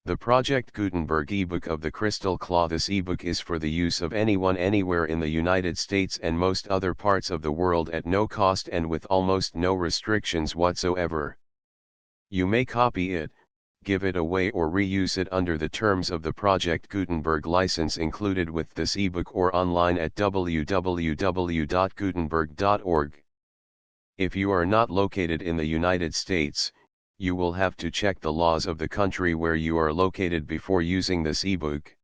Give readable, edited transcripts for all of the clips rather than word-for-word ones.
The Project Gutenberg ebook of the Crystal Claw. This ebook is for the use of anyone anywhere in the United States and most other parts of the world at no cost and with almost no restrictions whatsoever. You may copy it, give it away or reuse it under the terms of the Project Gutenberg license included with this ebook or online at www.gutenberg.org. If you are not located in the United States, you will have to check the laws of the country where you are located before using this ebook.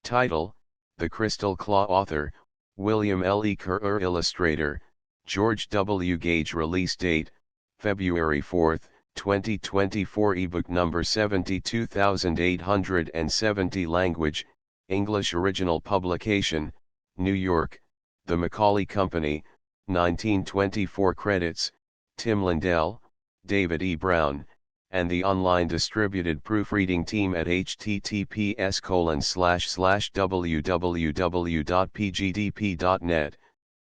Title: The Crystal Claw. Author: William Le Queux. Illustrator: George W. Gage. Release date: February 4, 2024. Ebook number 72870. Language: English. Original publication: New York, The Macaulay Company, 1924. Credits: Tim Lindell, David E. Brown, and the online distributed proofreading team at https://www.pgdp.net.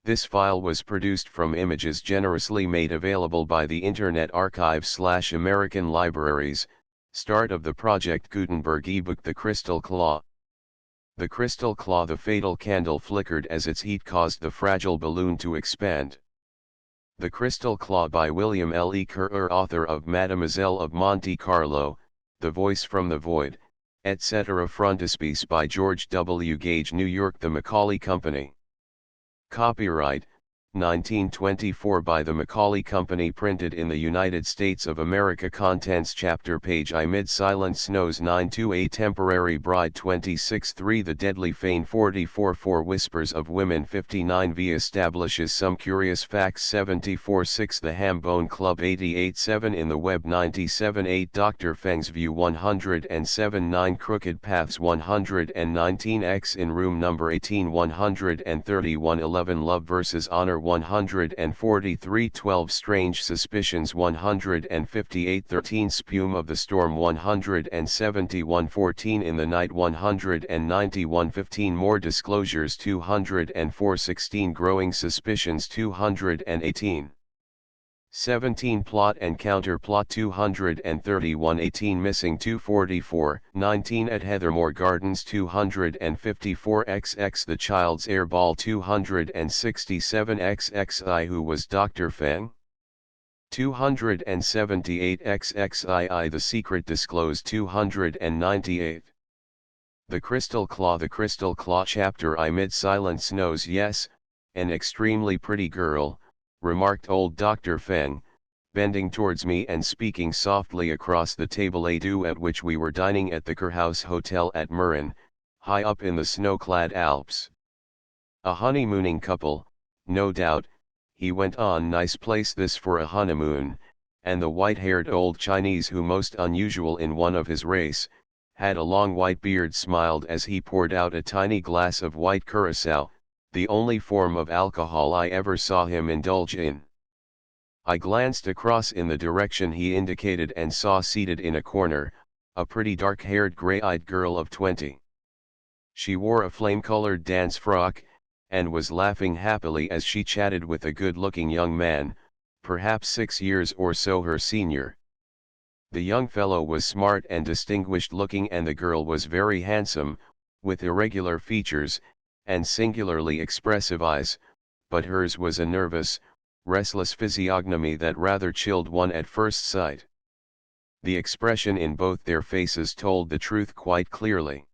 This file was produced from images generously made available by the Internet Archive/American Libraries. Start of the Project Gutenberg ebook. The Crystal Claw. The Crystal Claw. The fatal candle flickered as its heat caused the fragile balloon to expand. The Crystal Claw by William Le Queux. Author of Mademoiselle of Monte Carlo, The Voice from the Void, etc. Frontispiece by George W. Gage. New York, The Macaulay Company. Copyright, 1924 by the Macaulay Company. Printed in the United States of America. Contents: Chapter page I. Mid Silent Snows 9-2. A Temporary Bride 26-3. The Deadly Fane 44-4. Whispers of Women 59-V. Establishes some curious facts 74-6. The Hambone Club 88-7. In the Web 97-8. Dr. Feng's View 107-9. Crooked Paths 119-X. In Room Number 18 131-11. Love vs. Honor 143-12. Strange Suspicions 158-13. Spume of the Storm 171-14. In the Night 191-15. More Disclosures 204-16. Growing Suspicions 218. 17. Plot and Counterplot 231. 18. Missing 244. 19. At Heathermore Gardens 254. XX. The Child's Air Ball 267. XXI. Who was Dr. Feng? 278. XXII. The Secret Disclosed 298. The Crystal Claw. The Crystal Claw. Chapter I. Mid Silent Snows. Yes, an extremely pretty girl, remarked old Dr. Feng, bending towards me and speaking softly across the table at which we were dining at the Kurhaus Hotel at Meran, high up in the snow-clad Alps. A honeymooning couple, no doubt, he went on. Nice place this for a honeymoon, and the white-haired old Chinese, who most unusual in one of his race, had a long white beard, smiled as he poured out a tiny glass of white curacao, the only form of alcohol I ever saw him indulge in. I glanced across in the direction he indicated and saw seated in a corner, a pretty dark-haired gray-eyed girl of 20. She wore a flame-colored dance frock, and was laughing happily as she chatted with a good-looking young man, perhaps 6 years or so her senior. The young fellow was smart and distinguished-looking, and the girl was very handsome, with irregular features, and singularly expressive eyes, but hers was a nervous, restless physiognomy that rather chilled one at first sight. The expression in both their faces told the truth quite clearly.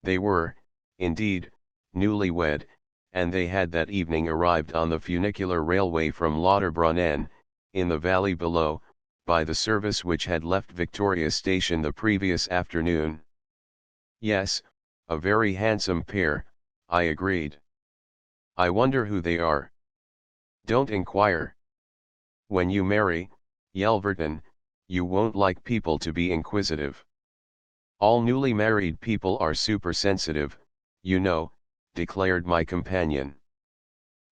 They were, indeed, newlywed, and they had that evening arrived on the funicular railway from Lauterbrunnen, in the valley below, by the service which had left Victoria Station the previous afternoon. Yes, a very handsome pair, I agreed. I wonder who they are. Don't inquire. When you marry, Yelverton, you won't like people to be inquisitive. All newly married people are supersensitive, you know, declared my companion.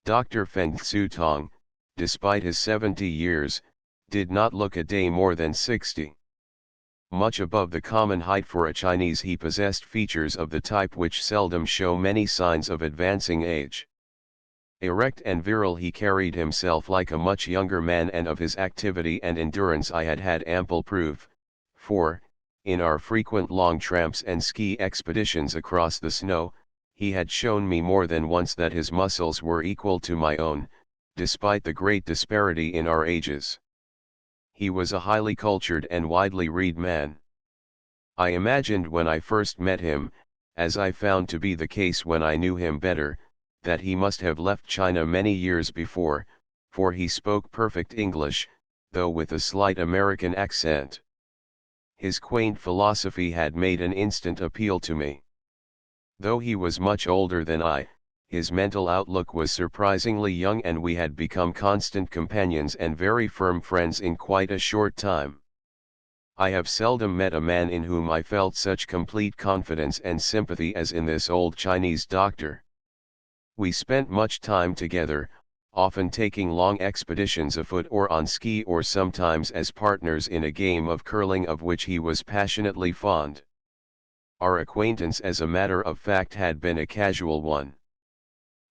Dr. Feng Tong, despite his 70 years, did not look a day more than 60. Much above the common height for a Chinese, he possessed features of the type which seldom show many signs of advancing age. Erect and virile, he carried himself like a much younger man, and of his activity and endurance I had had ample proof, for, In our frequent long tramps and ski expeditions across the snow, he had shown me more than once that his muscles were equal to my own, despite the great disparity in our ages. He was a highly cultured and widely read man. I imagined when I first met him, as I found to be the case when I knew him better, that he must have left China many years before, for he spoke perfect English, though with a slight American accent. His quaint philosophy had made an instant appeal to me. Though he was much older than I, his mental outlook was surprisingly young, and we had become constant companions and very firm friends in quite a short time. I have seldom met a man in whom I felt such complete confidence and sympathy as in this old Chinese doctor. We spent much time together, often taking long expeditions afoot or on ski, or sometimes as partners in a game of curling of which he was passionately fond. Our acquaintance, as a matter of fact, had been a casual one.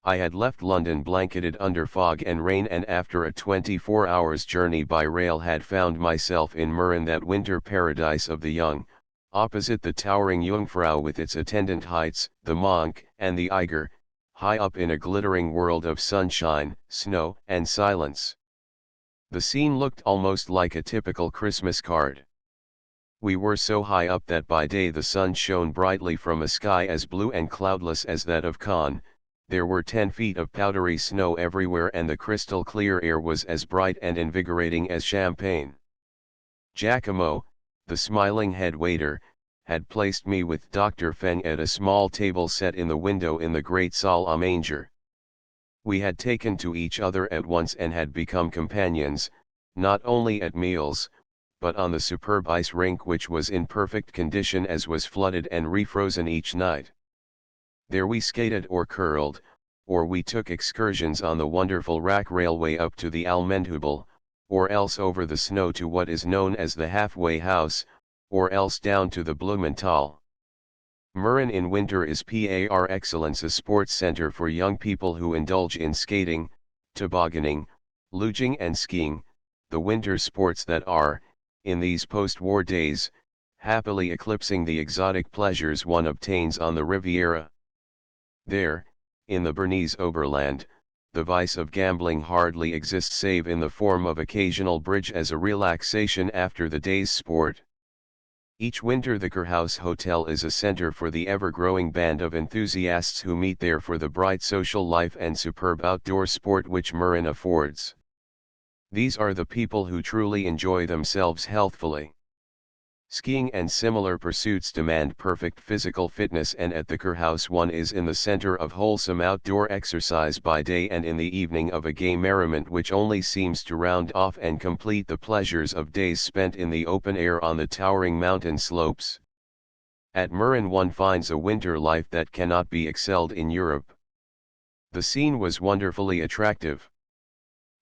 I had left London blanketed under fog and rain, and after a 24 hours journey by rail had found myself in Mürren, that winter paradise of the young, opposite the towering Jungfrau with its attendant heights, the Monk and the Eiger, high up in a glittering world of sunshine, snow, and silence. The scene looked almost like a typical Christmas card. We were so high up that by day the sun shone brightly from a sky as blue and cloudless as that of Cannes. There were 10 feet of powdery snow everywhere, and the crystal clear air was as bright and invigorating as champagne. Giacomo, the smiling head waiter, had placed me with Dr. Feng at a small table set in the window in the great salle à manger. We had taken to each other at once and had become companions, not only at meals, but on the superb ice rink, which was in perfect condition as was flooded and refrozen each night. There we skated or curled, or we took excursions on the wonderful rack railway up to the Almendhubel, or else over the snow to what is known as the halfway house, or else down to the Blumenthal. Mürren in winter is par excellence a sports center for young people who indulge in skating, tobogganing, luging and skiing, the winter sports that are, in these post-war days, happily eclipsing the exotic pleasures one obtains on the Riviera. There, in the Bernese Oberland, the vice of gambling hardly exists save in the form of occasional bridge as a relaxation after the day's sport. Each winter the Kurhaus Hotel is a center for the ever-growing band of enthusiasts who meet there for the bright social life and superb outdoor sport which Mürren affords. These are the people who truly enjoy themselves healthfully. Skiing and similar pursuits demand perfect physical fitness, and at the Kurhaus one is in the center of wholesome outdoor exercise by day, and in the evening of a gay merriment which only seems to round off and complete the pleasures of days spent in the open air on the towering mountain slopes. At Mürren one finds a winter life that cannot be excelled in Europe. The scene was wonderfully attractive.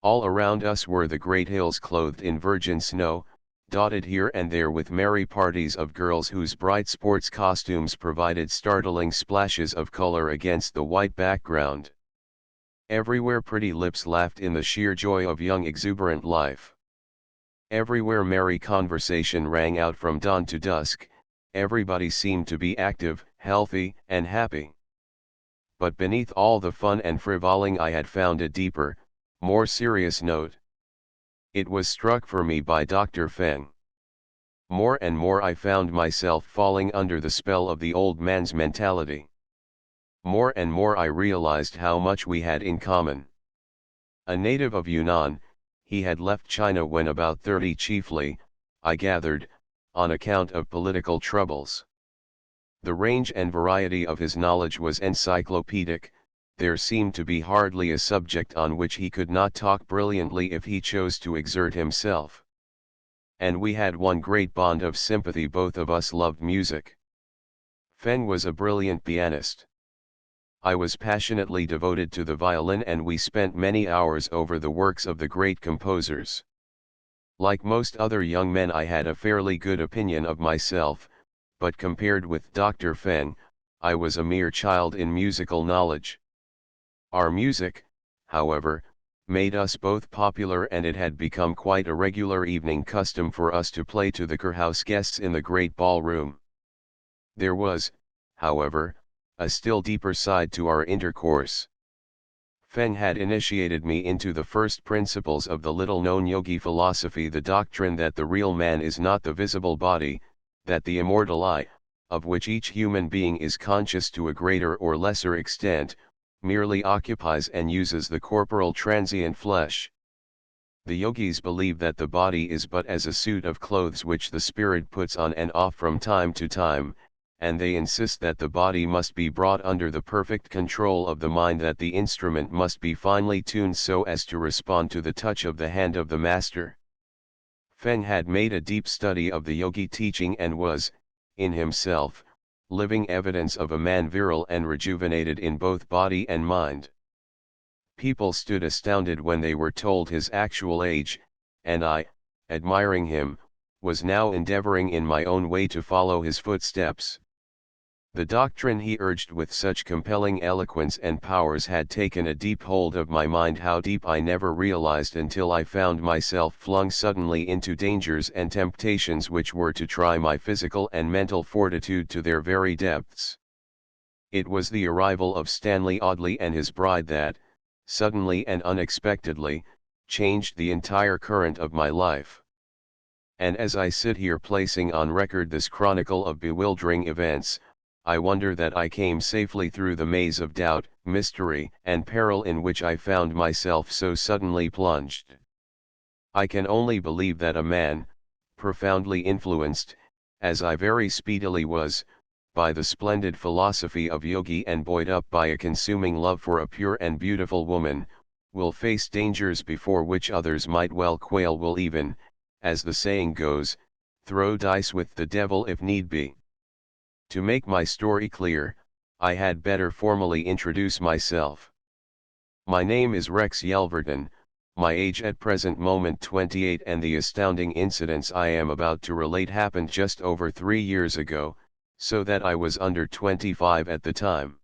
All around us were the great hills clothed in virgin snow, dotted here and there with merry parties of girls whose bright sports costumes provided startling splashes of color against the white background. Everywhere pretty lips laughed in the sheer joy of young exuberant life. Everywhere merry conversation rang out from dawn to dusk, everybody seemed to be active, healthy, and happy. But beneath all the fun and frivoling I had found a deeper, more serious note. It was struck for me by Dr. Feng. More and more I found myself falling under the spell of the old man's mentality. More and more I realized how much we had in common. A native of Yunnan, he had left China when about 30, chiefly, I gathered, on account of political troubles. The range and variety of his knowledge was encyclopedic. There seemed to be hardly a subject on which he could not talk brilliantly if he chose to exert himself. And we had one great bond of sympathy: both of us loved music. Feng was a brilliant pianist. I was passionately devoted to the violin, and we spent many hours over the works of the great composers. Like most other young men, I had a fairly good opinion of myself, but compared with Dr. Feng, I was a mere child in musical knowledge. Our music, however, made us both popular, and it had become quite a regular evening custom for us to play to the Kurhaus guests in the great ballroom. There was, however, a still deeper side to our intercourse. Feng had initiated me into the first principles of the little-known yogi philosophy, the doctrine that the real man is not the visible body, that the immortal I, of which each human being is conscious to a greater or lesser extent, merely occupies and uses the corporal transient flesh. The yogis believe that the body is but as a suit of clothes which the spirit puts on and off from time to time, and they insist that the body must be brought under the perfect control of the mind, that the instrument must be finely tuned so as to respond to the touch of the hand of the master. Feng had made a deep study of the yogi teaching and was, in himself, living evidence of a man virile and rejuvenated in both body and mind. People stood astounded when they were told his actual age, and I, admiring him, was now endeavoring in my own way to follow his footsteps. The doctrine he urged with such compelling eloquence and powers had taken a deep hold of my mind, how deep I never realized until I found myself flung suddenly into dangers and temptations which were to try my physical and mental fortitude to their very depths. It was the arrival of Stanley Audley and his bride that, suddenly and unexpectedly, changed the entire current of my life. And as I sit here placing on record this chronicle of bewildering events, I wonder that I came safely through the maze of doubt, mystery, and peril in which I found myself so suddenly plunged. I can only believe that a man, profoundly influenced, as I very speedily was, by the splendid philosophy of yogi and buoyed up by a consuming love for a pure and beautiful woman, will face dangers before which others might well quail, will even, as the saying goes, throw dice with the devil if need be. To make my story clear, I had better formally introduce myself. My name is Rex Yelverton, my age at present moment 28, and the astounding incidents I am about to relate happened just over 3 years ago, so that I was under 25 at the time.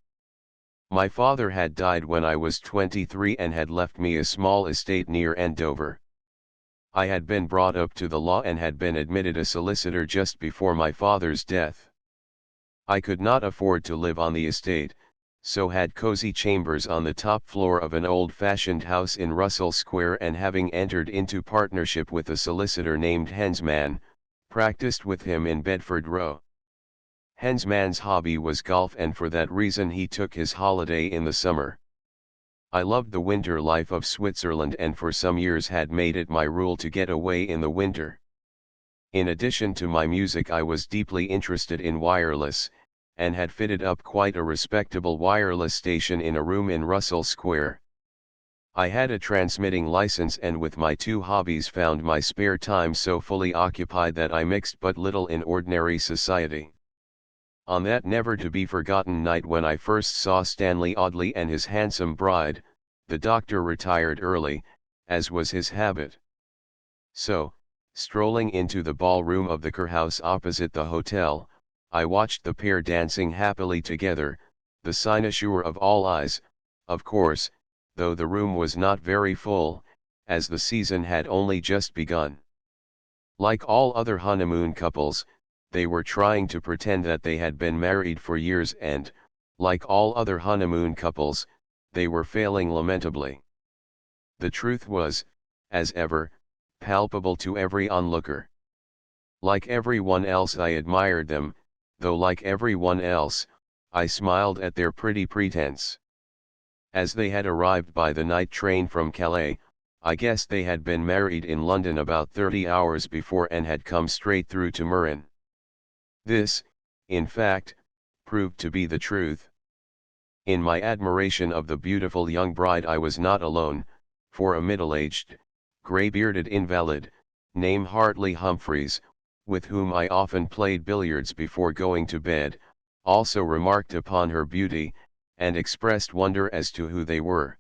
My father had died when I was 23 and had left me a small estate near Andover. I had been brought up to the law and had been admitted a solicitor just before my father's death. I could not afford to live on the estate, so had cozy chambers on the top floor of an old-fashioned house in Russell Square, and having entered into partnership with a solicitor named Hensman, practiced with him in Bedford Row. Hensman's hobby was golf, and for that reason he took his holiday in the summer. I loved the winter life of Switzerland and for some years had made it my rule to get away in the winter. In addition to my music, I was deeply interested in wireless, and had fitted up quite a respectable wireless station in a room in Russell Square. I had a transmitting license, and with my two hobbies found my spare time so fully occupied that I mixed but little in ordinary society. On that never-to-be-forgotten night when I first saw Stanley Audley and his handsome bride, the doctor retired early, as was his habit. So, strolling into the ballroom of the Kurhaus opposite the hotel, I watched the pair dancing happily together, the cynosure of all eyes, of course, though the room was not very full, as the season had only just begun. Like all other honeymoon couples, they were trying to pretend that they had been married for years, and, like all other honeymoon couples, they were failing lamentably. The truth was, as ever, palpable to every onlooker. Like everyone else, I admired them, though like everyone else, I smiled at their pretty pretense. As they had arrived by the night train from Calais, I guessed they had been married in London about 30 hours before and had come straight through to Murin. This, in fact, proved to be the truth. In my admiration of the beautiful young bride I was not alone, for a middle-aged, grey-bearded invalid, named Hartley Humphreys, with whom I often played billiards before going to bed, also remarked upon her beauty, and expressed wonder as to who they were.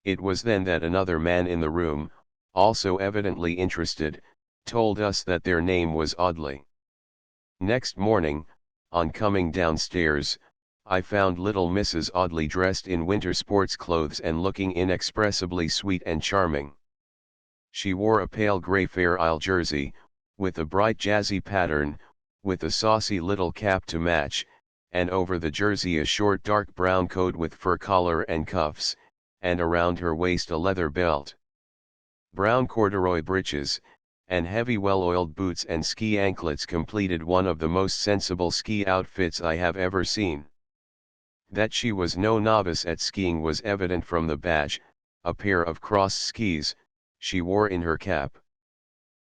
It was then that another man in the room, also evidently interested, told us that their name was Audley. Next morning, on coming downstairs, I found little Mrs. Audley dressed in winter sports clothes and looking inexpressibly sweet and charming. She wore a pale grey Fair Isle jersey, with a bright jazzy pattern, with a saucy little cap to match, and over the jersey a short dark brown coat with fur collar and cuffs, and around her waist a leather belt. Brown corduroy breeches, and heavy well-oiled boots and ski anklets completed one of the most sensible ski outfits I have ever seen. That she was no novice at skiing was evident from the badge, a pair of crossed skis, she wore in her cap.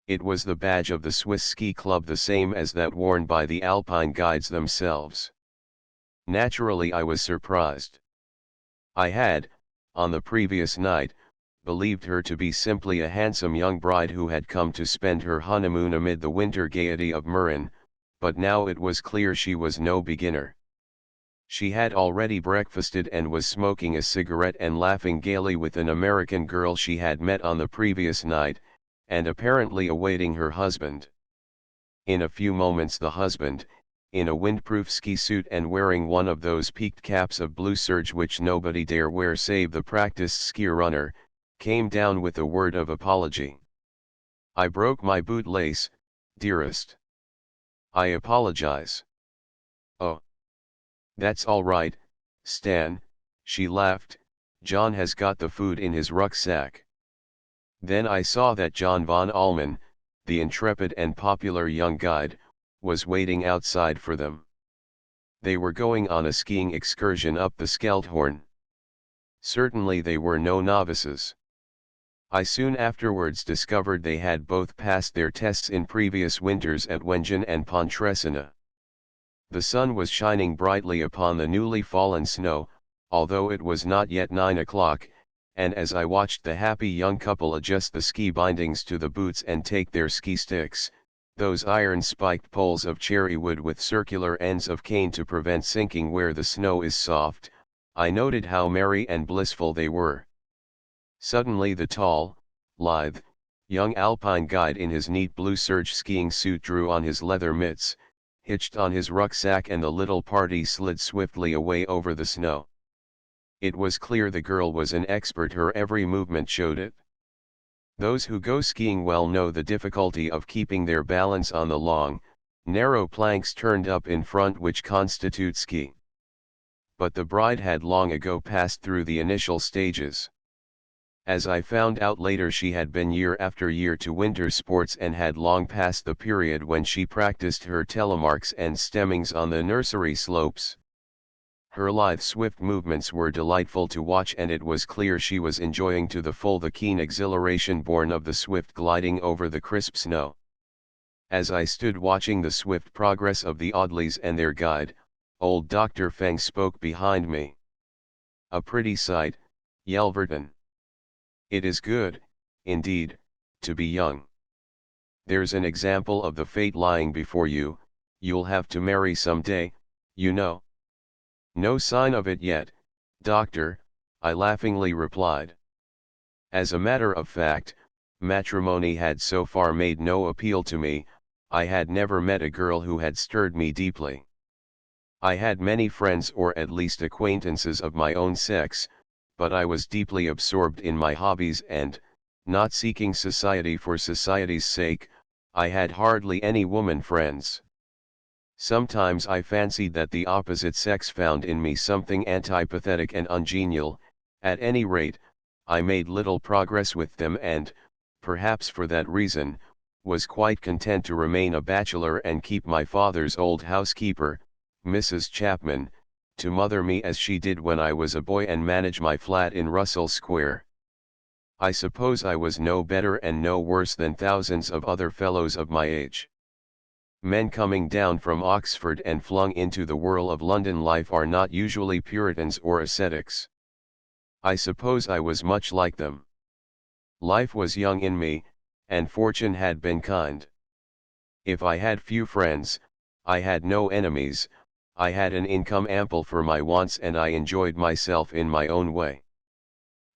It was the badge of the Swiss Ski Club, the same as that worn by the Alpine guides themselves. Naturally I was surprised. I had, on the previous night, believed her to be simply a handsome young bride who had come to spend her honeymoon amid the winter gaiety of Meran, but now it was clear she was no beginner. She had already breakfasted and was smoking a cigarette and laughing gaily with an American girl she had met on the previous night, and apparently awaiting her husband. In a few moments the husband, in a windproof ski suit and wearing one of those peaked caps of blue serge which nobody dare wear save the practiced ski runner, came down with a word of apology. "I broke my bootlace, dearest. I apologize." "Oh. That's all right, Stan," she laughed, "John has got the food in his rucksack." Then I saw that John von Allman, the intrepid and popular young guide, was waiting outside for them. They were going on a skiing excursion up the Skeldhorn. Certainly they were no novices. I soon afterwards discovered they had both passed their tests in previous winters at Wengen and Pontresina. The sun was shining brightly upon the newly fallen snow, although it was not yet 9 o'clock, and as I watched the happy young couple adjust the ski bindings to the boots and take their ski sticks, those iron-spiked poles of cherry wood with circular ends of cane to prevent sinking where the snow is soft, I noted how merry and blissful they were. Suddenly the tall, lithe, young Alpine guide in his neat blue serge skiing suit drew on his leather mitts, hitched on his rucksack, and the little party slid swiftly away over the snow. It was clear the girl was an expert, her every movement showed it. Those who go skiing well know the difficulty of keeping their balance on the long, narrow planks turned up in front which constitute ski. But the bride had long ago passed through the initial stages. As I found out later, she had been year after year to winter sports and had long passed the period when she practiced her telemarks and stemmings on the nursery slopes. Her lithe swift movements were delightful to watch, and it was clear she was enjoying to the full the keen exhilaration born of the swift gliding over the crisp snow. As I stood watching the swift progress of the Audleys and their guide, old Dr. Feng spoke behind me. "A pretty sight, Yelverton. It is good, indeed, to be young. There's an example of the fate lying before you. You'll have to marry some day, you know." "No sign of it yet, doctor," I laughingly replied. As a matter of fact, matrimony had so far made no appeal to me. I had never met a girl who had stirred me deeply. I had many friends, or at least acquaintances of my own sex, but I was deeply absorbed in my hobbies and, not seeking society for society's sake, I had hardly any woman friends. Sometimes I fancied that the opposite sex found in me something antipathetic and ungenial. At any rate, I made little progress with them and, perhaps for that reason, was quite content to remain a bachelor and keep my father's old housekeeper, Mrs. Chapman, to mother me as she did when I was a boy and manage my flat in Russell Square. I suppose I was no better and no worse than thousands of other fellows of my age. Men coming down from Oxford and flung into the whirl of London life are not usually Puritans or ascetics. I suppose I was much like them. Life was young in me, and fortune had been kind. If I had few friends, I had no enemies. I had an income ample for my wants, and I enjoyed myself in my own way.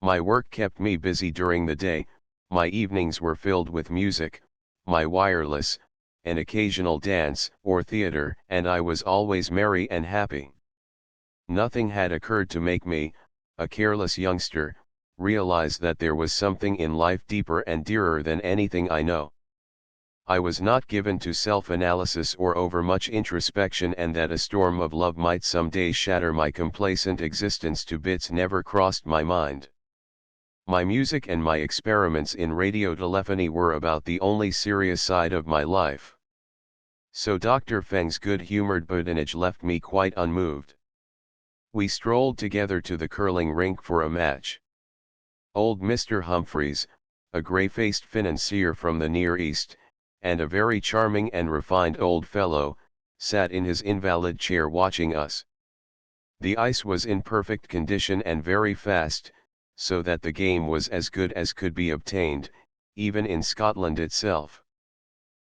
My work kept me busy during the day, my evenings were filled with music, my wireless, an occasional dance or theater, and I was always merry and happy. Nothing had occurred to make me, a careless youngster, realize that there was something in life deeper and dearer than anything I know. I was not given to self-analysis or overmuch introspection, and that a storm of love might someday shatter my complacent existence to bits never crossed my mind. My music and my experiments in radiotelephony were about the only serious side of my life. So Dr. Feng's good-humored badinage left me quite unmoved. We strolled together to the curling rink for a match. Old Mr. Humphreys, a grey-faced financier from the Near East, and a very charming and refined old fellow, sat in his invalid chair watching us. The ice was in perfect condition and very fast, so that the game was as good as could be obtained, even in Scotland itself.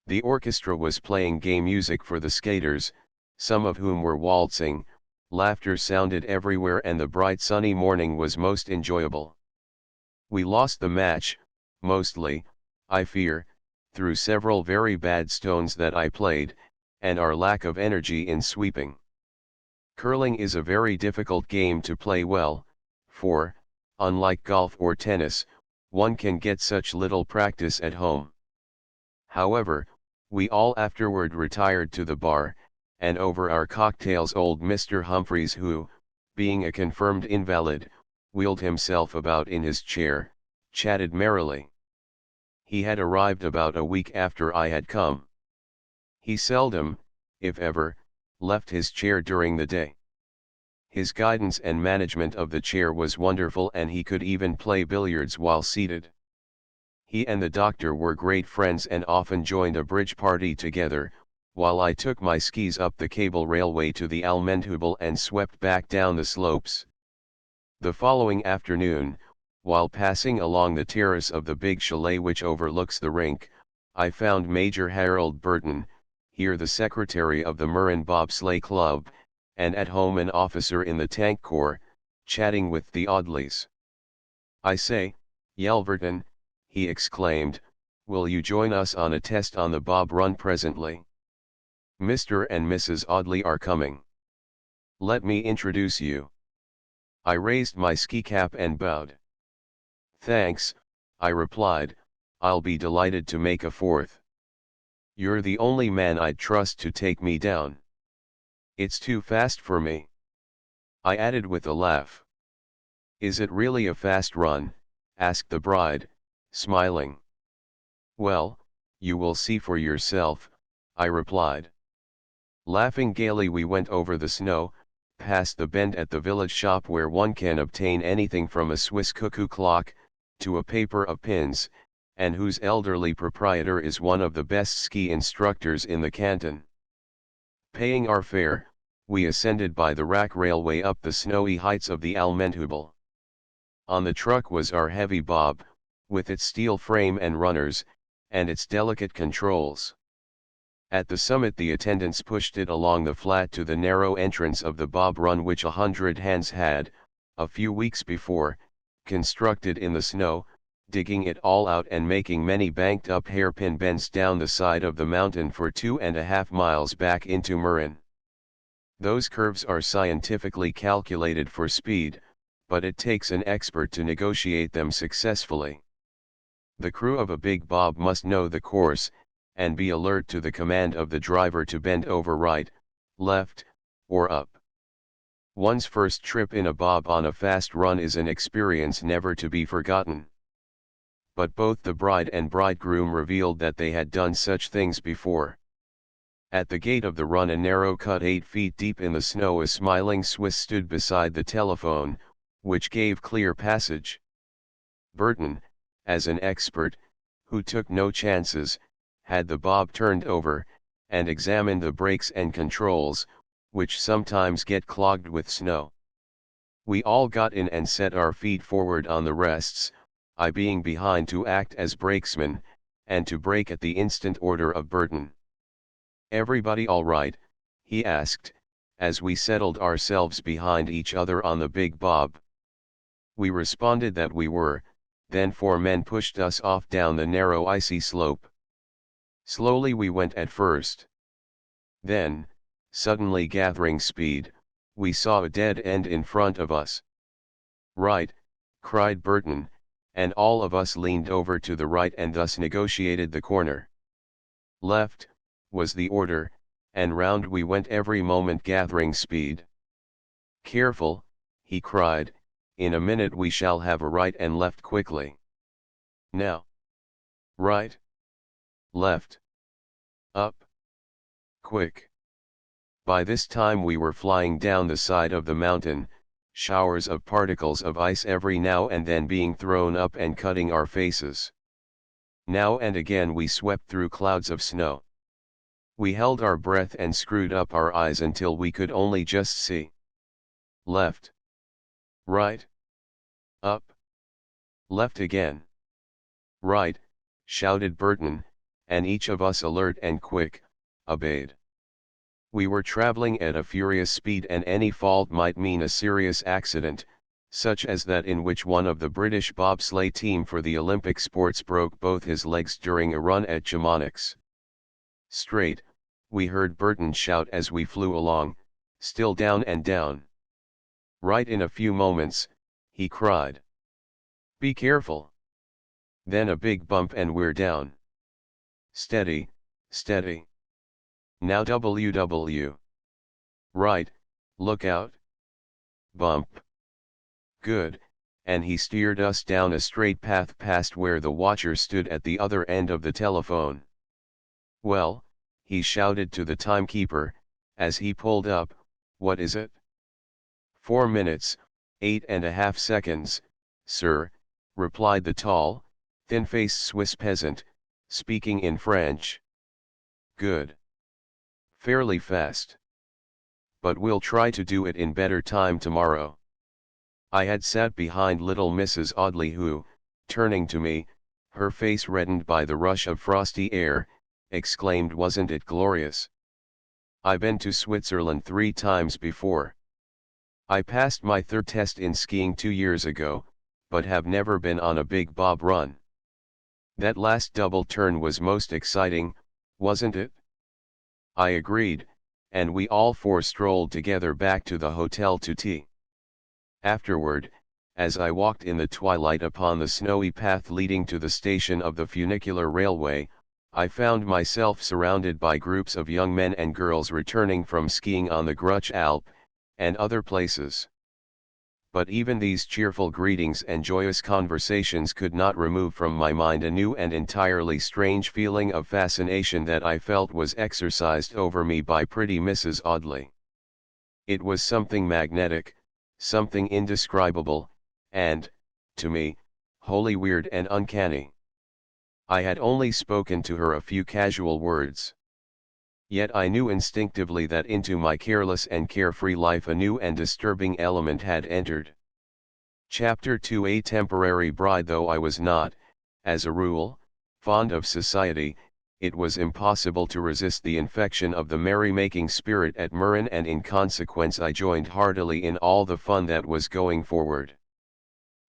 The orchestra was playing gay music for the skaters, some of whom were waltzing, laughter sounded everywhere, and the bright sunny morning was most enjoyable. We lost the match, mostly, I fear, through several very bad stones that I played, and our lack of energy in sweeping. Curling is a very difficult game to play well, for, unlike golf or tennis, one can get such little practice at home. However, we all afterward retired to the bar, and over our cocktails old Mr. Humphreys, who, being a confirmed invalid, wheeled himself about in his chair, chatted merrily. He had arrived about a week after I had come. He seldom, if ever, left his chair during the day. His guidance and management of the chair was wonderful, and he could even play billiards while seated. He and the doctor were great friends and often joined a bridge party together, while I took my skis up the cable railway to the Almendhubel and swept back down the slopes. The following afternoon, while passing along the terrace of the big chalet which overlooks the rink, I found Major Harold Burton, here the secretary of the Murren Bobsleigh Club, and at home an officer in the Tank Corps, chatting with the Audleys. "I say, Yelverton," he exclaimed, "will you join us on a test on the Bob Run presently? Mr. and Mrs. Audley are coming. Let me introduce you." I raised my ski cap and bowed. "Thanks," I replied, "I'll be delighted to make a fourth. You're the only man I'd trust to take me down. It's too fast for me," I added with a laugh. "Is it really a fast run?" asked the bride, smiling. "Well, you will see for yourself," I replied. Laughing gaily, we went over the snow, past the bend at the village shop where one can obtain anything from a Swiss cuckoo clock, to a paper of pins, and whose elderly proprietor is one of the best ski instructors in the canton. Paying our fare, we ascended by the rack railway up the snowy heights of the Almendhubel. On the truck was our heavy bob, with its steel frame and runners, and its delicate controls. At the summit the attendants pushed it along the flat to the narrow entrance of the Bob Run, which 100 hands had, a few weeks before, constructed in the snow, digging it all out and making many banked-up hairpin bends down the side of the mountain for 2.5 miles back into Murren. Those curves are scientifically calculated for speed, but it takes an expert to negotiate them successfully. The crew of a big bob must know the course, and be alert to the command of the driver to bend over right, left, or up. One's first trip in a bob on a fast run is an experience never to be forgotten. But both the bride and bridegroom revealed that they had done such things before. At the gate of the run, a narrow cut 8 feet deep in the snow, a smiling Swiss stood beside the telephone, which gave clear passage. Burton, as an expert, who took no chances, had the bob turned over, and examined the brakes and controls, which sometimes get clogged with snow. We all got in and set our feet forward on the rests, I being behind to act as brakesman, and to brake at the instant order of Burton. "Everybody all right?" he asked, as we settled ourselves behind each other on the big bob. We responded that we were, then 4 men pushed us off down the narrow icy slope. Slowly we went at first. Then, suddenly gathering speed, we saw a dead end in front of us. Right, cried Burton, and all of us leaned over to the right and thus negotiated the corner. Left, was the order, and round we went every moment gathering speed. Careful, he cried, in a minute we shall have a right and left quickly. Now. Right. Left. Up. Quick. By this time we were flying down the side of the mountain, showers of particles of ice every now and then being thrown up and cutting our faces. Now and again we swept through clouds of snow. We held our breath and screwed up our eyes until we could only just see. Left. Right. Up. Left again. Right, shouted Burton, and each of us alert and quick, obeyed. We were traveling at a furious speed and any fault might mean a serious accident, such as that in which one of the British bobsleigh team for the Olympic sports broke both his legs during a run at Chamonix. Straight, we heard Burton shout as we flew along, still down and down. Right in a few moments, he cried. Be careful. Then a big bump and we're down. Steady, steady. Now WW. Right, look out. Bump. Good, and he steered us down a straight path past where the watcher stood at the other end of the telephone. Well, he shouted to the timekeeper, as he pulled up, what is it? 4 minutes, 8.5 seconds, sir, replied the tall, thin-faced Swiss peasant, speaking in French. Good. Fairly fast. But we'll try to do it in better time tomorrow. I had sat behind little Mrs. Audley who, turning to me, her face reddened by the rush of frosty air, exclaimed, wasn't it glorious? I been to Switzerland 3 times before. I passed my 3rd test in skiing 2 years ago, but have never been on a big bob run. That last double turn was most exciting, wasn't it? I agreed, and we all 4 strolled together back to the hotel to tea. Afterward, as I walked in the twilight upon the snowy path leading to the station of the funicular railway, I found myself surrounded by groups of young men and girls returning from skiing on the Grutsch Alp, and other places. But even these cheerful greetings and joyous conversations could not remove from my mind a new and entirely strange feeling of fascination that I felt was exercised over me by pretty Mrs. Audley. It was something magnetic, something indescribable, and, to me, wholly weird and uncanny. I had only spoken to her a few casual words. Yet I knew instinctively that into my careless and carefree life a new and disturbing element had entered. Chapter 2. A temporary bride. Though I was not, as a rule, fond of society, it was impossible to resist the infection of the merry-making spirit at Murren, and in consequence I joined heartily in all the fun that was going forward.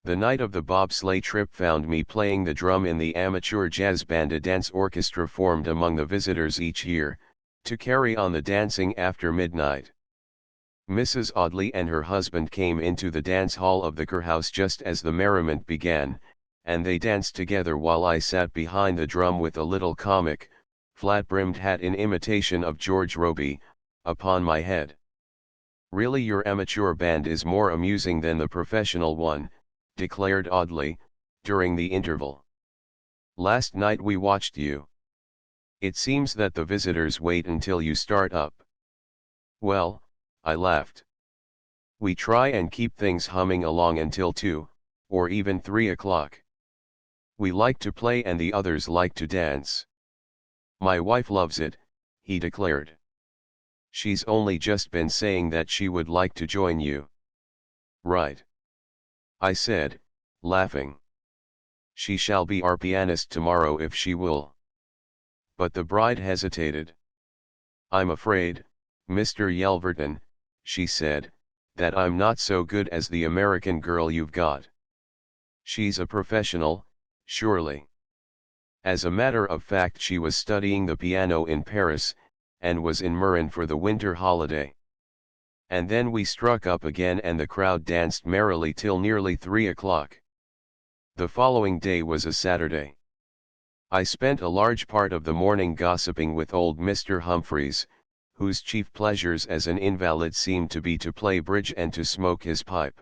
The night of the bobsleigh trip found me playing the drum in the amateur jazz band, a dance orchestra formed among the visitors each year, to carry on the dancing after midnight. Mrs. Audley and her husband came into the dance hall of the Kurhaus just as the merriment began, and they danced together while I sat behind the drum with a little comic, flat-brimmed hat in imitation of George Robey, upon my head. Really, your amateur band is more amusing than the professional one, declared Audley, during the interval. Last night we watched you. It seems that the visitors wait until you start up. Well, I laughed. We try and keep things humming along until 2, or even 3 o'clock. We like to play and the others like to dance. My wife loves it, he declared. She's only just been saying that she would like to join you. Right. I said, laughing. She shall be our pianist tomorrow if she will. But the bride hesitated. I'm afraid, Mr. Yelverton, she said, that I'm not so good as the American girl you've got. She's a professional, surely. As a matter of fact, she was studying the piano in Paris, and was in Murren for the winter holiday. And then we struck up again and the crowd danced merrily till nearly 3 o'clock. The following day was a Saturday. I spent a large part of the morning gossiping with old Mr. Humphreys, whose chief pleasures as an invalid seemed to be to play bridge and to smoke his pipe.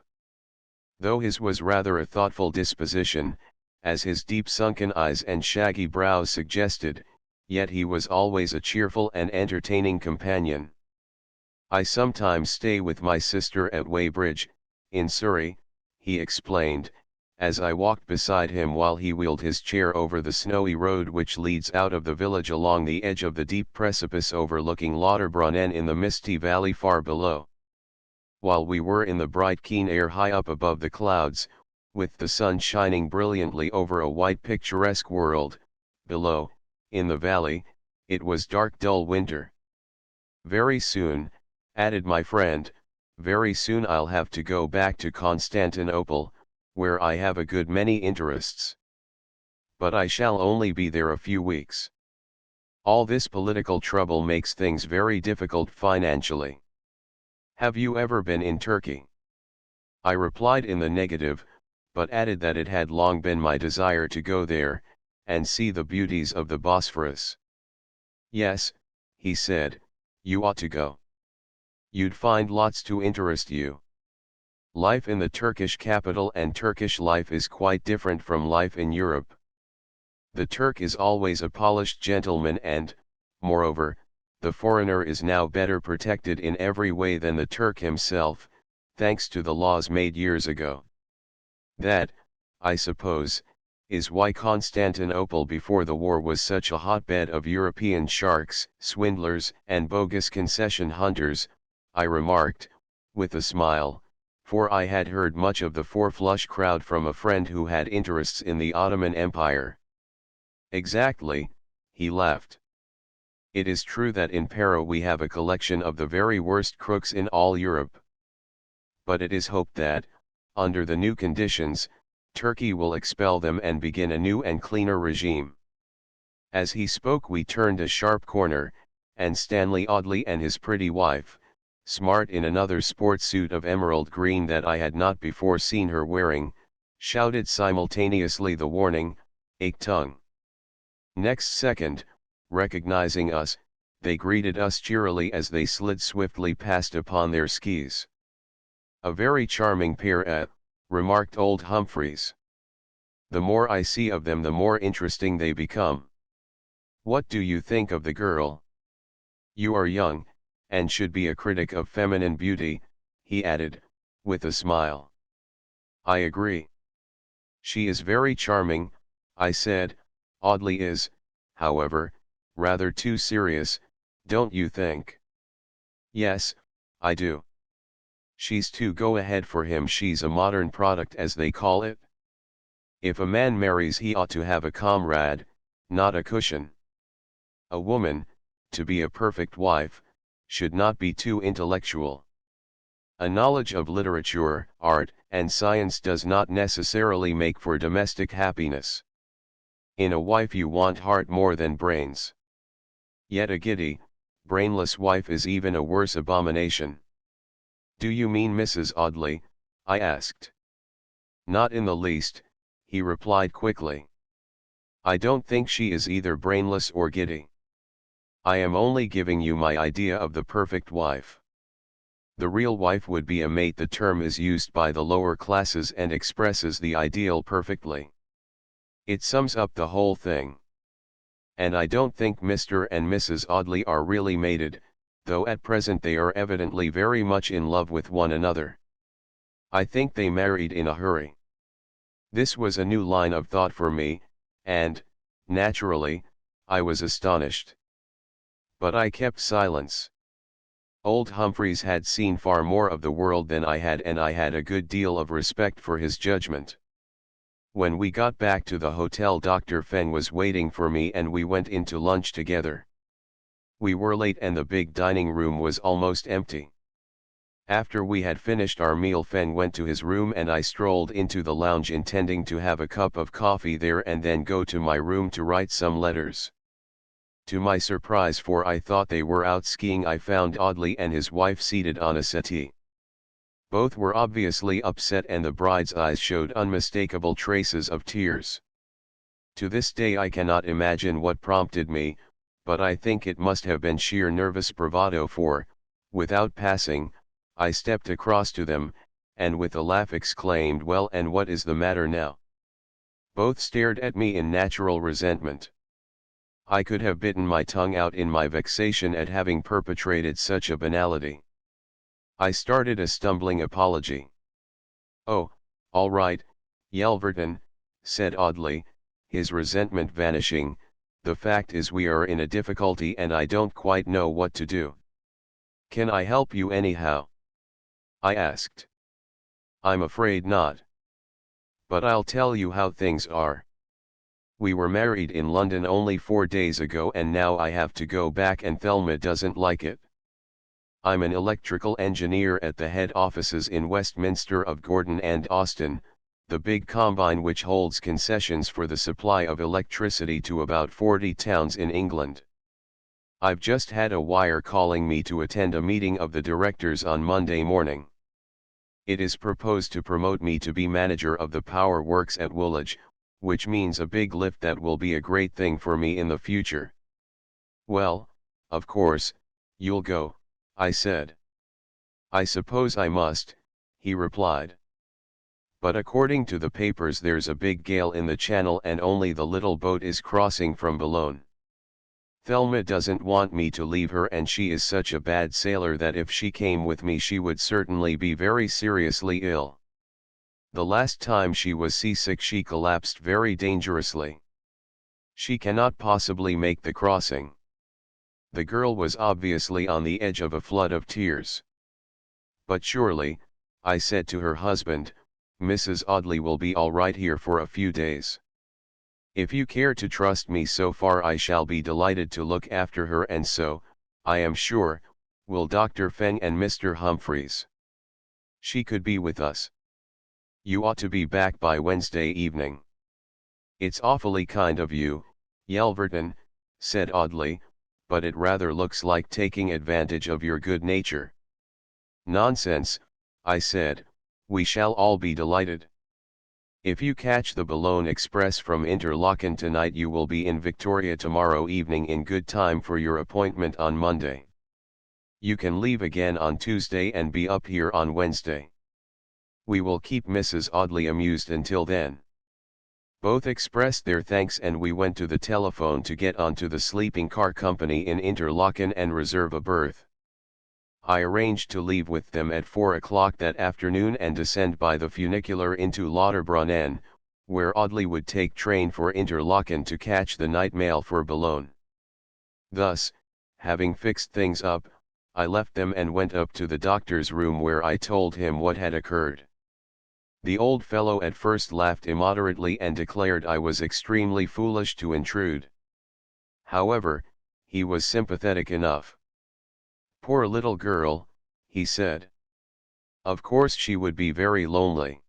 Though his was rather a thoughtful disposition, as his deep sunken eyes and shaggy brows suggested, yet he was always a cheerful and entertaining companion. "I sometimes stay with my sister at Weybridge, in Surrey," he explained, as I walked beside him while he wheeled his chair over the snowy road which leads out of the village along the edge of the deep precipice overlooking Lauterbrunnen in the misty valley far below. While we were in the bright keen air high up above the clouds, with the sun shining brilliantly over a white picturesque world, below, in the valley, it was dark dull winter. "Very soon," added my friend, "very soon I'll have to go back to Constantinople, where I have a good many interests. But I shall only be there a few weeks. All this political trouble makes things very difficult financially. Have you ever been in Turkey?" I replied in the negative, but added that it had long been my desire to go there, and see the beauties of the Bosphorus. "Yes," he said, "you ought to go. You'd find lots to interest you. Life in the Turkish capital and Turkish life is quite different from life in Europe. The Turk is always a polished gentleman and, moreover, the foreigner is now better protected in every way than the Turk himself, thanks to the laws made years ago. That, I suppose, is why Constantinople before the war was such a hotbed of European sharks, swindlers, and bogus concession hunters," I remarked, with a smile, for I had heard much of the four-flush crowd from a friend who had interests in the Ottoman Empire. "Exactly," he laughed. "It is true that in Pera we have a collection of the very worst crooks in all Europe. But it is hoped that, under the new conditions, Turkey will expel them and begin a new and cleaner regime." As he spoke we turned a sharp corner, and Stanley Audley and his pretty wife, smart in another sport suit of emerald green that I had not before seen her wearing, shouted simultaneously the warning, "Achtung!" Next second, recognizing us, they greeted us cheerily as they slid swiftly past upon their skis. "A very charming pair, remarked old Humphreys. "The more I see of them the more interesting they become. What do you think of the girl? You are young, and should be a critic of feminine beauty," he added, with a smile. "I agree. She is very charming," I said. "Audley is, however, rather too serious, don't you think?" "Yes, I do. She's too go-ahead for him. She's a modern product as they call it. If a man marries he ought to have a comrade, not a cushion. A woman, to be a perfect wife, should not be too intellectual. A knowledge of literature, art, and science does not necessarily make for domestic happiness. In a wife you want heart more than brains. Yet a giddy, brainless wife is even a worse abomination." "Do you mean Mrs. Audley?" I asked. "Not in the least," he replied quickly. "I don't think she is either brainless or giddy. I am only giving you my idea of the perfect wife. The real wife would be a mate. The term is used by the lower classes and expresses the ideal perfectly. It sums up the whole thing. And I don't think Mr. and Mrs. Audley are really mated, though at present they are evidently very much in love with one another. I think they married in a hurry." This was a new line of thought for me, and, naturally, I was astonished. But I kept silence. Old Humphreys had seen far more of the world than I had, and I had a good deal of respect for his judgment. When we got back to the hotel, Dr. Fenn was waiting for me and we went in to lunch together. We were late and the big dining room was almost empty. After we had finished our meal, Fenn went to his room and I strolled into the lounge, intending to have a cup of coffee there and then go to my room to write some letters. To my surprise, for I thought they were out skiing, I found Audley and his wife seated on a settee. Both were obviously upset and the bride's eyes showed unmistakable traces of tears. To this day I cannot imagine what prompted me, but I think it must have been sheer nervous bravado, for, without passing, I stepped across to them, and with a laugh exclaimed, "Well, and what is the matter now?" Both stared at me in natural resentment. I could have bitten my tongue out in my vexation at having perpetrated such a banality. I started a stumbling apology. "Oh, all right, Yelverton," said Audley, his resentment vanishing. "The fact is we are in a difficulty and I don't quite know what to do." "Can I help you anyhow?" I asked. "I'm afraid not. But I'll tell you how things are. We were married in London only 4 days ago and now I have to go back and Thelma doesn't like it. I'm an electrical engineer at the head offices in Westminster of Gordon and Austin, the big combine which holds concessions for the supply of electricity to about 40 towns in England. I've just had a wire calling me to attend a meeting of the directors on Monday morning. It is proposed to promote me to be manager of the power works at Woolwich, which means a big lift that will be a great thing for me in the future." "Well, of course, you'll go," I said. "I suppose I must," he replied. "But according to the papers there's a big gale in the channel and only the little boat is crossing from Boulogne. Thelma doesn't want me to leave her, and she is such a bad sailor that if she came with me she would certainly be very seriously ill. The last time she was seasick she collapsed very dangerously. She cannot possibly make the crossing." The girl was obviously on the edge of a flood of tears. "But surely," I said to her husband, "Mrs. Audley will be all right here for a few days. If you care to trust me so far I shall be delighted to look after her, and so, I am sure, will Dr. Feng and Mr. Humphreys. She could be with us. You ought to be back by Wednesday evening." "It's awfully kind of you, Yelverton," said Audley, "but it rather looks like taking advantage of your good nature." "Nonsense," I said, "we shall all be delighted. If you catch the Boulogne Express from Interlaken tonight you will be in Victoria tomorrow evening in good time for your appointment on Monday. You can leave again on Tuesday and be up here on Wednesday. We will keep Mrs. Audley amused until then." Both expressed their thanks and we went to the telephone to get onto the sleeping car company in Interlaken and reserve a berth. I arranged to leave with them at 4 o'clock that afternoon and descend by the funicular into Lauterbrunnen, where Audley would take train for Interlaken to catch the night mail for Boulogne. Thus, having fixed things up, I left them and went up to the doctor's room where I told him what had occurred. The old fellow at first laughed immoderately and declared I was extremely foolish to intrude. However, he was sympathetic enough. "Poor little girl," he said. "Of course she would be very lonely.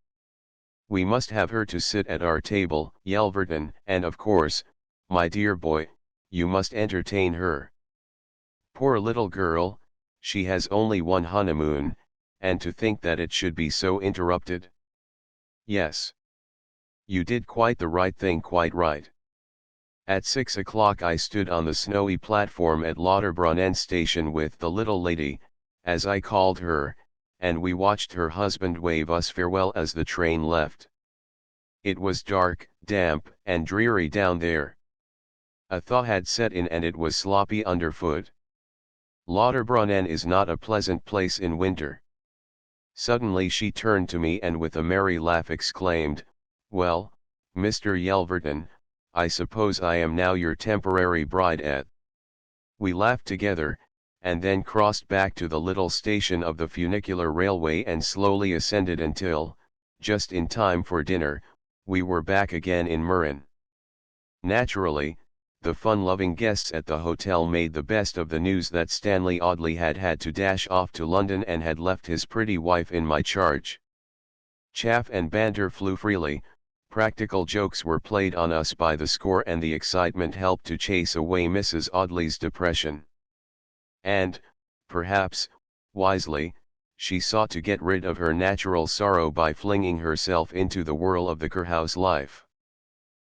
We must have her to sit at our table, Yelverton, and of course, my dear boy, you must entertain her. Poor little girl, she has only one honeymoon, and to think that it should be so interrupted." "Yes. You did quite the right thing, quite right." At 6 o'clock I stood on the snowy platform at Lauterbrunnen station with the little lady, as I called her, and we watched her husband wave us farewell as the train left. It was dark, damp, and dreary down there. A thaw had set in and it was sloppy underfoot. Lauterbrunnen is not a pleasant place in winter. Suddenly she turned to me and with a merry laugh exclaimed, "Well, Mr. Yelverton, I suppose I am now your temporary bride." We laughed together, and then crossed back to the little station of the funicular railway and slowly ascended until, just in time for dinner, we were back again in Mürren. Naturally, the fun-loving guests at the hotel made the best of the news that Stanley Audley had had to dash off to London and had left his pretty wife in my charge. Chaff and banter flew freely, Practical jokes were played on us by the score, and the excitement helped to chase away Mrs. Audley's depression. And, perhaps, wisely, she sought to get rid of her natural sorrow by flinging herself into the whirl of the Kurhaus life.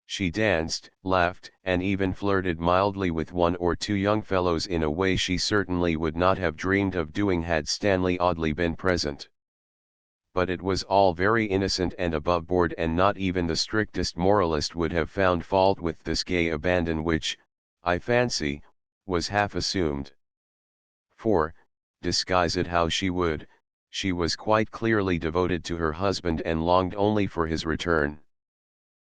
She danced, laughed, and even flirted mildly with one or two young fellows in a way she certainly would not have dreamed of doing had Stanley Audley been present. But it was all very innocent and above board, and not even the strictest moralist would have found fault with this gay abandon which, I fancy, was half assumed. For, disguise it how she would, she was quite clearly devoted to her husband and longed only for his return.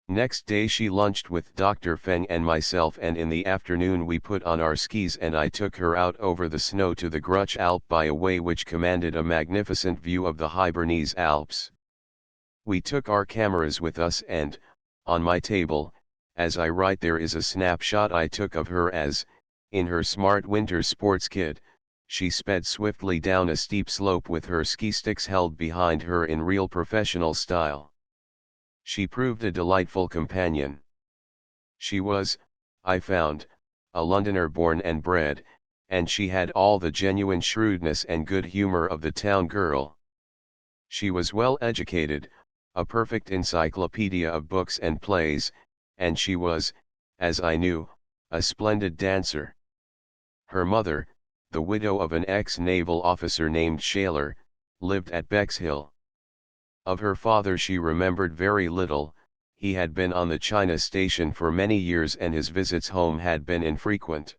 Next day she lunched with Dr. Feng and myself, and in the afternoon we put on our skis and I took her out over the snow to the Grutsch Alp by a way which commanded a magnificent view of the Hibernese Alps. We took our cameras with us, and, on my table, as I write, there is a snapshot I took of her as, in her smart winter sports kit, she sped swiftly down a steep slope with her ski sticks held behind her in real professional style. She proved a delightful companion. She was, I found, a Londoner born and bred, and she had all the genuine shrewdness and good humor of the town girl. She was well educated, a perfect encyclopedia of books and plays, and she was, as I knew, a splendid dancer. Her mother, the widow of an ex-naval officer named Shaler, lived at Bexhill. Of her father she remembered very little. He had been on the China station for many years and his visits home had been infrequent.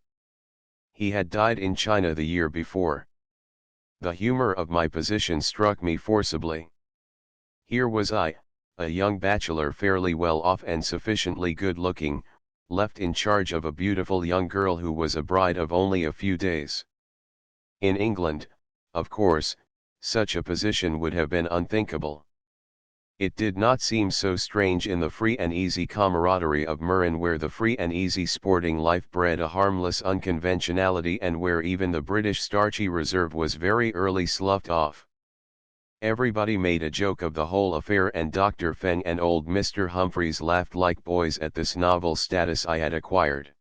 He had died in China the year before. The humor of my position struck me forcibly. Here was I, a young bachelor fairly well off and sufficiently good-looking, left in charge of a beautiful young girl who was a bride of only a few days. In England, of course, such a position would have been unthinkable. It did not seem so strange in the free and easy camaraderie of Murren, where the free and easy sporting life bred a harmless unconventionality and where even the British starchy reserve was very early sloughed off. Everybody made a joke of the whole affair, and Dr. Feng and old Mr. Humphreys laughed like boys at this novel status I had acquired.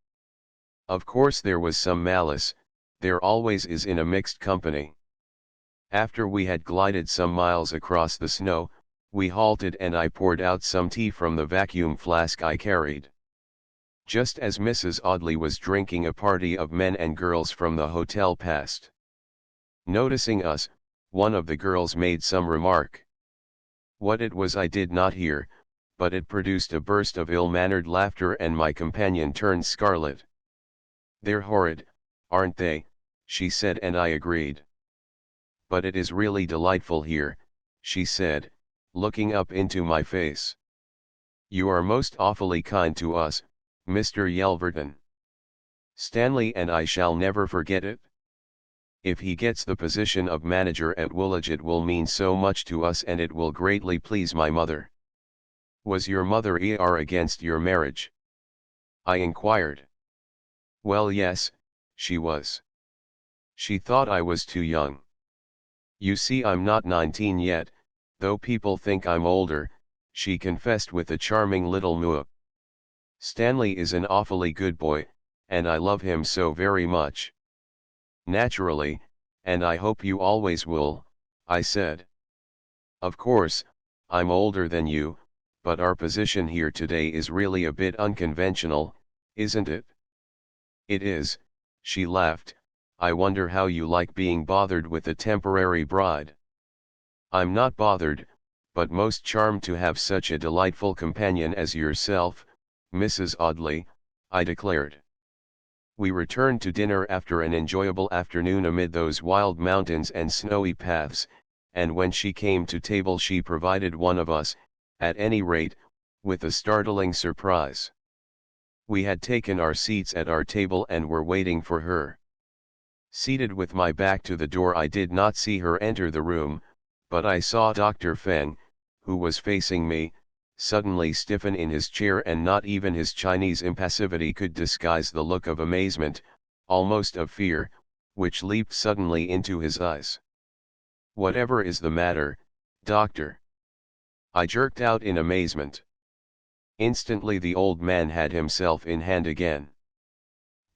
Of course there was some malice, there always is in a mixed company. After we had glided some miles across the snow, we halted and I poured out some tea from the vacuum flask I carried. Just as Mrs. Audley was drinking, a party of men and girls from the hotel passed. Noticing us, one of the girls made some remark. What it was I did not hear, but it produced a burst of ill-mannered laughter and my companion turned scarlet. "They're horrid, aren't they?" she said, and I agreed. "But it is really delightful here," she said, looking up into my face. "You are most awfully kind to us, Mr. Yelverton. Stanley and I shall never forget it. If he gets the position of manager at Woolwich it will mean so much to us, and it will greatly please my mother." "Was your mother against your marriage?" I inquired. "Well, yes, she was. She thought I was too young. You see, I'm not 19 yet, though people think I'm older," she confessed with a charming little moue. "Stanley is an awfully good boy, and I love him so very much." "Naturally, and I hope you always will," I said. "Of course, I'm older than you, but our position here today is really a bit unconventional, isn't it?" "It is," she laughed. "I wonder how you like being bothered with a temporary bride." "I'm not bothered, but most charmed to have such a delightful companion as yourself, Mrs. Audley," I declared. We returned to dinner after an enjoyable afternoon amid those wild mountains and snowy paths, and when she came to table she provided one of us, at any rate, with a startling surprise. We had taken our seats at our table and were waiting for her. Seated with my back to the door, I did not see her enter the room, but I saw Dr. Feng, who was facing me, suddenly stiffen in his chair, and not even his Chinese impassivity could disguise the look of amazement, almost of fear, which leaped suddenly into his eyes. "Whatever is the matter, doctor?" I jerked out in amazement. Instantly the old man had himself in hand again.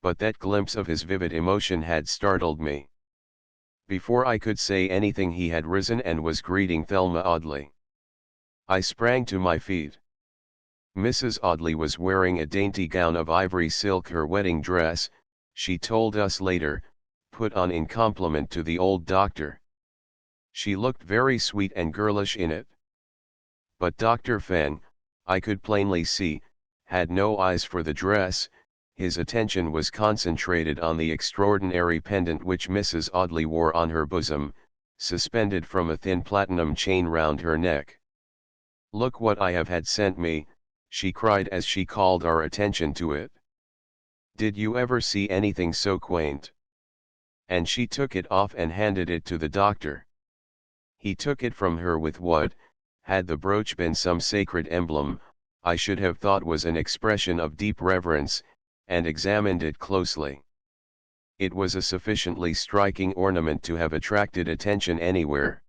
But that glimpse of his vivid emotion had startled me. Before I could say anything he had risen and was greeting Thelma Audley. I sprang to my feet. Mrs. Audley was wearing a dainty gown of ivory silk, her wedding dress, she told us later, put on in compliment to the old doctor. She looked very sweet and girlish in it. But Dr. Feng, I could plainly see, had no eyes for the dress. His attention was concentrated on the extraordinary pendant which Mrs. Audley wore on her bosom, suspended from a thin platinum chain round her neck. "Look what I have had sent me," she cried as she called our attention to it. "Did you ever see anything so quaint?" And she took it off and handed it to the doctor. He took it from her with what, had the brooch been some sacred emblem, I should have thought was an expression of deep reverence, and examined it closely. It was a sufficiently striking ornament to have attracted attention anywhere.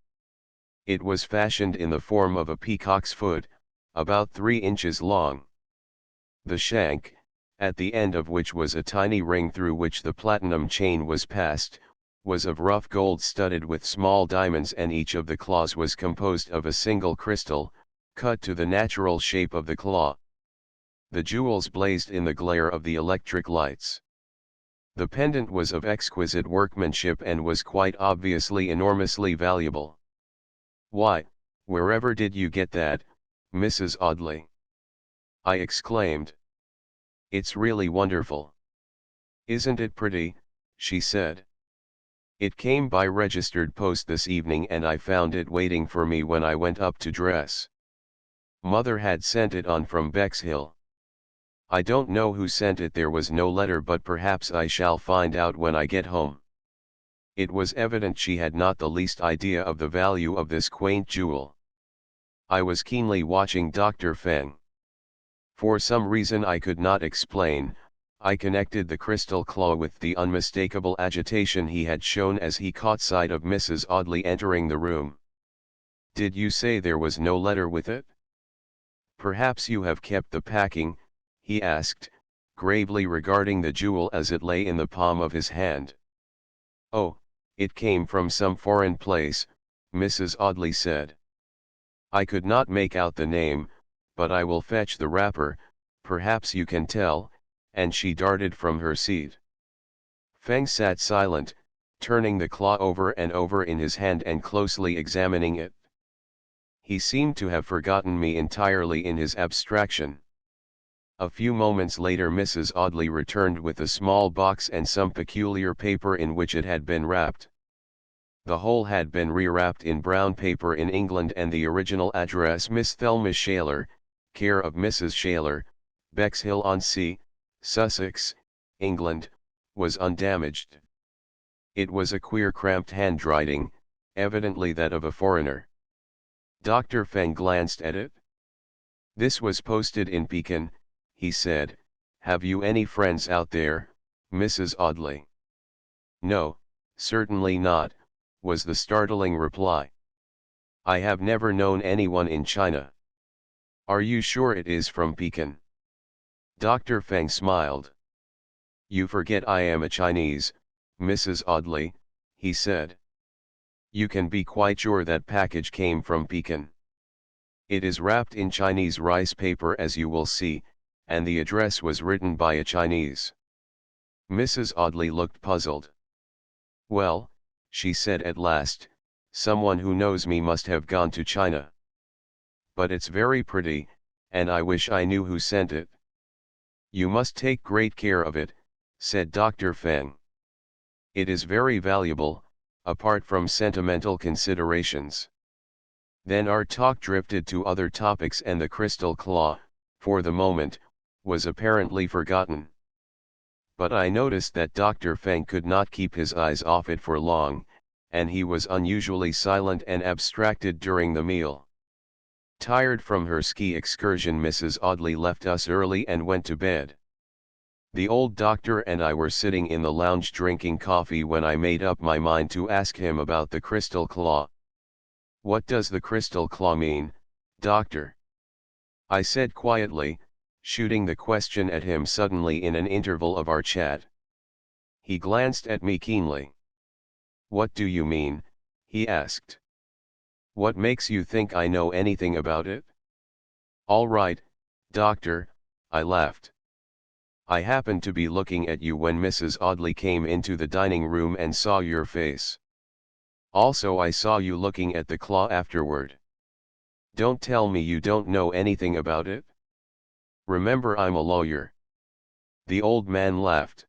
It was fashioned in the form of a peacock's foot, about 3 inches long. The shank, at the end of which was a tiny ring through which the platinum chain was passed, was of rough gold studded with small diamonds, and each of the claws was composed of a single crystal, cut to the natural shape of the claw. The jewels blazed in the glare of the electric lights. The pendant was of exquisite workmanship and was quite obviously enormously valuable. "Why, wherever did you get that, Mrs. Audley?" I exclaimed. "It's really wonderful." "Isn't it pretty?" she said. "It came by registered post this evening and I found it waiting for me when I went up to dress. Mother had sent it on from Bexhill. I don't know who sent it, there was no letter, but perhaps I shall find out when I get home." It was evident she had not the least idea of the value of this quaint jewel. I was keenly watching Dr. Feng. For some reason I could not explain, I connected the crystal claw with the unmistakable agitation he had shown as he caught sight of Mrs. Audley entering the room. "Did you say there was no letter with it? Perhaps you have kept the packing?" he asked, gravely regarding the jewel as it lay in the palm of his hand. "Oh, it came from some foreign place," Mrs. Audley said. "I could not make out the name, but I will fetch the wrapper, perhaps you can tell," and she darted from her seat. Feng sat silent, turning the claw over and over in his hand and closely examining it. He seemed to have forgotten me entirely in his abstraction. A few moments later Mrs. Audley returned with a small box and some peculiar paper in which it had been wrapped. The whole had been rewrapped in brown paper in England, and the original address, Miss Thelma Shaler, care of Mrs. Shaler, Bexhill-on-Sea, Sussex, England, was undamaged. It was a queer cramped handwriting, evidently that of a foreigner. Dr. Feng glanced at it. "This was posted in Pekin," he said. "Have you any friends out there, Mrs. Audley?" "No, certainly not," was the startling reply. "I have never known anyone in China." "Are you sure it is from Pekin?" Dr. Feng smiled. "You forget I am a Chinese, Mrs. Audley," he said. "You can be quite sure that package came from Pekin. It is wrapped in Chinese rice paper, as you will see, and the address was written by a Chinese." Mrs. Audley looked puzzled. "Well," she said at last, "someone who knows me must have gone to China. But it's very pretty, and I wish I knew who sent it." "You must take great care of it," said Dr. Feng. "It is very valuable, apart from sentimental considerations." Then our talk drifted to other topics, and the crystal claw, for the moment, was apparently forgotten. But I noticed that Dr. Feng could not keep his eyes off it for long, and he was unusually silent and abstracted during the meal. Tired from her ski excursion, Mrs. Audley left us early and went to bed. The old doctor and I were sitting in the lounge drinking coffee when I made up my mind to ask him about the crystal claw. "What does the crystal claw mean, doctor?" I said quietly, shooting the question at him suddenly in an interval of our chat. He glanced at me keenly. What do you mean? He asked. What makes you think I know anything about it? All right, doctor, I laughed. I happened to be looking at you when Mrs. Audley came into the dining room and saw your face. Also I saw you looking at the claw afterward. Don't tell me you don't know anything about it. Remember, I'm a lawyer. The old man laughed.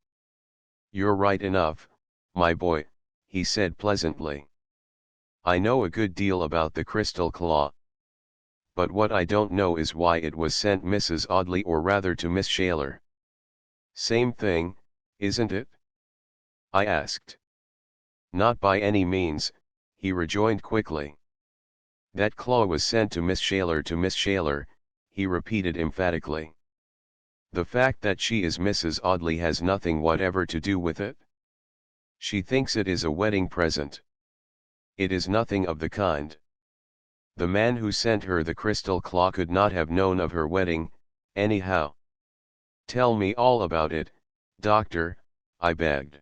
You're right enough, my boy, he said pleasantly. I know a good deal about the crystal claw. But what I don't know is why it was sent Mrs. Audley, or rather to Miss Shaler. Same thing, isn't it? I asked. Not by any means, he rejoined quickly. That claw was sent to Miss Shaler, he repeated emphatically. The fact that she is Mrs. Audley has nothing whatever to do with it. She thinks it is a wedding present. It is nothing of the kind. The man who sent her the crystal claw could not have known of her wedding, anyhow. Tell me all about it, doctor, I begged.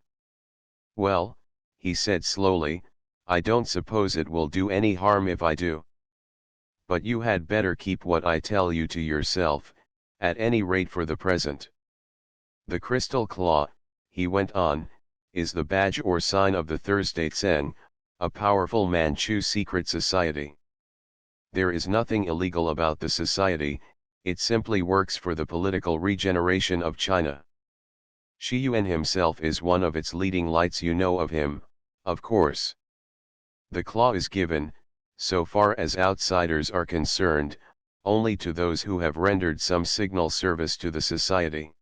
Well, he said slowly, I don't suppose it will do any harm if I do. But you had better keep what I tell you to yourself, at any rate for the present. The crystal claw, he went on, is the badge or sign of the Thursday Tseng, a powerful Manchu secret society. There is nothing illegal about the society, it simply works for the political regeneration of China. Shi Yuan himself is one of its leading lights. You know of him, of course. The claw is given, so far as outsiders are concerned, only to those who have rendered some signal service to the society.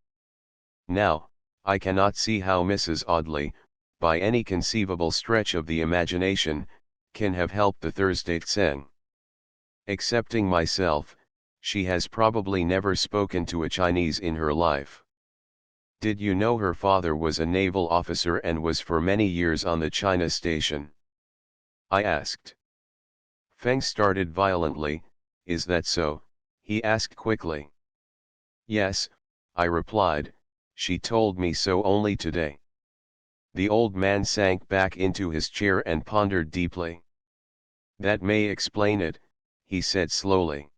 Now, I cannot see how Mrs. Audley, by any conceivable stretch of the imagination, can have helped the Thursday Tseng. Excepting myself, she has probably never spoken to a Chinese in her life. Did you know her father was a naval officer and was for many years on the China station? I asked. Feng started violently. Is that so? He asked quickly. Yes, I replied, she told me so only today. The old man sank back into his chair and pondered deeply. That may explain it, he said slowly.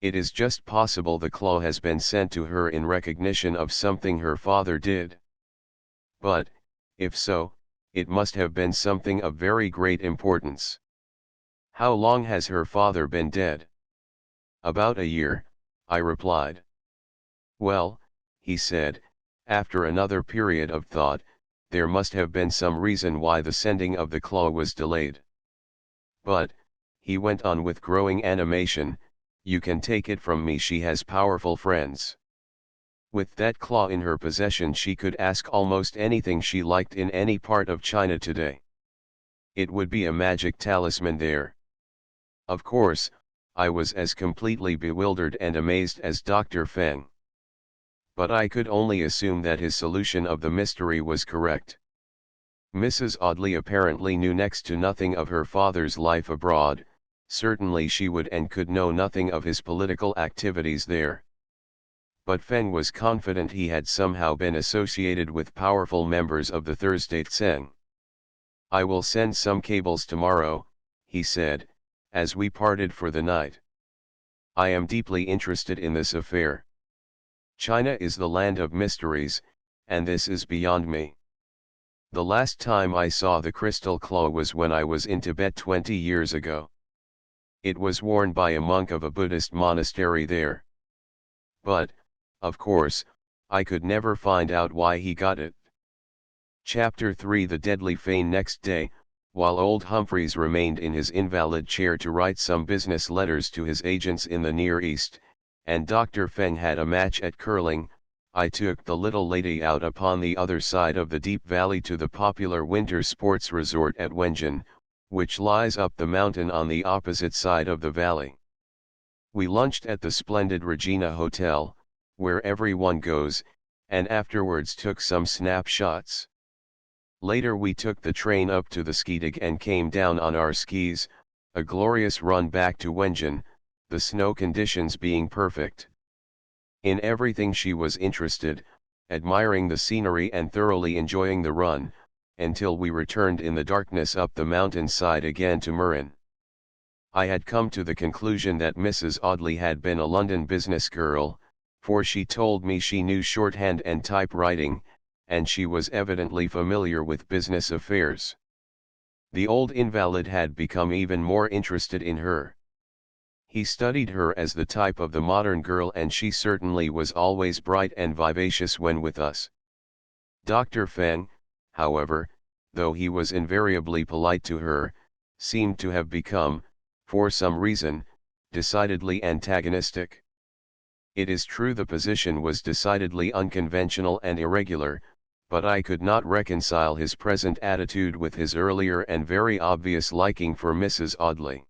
It is just possible the claw has been sent to her in recognition of something her father did. But, if so, it must have been something of very great importance. How long has her father been dead? About a year, I replied. Well, he said, after another period of thought, there must have been some reason why the sending of the claw was delayed. But, he went on with growing animation, you can take it from me, she has powerful friends. With that claw in her possession she could ask almost anything she liked in any part of China today. It would be a magic talisman there. Of course, I was as completely bewildered and amazed as Dr. Feng. But I could only assume that his solution of the mystery was correct. Mrs. Audley apparently knew next to nothing of her father's life abroad. Certainly she would and could know nothing of his political activities there. But Feng was confident he had somehow been associated with powerful members of the Thursday Tseng. I will send some cables tomorrow, he said, as we parted for the night. I am deeply interested in this affair. China is the land of mysteries, and this is beyond me. The last time I saw the crystal claw was when I was in Tibet 20 years ago. It was worn by a monk of a Buddhist monastery there. But, of course, I could never find out why he got it. Chapter 3 The Deadly Feign. Next day, while old Humphreys remained in his invalid chair to write some business letters to his agents in the Near East, and Dr. Feng had a match at curling, I took the little lady out upon the other side of the deep valley to the popular winter sports resort at Wengen, which lies up the mountain on the opposite side of the valley. We lunched at the splendid Regina Hotel, where everyone goes, and afterwards took some snapshots. Later we took the train up to the ski dig and came down on our skis, a glorious run back to Wengen, the snow conditions being perfect. In everything she was interested, admiring the scenery and thoroughly enjoying the run, until we returned in the darkness up the mountainside again to Murren. I had come to the conclusion that Mrs. Audley had been a London business girl, for she told me she knew shorthand and typewriting, and she was evidently familiar with business affairs. The old invalid had become even more interested in her. He studied her as the type of the modern girl, and she certainly was always bright and vivacious when with us. Dr. Feng, however, though he was invariably polite to her, seemed to have become, for some reason, decidedly antagonistic. It is true the position was decidedly unconventional and irregular, but I could not reconcile his present attitude with his earlier and very obvious liking for Mrs. Audley.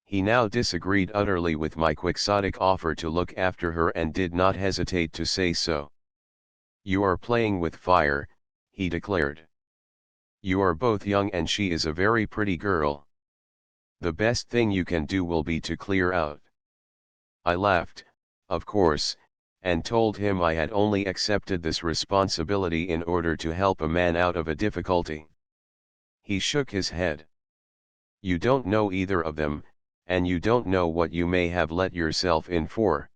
He now disagreed utterly with my quixotic offer to look after her and did not hesitate to say so. "You are playing with fire," he declared. "You are both young and she is a very pretty girl. The best thing you can do will be to clear out." I laughed, of course, and told him I had only accepted this responsibility in order to help a man out of a difficulty. He shook his head. "You don't know either of them, and you don't know what you may have let yourself in for."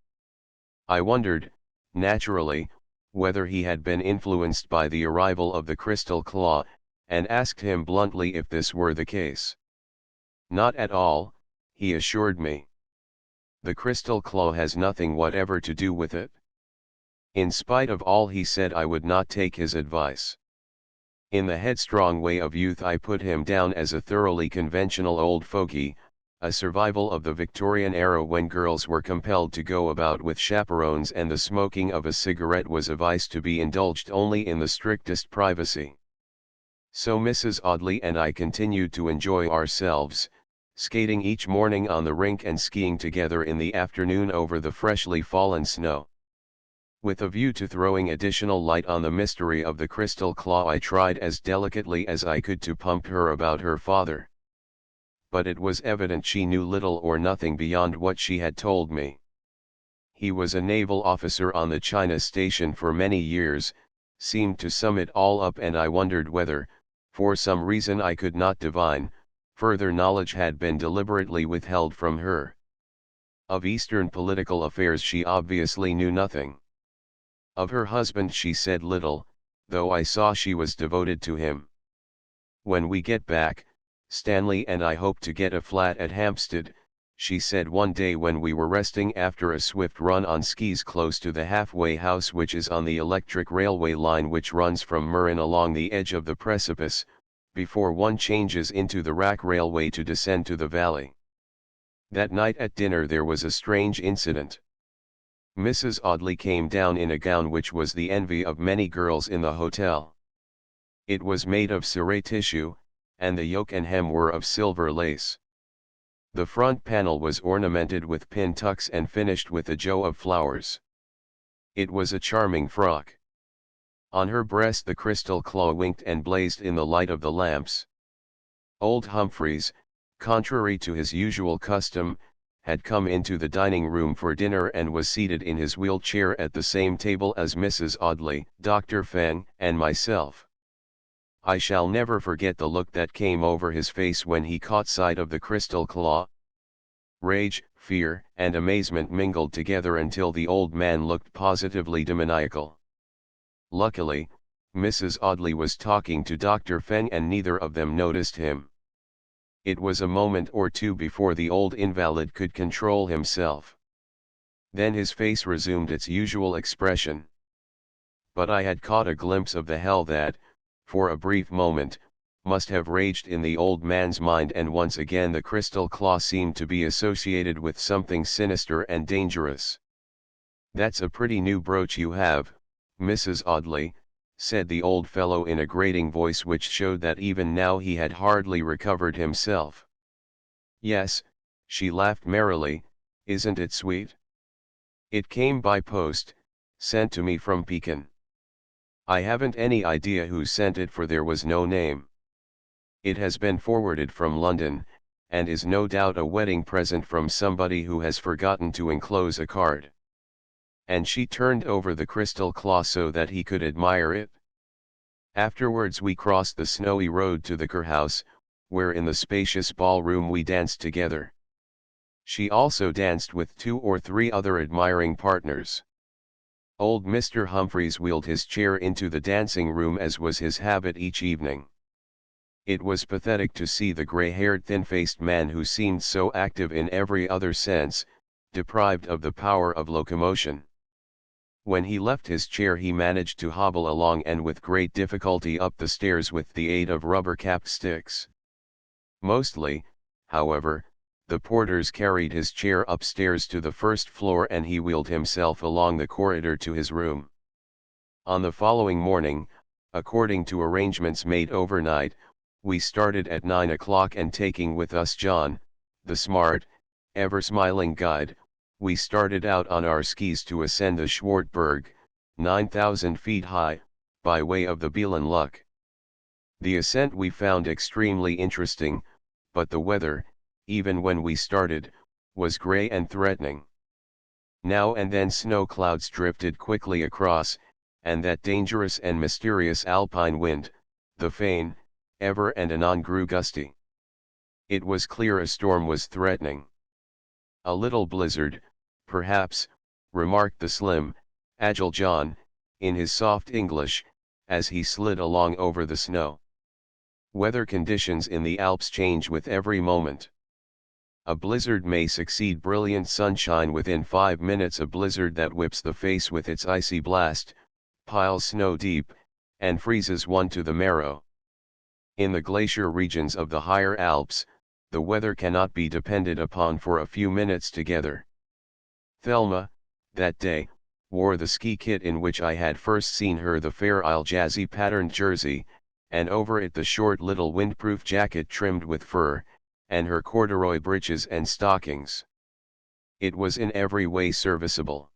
I wondered, naturally, whether he had been influenced by the arrival of the crystal claw, and asked him bluntly if this were the case. "Not at all," he assured me. "The crystal claw has nothing whatever to do with it." In spite of all he said, I would not take his advice. In the headstrong way of youth I put him down as a thoroughly conventional old fogey, a survival of the Victorian era when girls were compelled to go about with chaperones and the smoking of a cigarette was a vice to be indulged only in the strictest privacy. So Mrs. Audley and I continued to enjoy ourselves, skating each morning on the rink and skiing together in the afternoon over the freshly fallen snow. With a view to throwing additional light on the mystery of the crystal claw, I tried as delicately as I could to pump her about her father. But it was evident she knew little or nothing beyond what she had told me. He was a naval officer on the China station for many years, seemed to sum it all up, and I wondered whether, for some reason I could not divine, further knowledge had been deliberately withheld from her. Of Eastern political affairs she obviously knew nothing. Of her husband she said little, though I saw she was devoted to him. "When we get back, Stanley and I hope to get a flat at Hampstead," she said one day when we were resting after a swift run on skis close to the halfway house, which is on the electric railway line which runs from Murren along the edge of the precipice, before one changes into the rack railway to descend to the valley. That night at dinner there was a strange incident. Mrs. Audley came down in a gown which was the envy of many girls in the hotel. It was made of ciré tissue, and the yoke and hem were of silver lace. The front panel was ornamented with pin tucks and finished with a joe of flowers. It was a charming frock. On her breast the crystal claw winked and blazed in the light of the lamps. Old Humphreys, contrary to his usual custom, had come into the dining room for dinner and was seated in his wheelchair at the same table as Mrs. Audley, Dr. Feng, and myself. I shall never forget the look that came over his face when he caught sight of the crystal claw. Rage, fear, and amazement mingled together until the old man looked positively demoniacal. Luckily, Mrs. Audley was talking to Dr. Feng and neither of them noticed him. It was a moment or two before the old invalid could control himself. Then his face resumed its usual expression. But I had caught a glimpse of the hell that, for a brief moment, must have raged in the old man's mind, and once again the crystal claw seemed to be associated with something sinister and dangerous. "That's a pretty new brooch you have, Mrs. Audley," said the old fellow in a grating voice which showed that even now he had hardly recovered himself. "Yes," she laughed merrily, "isn't it sweet? It came by post, sent to me from Pekin. I haven't any idea who sent it, for there was no name. It has been forwarded from London, and is no doubt a wedding present from somebody who has forgotten to enclose a card. And she turned over the crystal claw so that he could admire it. Afterwards we crossed the snowy road to the Kurhaus, where in the spacious ballroom we danced together. She also danced with 2 or 3 other admiring partners. Old Mr. Humphreys wheeled his chair into the dancing room as was his habit each evening. It was pathetic to see the grey-haired thin-faced man who seemed so active in every other sense, deprived of the power of locomotion. When he left his chair he managed to hobble along and with great difficulty up the stairs with the aid of rubber-capped sticks. Mostly, however, the porters carried his chair upstairs to the first floor and he wheeled himself along the corridor to his room. On the following morning, according to arrangements made overnight, we started at 9 o'clock and taking with us John, the smart, ever-smiling guide, we started out on our skis to ascend the Schwartberg, 9,000 feet high, by way of the Bielenluck. The ascent we found extremely interesting, but the weather, even when we started, was grey and threatening. Now and then snow clouds drifted quickly across, and that dangerous and mysterious alpine wind, the Fein, ever and anon grew gusty. It was clear a storm was threatening. A little blizzard, perhaps, remarked the slim, agile John, in his soft English, as he slid along over the snow. Weather conditions in the Alps change with every moment. A blizzard may succeed brilliant sunshine within 5 minutes. A blizzard that whips the face with its icy blast, piles snow deep, and freezes one to the marrow. In the glacier regions of the higher Alps, the weather cannot be depended upon for a few minutes together. Thelma, that day, wore the ski kit in which I had first seen her, the Fair Isle jazzy patterned jersey, and over it the short little windproof jacket trimmed with fur, and her corduroy breeches and stockings. It was in every way serviceable.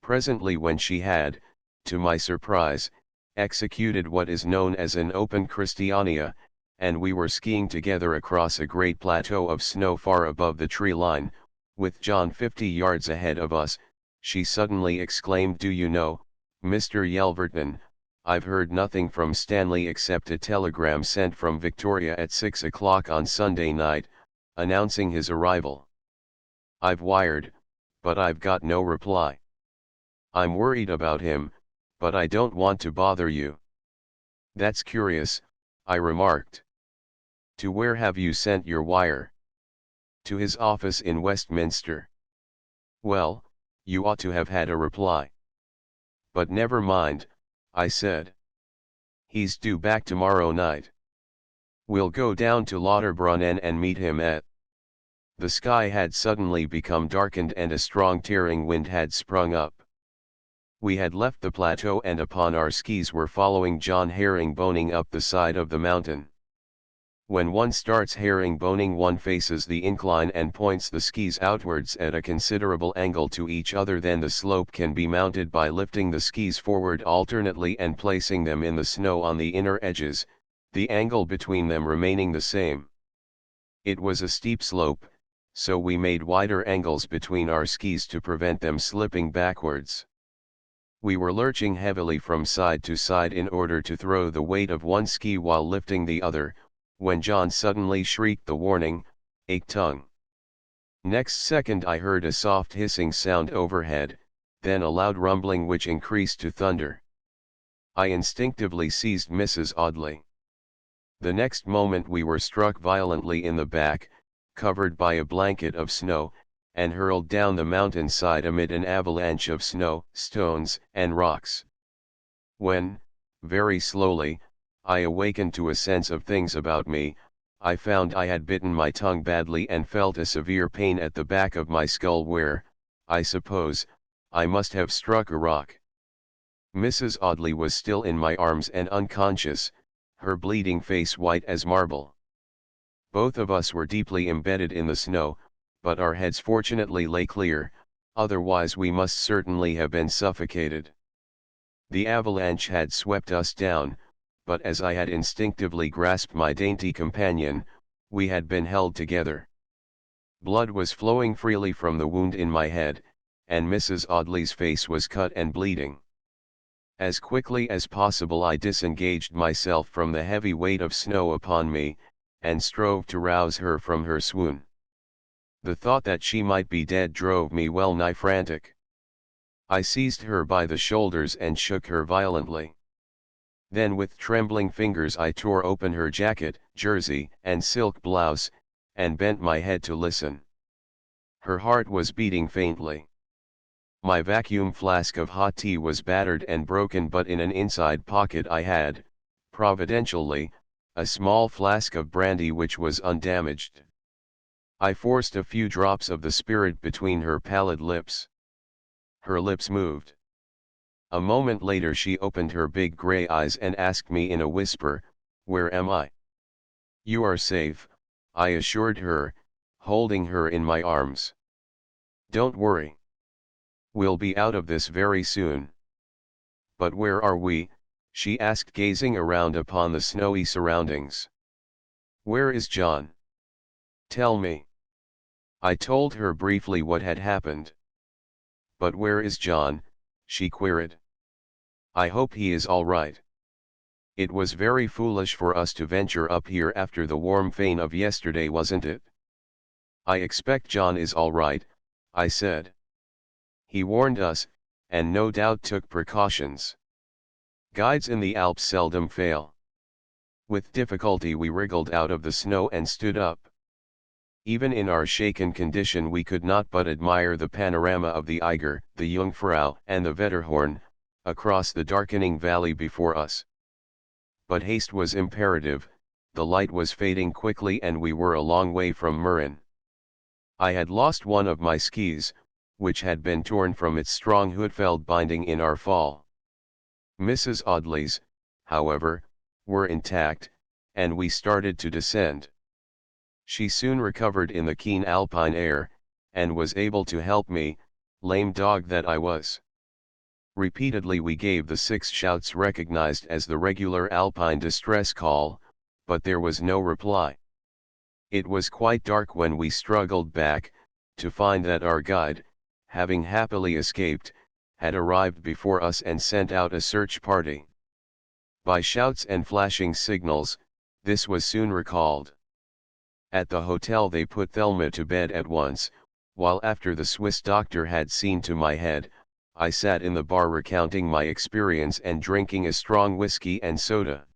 Presently, when she had, to my surprise, executed what is known as an open Christiania, and we were skiing together across a great plateau of snow far above the tree line, with John 50 yards ahead of us, she suddenly exclaimed, "Do you know, Mr. Yelverton, I've heard nothing from Stanley except a telegram sent from Victoria at 6 o'clock on Sunday night, announcing his arrival. I've wired, but I've got no reply. I'm worried about him, but I don't want to bother you." "That's curious," I remarked. "To where have you sent your wire?" "To his office in Westminster." "Well, you ought to have had a reply." "But never mind," I said. "He's due back tomorrow night. We'll go down to Lauterbrunnen and meet him at—" The sky had suddenly become darkened and a strong tearing wind had sprung up. We had left the plateau and upon our skis were following John herring-boning up the side of the mountain. When one starts herring-boning, one faces the incline and points the skis outwards at a considerable angle to each other. Then the slope can be mounted by lifting the skis forward alternately and placing them in the snow on the inner edges, the angle between them remaining the same. It was a steep slope, so we made wider angles between our skis to prevent them slipping backwards. We were lurching heavily from side to side in order to throw the weight of one ski while lifting the other, when John suddenly shrieked the warning, "Achtung!" Next second I heard a soft hissing sound overhead, then a loud rumbling which increased to thunder. I instinctively seized Mrs. Audley. The next moment we were struck violently in the back, covered by a blanket of snow, and hurled down the mountain side amid an avalanche of snow, stones, and rocks. When, very slowly, I awakened to a sense of things about me, I found I had bitten my tongue badly and felt a severe pain at the back of my skull where, I suppose, I must have struck a rock. Mrs. Audley was still in my arms and unconscious, her bleeding face white as marble. Both of us were deeply embedded in the snow, but our heads fortunately lay clear, otherwise we must certainly have been suffocated. The avalanche had swept us down, but as I had instinctively grasped my dainty companion, We had been held together. Blood was flowing freely from the wound in my head, and Mrs. Audley's face was cut and bleeding. As quickly as possible I disengaged myself from the heavy weight of snow upon me, and strove to rouse her from her swoon. The thought that she might be dead drove me well nigh frantic. I seized her by the shoulders and shook her violently. Then with trembling fingers I tore open her jacket, jersey, and silk blouse, and bent my head to listen. Her heart was beating faintly. My vacuum flask of hot tea was battered and broken, but in an inside pocket I had, providentially, a small flask of brandy which was undamaged. I forced a few drops of the spirit between her pallid lips. Her lips moved. A moment later she opened her big gray eyes and asked me in a whisper, "Where am I?" "You are safe," I assured her, holding her in my arms. "Don't worry. We'll be out of this very soon." "But where are we?" she asked, gazing around upon the snowy surroundings. "Where is John? Tell me." I told her briefly what had happened. "But where is John?" she queried. "I hope he is all right. It was very foolish for us to venture up here after the warm feign of yesterday, wasn't it?" "I expect John is all right," I said. "He warned us, and no doubt took precautions. Guides in the Alps seldom fail." With difficulty we wriggled out of the snow and stood up. Even in our shaken condition we could not but admire the panorama of the Eiger, the Jungfrau, and the Wetterhorn, across the darkening valley before us. But haste was imperative, the light was fading quickly and we were a long way from Mürren. I had lost one of my skis, which had been torn from its strong Huitfeld binding in our fall. Mrs. Audley's, however, were intact, and we started to descend. She soon recovered in the keen alpine air, and was able to help me, lame dog that I was. Repeatedly we gave the 6 shouts recognized as the regular alpine distress call, but there was no reply. It was quite dark when we struggled back, to find that our guide, having happily escaped, had arrived before us and sent out a search party. By shouts and flashing signals, this was soon recalled. At the hotel they put Thelma to bed at once, while after the Swiss doctor had seen to my head, I sat in the bar recounting my experience and drinking a strong whiskey and soda.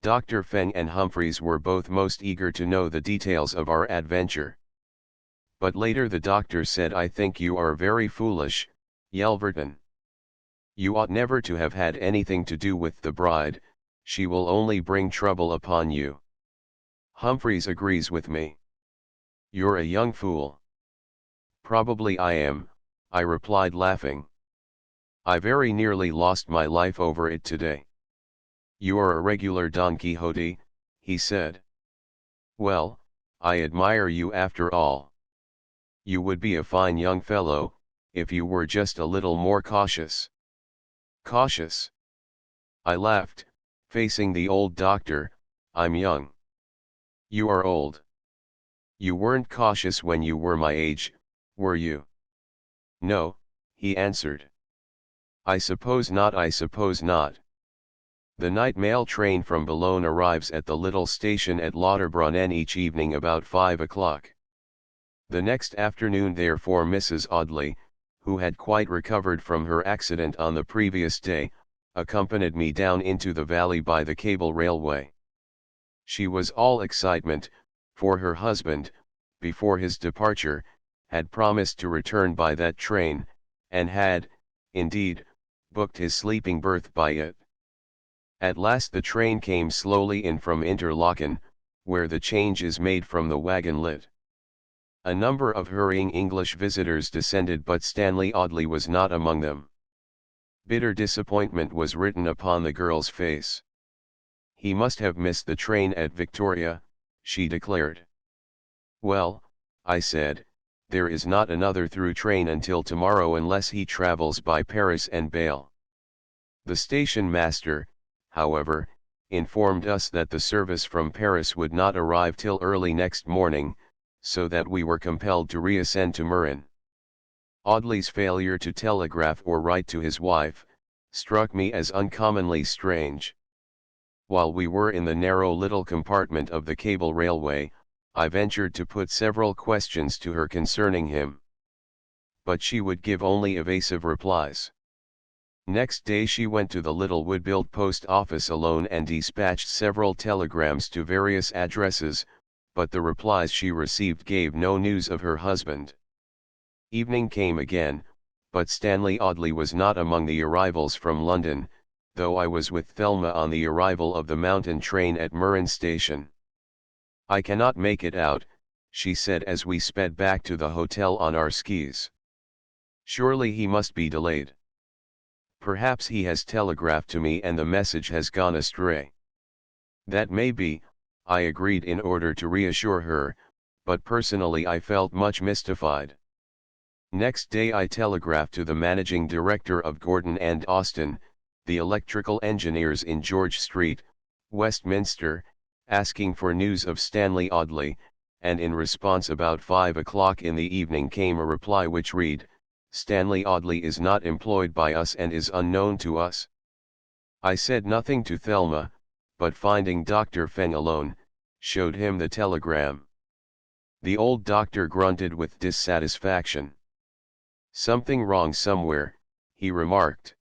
Dr. Feng and Humphreys were both most eager to know the details of our adventure. But later the doctor said, "I think you are very foolish, Yelverton. You ought never to have had anything to do with the bride, she will only bring trouble upon you." Humphreys agrees with me. "You're a young fool." "Probably I am," I replied, laughing. "I very nearly lost my life over it today." "You're a regular Don Quixote," he said. "Well, I admire you after all. You would be a fine young fellow, if you were just a little more cautious." "Cautious?" I laughed, facing the old doctor. "I'm young." "You are old. You weren't cautious when you were my age, were you?" "No," he answered. "I suppose not, I suppose not." The night mail train from Boulogne arrives at the little station at Lauterbrunnen each evening about 5 o'clock. The next afternoon therefore Mrs. Audley, who had quite recovered from her accident on the previous day, accompanied me down into the valley by the cable railway. She was all excitement, for her husband, before his departure, had promised to return by that train, and had, indeed, booked his sleeping berth by it. At last the train came slowly in from Interlaken, where the change is made from the wagon lit. A number of hurrying English visitors descended, but Stanley Audley was not among them. Bitter disappointment was written upon the girl's face. "He must have missed the train at Victoria," she declared. "Well," I said, "there is not another through train until tomorrow unless he travels by Paris and Bâle." The station master, however, informed us that the service from Paris would not arrive till early next morning, so that we were compelled to reascend to Meran. Audley's failure to telegraph or write to his wife, struck me as uncommonly strange. While we were in the narrow little compartment of the cable railway, I ventured to put several questions to her concerning him. But she would give only evasive replies. Next day she went to the little wood-built post office alone and dispatched several telegrams to various addresses, but the replies she received gave no news of her husband. Evening came again, but Stanley Audley was not among the arrivals from London, though I was with Thelma on the arrival of the mountain train at Meran station. "I cannot make it out," she said as we sped back to the hotel on our skis. "Surely he must be delayed. Perhaps he has telegraphed to me and the message has gone astray." "That may be," I agreed in order to reassure her, but personally I felt much mystified. Next day I telegraphed to the managing director of Gordon and Austin, the electrical engineers in George Street, Westminster, asking for news of Stanley Audley, and in response about 5 o'clock in the evening came a reply which read, "Stanley Audley is not employed by us and is unknown to us." I said nothing to Thelma, but finding Dr. Feng alone, showed him the telegram. The old doctor grunted with dissatisfaction. "Something wrong somewhere," he remarked.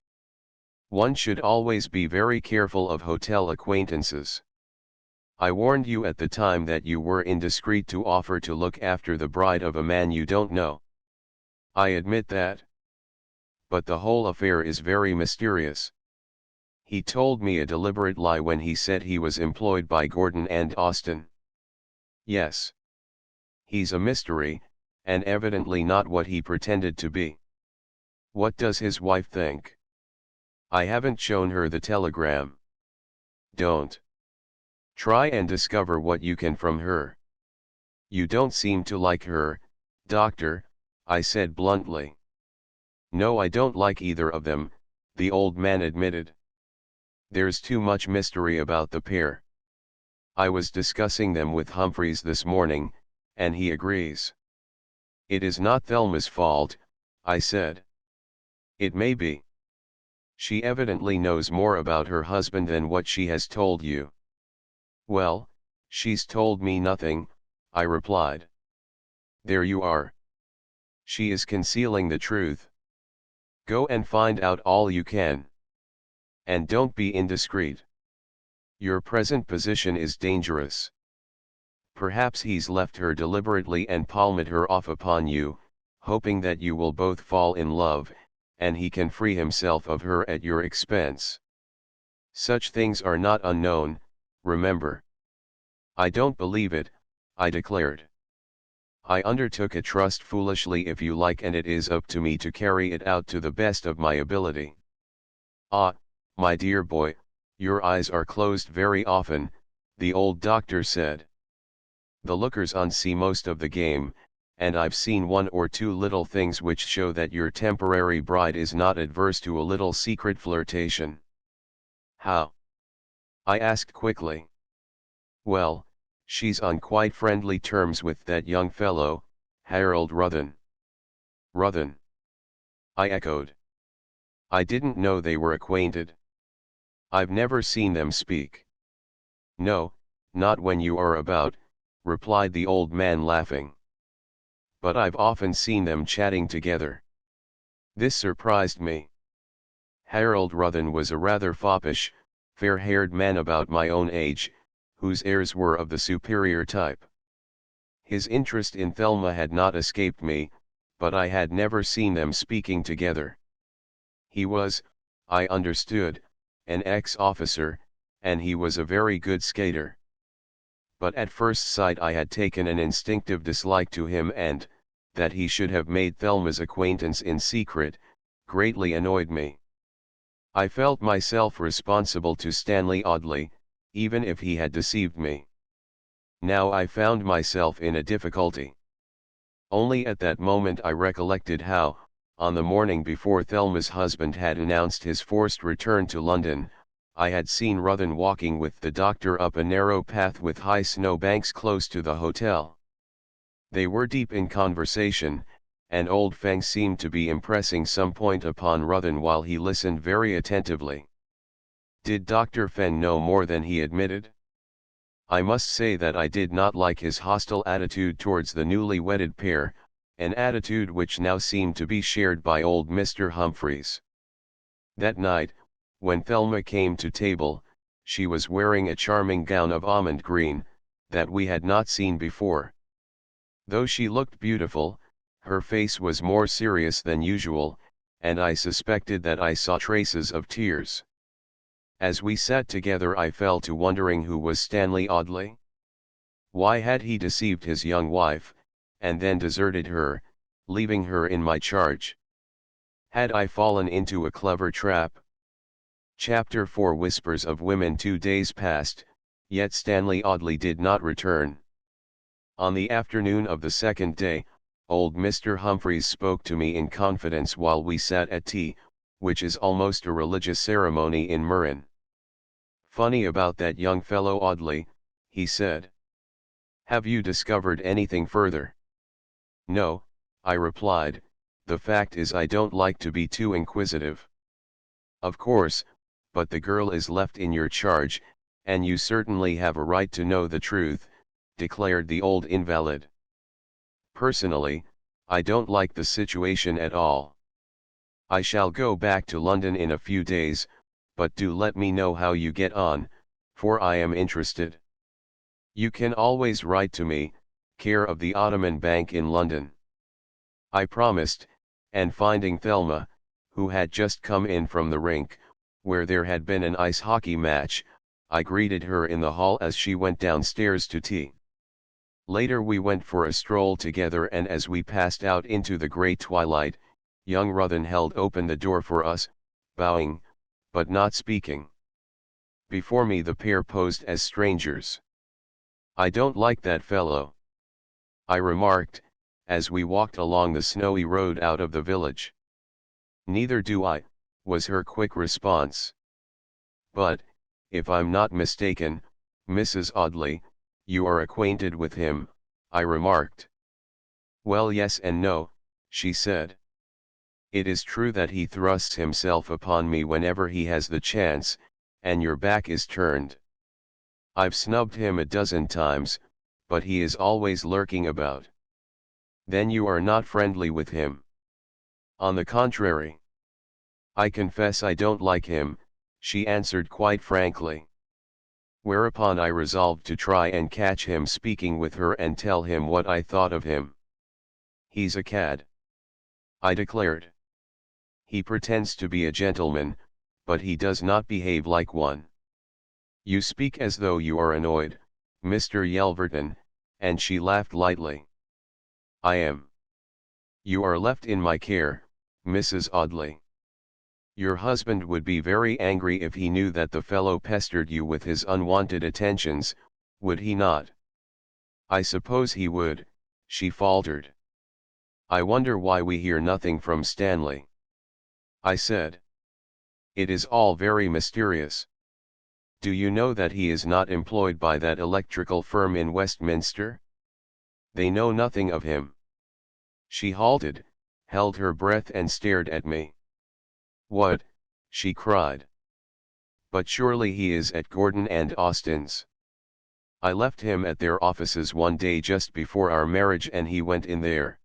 "One should always be very careful of hotel acquaintances. I warned you at the time that you were indiscreet to offer to look after the bride of a man you don't know." "I admit that. But the whole affair is very mysterious. He told me a deliberate lie when he said he was employed by Gordon and Austin." "Yes. He's a mystery, and evidently not what he pretended to be." "What does his wife think?" "I haven't shown her the telegram." "Don't. Try and discover what you can from her." "You don't seem to like her, Doctor," I said bluntly. "No, I don't like either of them," the old man admitted. "There's too much mystery about the pair. I was discussing them with Humphreys this morning, and he agrees." "It is not Thelma's fault," I said. "It may be. She evidently knows more about her husband than what she has told you." "Well, she's told me nothing," I replied. "There you are. She is concealing the truth. Go and find out all you can. And don't be indiscreet. Your present position is dangerous. Perhaps he's left her deliberately and palmed her off upon you, hoping that you will both fall in love, and he can free himself of her at your expense. Such things are not unknown, remember." "I don't believe it," I declared. "I undertook a trust foolishly if you like, and it is up to me to carry it out to the best of my ability." "Ah, my dear boy, your eyes are closed very often," the old doctor said. "The lookers-on see most of the game, and I've seen one or two little things which show that your temporary bride is not adverse to a little secret flirtation." "How?" I asked quickly. "Well, she's on quite friendly terms with that young fellow, Harold Ruthen." "Ruthen?" I echoed. "I didn't know they were acquainted." "I've never seen them speak." "No, not when you are about," replied the old man laughing. "But I've often seen them chatting together." This surprised me. Harold Ruthen was a rather foppish, fair-haired man about my own age, whose airs were of the superior type. His interest in Thelma had not escaped me, but I had never seen them speaking together. He was, I understood, an ex-officer, and he was a very good skater. But at first sight I had taken an instinctive dislike to him, and, that he should have made Thelma's acquaintance in secret, greatly annoyed me. I felt myself responsible to Stanley Audley, even if he had deceived me. Now I found myself in a difficulty. Only at that moment I recollected how, on the morning before Thelma's husband had announced his forced return to London, I had seen Ruthen walking with the doctor up a narrow path with high snow banks close to the hotel. They were deep in conversation, and old Feng seemed to be impressing some point upon Ruthen while he listened very attentively. Did Dr. Feng know more than he admitted? I must say that I did not like his hostile attitude towards the newly wedded pair, an attitude which now seemed to be shared by old Mr. Humphreys. That night, when Thelma came to table, she was wearing a charming gown of almond green, that we had not seen before. Though she looked beautiful, her face was more serious than usual, and I suspected that I saw traces of tears. As we sat together I fell to wondering who was Stanley Audley. Why had he deceived his young wife, and then deserted her, leaving her in my charge? Had I fallen into a clever trap? Chapter 4 Whispers of Women. 2 days passed, yet Stanley Audley did not return. On the afternoon of the second day, old Mr. Humphreys spoke to me in confidence while we sat at tea, which is almost a religious ceremony in Murren. "Funny about that young fellow Audley," he said. "Have you discovered anything further?" "No," I replied, "the fact is I don't like to be too inquisitive." "Of course, but the girl is left in your charge, and you certainly have a right to know the truth," declared the old invalid. "Personally, I don't like the situation at all. I shall go back to London in a few days, but do let me know how you get on, for I am interested. You can always write to me, care of the Ottoman Bank in London." I promised, and finding Thelma, who had just come in from the rink, where there had been an ice hockey match, I greeted her in the hall as she went downstairs to tea. Later we went for a stroll together, and as we passed out into the grey twilight, young Ruthen held open the door for us, bowing, but not speaking. Before me the pair posed as strangers. "I don't like that fellow," I remarked, as we walked along the snowy road out of the village. "Neither do I," was her quick response. "But, if I'm not mistaken, Mrs. Audley, you are acquainted with him," I remarked. "Well, yes and no," she said. "It is true that he thrusts himself upon me whenever he has the chance, and your back is turned. I've snubbed him a dozen times, but he is always lurking about." "Then you are not friendly with him?" "On the contrary. I confess I don't like him," she answered quite frankly. Whereupon I resolved to try and catch him speaking with her and tell him what I thought of him. "He's a cad," I declared. "He pretends to be a gentleman, but he does not behave like one." "You speak as though you are annoyed, Mr. Yelverton," and she laughed lightly. "I am. You are left in my care, Mrs. Audley. Your husband would be very angry if he knew that the fellow pestered you with his unwanted attentions, would he not?" "I suppose he would," she faltered. "I wonder why we hear nothing from Stanley," I said. "It is all very mysterious. Do you know that he is not employed by that electrical firm in Westminster? They know nothing of him." She halted, held her breath and stared at me. "What?" she cried. "But surely he is at Gordon and Austin's. I left him at their offices one day just before our marriage and he went in there."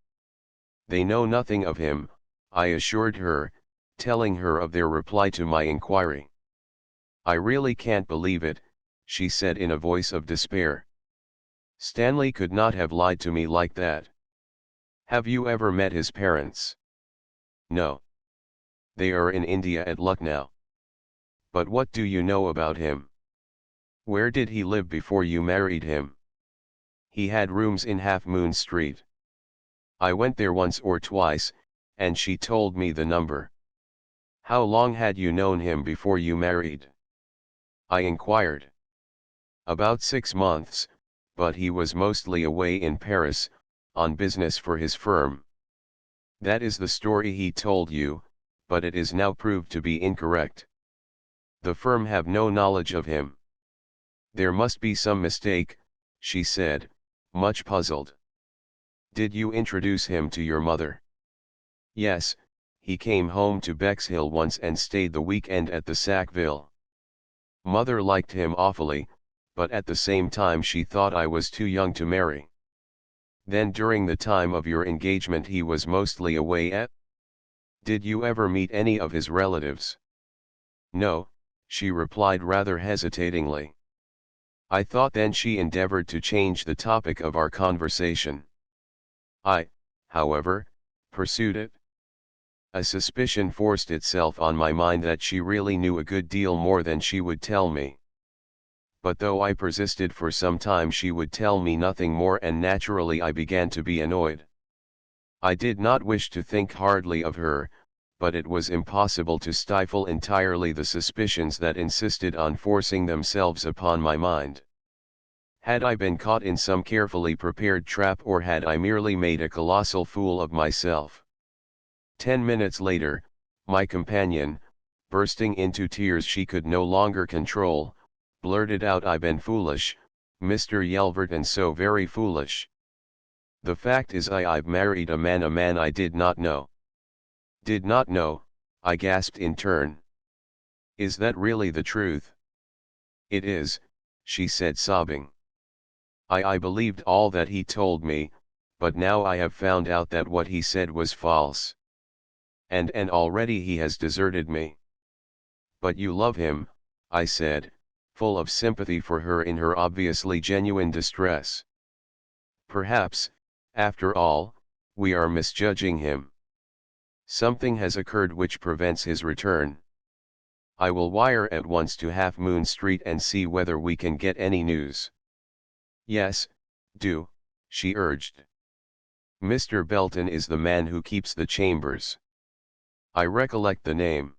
"They know nothing of him," I assured her, telling her of their reply to my inquiry. "I really can't believe it," she said in a voice of despair. "Stanley could not have lied to me like that." "Have you ever met his parents?" "No. They are in India at Lucknow." "But what do you know about him? Where did he live before you married him?" "He had rooms in Half Moon Street. I went there once or twice, and she told me the number." "How long had you known him before you married?" I inquired. "About 6 months, but he was mostly away in Paris, on business for his firm." "That is the story he told you, but it is now proved to be incorrect." The firm have no knowledge of him. There must be some mistake, she said, much puzzled. Did you introduce him to your mother? Yes, he came home to Bexhill once and stayed the weekend at the Sackville. Mother liked him awfully, but at the same time she thought I was too young to marry. Then during the time of your engagement he was mostly away at? Did you ever meet any of his relatives? No, she replied rather hesitatingly. I thought then she endeavored to change the topic of our conversation. I, however, pursued it. A suspicion forced itself on my mind that she really knew a good deal more than she would tell me. But though I persisted for some time she would tell me nothing more, and naturally I began to be annoyed. I did not wish to think hardly of her, but it was impossible to stifle entirely the suspicions that insisted on forcing themselves upon my mind. Had I been caught in some carefully prepared trap, or had I merely made a colossal fool of myself? 10 minutes later, my companion, bursting into tears she could no longer control, blurted out, "I've been foolish, Mr. Yelverton, so very foolish. The fact is I've married a man I did not know." "Did not know," I gasped in turn. "Is that really the truth?" "It is," she said sobbing. I believed all that he told me, but now I have found out that what he said was false. And already he has deserted me." "But you love him," I said, full of sympathy for her in her obviously genuine distress. "Perhaps, after all, we are misjudging him. Something has occurred which prevents his return. I will wire at once to Half Moon Street and see whether we can get any news." "Yes, do," she urged. "Mr. Belton is the man who keeps the chambers. I recollect the name."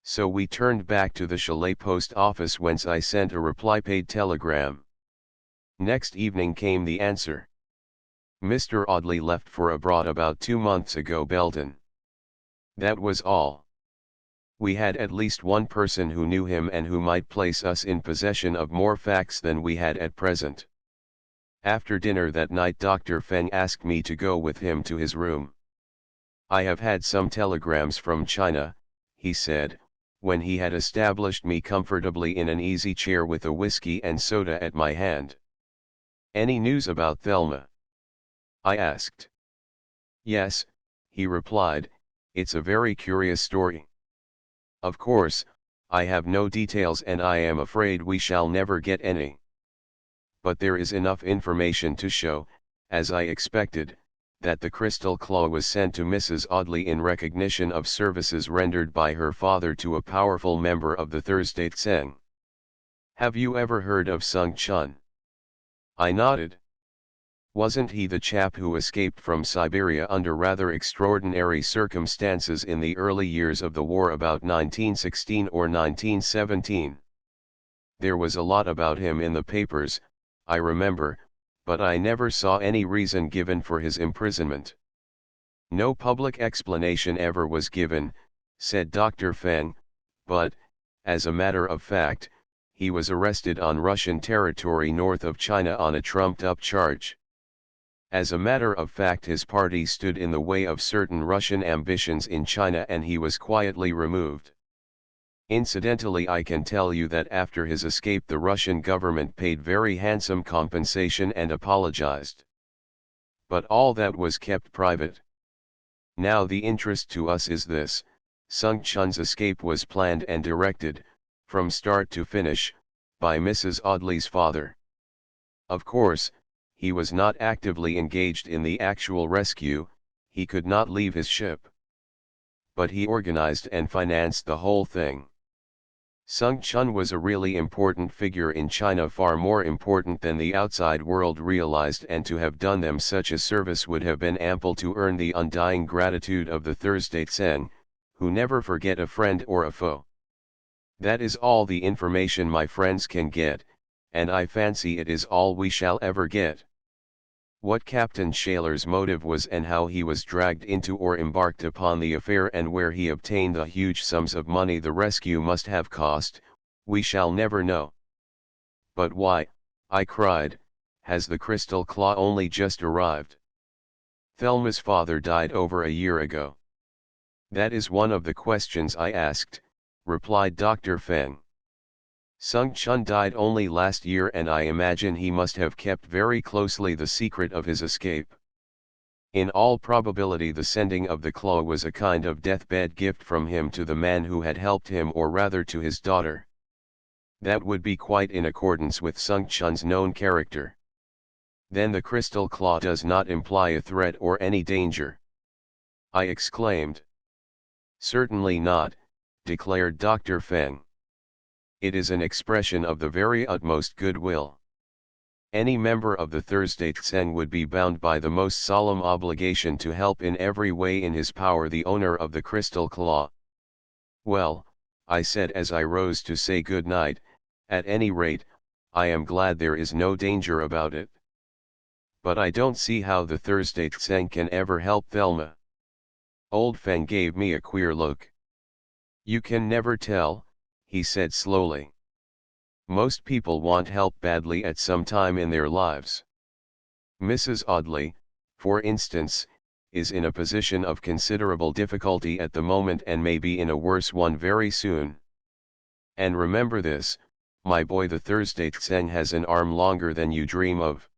So we turned back to the Chalet post office, whence I sent a reply-paid telegram. Next evening came the answer. "Mr. Audley left for abroad about 2 months ago, Belton." That was all. We had at least one person who knew him and who might place us in possession of more facts than we had at present. After dinner that night Dr. Feng asked me to go with him to his room. "I have had some telegrams from China," he said, when he had established me comfortably in an easy chair with a whiskey and soda at my hand. "Any news about Thelma?" I asked. "Yes," he replied, "it's a very curious story. Of course, I have no details and I am afraid we shall never get any. But there is enough information to show, as I expected, that the crystal claw was sent to Mrs. Audley in recognition of services rendered by her father to a powerful member of the Thursday Tseng. Have you ever heard of Sung Chun?" I nodded. "Wasn't he the chap who escaped from Siberia under rather extraordinary circumstances in the early years of the war, about 1916 or 1917? There was a lot about him in the papers, I remember, but I never saw any reason given for his imprisonment." "No public explanation ever was given," said Dr. Feng, "but, as a matter of fact, he was arrested on Russian territory north of China on a trumped-up charge. As a matter of fact his party stood in the way of certain Russian ambitions in China and he was quietly removed. Incidentally, I can tell you that after his escape the Russian government paid very handsome compensation and apologized. But all that was kept private. Now the interest to us is this: Sung Chun's escape was planned and directed, from start to finish, by Mrs. Audley's father. Of course, he was not actively engaged in the actual rescue, he could not leave his ship. But he organized and financed the whole thing. Sung Chun was a really important figure in China, far more important than the outside world realized, and to have done them such a service would have been ample to earn the undying gratitude of the Thursday Tseng, who never forget a friend or a foe. That is all the information my friends can get, and I fancy it is all we shall ever get. What Captain Shaler's motive was and how he was dragged into or embarked upon the affair and where he obtained the huge sums of money the rescue must have cost, we shall never know. But why, I cried, has the crystal claw only just arrived? Thelma's father died over a year ago. That is one of the questions I asked, replied Dr. Feng. Sung Chun died only last year and I imagine he must have kept very closely the secret of his escape. In all probability the sending of the claw was a kind of deathbed gift from him to the man who had helped him, or rather to his daughter. That would be quite in accordance with Sung Chun's known character. Then the crystal claw does not imply a threat or any danger, I exclaimed. Certainly not, declared Dr. Feng. It is an expression of the very utmost goodwill. Any member of the Thursday Tseng would be bound by the most solemn obligation to help in every way in his power the owner of the crystal claw. Well, I said as I rose to say good night, at any rate, I am glad there is no danger about it. But I don't see how the Thursday Tseng can ever help Thelma. Old Feng gave me a queer look. You can never tell, he said slowly. Most people want help badly at some time in their lives. Mrs. Audley, for instance, is in a position of considerable difficulty at the moment and may be in a worse one very soon. And remember this, my boy, the Thursday Tseng has an arm longer than you dream of.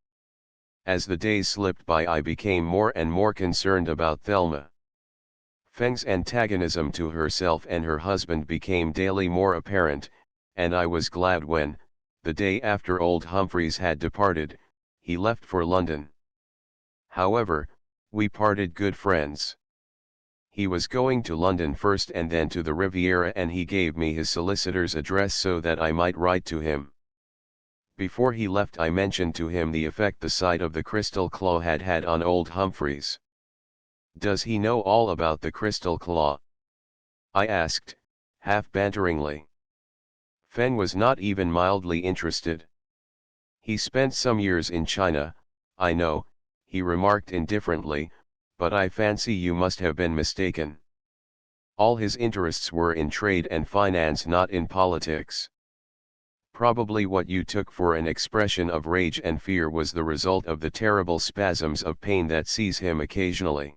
As the days slipped by I became more and more concerned about Thelma. Feng's antagonism to herself and her husband became daily more apparent, and I was glad when, the day after old Humphreys had departed, he left for London. However, we parted good friends. He was going to London first and then to the Riviera, and he gave me his solicitor's address so that I might write to him. Before he left I mentioned to him the effect the sight of the crystal claw had had on old Humphreys. Does he know all about the crystal claw? I asked, half banteringly. Feng was not even mildly interested. He spent some years in China, I know, he remarked indifferently, but I fancy you must have been mistaken. All his interests were in trade and finance, not in politics. Probably what you took for an expression of rage and fear was the result of the terrible spasms of pain that seize him occasionally.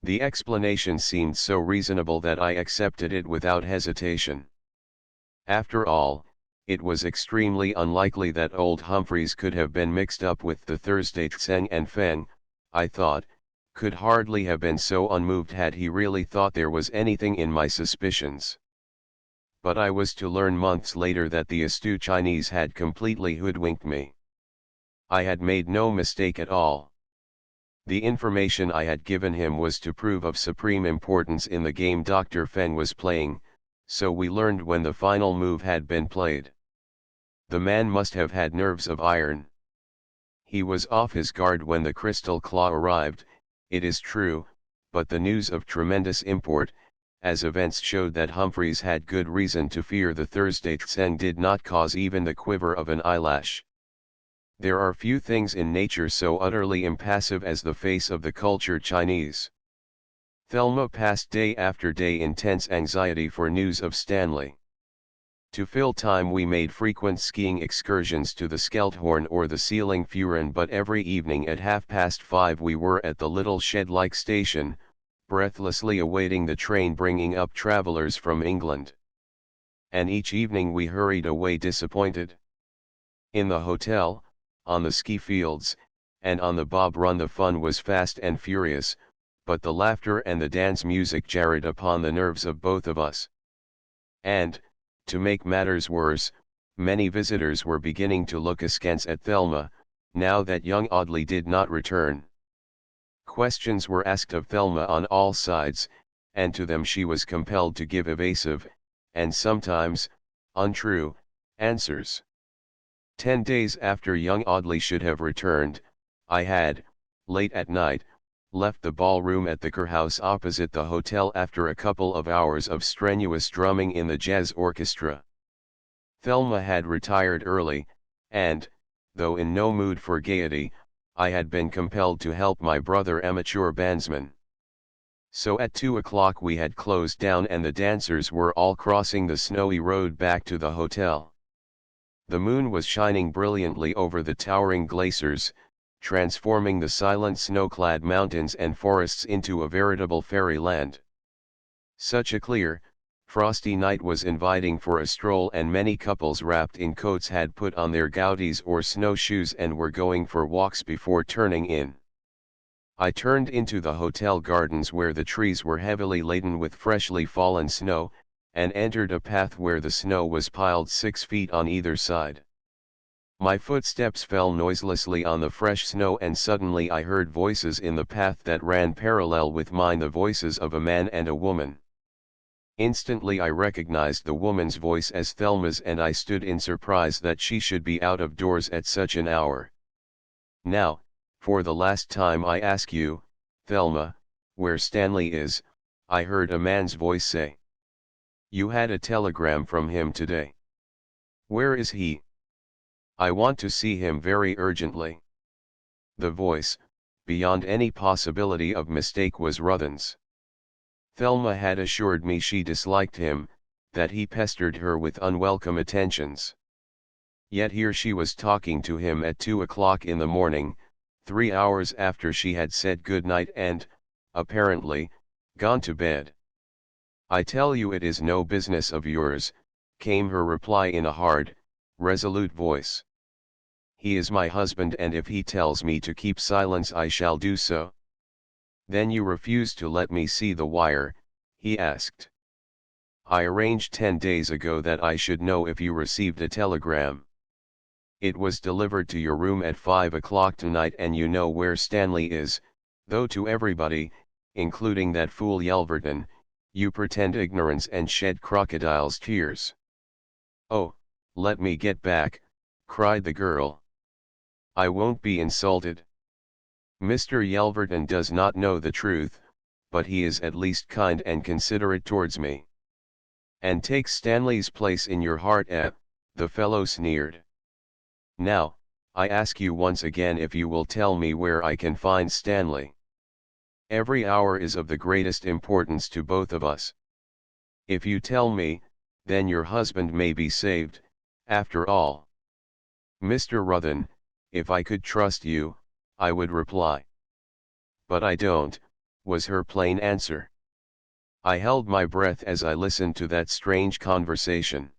The explanation seemed so reasonable that I accepted it without hesitation. After all, it was extremely unlikely that old Humphreys could have been mixed up with the Thursday Tseng, and Feng, I thought, could hardly have been so unmoved had he really thought there was anything in my suspicions. But I was to learn months later that the astute Chinese had completely hoodwinked me. I had made no mistake at all. The information I had given him was to prove of supreme importance in the game Dr. Feng was playing, so we learned when the final move had been played. The man must have had nerves of iron. He was off his guard when the crystal claw arrived, it is true, but the news of tremendous import, as events showed that Humphreys had good reason to fear the Thursday Tseng, did not cause even the quiver of an eyelash. There are few things in nature so utterly impassive as the face of the cultured Chinese. Thelma passed day after day in tense anxiety for news of Stanley. To fill time we made frequent skiing excursions to the Skelthorn or the Sealing Furen, but every evening at 5:30 we were at the little shed-like station, breathlessly awaiting the train bringing up travelers from England. And each evening we hurried away disappointed. In the hotel, on the ski fields, and on the bob run the fun was fast and furious, but the laughter and the dance music jarred upon the nerves of both of us. And, to make matters worse, many visitors were beginning to look askance at Thelma, now that young Audley did not return. Questions were asked of Thelma on all sides, and to them she was compelled to give evasive, and sometimes, untrue, answers. 10 days after young Audley should have returned, I had, late at night, left the ballroom at the Kurhaus opposite the hotel after a couple of hours of strenuous drumming in the jazz orchestra. Thelma had retired early, and, though in no mood for gaiety, I had been compelled to help my brother amateur bandsman. So at 2 o'clock we had closed down and the dancers were all crossing the snowy road back to the hotel. The moon was shining brilliantly over the towering glaciers, transforming the silent snow-clad mountains and forests into a veritable fairyland. Such a clear, frosty night was inviting for a stroll, and many couples wrapped in coats had put on their gouties or snowshoes and were going for walks before turning in. I turned into the hotel gardens where the trees were heavily laden with freshly fallen snow, and entered a path where the snow was piled 6 feet on either side. My footsteps fell noiselessly on the fresh snow, and suddenly I heard voices in the path that ran parallel with mine, the voices of a man and a woman. Instantly I recognized the woman's voice as Thelma's, and I stood in surprise that she should be out of doors at such an hour. "Now, for the last time I ask you, Thelma, where Stanley is," I heard a man's voice say. "You had a telegram from him today. Where is he? I want to see him very urgently." The voice, beyond any possibility of mistake, was Ruthen's. Thelma had assured me she disliked him, that he pestered her with unwelcome attentions. Yet here she was talking to him at 2 o'clock in the morning, 3 hours after she had said good night and, apparently, gone to bed. "I tell you it is no business of yours," came her reply in a hard, resolute voice. "He is my husband, and if he tells me to keep silence I shall do so." "Then you refuse to let me see the wire?" he asked. "I arranged 10 days ago that I should know if you received a telegram. It was delivered to your room at 5 o'clock tonight, and you know where Stanley is, though to everybody, including that fool Yelverton, you pretend ignorance and shed crocodile's tears." "Oh, let me get back," cried the girl. "I won't be insulted. Mr. Yelverton does not know the truth, but he is at least kind and considerate towards me." "And takes Stanley's place in your heart, eh?" the fellow sneered. "Now, I ask you once again if you will tell me where I can find Stanley. Every hour is of the greatest importance to both of us. If you tell me, then your husband may be saved, after all." "Mr. Ruthen, if I could trust you, I would reply. But I don't," was her plain answer. I held my breath as I listened to that strange conversation.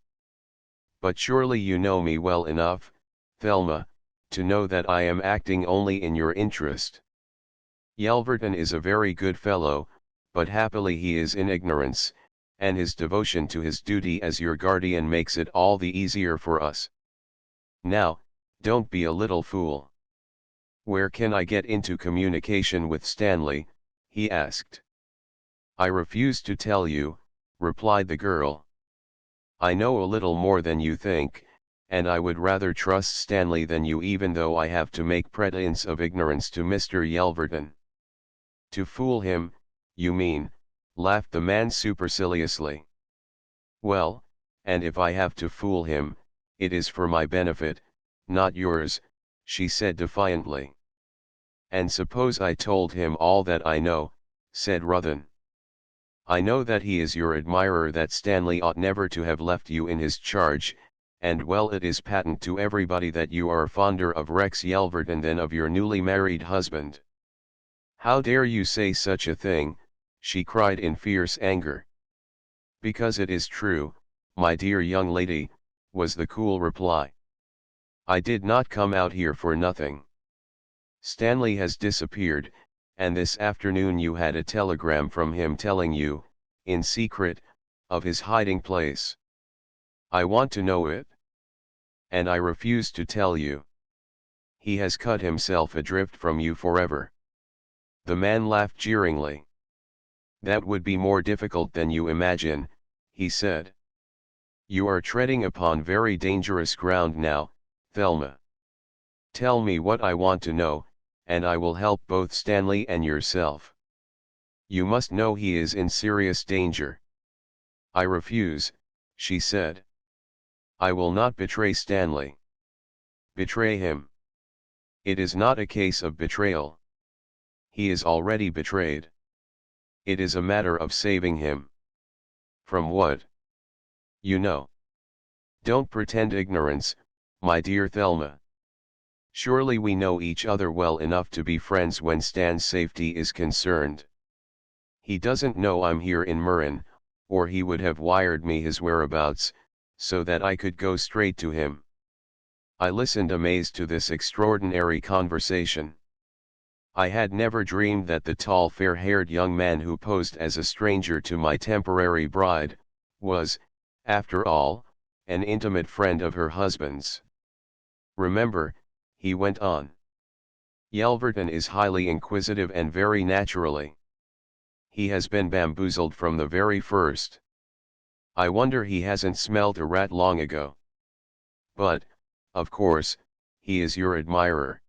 "But surely you know me well enough, Thelma, to know that I am acting only in your interest. Yelverton is a very good fellow, but happily he is in ignorance, and his devotion to his duty as your guardian makes it all the easier for us. Now, don't be a little fool." "Where can I get into communication with Stanley?" he asked. "I refuse to tell you," replied the girl. "I know a little more than you think, and I would rather trust Stanley than you, even though I have to make pretense of ignorance to Mr. Yelverton." "To fool him, you mean," laughed the man superciliously. "Well, and if I have to fool him, it is for my benefit, not yours," she said defiantly. "And suppose I told him all that I know," said Ruthen. "I know that he is your admirer, that Stanley ought never to have left you in his charge, and well, it is patent to everybody that you are fonder of Rex Yelverton than of your newly married husband." "How dare you say such a thing?" she cried in fierce anger. "Because it is true, my dear young lady," was the cool reply. "I did not come out here for nothing. Stanley has disappeared, and this afternoon you had a telegram from him telling you, in secret, of his hiding place. I want to know it. And I refuse to tell you. He has cut himself adrift from you forever." The man laughed jeeringly. "That would be more difficult than you imagine," he said. "You are treading upon very dangerous ground now, Thelma. Tell me what I want to know, and I will help both Stanley and yourself. You must know he is in serious danger." "I refuse," she said. "I will not betray Stanley." "Betray him. It is not a case of betrayal. He is already betrayed. It is a matter of saving him. From what? You know. Don't pretend ignorance, my dear Thelma. Surely we know each other well enough to be friends when Stan's safety is concerned. He doesn't know I'm here in Murren, or he would have wired me his whereabouts, so that I could go straight to him. I listened amazed to this extraordinary conversation. I had never dreamed that the tall fair-haired young man who posed as a stranger to my temporary bride, was, after all, an intimate friend of her husband's. Remember, he went on. Yelverton is highly inquisitive and very naturally. He has been bamboozled from the very first. I wonder he hasn't smelt a rat long ago. But, of course, he is your admirer.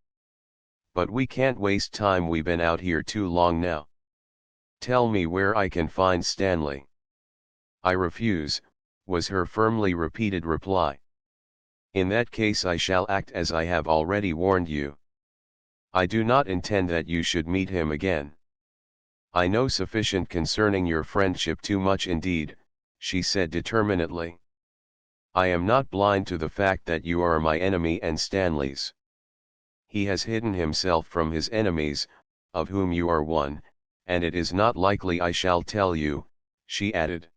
But we can't waste time, we've been out here too long now. Tell me where I can find Stanley. I refuse, was her firmly repeated reply. In that case I shall act as I have already warned you. I do not intend that you should meet him again. I know sufficient concerning your friendship, too much indeed, she said determinedly. I am not blind to the fact that you are my enemy and Stanley's. He has hidden himself from his enemies, of whom you are one, and it is not likely I shall tell you, she added.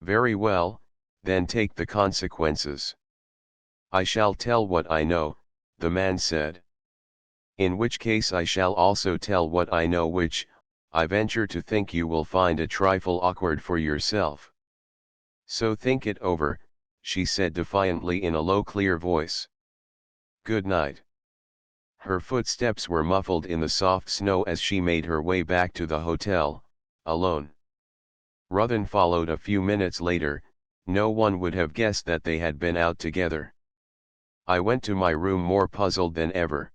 Very well, then take the consequences. I shall tell what I know, the man said. In which case I shall also tell what I know, which, I venture to think you will find a trifle awkward for yourself. So think it over, she said defiantly in a low clear voice. Good night. Her footsteps were muffled in the soft snow as she made her way back to the hotel, alone. Ruthen followed a few minutes later. No one would have guessed that they had been out together. I went to my room more puzzled than ever.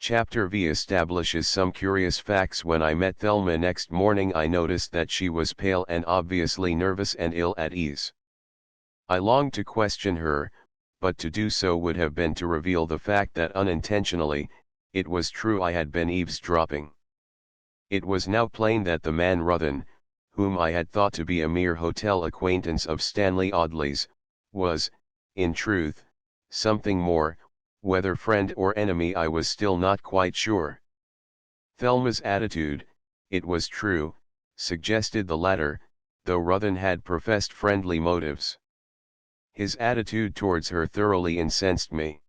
Chapter V establishes some curious facts. When I met Thelma next morning I noticed that she was pale and obviously nervous and ill at ease. I longed to question her, but to do so would have been to reveal the fact that unintentionally, it was true I had been eavesdropping. It was now plain that the man Ruthen, whom I had thought to be a mere hotel acquaintance of Stanley Audley's, was, in truth, something more. Whether friend or enemy I was still not quite sure. Thelma's attitude, it was true, suggested the latter, though Ruthen had professed friendly motives. His attitude towards her thoroughly incensed me.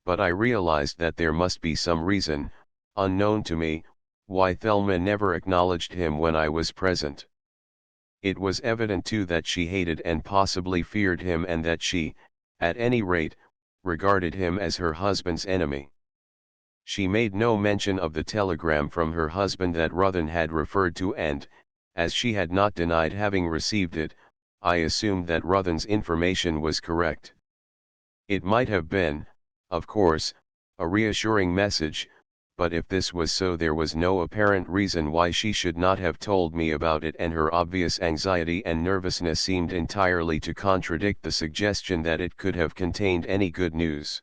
But I realized that there must be some reason, unknown to me, why Thelma never acknowledged him when I was present. It was evident too that she hated and possibly feared him, and that she, at any rate, regarded him as her husband's enemy. She made no mention of the telegram from her husband that Ruthen had referred to, and, as she had not denied having received it, I assumed that Ruthen's information was correct. It might have been, of course, a reassuring message, but if this was so there was no apparent reason why she should not have told me about it, and her obvious anxiety and nervousness seemed entirely to contradict the suggestion that it could have contained any good news.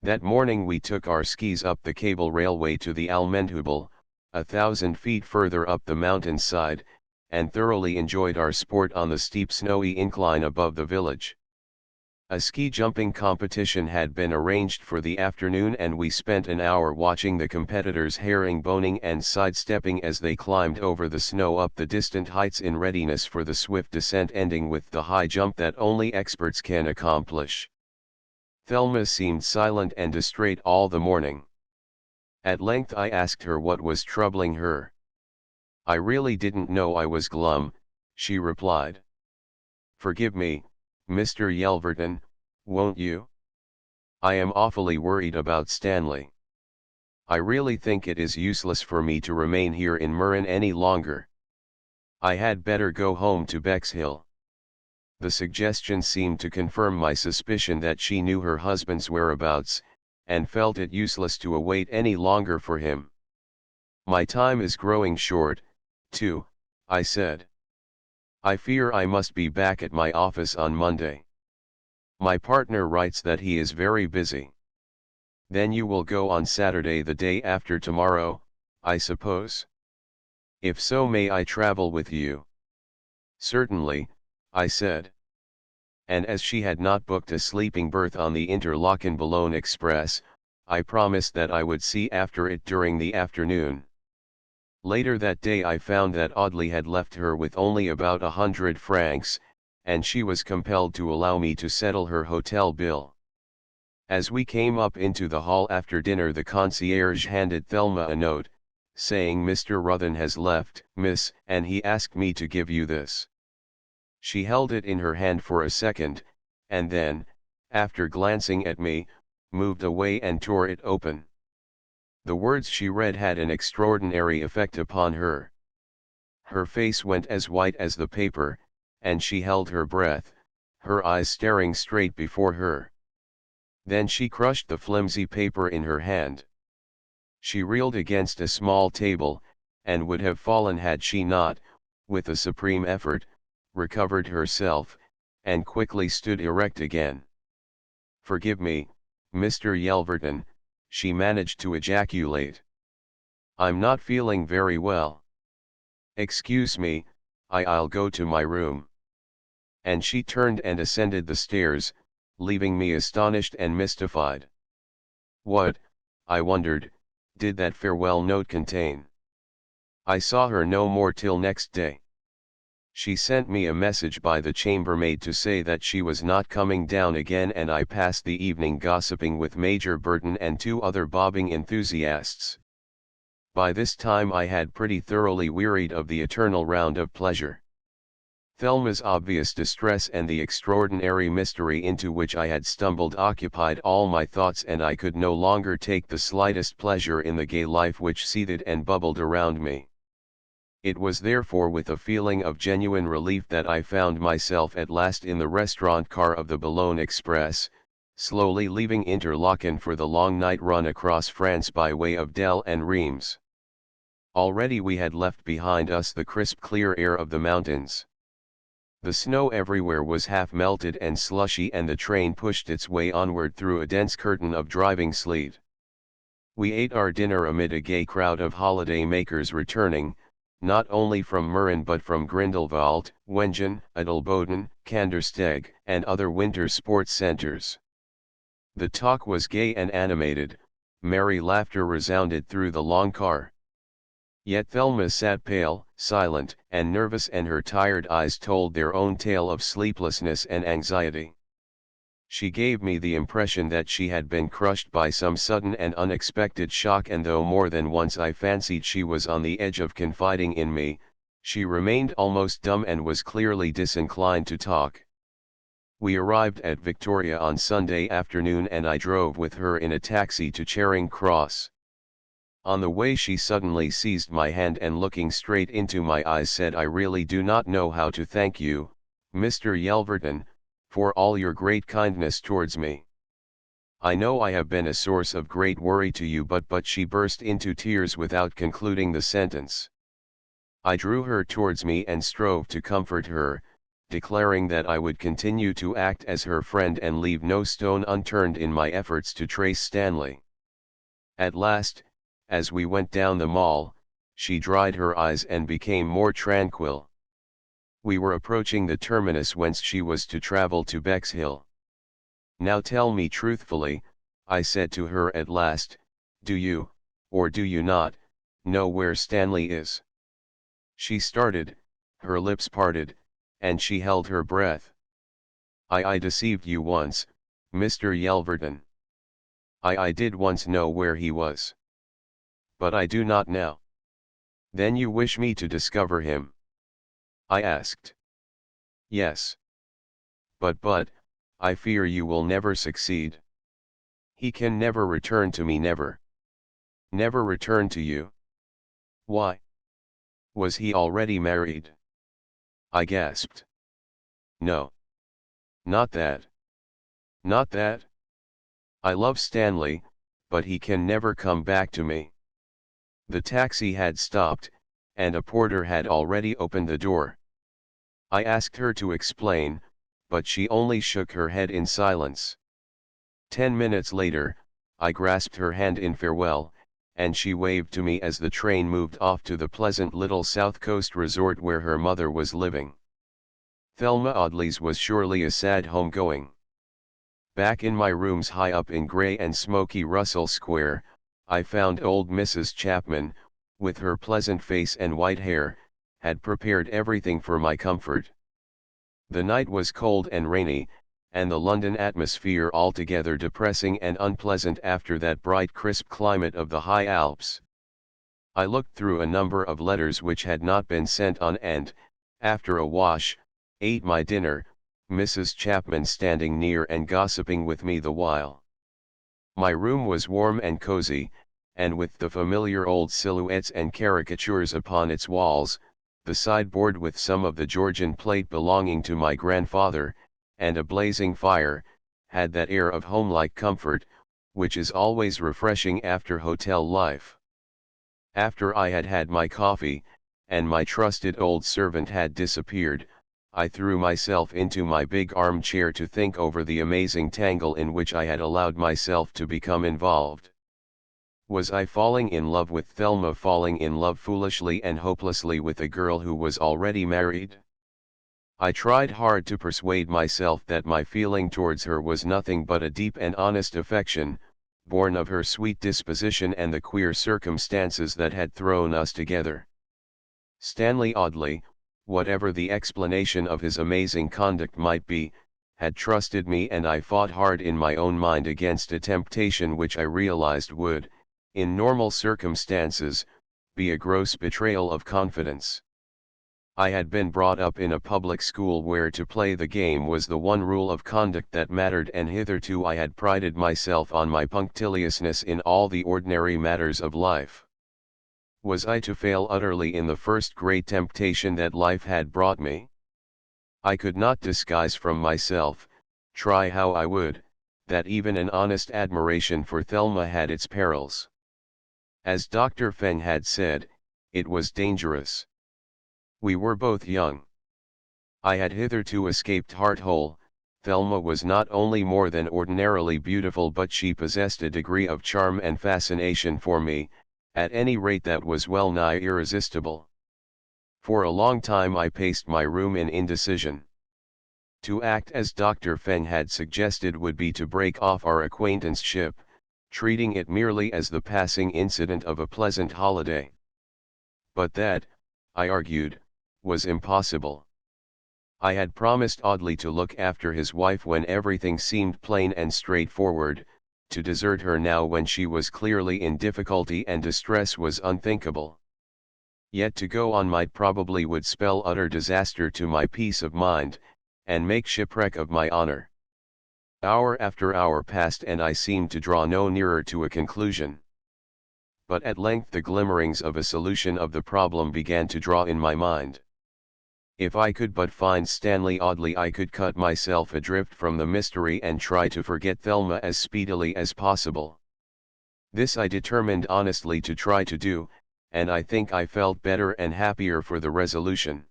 That morning we took our skis up the cable railway to the Almendhubel, 1,000 feet further up the mountainside, and thoroughly enjoyed our sport on the steep snowy incline above the village. A ski jumping competition had been arranged for the afternoon, and we spent an hour watching the competitors herring-boning and sidestepping as they climbed over the snow up the distant heights in readiness for the swift descent ending with the high jump that only experts can accomplish. Thelma seemed silent and distrait all the morning. At length I asked her what was troubling her. I really didn't know I was glum, she replied. Forgive me, Mr. Yelverton, won't you? I am awfully worried about Stanley. I really think it is useless for me to remain here in Murren any longer. I had better go home to Bexhill. The suggestion seemed to confirm my suspicion that she knew her husband's whereabouts, and felt it useless to await any longer for him. My time is growing short, too, I said. I fear I must be back at my office on Monday. My partner writes that he is very busy. Then you will go on Saturday, the day after tomorrow, I suppose? If so, may I travel with you? Certainly, I said. And as she had not booked a sleeping berth on the Interlaken-Boulogne Express, I promised that I would see after it during the afternoon. Later that day I found that Audley had left her with only about 100 francs, and she was compelled to allow me to settle her hotel bill. As we came up into the hall after dinner, the concierge handed Thelma a note, saying, "Mr. Ruthen has left, miss, and he asked me to give you this." She held it in her hand for a second, and then, after glancing at me, moved away and tore it open. The words she read had an extraordinary effect upon her. Her face went as white as the paper, and she held her breath, her eyes staring straight before her. Then she crushed the flimsy paper in her hand. She reeled against a small table, and would have fallen had she not, with a supreme effort, recovered herself, and quickly stood erect again. "Forgive me, Mr. Yelverton," she managed to ejaculate. "I'm not feeling very well. Excuse me, I'll go to my room." And she turned and ascended the stairs, leaving me astonished and mystified. What, I wondered, did that farewell note contain? I saw her no more till next day. She sent me a message by the chambermaid to say that she was not coming down again, and I passed the evening gossiping with Major Burton and 2 other bobbing enthusiasts. By this time I had pretty thoroughly wearied of the eternal round of pleasure. Thelma's obvious distress and the extraordinary mystery into which I had stumbled occupied all my thoughts, and I could no longer take the slightest pleasure in the gay life which seethed and bubbled around me. It was therefore with a feeling of genuine relief that I found myself at last in the restaurant car of the Boulogne Express, slowly leaving Interlaken for the long night run across France by way of Delle and Reims. Already we had left behind us the crisp clear air of the mountains. The snow everywhere was half melted and slushy, and the train pushed its way onward through a dense curtain of driving sleet. We ate our dinner amid a gay crowd of holiday makers returning, not only from Mürren but from Grindelwald, Wengen, Adelboden, Kandersteg, and other winter sports centers. The talk was gay and animated, merry laughter resounded through the long car. Yet Thelma sat pale, silent, and nervous, and her tired eyes told their own tale of sleeplessness and anxiety. She gave me the impression that she had been crushed by some sudden and unexpected shock, and though more than once I fancied she was on the edge of confiding in me, she remained almost dumb and was clearly disinclined to talk. We arrived at Victoria on Sunday afternoon, and I drove with her in a taxi to Charing Cross. On the way she suddenly seized my hand and, looking straight into my eyes, said, "I really do not know how to thank you, Mr. Yelverton, for all your great kindness towards me. I know I have been a source of great worry to you, but she burst into tears without concluding the sentence. I drew her towards me and strove to comfort her, declaring that I would continue to act as her friend and leave no stone unturned in my efforts to trace Stanley. At last, as we went down the Mall, she dried her eyes and became more tranquil. We were approaching the terminus whence she was to travel to Bexhill. "Now tell me truthfully," I said to her at last, "do you, or do you not, know where Stanley is?" She started, her lips parted, and she held her breath. I deceived you once, Mr. Yelverton. I did once know where he was. But I do not now." "Then you wish me to discover him?" I asked. "Yes. But, I fear you will never succeed. He can never return to me, never." "Never return to you? Why? Was he already married?" I gasped. "No. Not that. Not that. I love Stanley, but he can never come back to me." The taxi had stopped, and a porter had already opened the door. I asked her to explain, but she only shook her head in silence. 10 minutes later, I grasped her hand in farewell, and she waved to me as the train moved off to the pleasant little South Coast resort where her mother was living. Thelma Audley's was surely a sad homegoing. Back in my rooms high up in grey and smoky Russell Square, I found old Mrs. Chapman, with her pleasant face and white hair, had prepared everything for my comfort. The night was cold and rainy, and the London atmosphere altogether depressing and unpleasant after that bright crisp climate of the high Alps. I looked through a number of letters which had not been sent on and, after a wash, ate my dinner, Mrs. Chapman standing near and gossiping with me the while. My room was warm and cozy, and with the familiar old silhouettes and caricatures upon its walls, the sideboard with some of the Georgian plate belonging to my grandfather, and a blazing fire, had that air of homelike comfort, which is always refreshing after hotel life. After I had had my coffee, and my trusted old servant had disappeared, I threw myself into my big armchair to think over the amazing tangle in which I had allowed myself to become involved. Was I falling in love with Thelma, falling in love foolishly and hopelessly with a girl who was already married? I tried hard to persuade myself that my feeling towards her was nothing but a deep and honest affection, born of her sweet disposition and the queer circumstances that had thrown us together. Stanley Audley, whatever the explanation of his amazing conduct might be, had trusted me, and I fought hard in my own mind against a temptation which I realized would, in normal circumstances, be a gross betrayal of confidence. I had been brought up in a public school where to play the game was the one rule of conduct that mattered, and hitherto I had prided myself on my punctiliousness in all the ordinary matters of life. Was I to fail utterly in the first great temptation that life had brought me? I could not disguise from myself, try how I would, that even an honest admiration for Thelma had its perils. As Dr. Feng had said, it was dangerous. We were both young. I had hitherto escaped heart-whole. Thelma was not only more than ordinarily beautiful, but she possessed a degree of charm and fascination for me, at any rate that was well nigh irresistible. For a long time I paced my room in indecision. To act as Dr. Feng had suggested would be to break off our acquaintanceship, treating it merely as the passing incident of a pleasant holiday. But that, I argued, was impossible. I had promised Audley to look after his wife when everything seemed plain and straightforward. To desert her now when she was clearly in difficulty and distress was unthinkable. Yet to go on probably would spell utter disaster to my peace of mind, and make shipwreck of my honor. Hour after hour passed, and I seemed to draw no nearer to a conclusion. But at length the glimmerings of a solution of the problem began to draw in my mind. If I could but find Stanley Audley, I could cut myself adrift from the mystery and try to forget Thelma as speedily as possible. This I determined honestly to try to do, and I think I felt better and happier for the resolution.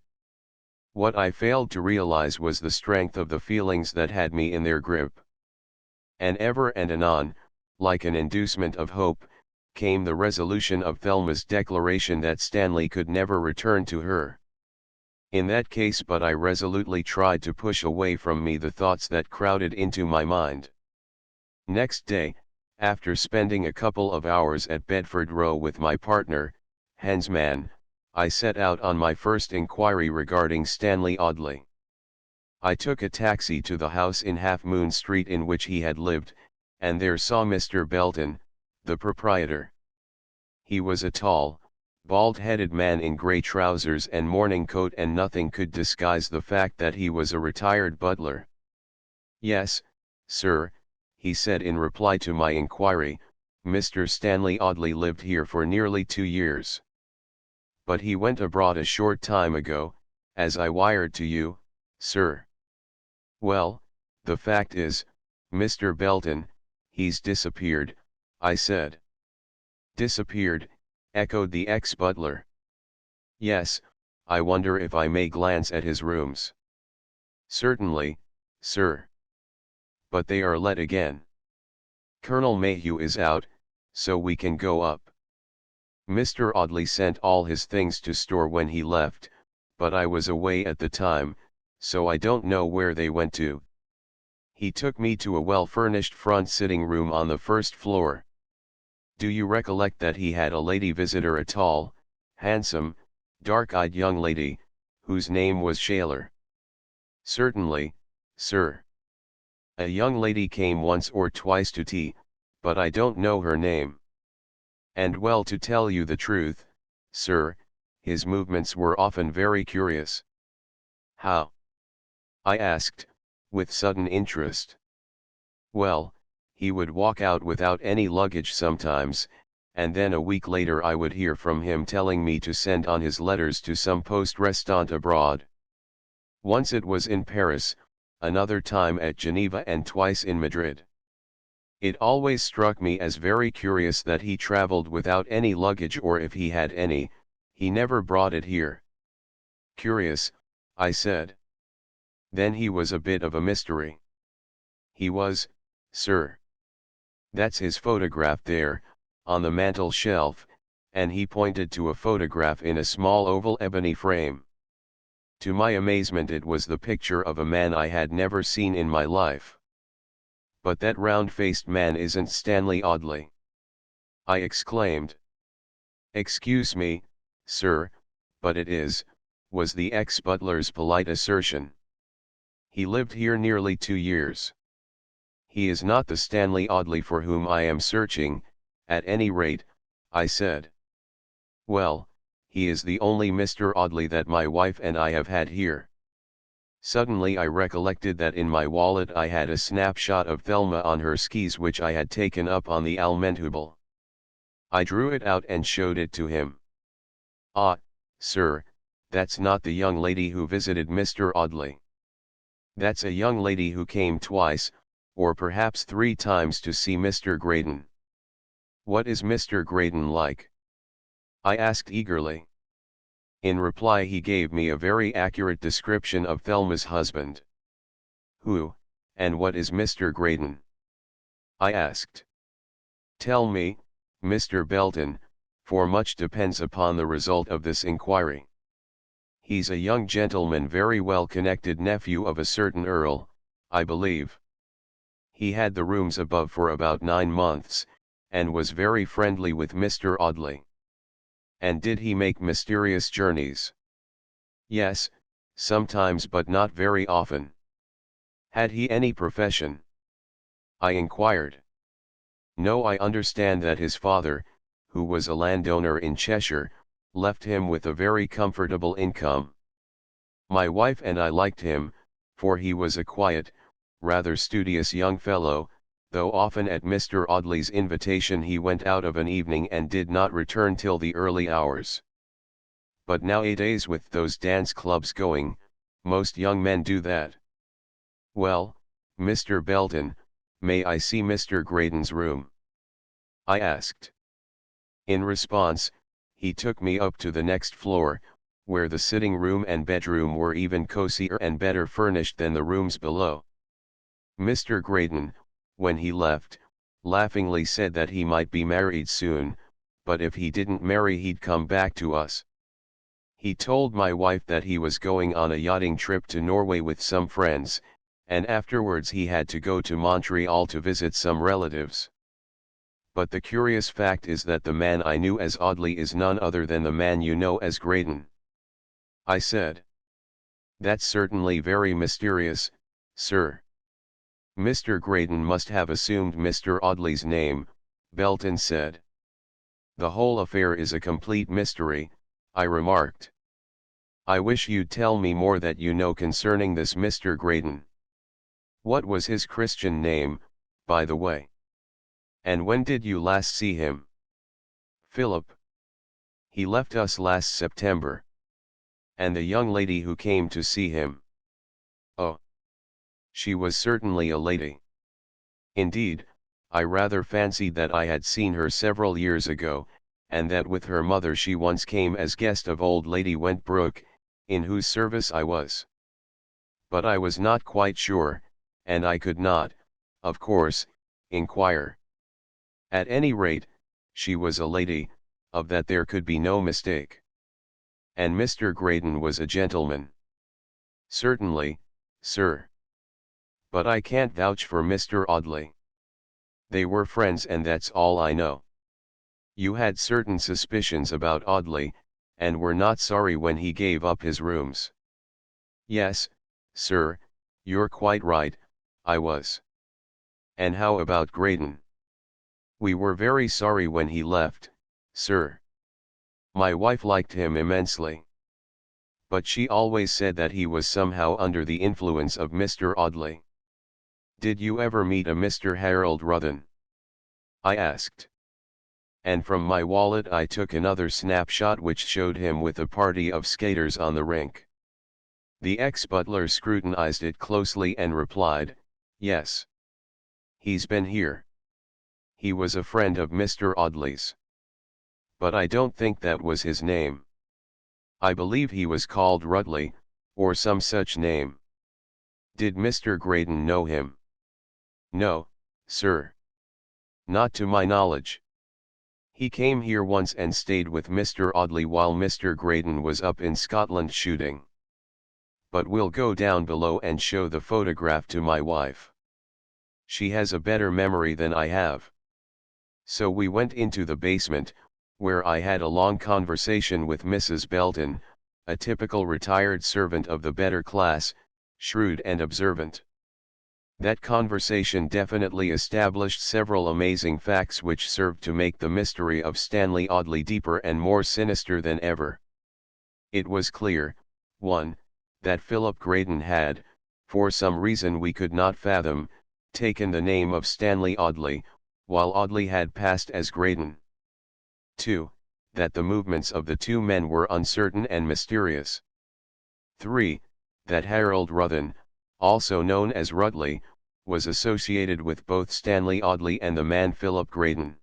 What I failed to realize was the strength of the feelings that had me in their grip. And ever and anon, like an inducement of hope, came the resolution of Thelma's declaration that Stanley could never return to her. In that case, but I resolutely tried to push away from me the thoughts that crowded into my mind. Next day, after spending a couple of hours at Bedford Row with my partner, Hensman, I set out on my first inquiry regarding Stanley Audley. I took a taxi to the house in Half Moon Street in which he had lived, and there saw Mr. Belton, the proprietor. He was a tall, bald-headed man in grey trousers and morning coat, and nothing could disguise the fact that he was a retired butler. "Yes, sir," he said in reply to my inquiry, "Mr. Stanley Audley lived here for nearly 2 years. But he went abroad a short time ago, as I wired to you, sir." "Well, the fact is, Mr. Belton, he's disappeared," I said. "Disappeared," echoed the ex-butler. "Yes, I wonder if I may glance at his rooms." "Certainly, sir. But they are let again." Colonel Mayhew is out, so we can go up. Mr. Audley sent all his things to store when he left, but I was away at the time, so I don't know where they went to. He took me to a well-furnished front sitting room on the first floor. Do you recollect that he had a lady visitor, a tall, handsome, dark-eyed young lady, whose name was Shaler? Certainly, sir. A young lady came once or twice to tea, but I don't know her name. And well, to tell you the truth, sir, his movements were often very curious. How? I asked, with sudden interest. Well, he would walk out without any luggage sometimes, and then a week later I would hear from him telling me to send on his letters to some poste restante abroad. Once it was in Paris, another time at Geneva, and twice in Madrid. It always struck me as very curious that he traveled without any luggage, or if he had any, he never brought it here. Curious, I said. Then he was a bit of a mystery. He was, sir. That's his photograph there, on the mantel shelf, and he pointed to a photograph in a small oval ebony frame. To my amazement, it was the picture of a man I had never seen in my life. But that round-faced man isn't Stanley Audley, I exclaimed. Excuse me, sir, but it is, was the ex-butler's polite assertion. He lived here nearly 2 years. He is not the Stanley Audley for whom I am searching, at any rate, I said. Well, he is the only Mr. Audley that my wife and I have had here. Suddenly I recollected that in my wallet I had a snapshot of Thelma on her skis which I had taken up on the Almenhubel. I drew it out and showed it to him. Ah, sir, that's not the young lady who visited Mr. Audley. That's a young lady who came twice, or perhaps 3 times to see Mr. Graydon. What is Mr. Graydon like? I asked eagerly. In reply he gave me a very accurate description of Thelma's husband. Who, and what is Mr. Graydon? I asked. Tell me, Mr. Belton, for much depends upon the result of this inquiry. He's a young gentleman, very well connected, nephew of a certain earl, I believe. He had the rooms above for about 9 months, and was very friendly with Mr. Audley. And did he make mysterious journeys? Yes, sometimes, but not very often. Had he any profession? I inquired. No, I understand that his father, who was a landowner in Cheshire, left him with a very comfortable income. My wife and I liked him, for he was a quiet, rather studious young fellow, though often at Mr. Audley's invitation he went out of an evening and did not return till the early hours. But nowadays, with those dance clubs going, most young men do that. Well, Mr. Belton, may I see Mr. Graydon's room? I asked. In response, he took me up to the next floor, where the sitting room and bedroom were even cozier and better furnished than the rooms below. Mr. Graydon, when he left, laughingly said that he might be married soon, but if he didn't marry he'd come back to us. He told my wife that he was going on a yachting trip to Norway with some friends, and afterwards he had to go to Montreal to visit some relatives. But the curious fact is that the man I knew as Audley is none other than the man you know as Graydon. I said. That's certainly very mysterious, sir. Mr. Graydon must have assumed Mr. Audley's name, Belton said. The whole affair is a complete mystery, I remarked. I wish you'd tell me more that you know concerning this Mr. Graydon. What was his Christian name, by the way? And when did you last see him? Philip. He left us last September. And the young lady who came to see him? Oh. She was certainly a lady. Indeed, I rather fancied that I had seen her several years ago, and that with her mother she once came as guest of old Lady Wentbrook, in whose service I was. But I was not quite sure, and I could not, of course, inquire, At any rate, she was a lady, of that there could be no mistake. And Mr. Graydon was a gentleman. Certainly, sir. But I can't vouch for Mr. Audley. They were friends and that's all I know. You had certain suspicions about Audley, and were not sorry when he gave up his rooms. Yes, sir, you're quite right, I was. And how about Graydon? We were very sorry when he left, sir. My wife liked him immensely. But she always said that he was somehow under the influence of Mr. Audley. Did you ever meet a Mr. Harold Ruthen? I asked. And from my wallet I took another snapshot which showed him with a party of skaters on the rink. The ex-butler scrutinized it closely and replied, yes. He's been here. He was a friend of Mr. Audley's. But I don't think that was his name. I believe he was called Rutley, or some such name. Did Mr. Graydon know him? No, sir. Not to my knowledge. He came here once and stayed with Mr. Audley while Mr. Graydon was up in Scotland shooting. But we'll go down below and show the photograph to my wife. She has a better memory than I have. So we went into the basement, where I had a long conversation with Mrs. Belton, a typical retired servant of the better class, shrewd and observant. That conversation definitely established several amazing facts which served to make the mystery of Stanley Audley deeper and more sinister than ever. It was clear, 1, that Philip Graydon had, for some reason we could not fathom, taken the name of Stanley Audley, while Audley had passed as Graydon. 2, that the movements of the two men were uncertain and mysterious. 3, that Harold Ruthen, also known as Rutley, was associated with both Stanley Audley and the man Philip Graydon.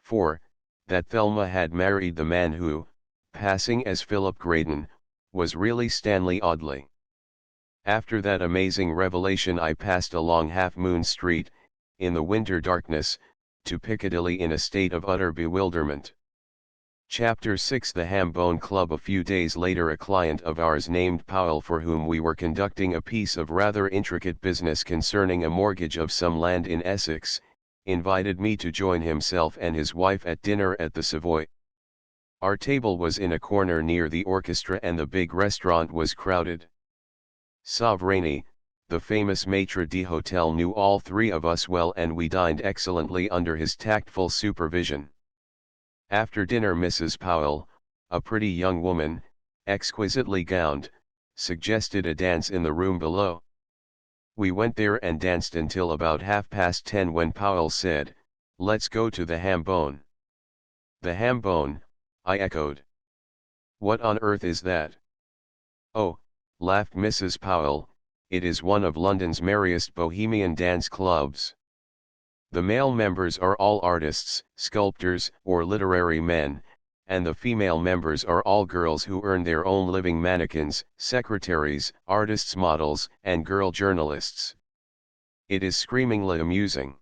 4, that Thelma had married the man who, passing as Philip Graydon, was really Stanley Audley. After that amazing revelation I passed along Half Moon Street, in the winter darkness, to Piccadilly in a state of utter bewilderment. Chapter 6 The Hambone Club. A few days later a client of ours named Powell, for whom we were conducting a piece of rather intricate business concerning a mortgage of some land in Essex, invited me to join himself and his wife at dinner at the Savoy. Our table was in a corner near the orchestra and the big restaurant was crowded. Sovrani, the famous maitre d'hotel, knew all three of us well and we dined excellently under his tactful supervision. After dinner Mrs. Powell, a pretty young woman, exquisitely gowned, suggested a dance in the room below. We went there and danced until about 10:30 when Powell said, "Let's go to the Hambone." "The Hambone," I echoed. "What on earth is that?" "Oh," laughed Mrs. Powell, "it is one of London's merriest bohemian dance clubs. The male members are all artists, sculptors, or literary men, and the female members are all girls who earn their own living, mannequins, secretaries, artists' models, and girl journalists. It is screamingly amusing.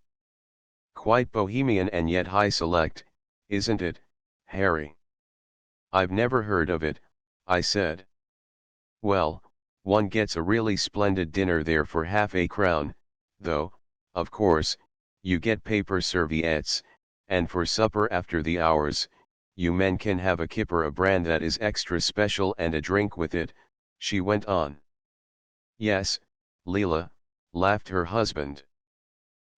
Quite bohemian and yet high select, isn't it, Harry?" "I've never heard of it," I said. "Well, one gets a really splendid dinner there for £half, though, of course, you get paper serviettes, and for supper after the hours, you men can have a kipper, a brand that is extra special, and a drink with it," she went on. "Yes, Leela," laughed her husband.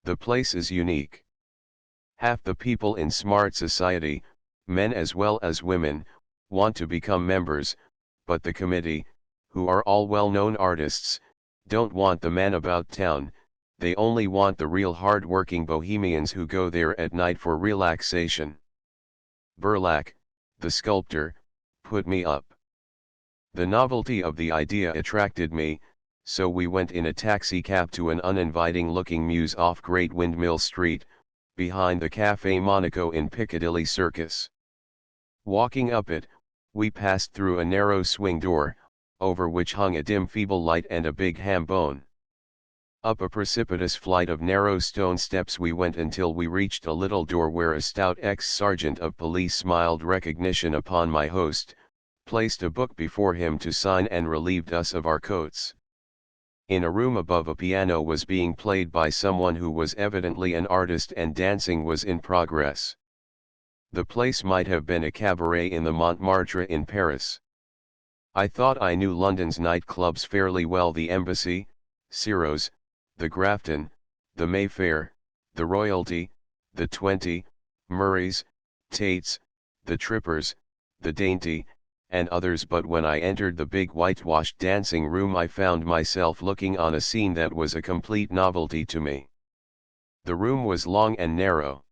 "The place is unique. Half the people in smart society, men as well as women, want to become members, but the committee, who are all well-known artists, don't want the man about town. They only want the real hard-working bohemians who go there at night for relaxation. Burlak, the sculptor, put me up. The novelty of the idea attracted me, so we went in a taxi-cab to an uninviting-looking mews off Great Windmill Street, behind the Café Monaco in Piccadilly Circus. Walking up it, we passed through a narrow swing door, over which hung a dim feeble light and a big Hambone. Up a precipitous flight of narrow stone steps we went until we reached a little door where a stout ex-sergeant of police smiled recognition upon my host, placed a book before him to sign and relieved us of our coats. In a room above a piano was being played by someone who was evidently an artist and dancing was in progress. The place might have been a cabaret in the Montmartre in Paris. I thought I knew London's nightclubs fairly well: the Embassy, Ciro's, the Grafton, the Mayfair, the Royalty, the 20, Murray's, Tate's, the Trippers, the Dainty, and others, but when I entered the big whitewashed dancing room I found myself looking on a scene that was a complete novelty to me. The room was long and narrow.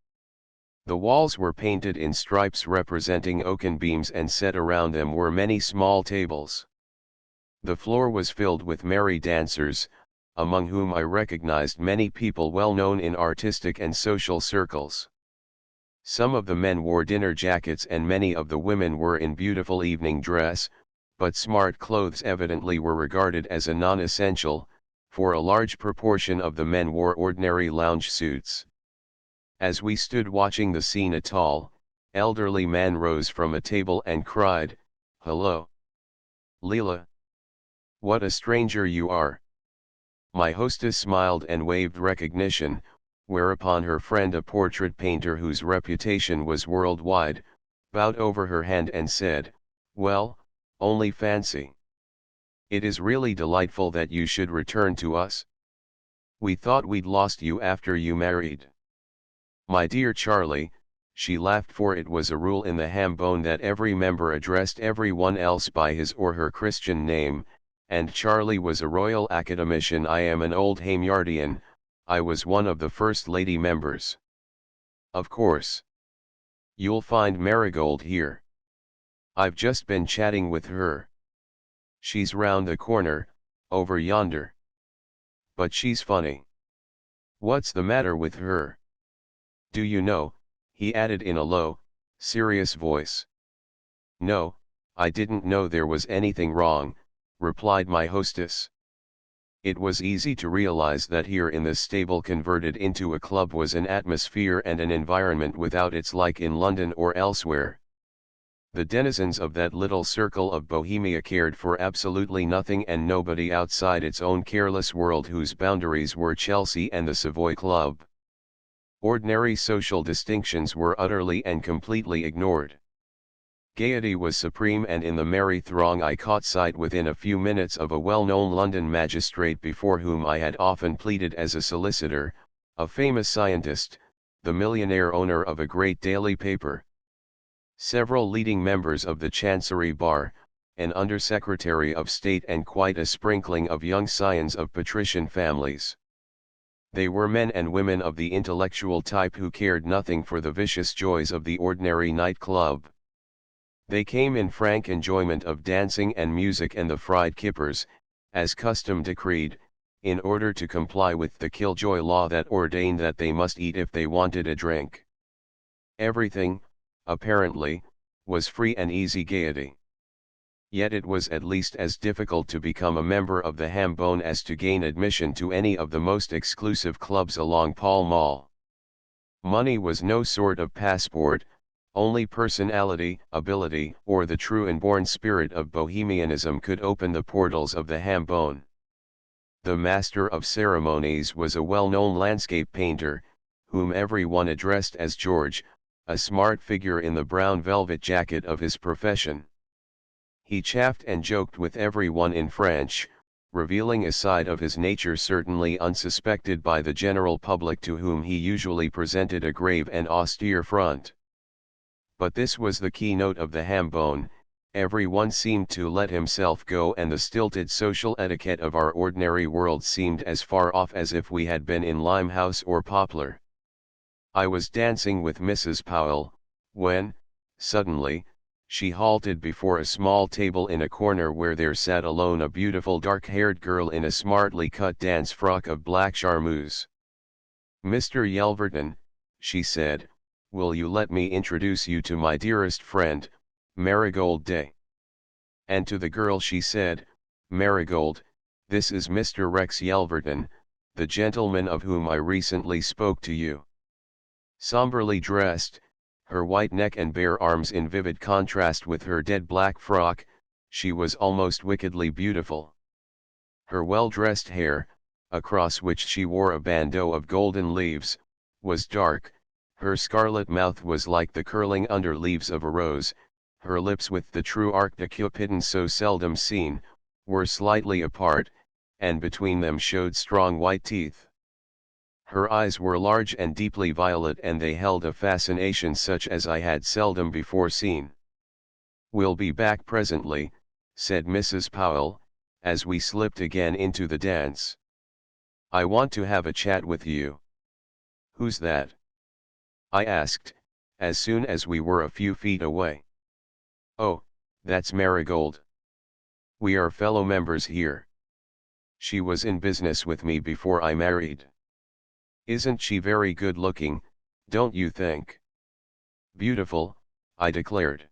The walls were painted in stripes representing oaken beams, and set around them were many small tables. The floor was filled with merry dancers, among whom I recognized many people well known in artistic and social circles. Some of the men wore dinner jackets and many of the women were in beautiful evening dress, but smart clothes evidently were regarded as a non-essential, for a large proportion of the men wore ordinary lounge suits. As we stood watching the scene, a tall, elderly man rose from a table and cried, "Hello, Leela. What a stranger you are." My hostess smiled and waved recognition, whereupon her friend, a portrait painter whose reputation was worldwide, bowed over her hand and said, "Well, only fancy. It is really delightful that you should return to us. We thought we'd lost you after you married." "My dear Charlie," she laughed, for it was a rule in the Hambone that every member addressed everyone else by his or her Christian name, and Charlie was a Royal Academician. "I am an old Hamyardian, I was one of the first lady members." "Of course. You'll find Marigold here. I've just been chatting with her. She's round the corner, over yonder. But she's funny." "What's the matter with her? Do you know?" he added in a low, serious voice. "No, I didn't know there was anything wrong," replied my hostess. It was easy to realize that here in this stable converted into a club was an atmosphere and an environment without its like in London or elsewhere. The denizens of that little circle of Bohemia cared for absolutely nothing and nobody outside its own careless world, whose boundaries were Chelsea and the Savoy Club. Ordinary social distinctions were utterly and completely ignored. Gaiety was supreme, and in the merry throng I caught sight within a few minutes of a well-known London magistrate before whom I had often pleaded as a solicitor, a famous scientist, the millionaire owner of a great daily paper, several leading members of the Chancery Bar, an Under-Secretary of State, and quite a sprinkling of young scions of patrician families. They were men and women of the intellectual type who cared nothing for the vicious joys of the ordinary night-club. They came in frank enjoyment of dancing and music and the fried kippers, as custom decreed, in order to comply with the killjoy law that ordained that they must eat if they wanted a drink. Everything, apparently, was free and easy gaiety. Yet it was at least as difficult to become a member of the Hambone as to gain admission to any of the most exclusive clubs along Pall Mall. Money was no sort of passport, only personality, ability, or the true inborn spirit of bohemianism could open the portals of the Hambone. The master of ceremonies was a well-known landscape painter, whom everyone addressed as George, a smart figure in the brown velvet jacket of his profession. He chaffed and joked with everyone in French, revealing a side of his nature certainly unsuspected by the general public, to whom he usually presented a grave and austere front. But this was the keynote of the Hambone: everyone seemed to let himself go, and the stilted social etiquette of our ordinary world seemed as far off as if we had been in Limehouse or Poplar. I was dancing with Mrs. Powell, when, suddenly, she halted before a small table in a corner where there sat alone a beautiful dark-haired girl in a smartly cut dance frock of black charmeuse. "Mr. Yelverton," she said, "will you let me introduce you to my dearest friend, Marigold Day?" And to the girl she said, "Marigold, this is Mr. Rex Yelverton, the gentleman of whom I recently spoke to you. Somberly dressed, her white neck and bare arms in vivid contrast with her dead black frock, she was almost wickedly beautiful. Her well-dressed hair, across which she wore a bandeau of golden leaves, was dark, her scarlet mouth was like the curling under leaves of a rose, her lips with the true Arctic cupidin so seldom seen, were slightly apart, and between them showed strong white teeth. Her eyes were large and deeply violet, and they held a fascination such as I had seldom before seen. "We'll be back presently," said Mrs. Powell, as we slipped again into the dance. "I want to have a chat with you." "Who's that?" I asked, as soon as we were a few feet away. "Oh, that's Marigold. We are fellow members here. She was in business with me before I married." "Isn't she very good looking, don't you think?" "Beautiful," I declared.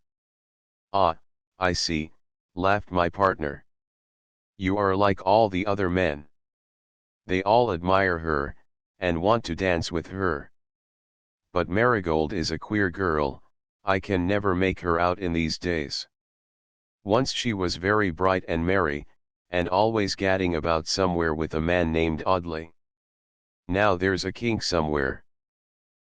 "Ah, I see," laughed my partner. "You are like all the other men. They all admire her, and want to dance with her. But Marigold is a queer girl, I can never make her out in these days. Once she was very bright and merry, and always gadding about somewhere with a man named Audley. Now there's a kink somewhere.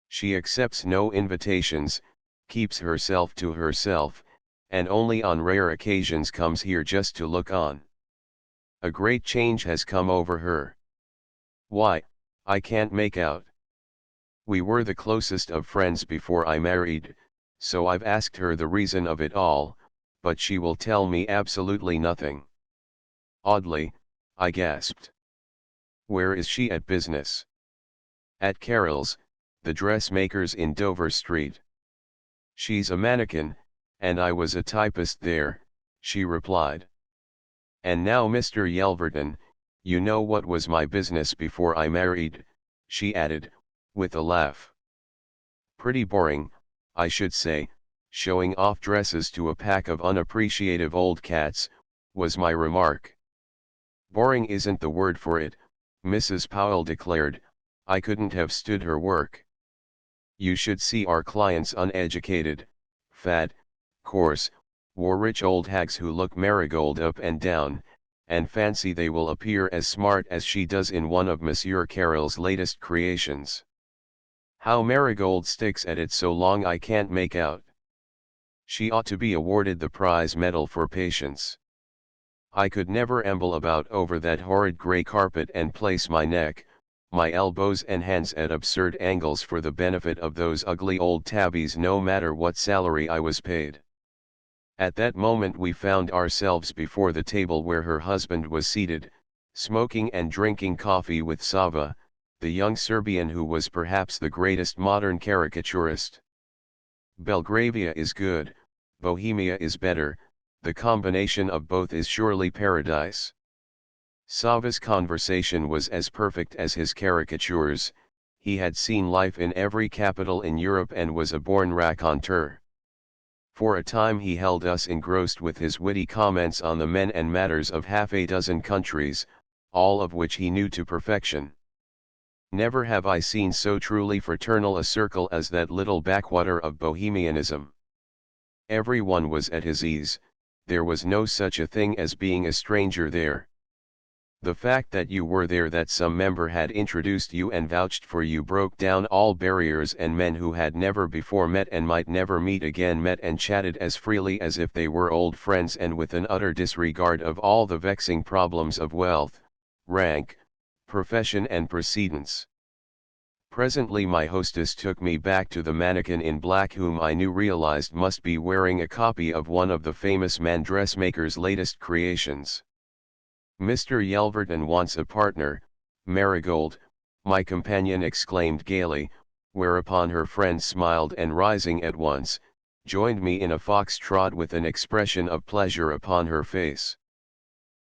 She accepts no invitations, keeps herself to herself, and only on rare occasions comes here just to look on. A great change has come over her. Why, I can't make out. We were the closest of friends before I married, so I've asked her the reason of it all, but she will tell me absolutely nothing." "Audley," I gasped. "Where is she at business?" "At Carroll's, the dressmakers in Dover Street. She's a mannequin, and I was a typist there," she replied. "And now, Mr. Yelverton, you know what was my business before I married," she added, with a laugh. "Pretty boring, I should say, showing off dresses to a pack of unappreciative old cats," was my remark. "Boring isn't the word for it," Mrs. Powell declared. "I couldn't have stood her work. You should see our clients, uneducated, fat, coarse, war-rich old hags who look Marigold up and down, and fancy they will appear as smart as she does in one of Monsieur Carroll's latest creations. How Marigold sticks at it so long I can't make out. She ought to be awarded the prize medal for patience. I could never amble about over that horrid grey carpet and place my neck, my elbows and hands at absurd angles for the benefit of those ugly old tabbies, no matter what salary I was paid." At that moment we found ourselves before the table where her husband was seated, smoking and drinking coffee with Sava, the young Serbian who was perhaps the greatest modern caricaturist. Belgravia is good, Bohemia is better, the combination of both is surely paradise. Sava's conversation was as perfect as his caricatures. He had seen life in every capital in Europe and was a born raconteur. For a time he held us engrossed with his witty comments on the men and matters of half a dozen countries, all of which he knew to perfection. Never have I seen so truly fraternal a circle as that little backwater of Bohemianism. Every one was at his ease, there was no such a thing as being a stranger there. The fact that you were there, that some member had introduced you and vouched for you, broke down all barriers, and men who had never before met and might never meet again met and chatted as freely as if they were old friends, and with an utter disregard of all the vexing problems of wealth, rank, profession and precedence. Presently my hostess took me back to the mannequin in black, whom I knew realized must be wearing a copy of one of the famous man dressmaker's latest creations. "Mr. Yelverton wants a partner, Marigold," my companion exclaimed gaily, whereupon her friend smiled and, rising at once, joined me in a fox-trot with an expression of pleasure upon her face.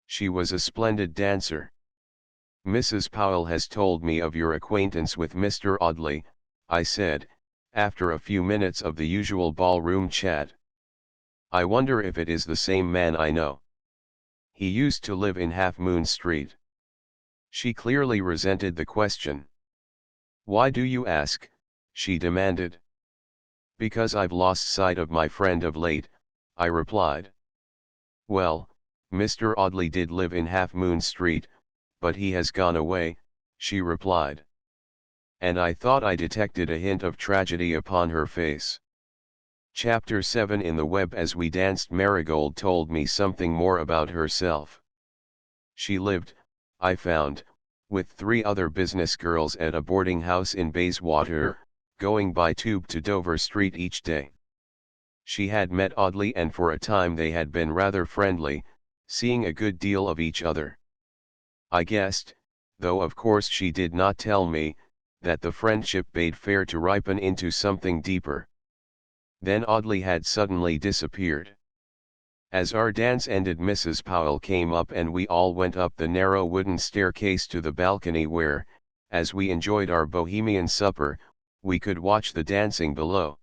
She was a splendid dancer. "Mrs. Powell has told me of your acquaintance with Mr. Audley," I said, after a few minutes of the usual ballroom chat. "I wonder if it is the same man I know. He used to live in Half Moon Street." She clearly resented the question. "Why do you ask?" she demanded. "Because I've lost sight of my friend of late," I replied. "Well, Mr. Audley did live in Half Moon Street, but he has gone away," she replied. And I thought I detected a hint of tragedy upon her face. Chapter 7. In the web. As we danced, Marigold told me something more about herself. She lived, I found, with 3 other business girls at a boarding house in Bayswater, going by tube to Dover Street each day. She had met Audley, and for a time they had been rather friendly, seeing a good deal of each other. I guessed, though of course she did not tell me, that the friendship bade fair to ripen into something deeper. Then Audley had suddenly disappeared. As our dance ended, Mrs. Powell came up and we all went up the narrow wooden staircase to the balcony where, as we enjoyed our bohemian supper, we could watch the dancing below.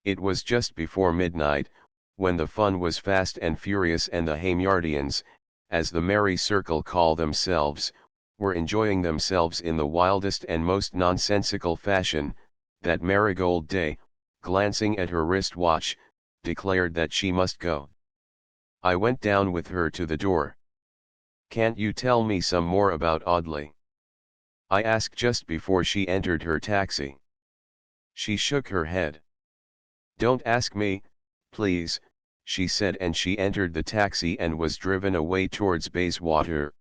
It was just before midnight, when the fun was fast and furious, and the Haymardians, as the merry circle call themselves, were enjoying themselves in the wildest and most nonsensical fashion, that Marigold Day, glancing at her wrist-watch, declared that she must go. I went down with her to the door. "Can't you tell me some more about Audley?" I asked just before she entered her taxi. She shook her head. "Don't ask me, please," she said, and she entered the taxi and was driven away towards Bayswater.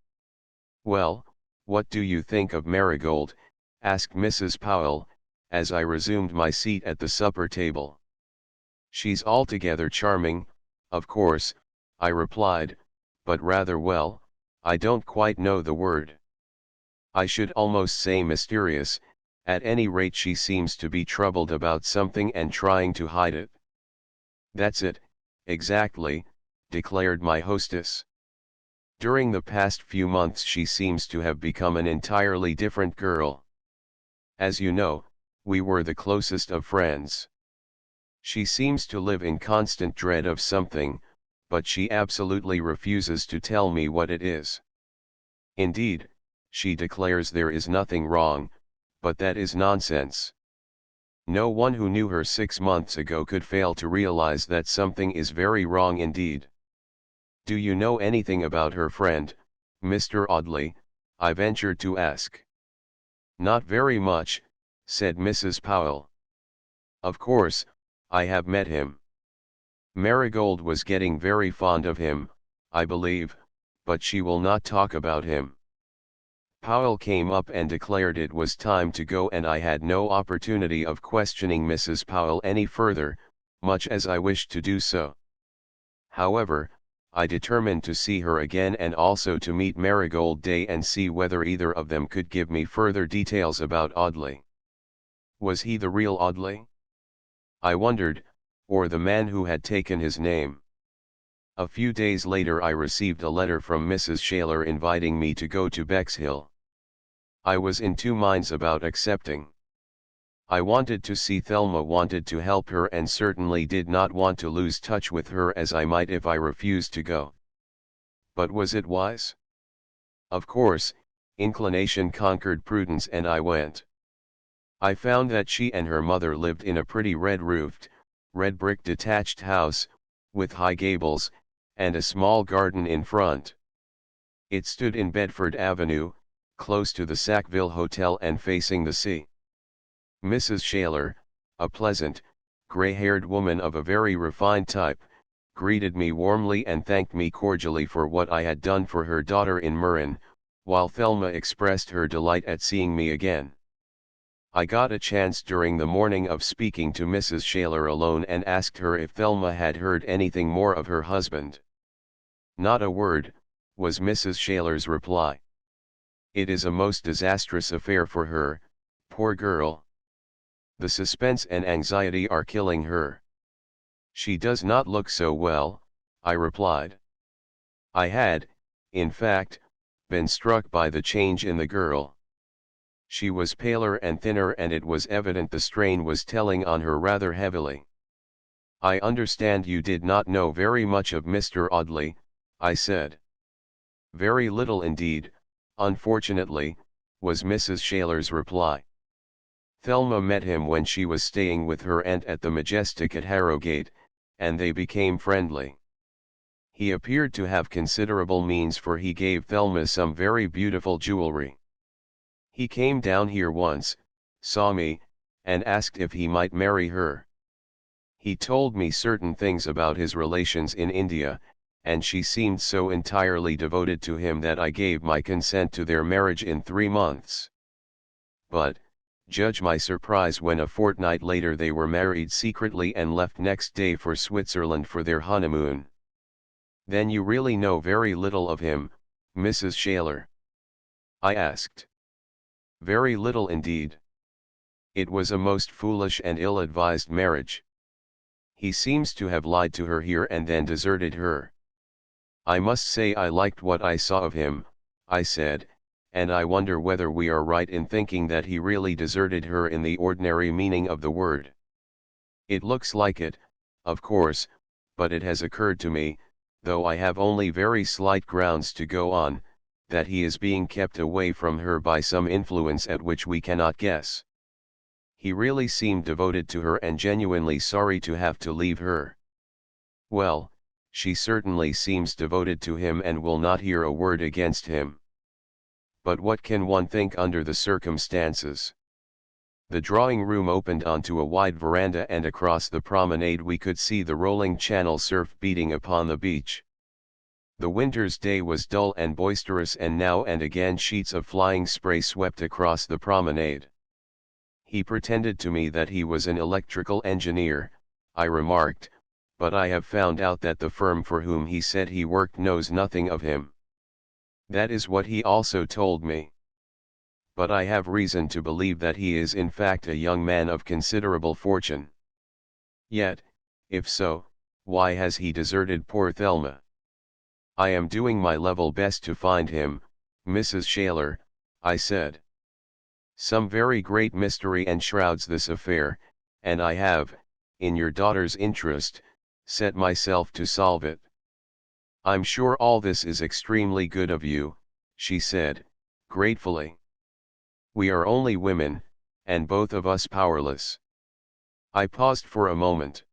"Well, what do you think of Marigold?" asked Mrs. Powell, as I resumed my seat at the supper table. "She's altogether charming, of course," I replied, "but rather, well, I don't quite know the word. I should almost say mysterious. At any rate she seems to be troubled about something and trying to hide it." "That's it, exactly," declared my hostess. "During the past few months she seems to have become an entirely different girl. As you know, we were the closest of friends. She seems to live in constant dread of something, but she absolutely refuses to tell me what it is. Indeed, she declares there is nothing wrong, but that is nonsense. No one who knew her 6 months ago could fail to realize that something is very wrong indeed." "Do you know anything about her friend, Mr. Audley?" I ventured to ask. "Not very much," said Mrs. Powell. "Of course, I have met him. Marigold was getting very fond of him, I believe, but she will not talk about him." Powell came up and declared it was time to go, and I had no opportunity of questioning Mrs. Powell any further, much as I wished to do so. However, I determined to see her again, and also to meet Marigold Day and see whether either of them could give me further details about Audley. Was he the real Audley? I wondered, or the man who had taken his name? A few days later I received a letter from Mrs. Shaler inviting me to go to Bexhill. I was in 2 minds about accepting. I wanted to see Thelma, wanted to help her, and certainly did not want to lose touch with her as I might if I refused to go. But was it wise? Of course, inclination conquered prudence, and I went. I found that she and her mother lived in a pretty red-roofed, red-brick detached house, with high gables, and a small garden in front. It stood in Bedford Avenue, close to the Sackville Hotel and facing the sea. Mrs. Shaler, a pleasant, grey-haired woman of a very refined type, greeted me warmly and thanked me cordially for what I had done for her daughter in Murren, while Thelma expressed her delight at seeing me again. I got a chance during the morning of speaking to Mrs. Shaler alone and asked her if Thelma had heard anything more of her husband. "Not a word," was Mrs. Shaler's reply. "It is a most disastrous affair for her, poor girl. The suspense and anxiety are killing her." "She does not look so well," I replied. I had, in fact, been struck by the change in the girl. She was paler and thinner, and it was evident the strain was telling on her rather heavily. "I understand you did not know very much of Mr. Audley," I said. "Very little indeed," unfortunately, was Mrs. Shaler's reply. Thelma met him when she was staying with her aunt at the Majestic at Harrogate, and they became friendly. He appeared to have considerable means, for he gave Thelma some very beautiful jewelry. He came down here once, saw me, and asked if he might marry her. He told me certain things about his relations in India, and she seemed so entirely devoted to him that I gave my consent to their marriage in 3 months. But, judge my surprise when a fortnight later they were married secretly and left next day for Switzerland for their honeymoon. Then you really know very little of him, Mrs. Shaler? I asked. Very little indeed. It was a most foolish and ill-advised marriage. He seems to have lied to her here and then deserted her. I must say I liked what I saw of him, I said, and I wonder whether we are right in thinking that he really deserted her in the ordinary meaning of the word. It looks like it, of course, but it has occurred to me, though I have only very slight grounds to go on, that he is being kept away from her by some influence at which we cannot guess. He really seemed devoted to her and genuinely sorry to have to leave her. Well, she certainly seems devoted to him and will not hear a word against him. But what can one think under the circumstances? The drawing room opened onto a wide veranda, and across the promenade we could see the rolling Channel surf beating upon the beach. The winter's day was dull and boisterous, and now and again sheets of flying spray swept across the promenade. He pretended to me that he was an electrical engineer, I remarked, but I have found out that the firm for whom he said he worked knows nothing of him. That is what he also told me. But I have reason to believe that he is in fact a young man of considerable fortune. Yet, if so, why has he deserted poor Thelma? I am doing my level best to find him, Mrs. Shaler, I said. Some very great mystery enshrouds this affair, and I have, in your daughter's interest, set myself to solve it. I'm sure all this is extremely good of you, she said, gratefully. We are only women, and both of us powerless. I paused for a moment.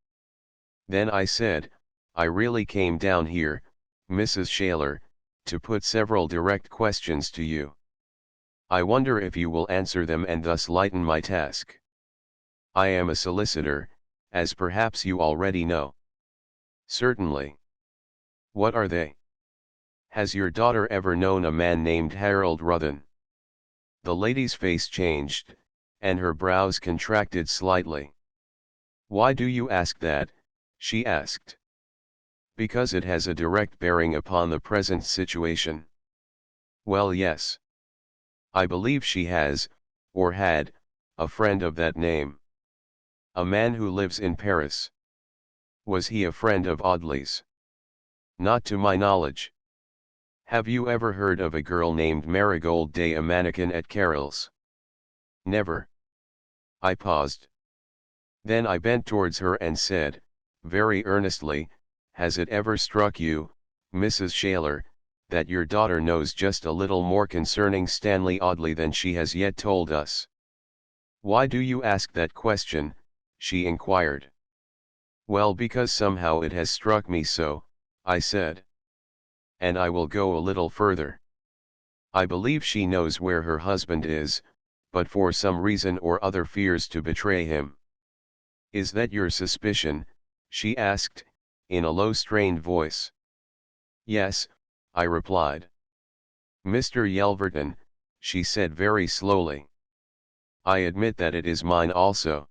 Then I said, I really came down here, Mrs. Shaler, to put several direct questions to you. I wonder if you will answer them and thus lighten my task. I am a solicitor, as perhaps you already know. Certainly. What are they? Has your daughter ever known a man named Harold Ruthen? The lady's face changed, and her brows contracted slightly. Why do you ask that? She asked. Because it has a direct bearing upon the present situation. Well, yes. I believe she has, or had, a friend of that name. A man who lives in Paris. Was he a friend of Audley's? Not to my knowledge. Have you ever heard of a girl named Marigold Day, a mannequin at Carroll's? Never. I paused. Then I bent towards her and said, very earnestly, has it ever struck you, Mrs. Shaler, that your daughter knows just a little more concerning Stanley Audley than she has yet told us? Why do you ask that question? She inquired. Well, because somehow it has struck me so, I said. And I will go a little further. I believe she knows where her husband is, but for some reason or other fears to betray him. Is that your suspicion? She asked, in a low strained voice. Yes, I replied. Mr. Yelverton, she said very slowly. I admit that it is mine also.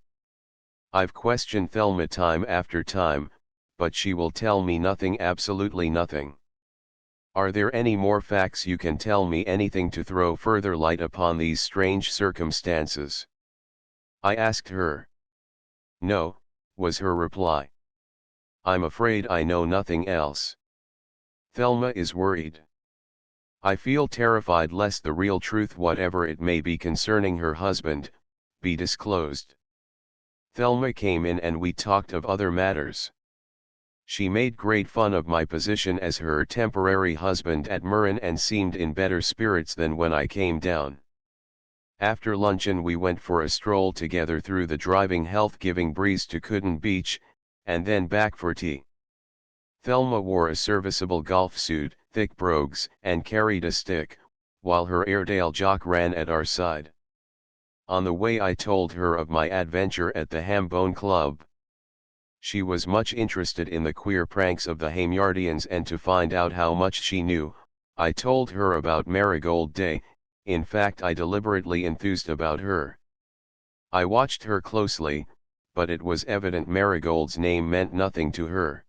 I've questioned Thelma time after time, but she will tell me nothing, absolutely nothing. Are there any more facts you can tell me, anything to throw further light upon these strange circumstances? I asked her. No, was her reply. I'm afraid I know nothing else. Thelma is worried. I feel terrified lest the real truth, whatever it may be concerning her husband, be disclosed. Thelma came in and we talked of other matters. She made great fun of my position as her temporary husband at Murren and seemed in better spirits than when I came down. After luncheon we went for a stroll together through the driving health-giving breeze to Cooten Beach, and then back for tea. Thelma wore a serviceable golf suit, thick brogues, and carried a stick, while her Airedale Jock ran at our side. On the way I told her of my adventure at the Hambone Club. She was much interested in the queer pranks of the Hamyardians, and to find out how much she knew, I told her about Marigold Day. In fact, I deliberately enthused about her. I watched her closely, but it was evident Marigold's name meant nothing to her.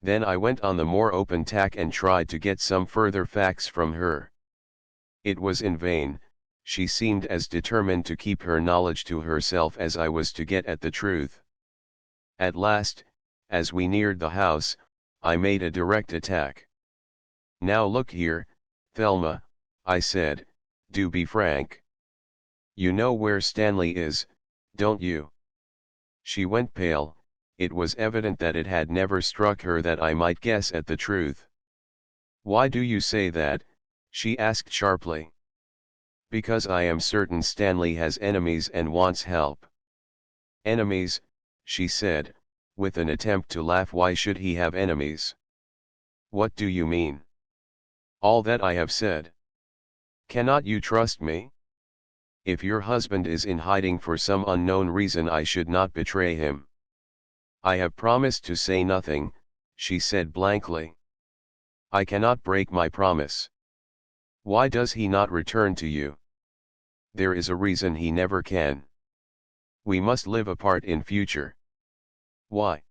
Then I went on the more open tack and tried to get some further facts from her. It was in vain. She seemed as determined to keep her knowledge to herself as I was to get at the truth. At last, as we neared the house, I made a direct attack. "Now look here, Thelma," I said, "do be frank. You know where Stanley is, don't you?" She went pale. It was evident that it had never struck her that I might guess at the truth. "Why do you say that?" she asked sharply. "Because I am certain Stanley has enemies and wants help." "Enemies?" she said, with an attempt to laugh. "Why should he have enemies?" "What do you mean?" "All that I have said." "Cannot you trust me? If your husband is in hiding for some unknown reason, I should not betray him." "I have promised to say nothing," she said blankly. "I cannot break my promise." "Why does he not return to you?" "There is a reason he never can. We must live apart in future." "Why?"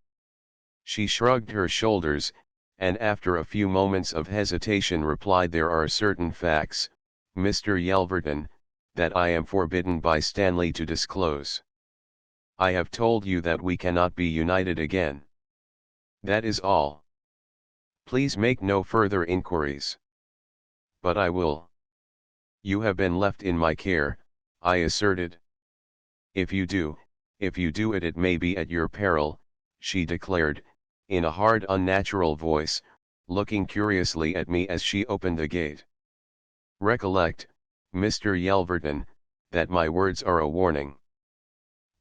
She shrugged her shoulders, and after a few moments of hesitation replied, "There are certain facts, Mr. Yelverton, that I am forbidden by Stanley to disclose. I have told you that we cannot be united again. That is all. Please make no further inquiries." "But I will." "You have been left in my care," I asserted. If you do it, it may be at your peril," she declared, in a hard, unnatural voice, looking curiously at me as she opened the gate. "Recollect, Mr. Yelverton, that my words are a warning."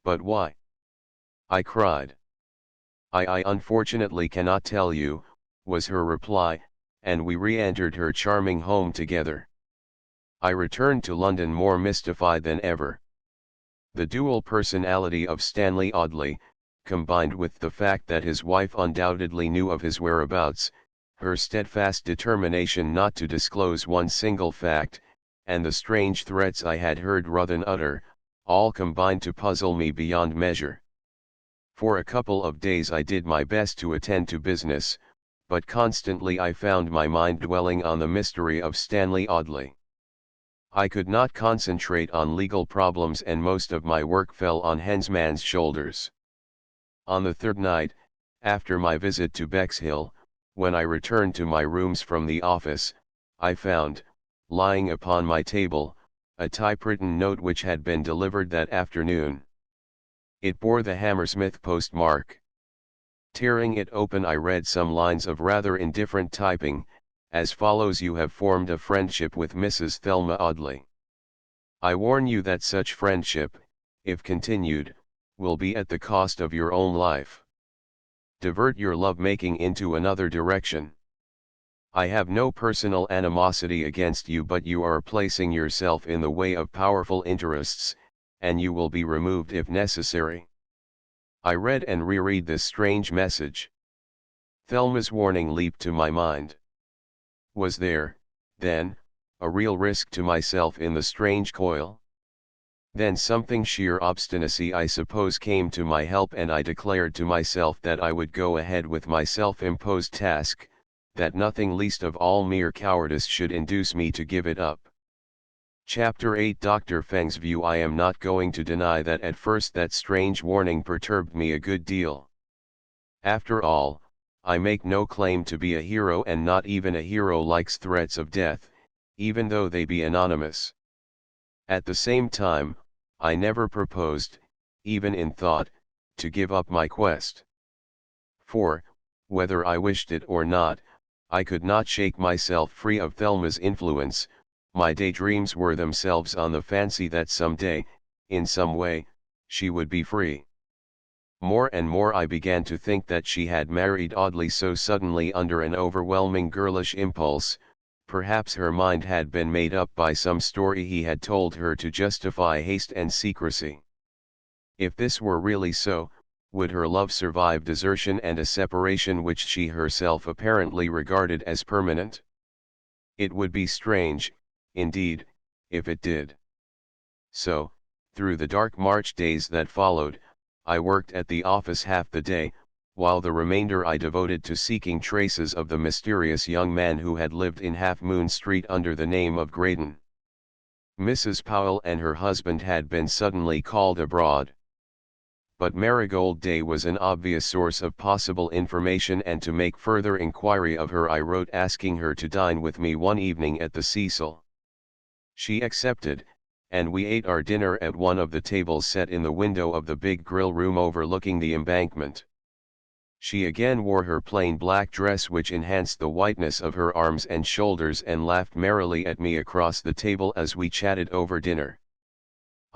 "But why?" I cried. I unfortunately cannot tell you," was her reply, and we re-entered her charming home together. I returned to London more mystified than ever. The dual personality of Stanley Audley, combined with the fact that his wife undoubtedly knew of his whereabouts, her steadfast determination not to disclose one single fact, and the strange threats I had heard Ruthen utter, all combined to puzzle me beyond measure. For a couple of days I did my best to attend to business, but constantly I found my mind dwelling on the mystery of Stanley Audley. I could not concentrate on legal problems, and most of my work fell on Hensman's shoulders. On the third night, after my visit to Bexhill, when I returned to my rooms from the office, I found, lying upon my table, a typewritten note which had been delivered that afternoon. It bore the Hammersmith postmark. Tearing it open, I read some lines of rather indifferent typing, as follows: "You have formed a friendship with Mrs. Thelma Audley. I warn you that such friendship, if continued, will be at the cost of your own life. Divert your love-making into another direction. I have no personal animosity against you, but you are placing yourself in the way of powerful interests, and you will be removed if necessary." I read and reread this strange message. Thelma's warning leaped to my mind. Was there, then, a real risk to myself in the strange coil? Then something sheer obstinacy, I suppose, came to my help, and I declared to myself that I would go ahead with my self-imposed task, that nothing, least of all mere cowardice, should induce me to give it up. Chapter 8 Dr. Feng's view. I am not going to deny that at first that strange warning perturbed me a good deal. After all, I make no claim to be a hero, and not even a hero likes threats of death, even though they be anonymous. At the same time, I never proposed, even in thought, to give up my quest. For, whether I wished it or not, I could not shake myself free of Thelma's influence. My daydreams were themselves on the fancy that someday, in some way, she would be free. More and more I began to think that she had married Audley so suddenly under an overwhelming girlish impulse. Perhaps her mind had been made up by some story he had told her to justify haste and secrecy. If this were really so, would her love survive desertion and a separation which she herself apparently regarded as permanent? It would be strange, indeed, if it did. So, through the dark March days that followed, I worked at the office half the day, while the remainder I devoted to seeking traces of the mysterious young man who had lived in Half Moon Street under the name of Graydon. Mrs. Powell and her husband had been suddenly called abroad. But Marigold Day was an obvious source of possible information, and to make further inquiry of her I wrote asking her to dine with me one evening at the Cecil. She accepted, and we ate our dinner at one of the tables set in the window of the big grill room overlooking the embankment. She again wore her plain black dress which enhanced the whiteness of her arms and shoulders, and laughed merrily at me across the table as we chatted over dinner.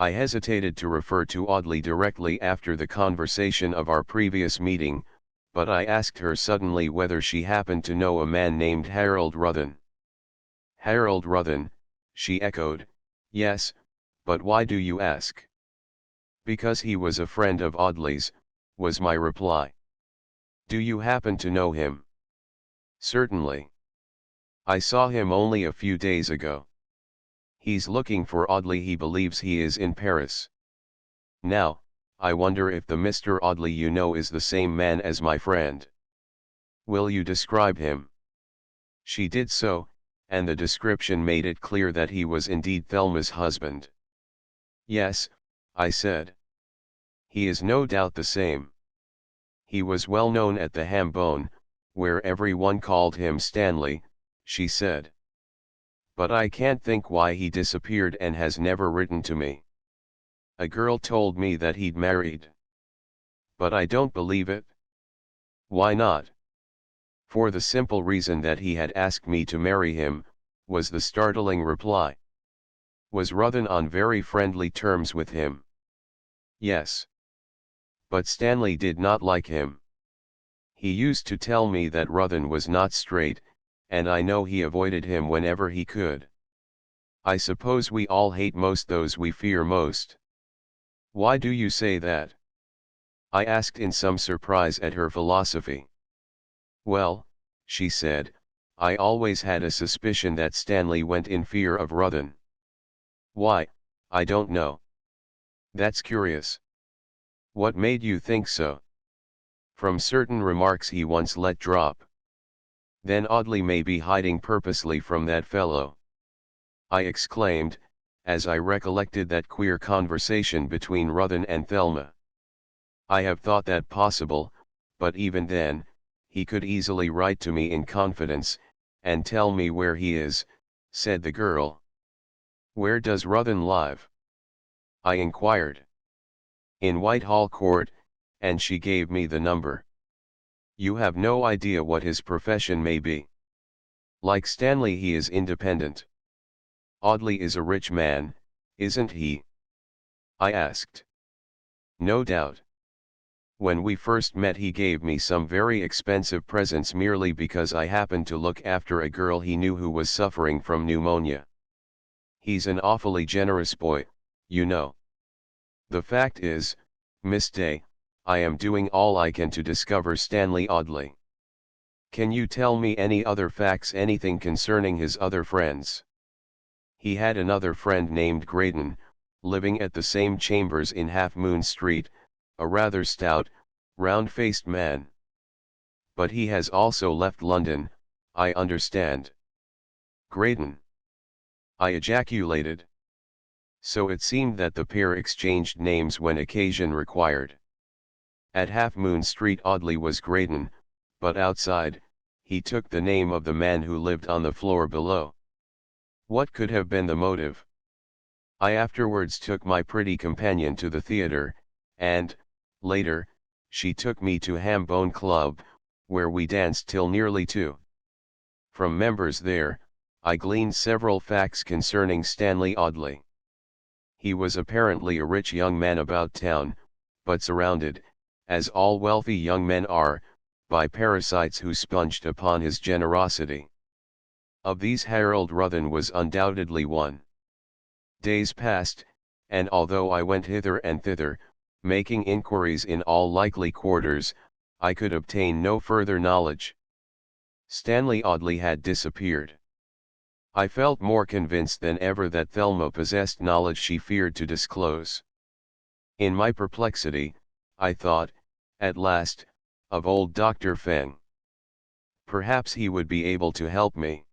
I hesitated to refer to Audley directly after the conversation of our previous meeting, but I asked her suddenly whether she happened to know a man named Harold Ruthen. Harold Ruthen, she echoed. Yes, but why do you ask? Because he was a friend of Audley's, was my reply. Do you happen to know him? Certainly. I saw him only a few days ago. He's looking for Audley. He believes he is in Paris. Now, I wonder if the Mr. Audley you know is the same man as my friend. Will you describe him? She did so, and the description made it clear that he was indeed Thelma's husband. Yes, I said. He is no doubt the same. He was well known at the Hambone, where everyone called him Stanley, she said. But I can't think why he disappeared and has never written to me. A girl told me that he'd married. But I don't believe it. Why not? For the simple reason that he had asked me to marry him, was the startling reply. Was Ruthen on very friendly terms with him? Yes. But Stanley did not like him. He used to tell me that Ruthen was not straight, and I know he avoided him whenever he could. I suppose we all hate most those we fear most. Why do you say that? I asked in some surprise at her philosophy. Well, she said, I always had a suspicion that Stanley went in fear of Ruthen. Why, I don't know. That's curious. What made you think so? From certain remarks he once let drop. Then Audley may be hiding purposely from that fellow, I exclaimed, as I recollected that queer conversation between Ruthen and Thelma. I have thought that possible, but even then, he could easily write to me in confidence, and tell me where he is, said the girl. Where does Ruthen live? I inquired. In Whitehall Court, and she gave me the number. You have no idea what his profession may be. Like Stanley, he is independent. Audley is a rich man, isn't he? I asked. No doubt. When we first met he gave me some very expensive presents merely because I happened to look after a girl he knew who was suffering from pneumonia. He's an awfully generous boy, you know. The fact is, Miss Day, I am doing all I can to discover Stanley Audley. Can you tell me any other facts, anything concerning his other friends? He had another friend named Graydon, living at the same chambers in Half Moon Street, a rather stout, round-faced man. But he has also left London, I understand. Graydon! I ejaculated. So it seemed that the pair exchanged names when occasion required. At Half Moon Street Audley was Graydon, but outside, he took the name of the man who lived on the floor below. What could have been the motive? I afterwards took my pretty companion to the theatre, and, later, she took me to Hambone Club, where we danced till nearly 2. From members there, I gleaned several facts concerning Stanley Audley. He was apparently a rich young man about town, but surrounded, as all wealthy young men are, by parasites who sponged upon his generosity. Of these Harold Ruthen was undoubtedly one. Days passed, and although I went hither and thither, making inquiries in all likely quarters, I could obtain no further knowledge. Stanley Audley had disappeared. I felt more convinced than ever that Thelma possessed knowledge she feared to disclose. In my perplexity, I thought, at last, of old Dr. Feng. Perhaps he would be able to help me.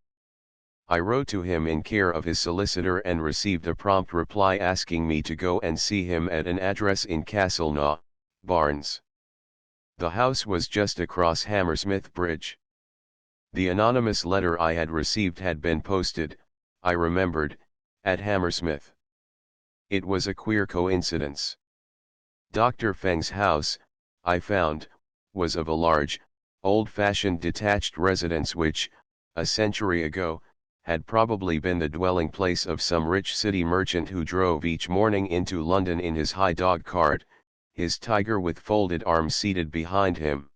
I wrote to him in care of his solicitor and received a prompt reply asking me to go and see him at an address in Castleknock, Barnes. The house was just across Hammersmith Bridge. The anonymous letter I had received had been posted, I remembered, at Hammersmith. It was a queer coincidence. Dr. Feng's house, I found, was of a large, old-fashioned detached residence which, a century ago, had probably been the dwelling place of some rich city merchant who drove each morning into London in his high dog cart, his tiger with folded arms seated behind him.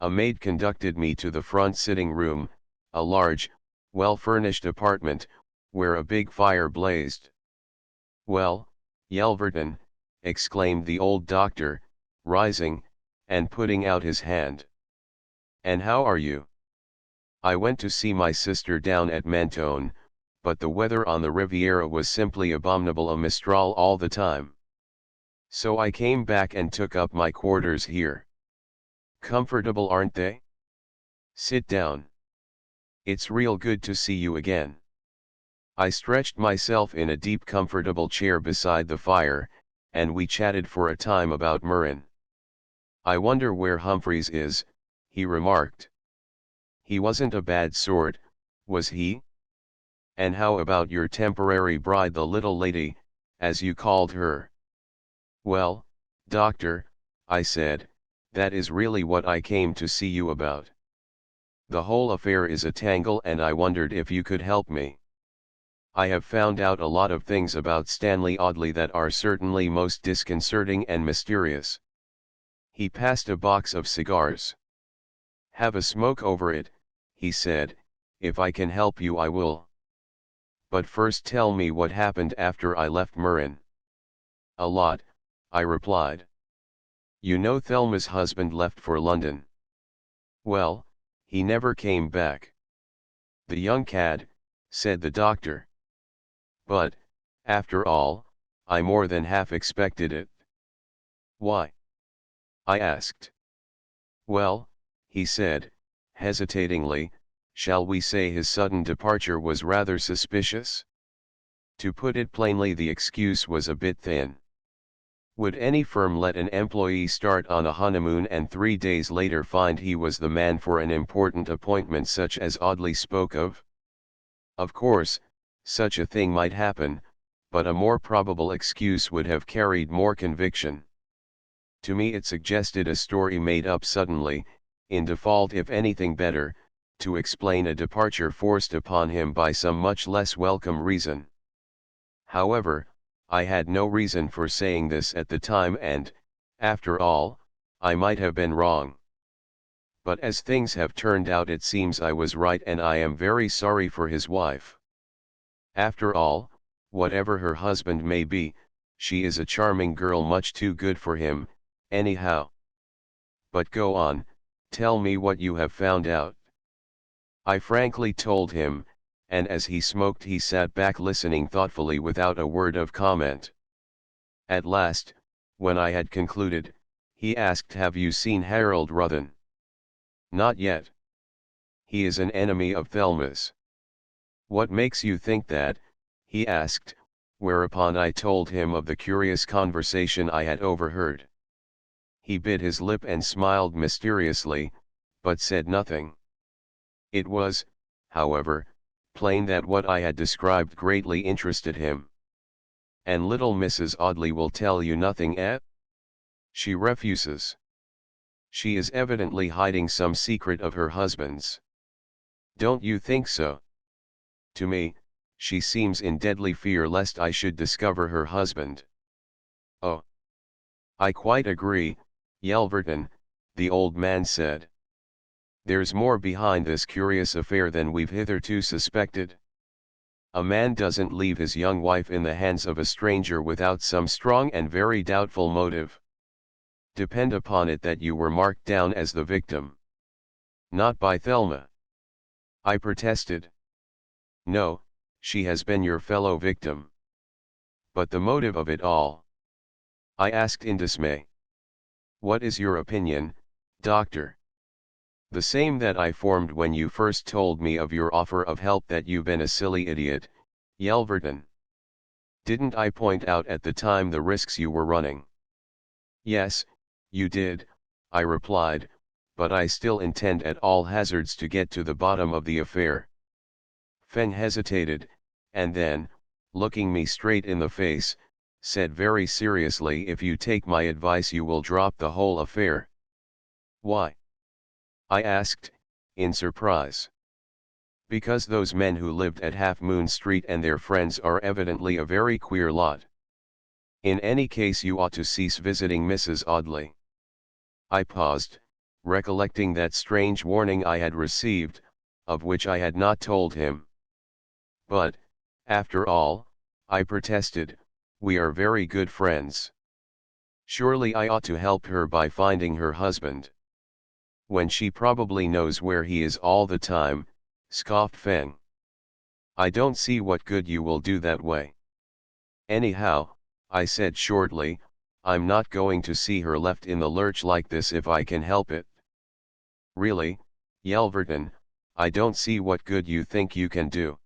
A maid conducted me to the front sitting room, a large, well-furnished apartment, where a big fire blazed. "Well, Yelverton," exclaimed the old doctor, rising, and putting out his hand. "And how are you? I went to see my sister down at Mentone, but the weather on the Riviera was simply abominable, a mistral all the time. So I came back and took up my quarters here. Comfortable, aren't they? Sit down. It's real good to see you again." I stretched myself in a deep comfortable chair beside the fire, and we chatted for a time about Murrin. "I wonder where Humphreys is," he remarked. "He wasn't a bad sort, was he? And how about your temporary bride, the little lady, as you called her?" "Well, doctor," I said, "that is really what I came to see you about. The whole affair is a tangle and I wondered if you could help me. I have found out a lot of things about Stanley Audley that are certainly most disconcerting and mysterious." He passed a box of cigars. "Have a smoke over it," he said. "If I can help you I will. But first tell me what happened after I left Murrin." "A lot," I replied. "You know Thelma's husband left for London. Well, he never came back." "The young cad," said the doctor. "But, after all, I more than half expected it." "Why?" I asked. "Well," he said, hesitatingly, "shall we say his sudden departure was rather suspicious? To put it plainly, the excuse was a bit thin. Would any firm let an employee start on a honeymoon and 3 days later find he was the man for an important appointment such as Audley spoke of? Of course, such a thing might happen, but a more probable excuse would have carried more conviction. To me it suggested a story made up suddenly, in default if anything better, to explain a departure forced upon him by some much less welcome reason. However, I had no reason for saying this at the time and, after all, I might have been wrong. But as things have turned out it seems I was right, and I am very sorry for his wife. After all, whatever her husband may be, she is a charming girl, much too good for him, anyhow. But go on, tell me what you have found out." I frankly told him, and as he smoked he sat back listening thoughtfully without a word of comment. At last, when I had concluded, he asked, "Have you seen Harold Ruthen?" "Not yet." "He is an enemy of Thelma's." "What makes you think that?" he asked, whereupon I told him of the curious conversation I had overheard. He bit his lip and smiled mysteriously, but said nothing. It was, however, plain that what I had described greatly interested him. "And little Mrs. Audley will tell you nothing, eh?" "She refuses." She is evidently hiding some secret of her husband's. Don't you think so? To me, she seems in deadly fear lest I should discover her husband. Oh, I quite agree, Yelverton, the old man said. There's more behind this curious affair than we've hitherto suspected. A man doesn't leave his young wife in the hands of a stranger without some strong and very doubtful motive. Depend upon it that you were marked down as the victim. Not by Thelma. I protested. No, she has been your fellow victim. But the motive of it all? I asked in dismay. What is your opinion, doctor? The same that I formed when you first told me of your offer of help, that you've been a silly idiot, Yelverton. Didn't I point out at the time the risks you were running? Yes, you did, I replied, but I still intend at all hazards to get to the bottom of the affair. Feng hesitated, and then, looking me straight in the face, said very seriously, if you take my advice you will drop the whole affair. Why? I asked, in surprise. Because those men who lived at Half Moon Street and their friends are evidently a very queer lot. In any case you ought to cease visiting Mrs. Audley. I paused, recollecting that strange warning I had received, of which I had not told him. But, after all, I protested, we are very good friends. Surely I ought to help her by finding her husband. When she probably knows where he is all the time, scoffed Feng. I don't see what good you will do that way. Anyhow, I said shortly, I'm not going to see her left in the lurch like this if I can help it. Really, Yelverton, I don't see what good you think you can do.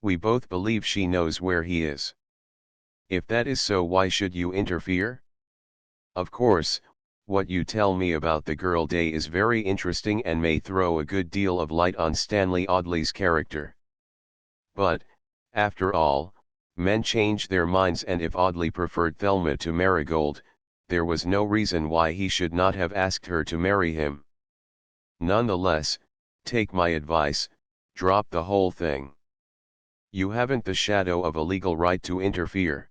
We both believe she knows where he is. If that is so, why should you interfere? Of course, what you tell me about the girl Day is very interesting and may throw a good deal of light on Stanley Audley's character. But, after all, men change their minds, and if Audley preferred Thelma to Marigold, there was no reason why he should not have asked her to marry him. Nonetheless, take my advice, drop the whole thing. You haven't the shadow of a legal right to interfere.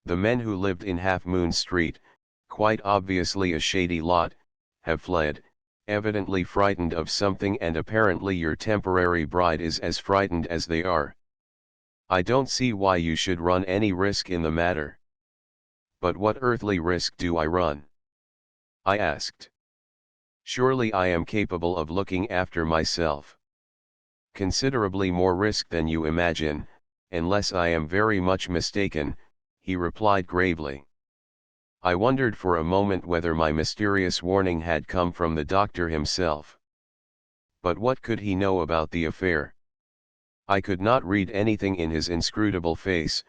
The men who lived in Half Moon Street, quite obviously a shady lot, have fled, evidently frightened of something, and apparently your temporary bride is as frightened as they are. I don't see why you should run any risk in the matter. But what earthly risk do I run? I asked. Surely I am capable of looking after myself. Considerably more risk than you imagine, unless I am very much mistaken, he replied gravely. I wondered for a moment whether my mysterious warning had come from the doctor himself. But what could he know about the affair? I could not read anything in his inscrutable face,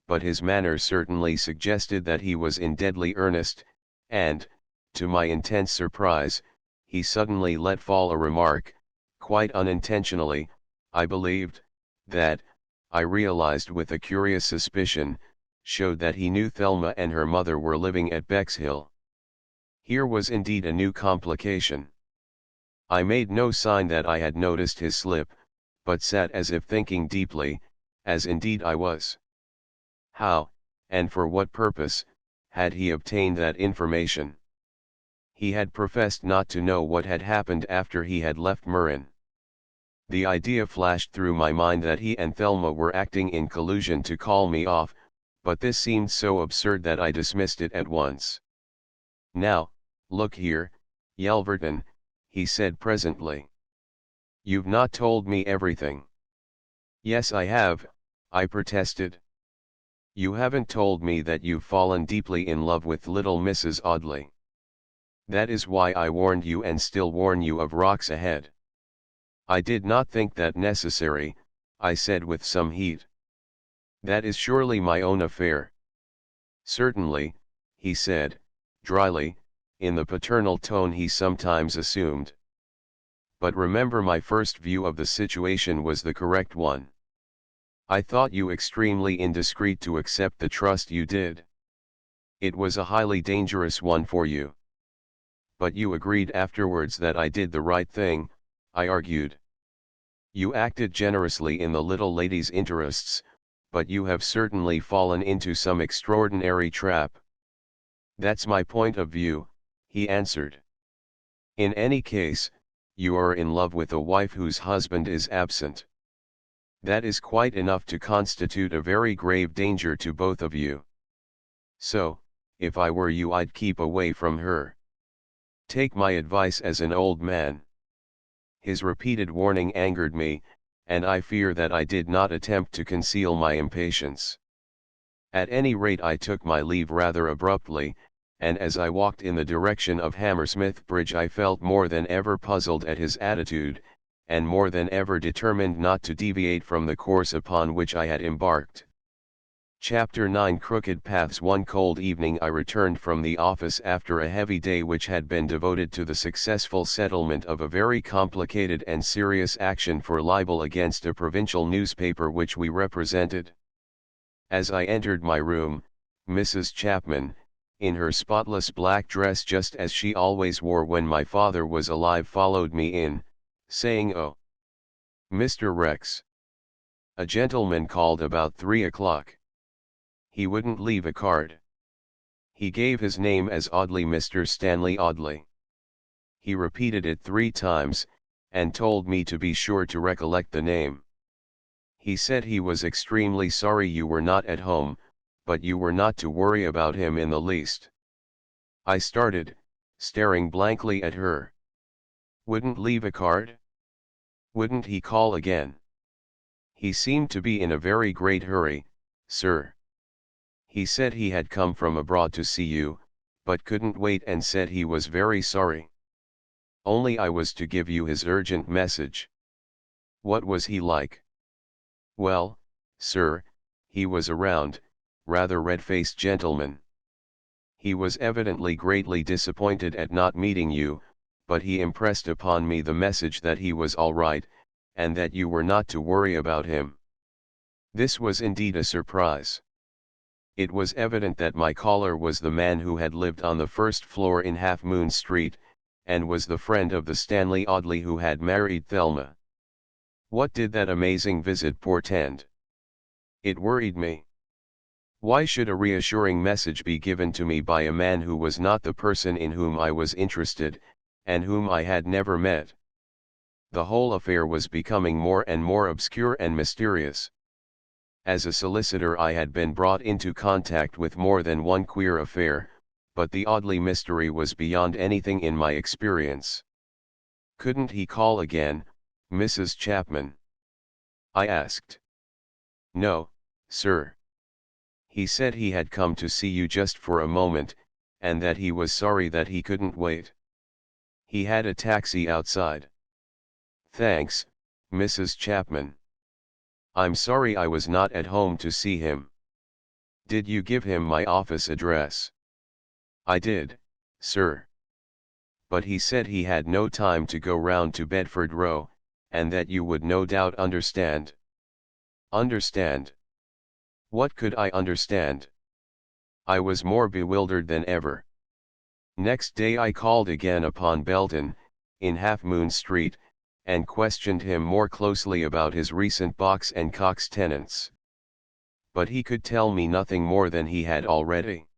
but his manner certainly suggested that he was in deadly earnest, and, to my intense surprise, he suddenly let fall a remark, quite unintentionally, I believed, that, I realized with a curious suspicion, showed that he knew Thelma and her mother were living at Bexhill. Here was indeed a new complication. I made no sign that I had noticed his slip, but sat as if thinking deeply, as indeed I was. How, and for what purpose, had he obtained that information? He had professed not to know what had happened after he had left Murrin. The idea flashed through my mind that he and Thelma were acting in collusion to call me off, but this seemed so absurd that I dismissed it at once. Now, look here, Yelverton, he said presently. You've not told me everything. Yes, I have, I protested. You haven't told me that you've fallen deeply in love with little Mrs. Audley. That is why I warned you and still warn you of rocks ahead. I did not think that necessary, I said with some heat. That is surely my own affair. Certainly, he said, dryly, in the paternal tone he sometimes assumed. But remember, my first view of the situation was the correct one. I thought you extremely indiscreet to accept the trust you did. It was a highly dangerous one for you. But you agreed afterwards that I did the right thing, I argued. You acted generously in the little lady's interests, but you have certainly fallen into some extraordinary trap. That's my point of view, he answered. In any case, you are in love with a wife whose husband is absent. That is quite enough to constitute a very grave danger to both of you. So, if I were you, I'd keep away from her. Take my advice as an old man. His repeated warning angered me, and I fear that I did not attempt to conceal my impatience. At any rate, I took my leave rather abruptly, and as I walked in the direction of Hammersmith Bridge I felt more than ever puzzled at his attitude, and more than ever determined not to deviate from the course upon which I had embarked. Chapter 9 Crooked Paths. One cold evening I returned from the office after a heavy day which had been devoted to the successful settlement of a very complicated and serious action for libel against a provincial newspaper which we represented. As I entered my room, Mrs. Chapman, in her spotless black dress just as she always wore when my father was alive, followed me in, saying, "Oh, Mr. Rex. A gentleman called about 3 o'clock. He wouldn't leave a card. He gave his name as Audley, Mr. Stanley Audley. He repeated it 3 times, and told me to be sure to recollect the name. He said he was extremely sorry you were not at home, but you were not to worry about him in the least." I started, staring blankly at her. Wouldn't leave a card? Wouldn't he call again? He seemed to be in a very great hurry, sir. He said he had come from abroad to see you, but couldn't wait and said he was very sorry. Only I was to give you his urgent message. What was he like? Well, sir, he was a round, rather red-faced gentleman. He was evidently greatly disappointed at not meeting you, but he impressed upon me the message that he was all right, and that you were not to worry about him. This was indeed a surprise. It was evident that my caller was the man who had lived on the first floor in Half Moon Street, and was the friend of the Stanley Audley who had married Thelma. What did that amazing visit portend? It worried me. Why should a reassuring message be given to me by a man who was not the person in whom I was interested, and whom I had never met? The whole affair was becoming more and more obscure and mysterious. As a solicitor I had been brought into contact with more than one queer affair, but the Audley mystery was beyond anything in my experience. Couldn't he call again, Mrs. Chapman? I asked. No, sir. He said he had come to see you just for a moment, and that he was sorry that he couldn't wait. He had a taxi outside. Thanks, Mrs. Chapman. I'm sorry I was not at home to see him. Did you give him my office address? I did, sir. But he said he had no time to go round to Bedford Row, and that you would no doubt understand. Understand? What could I understand? I was more bewildered than ever. Next day I called again upon Belton, in Half Moon Street, and questioned him more closely about his recent Box and Cox tenants. But he could tell me nothing more than he had already.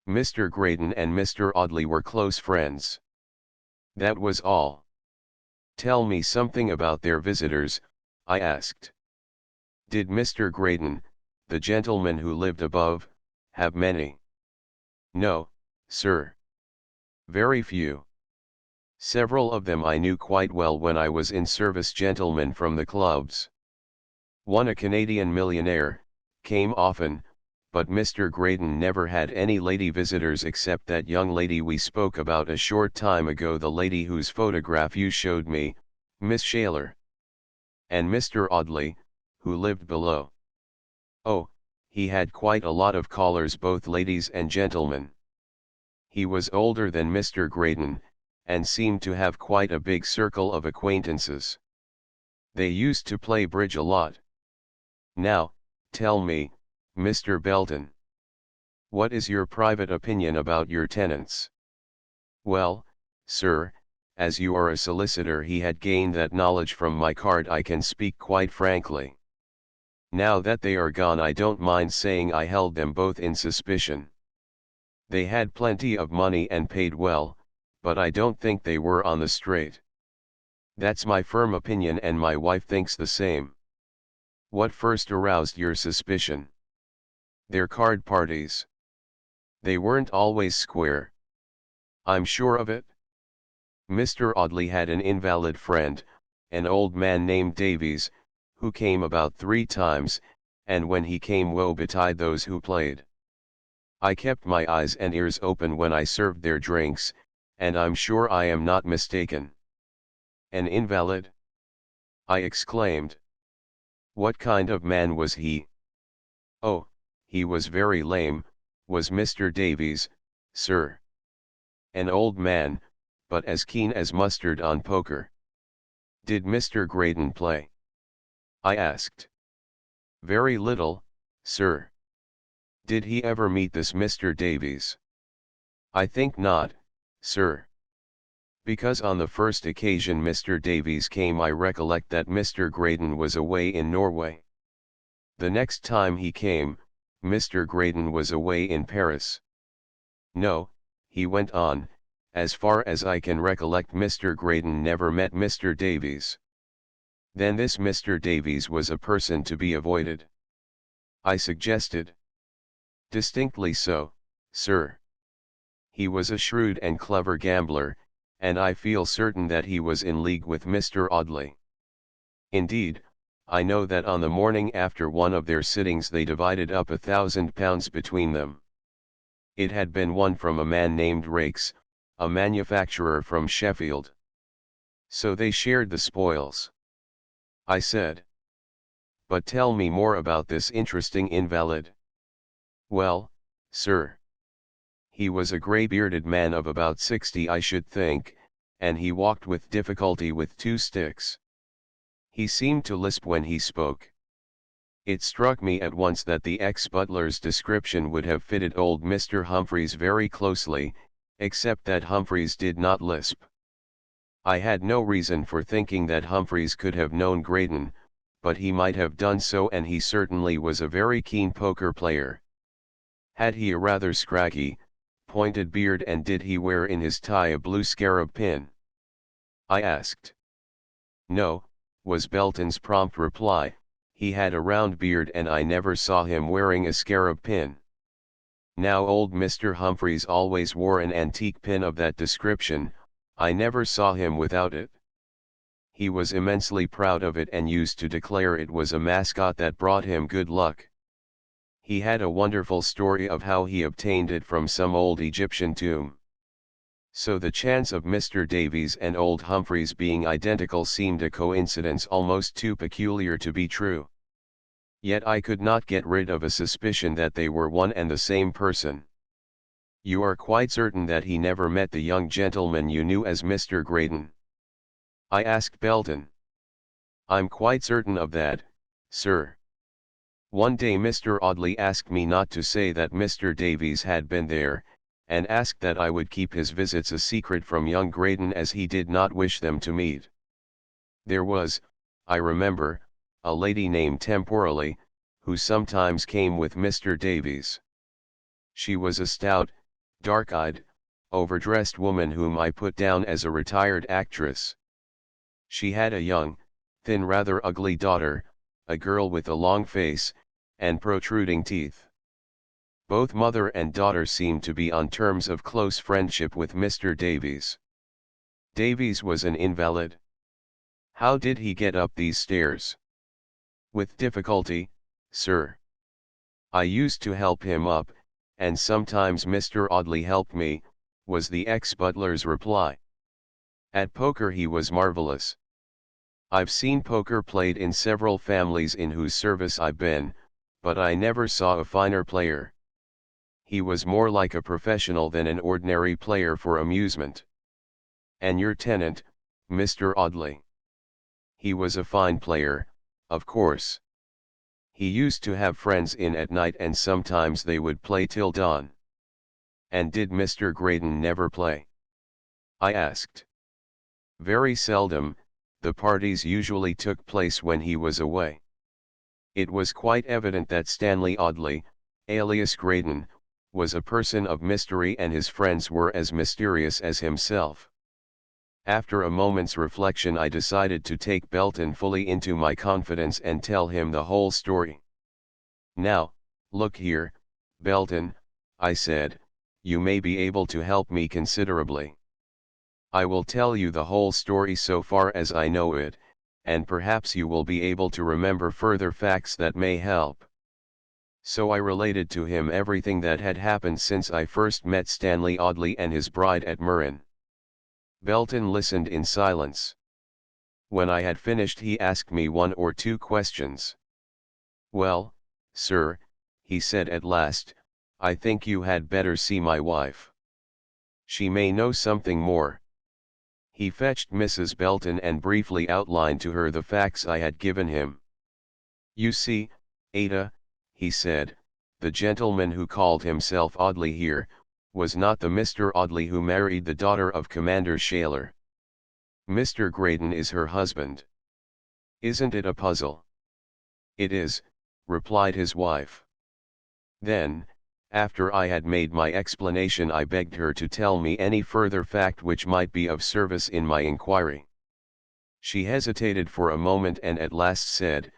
Mr. Graydon and Mr. Audley were close friends. That was all. Tell me something about their visitors, I asked. Did Mr. Graydon, the gentleman who lived above, have many? No, sir. Very few. Several of them I knew quite well when I was in service, gentlemen from the clubs. One, a Canadian millionaire, came often, but Mr. Graydon never had any lady visitors except that young lady we spoke about a short time ago, the lady whose photograph you showed me, Miss Shaler. And Mr. Audley, who lived below. Oh, he had quite a lot of callers, both ladies and gentlemen. He was older than Mr. Graydon, and seemed to have quite a big circle of acquaintances. They used to play bridge a lot. Now, tell me, Mr. Belton. What is your private opinion about your tenants? Well, Sir, as you are a solicitor, he had gained that knowledge from my card. I can speak quite frankly. Now that they are gone, I don't mind saying I held them both in suspicion. They had plenty of money and paid well, but I don't think they were on the straight. That's my firm opinion, and my wife thinks the same. What first aroused your suspicion? Their card parties. They weren't always square. I'm sure of it. Mr. Audley had an invalid friend, an old man named Davies, who came about 3 times, and when he came woe betide those who played. I kept my eyes and ears open when I served their drinks, and I'm sure I am not mistaken. An invalid? I exclaimed. What kind of man was he? Oh, he was very lame, was Mr. Davies, sir. An old man, but as keen as mustard on poker. Did Mr. Graydon play? I asked. Very little, sir. Did he ever meet this Mr. Davies? I think not, sir. Because on the first occasion Mr. Davies came, I recollect that Mr. Graydon was away in Norway. The next time he came, Mr. Graydon was away in Paris. No, he went on, as far as I can recollect, Mr. Graydon never met Mr. Davies. Then this Mr. Davies was a person to be avoided? I suggested. Distinctly so, sir. He was a shrewd and clever gambler, and I feel certain that he was in league with Mr. Audley. Indeed, I know that on the morning after one of their sittings they divided up £1,000 between them. It had been won from a man named Rakes, a manufacturer from Sheffield. So they shared the spoils. I said. But tell me more about this interesting invalid. Well, sir. He was a grey-bearded man of about 60, I should think, and he walked with difficulty with 2 sticks. He seemed to lisp when he spoke. It struck me at once that the ex-butler's description would have fitted old Mr. Humphreys very closely, except that Humphreys did not lisp. I had no reason for thinking that Humphreys could have known Graydon, but he might have done so, and he certainly was a very keen poker player. Had he a rather scraggy, pointed beard, and did he wear in his tie a blue scarab pin? I asked. No, was Belton's prompt reply. He had a round beard and I never saw him wearing a scarab pin. Now old Mr. Humphreys always wore an antique pin of that description. I never saw him without it. He was immensely proud of it and used to declare it was a mascot that brought him good luck. He had a wonderful story of how he obtained it from some old Egyptian tomb. So the chance of Mr. Davies and old Humphreys being identical seemed a coincidence almost too peculiar to be true. Yet I could not get rid of a suspicion that they were one and the same person. You are quite certain that he never met the young gentleman you knew as Mr. Graydon? I asked Belton. I'm quite certain of that, sir. One day Mr. Audley asked me not to say that Mr. Davies had been there, and asked that I would keep his visits a secret from young Graydon, as he did not wish them to meet. There was, I remember, a lady named Temporally, who sometimes came with Mr. Davies. She was a stout, dark-eyed, overdressed woman whom I put down as a retired actress. She had a young, thin, rather ugly daughter, a girl with a long face, and protruding teeth. Both mother and daughter seemed to be on terms of close friendship with Mr. Davies. Davies was an invalid. How did he get up these stairs? With difficulty, sir. I used to help him up, and sometimes Mr. Audley helped me, was the ex-butler's reply. At poker he was marvelous. I've seen poker played in several families in whose service I've been, but I never saw a finer player. He was more like a professional than an ordinary player for amusement. And your tenant, Mr. Audley? He was a fine player, of course. He used to have friends in at night and sometimes they would play till dawn. And did Mr. Graydon never play? I asked. Very seldom, the parties usually took place when he was away. It was quite evident that Stanley Audley, alias Graydon, was a person of mystery and his friends were as mysterious as himself. After a moment's reflection I decided to take Belton fully into my confidence and tell him the whole story. Now, look here, Belton, I said, you may be able to help me considerably. I will tell you the whole story so far as I know it, and perhaps you will be able to remember further facts that may help. So I related to him everything that had happened since I first met Stanley Audley and his bride at Murren. Belton listened in silence. When I had finished he asked me one or two questions. Well, sir, he said at last, I think you had better see my wife. She may know something more. He fetched Mrs. Belton and briefly outlined to her the facts I had given him. You see, Ada, he said, the gentleman who called himself Audley here, was not the Mr. Audley who married the daughter of Commander Shaler. Mr. Graydon is her husband. Isn't it a puzzle? It is, replied his wife. Then, after I had made my explanation I begged her to tell me any further fact which might be of service in my inquiry. She hesitated for a moment and at last said,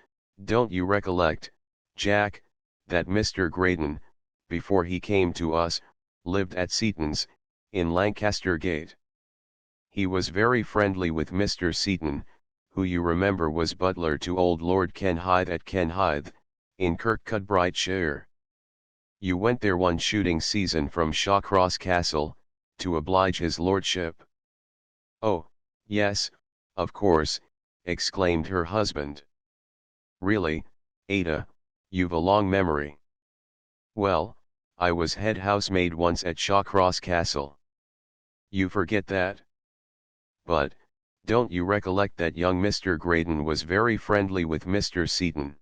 Don't you recollect, Jack, that Mr. Graydon, before he came to us, lived at Seaton's, in Lancaster Gate? He was very friendly with Mr. Seaton, who you remember was butler to old Lord Kenhythe at Kenhythe, in Kirkcudbrightshire. You went there one shooting season from Shawcross Castle, to oblige his lordship. Oh, yes, of course, exclaimed her husband. Really, Ada, you've a long memory. Well, I was head housemaid once at Shawcross Castle. You forget that? But, don't you recollect that young Mr. Graydon was very friendly with Mr. Seaton?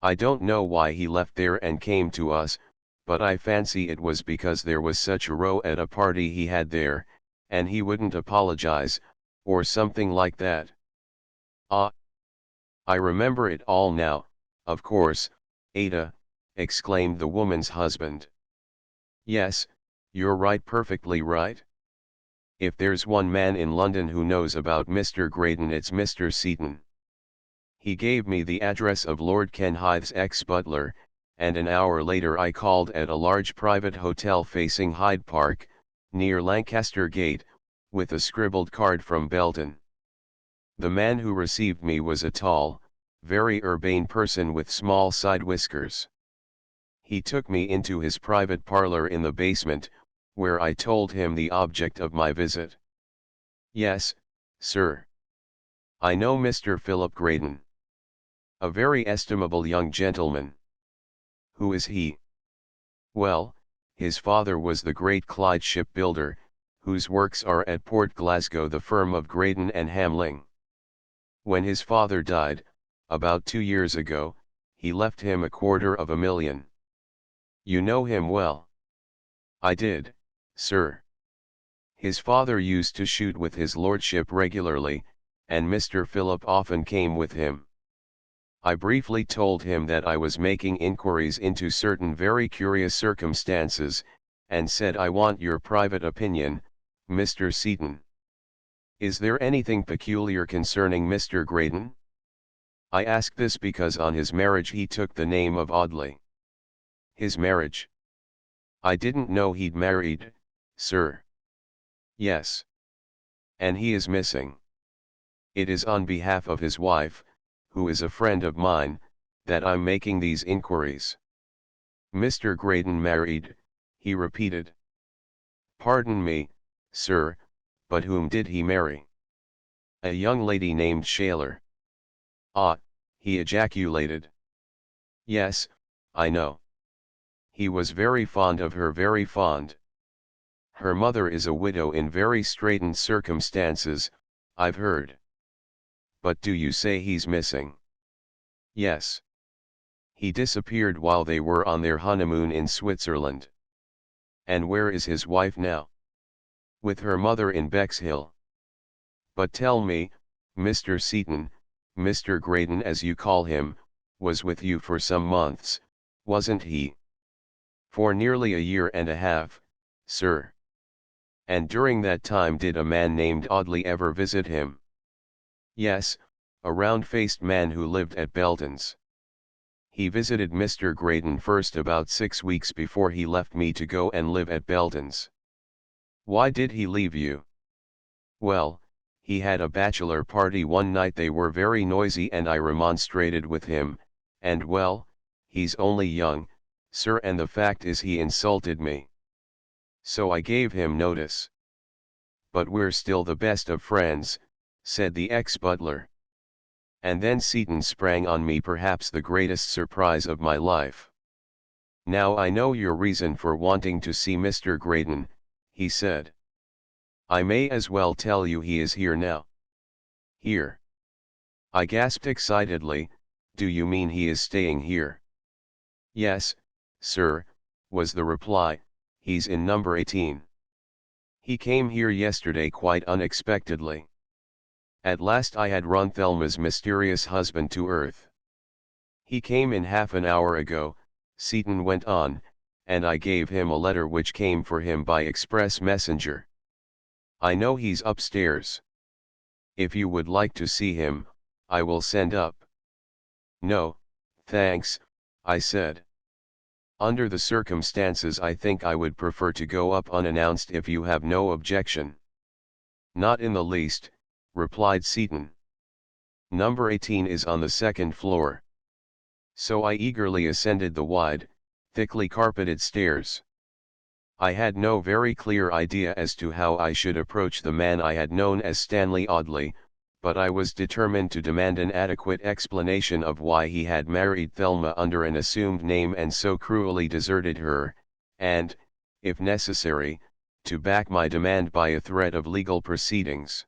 I don't know why he left there and came to us, but I fancy it was because there was such a row at a party he had there, and he wouldn't apologize, or something like that. Ah! I remember it all now, of course, Ada, exclaimed the woman's husband. Yes, you're right, perfectly right. If there's one man in London who knows about Mr. Graydon it's Mr. Seaton. He gave me the address of Lord Kenhythe's ex-butler, and an hour later I called at a large private hotel facing Hyde Park, near Lancaster Gate, with a scribbled card from Belton. The man who received me was a tall, very urbane person with small side whiskers. He took me into his private parlour in the basement, where I told him the object of my visit. Yes, sir. I know Mr. Philip Graydon. A very estimable young gentleman. Who is he? Well, his father was the great Clyde shipbuilder, whose works are at Port Glasgow, the firm of Graydon and Hamling. When his father died, about 2 years ago, he left him £250,000. You know him well? I did, sir. His father used to shoot with his lordship regularly, and Mr. Philip often came with him. I briefly told him that I was making inquiries into certain very curious circumstances, and said I want your private opinion, Mr. Seaton. Is there anything peculiar concerning Mr. Graydon? I ask this because on his marriage he took the name of Audley. His marriage? I didn't know he'd married, sir. Yes. And he is missing. It is on behalf of his wife, who is a friend of mine, that I'm making these inquiries. Mr. Graydon married, he repeated. Pardon me, sir, but whom did he marry? A young lady named Shaler. Ah, he ejaculated. Yes, I know. He was very fond of her, very fond. Her mother is a widow in very straitened circumstances, I've heard. But do you say he's missing? Yes. He disappeared while they were on their honeymoon in Switzerland. And where is his wife now? With her mother in Bexhill. But tell me, Mr. Seaton, Mr. Graydon as you call him, was with you for some months, wasn't he? For nearly a year and a half, sir. And during that time did a man named Audley ever visit him? Yes, a round-faced man who lived at Belton's. He visited Mr. Graydon first about 6 weeks before he left me to go and live at Belton's. Why did he leave you? Well, he had a bachelor party one night. They were very noisy and I remonstrated with him, and well, he's only young, sir, and the fact is he insulted me. So I gave him notice. But we're still the best of friends, said the ex-butler. And then Seaton sprang on me, perhaps the greatest surprise of my life. Now I know your reason for wanting to see Mr. Graydon, he said. I may as well tell you he is here now. Here? I gasped excitedly. Do you mean he is staying here? Yes, sir, was the reply, he's in number 18. He came here yesterday quite unexpectedly. At last I had run Thelma's mysterious husband to earth. He came in half an hour ago, Seaton went on, and I gave him a letter which came for him by express messenger. I know he's upstairs. If you would like to see him, I will send up. No, thanks, I said. Under the circumstances I think I would prefer to go up unannounced if you have no objection. Not in the least, replied Seaton. Number 18 is on the second floor. So I eagerly ascended the wide, thickly carpeted stairs. I had no very clear idea as to how I should approach the man I had known as Stanley Audley, but I was determined to demand an adequate explanation of why he had married Thelma under an assumed name and so cruelly deserted her, and, if necessary, to back my demand by a threat of legal proceedings.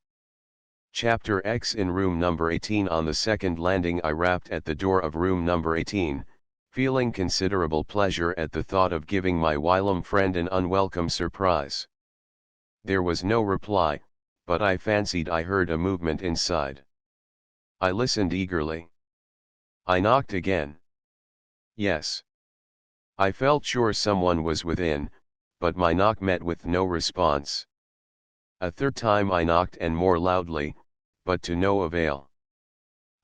Chapter X. In room number 18 on the second landing I rapped at the door of room number 18, feeling considerable pleasure at the thought of giving my whilom friend an unwelcome surprise. There was no reply, but I fancied I heard a movement inside. I listened eagerly. I knocked again. Yes. I felt sure someone was within, but my knock met with no response. A third time I knocked and more loudly, but to no avail.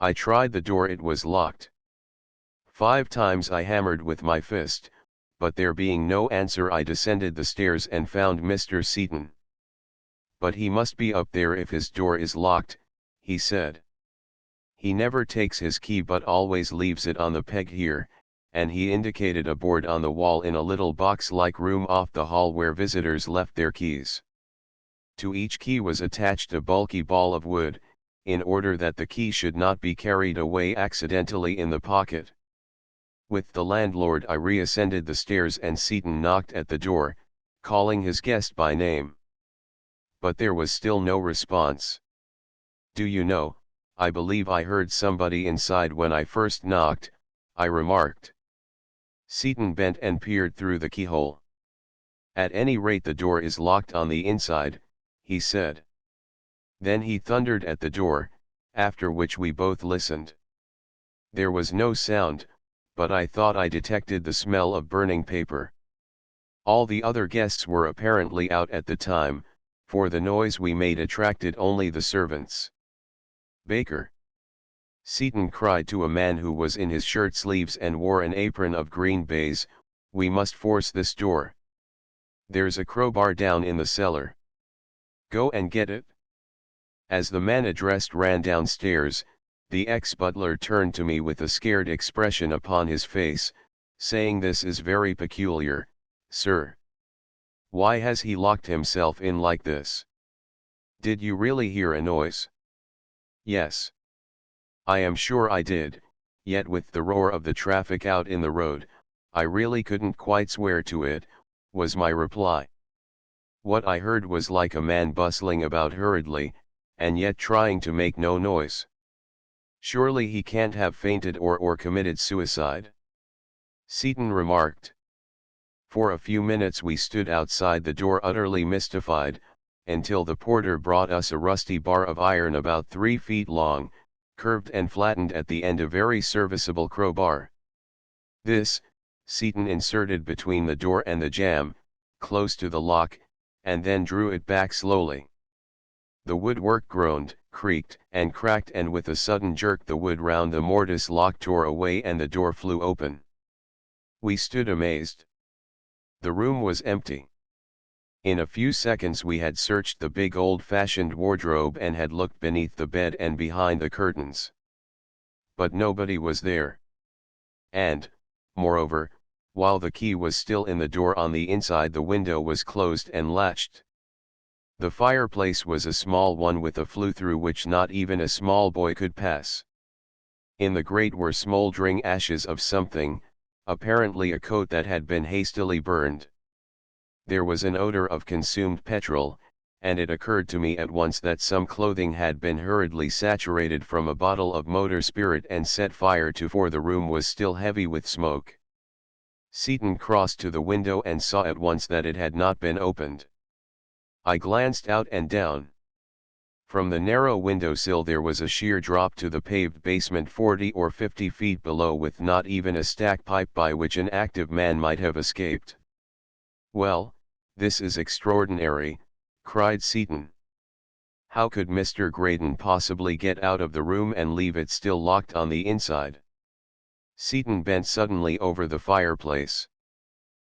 I tried the door, it was locked. 5 times I hammered with my fist, but there being no answer I descended the stairs and found Mr. Seaton. But he must be up there if his door is locked, he said. He never takes his key but always leaves it on the peg here, and he indicated a board on the wall in a little box-like room off the hall where visitors left their keys. To each key was attached a bulky ball of wood, in order that the key should not be carried away accidentally in the pocket. With the landlord I reascended the stairs and Seaton knocked at the door, calling his guest by name. But there was still no response. Do you know, I believe I heard somebody inside when I first knocked, I remarked. Seaton bent and peered through the keyhole. At any rate the door is locked on the inside, he said. Then he thundered at the door, after which we both listened. There was no sound, but I thought I detected the smell of burning paper. All the other guests were apparently out at the time, for the noise we made attracted only the servants. Baker! Seaton cried to a man who was in his shirt sleeves and wore an apron of green baize, we must force this door. There's a crowbar down in the cellar. Go and get it. As the man addressed ran downstairs, the ex-butler turned to me with a scared expression upon his face, saying, "This is very peculiar, sir. Why has he locked himself in like this? Did you really hear a noise?" "Yes. I am sure I did, yet with the roar of the traffic out in the road, I really couldn't quite swear to it," was my reply. "What I heard was like a man bustling about hurriedly, and yet trying to make no noise. Surely he can't have fainted or committed suicide," Seaton remarked. For a few minutes we stood outside the door utterly mystified, until the porter brought us a rusty bar of iron about 3 feet long, curved and flattened at the end, a very serviceable crowbar. This, Seaton inserted between the door and the jamb, close to the lock, and then drew it back slowly. The woodwork groaned, creaked, and cracked, and with a sudden jerk the wood round the mortise lock tore away and the door flew open. We stood amazed. The room was empty. In a few seconds we had searched the big old-fashioned wardrobe and had looked beneath the bed and behind the curtains. But nobody was there. And, moreover, while the key was still in the door on the inside, the window was closed and latched. The fireplace was a small one with a flue through which not even a small boy could pass. In the grate were smoldering ashes of something, apparently a coat that had been hastily burned. There was an odor of consumed petrol, and it occurred to me at once that some clothing had been hurriedly saturated from a bottle of motor spirit and set fire to, for the room was still heavy with smoke. Seaton crossed to the window and saw at once that it had not been opened. I glanced out and down. From the narrow windowsill there was a sheer drop to the paved basement 40 or 50 feet below, with not even a stack pipe by which an active man might have escaped. "Well, this is extraordinary," cried Seaton. "How could Mr. Graydon possibly get out of the room and leave it still locked on the inside?" Seaton bent suddenly over the fireplace.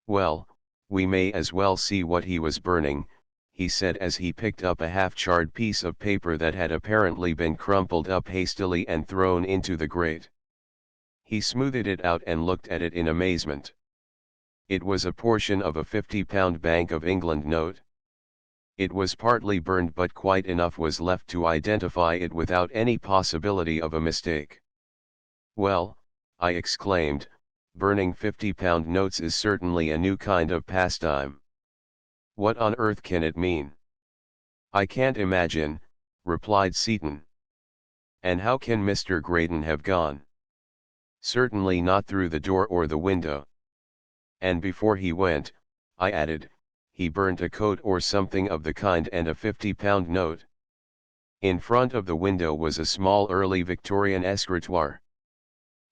"Well, we may as well see what he was burning," he said as he picked up a half-charred piece of paper that had apparently been crumpled up hastily and thrown into the grate. He smoothed it out and looked at it in amazement. It was a portion of a £50 Bank of England note. It was partly burned, but quite enough was left to identify it without any possibility of a mistake. "Well," I exclaimed, "burning £50 notes is certainly a new kind of pastime. What on earth can it mean?" "I can't imagine," replied Seaton. "And how can Mr. Graydon have gone?" "Certainly not through the door or the window. And before he went," I added, "he burnt a coat or something of the kind and a £50 note." In front of the window was a small early Victorian escritoire.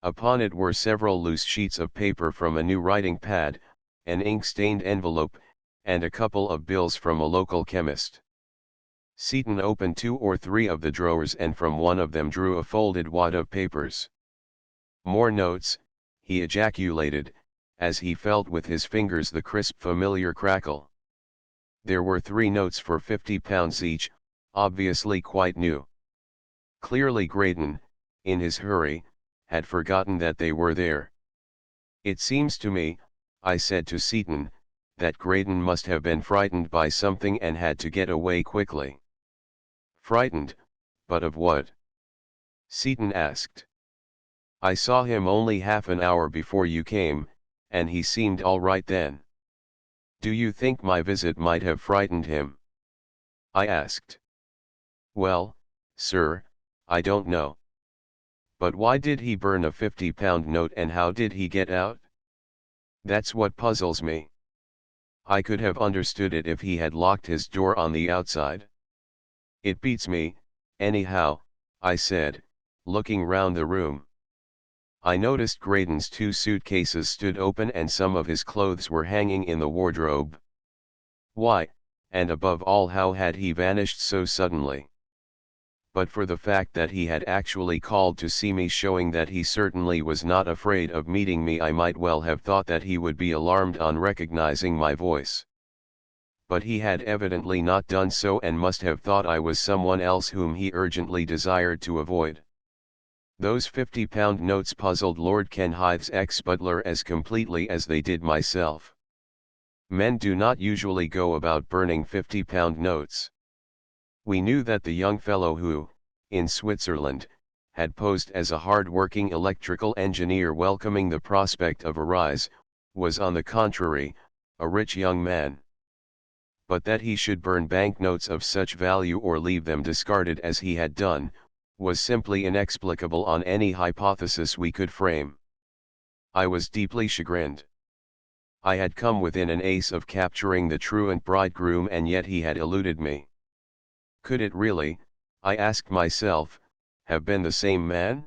Upon it were several loose sheets of paper from a new writing pad, an ink-stained envelope, and a couple of bills from a local chemist. Seaton opened 2 or 3 of the drawers and from one of them drew a folded wad of papers. "More notes," he ejaculated, as he felt with his fingers the crisp familiar crackle. There were 3 notes for £50 each, obviously quite new. Clearly Graydon, in his hurry, had forgotten that they were there. "It seems to me," I said to Seaton, "that Graydon must have been frightened by something and had to get away quickly." "Frightened, but of what?" Seaton asked. "I saw him only half an hour before you came, and he seemed all right then." "Do you think my visit might have frightened him?" I asked. "Well, sir, I don't know. But why did he burn a £50 note, and how did he get out? That's what puzzles me. I could have understood it if he had locked his door on the outside. It beats me, anyhow," I said, looking round the room. I noticed Graydon's 2 suitcases stood open and some of his clothes were hanging in the wardrobe. Why, and above all, how had he vanished so suddenly? But for the fact that he had actually called to see me, showing that he certainly was not afraid of meeting me, I might well have thought that he would be alarmed on recognizing my voice. But he had evidently not done so, and must have thought I was someone else whom he urgently desired to avoid. Those £50 notes puzzled Lord Kenhythe's ex-butler as completely as they did myself. Men do not usually go about burning £50 notes. We knew that the young fellow who, in Switzerland, had posed as a hard-working electrical engineer welcoming the prospect of a rise, was on the contrary, a rich young man. But that he should burn banknotes of such value or leave them discarded as he had done, was simply inexplicable on any hypothesis we could frame. I was deeply chagrined. I had come within an ace of capturing the truant bridegroom, and yet he had eluded me. Could it really, I asked myself, have been the same man?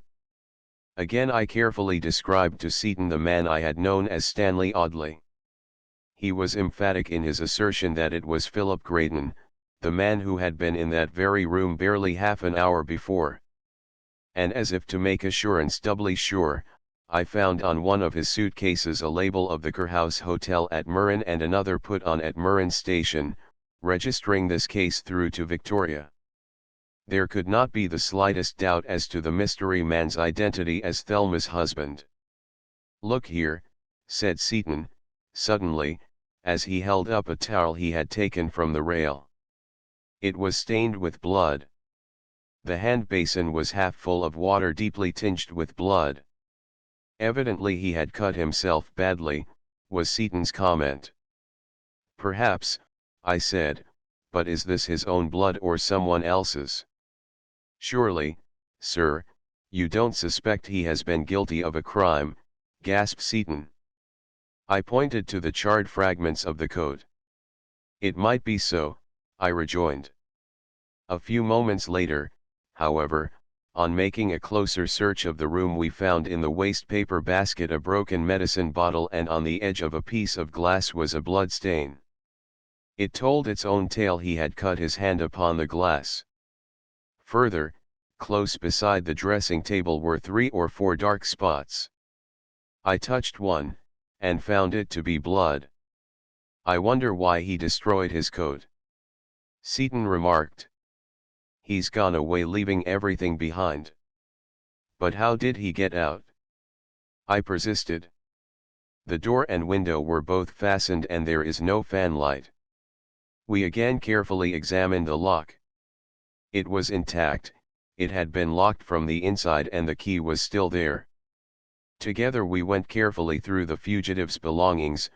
Again I carefully described to Seaton the man I had known as Stanley Audley. He was emphatic in his assertion that it was Philip Graydon, the man who had been in that very room barely half an hour before. And as if to make assurance doubly sure, I found on one of his suitcases a label of the Kurhaus Hotel at Murren and another put on at Murren Station, registering this case through to Victoria. There could not be the slightest doubt as to the mystery man's identity as Thelma's husband. "Look here," said Seaton, suddenly, as he held up a towel he had taken from the rail. It was stained with blood. The hand basin was half full of water deeply tinged with blood. Evidently he had cut himself badly, was Seaton's comment. "Perhaps," I said, "but is this his own blood or someone else's?" "Surely, sir, you don't suspect he has been guilty of a crime," gasped Seaton. I pointed to the charred fragments of the coat. "It might be so," I rejoined. A few moments later, however, on making a closer search of the room, we found in the waste paper basket a broken medicine bottle, and on the edge of a piece of glass was a blood stain. It told its own tale. He had cut his hand upon the glass. Further, close beside the dressing table were 3 or 4 dark spots. I touched one, and found it to be blood. "I wonder why he destroyed his coat," Seaton remarked. "He's gone away leaving everything behind." "But how did he get out?" I persisted. "The door and window were both fastened and there is no fanlight." We again carefully examined the lock. It was intact, it had been locked from the inside and the key was still there. Together we went carefully through the fugitive's belongings,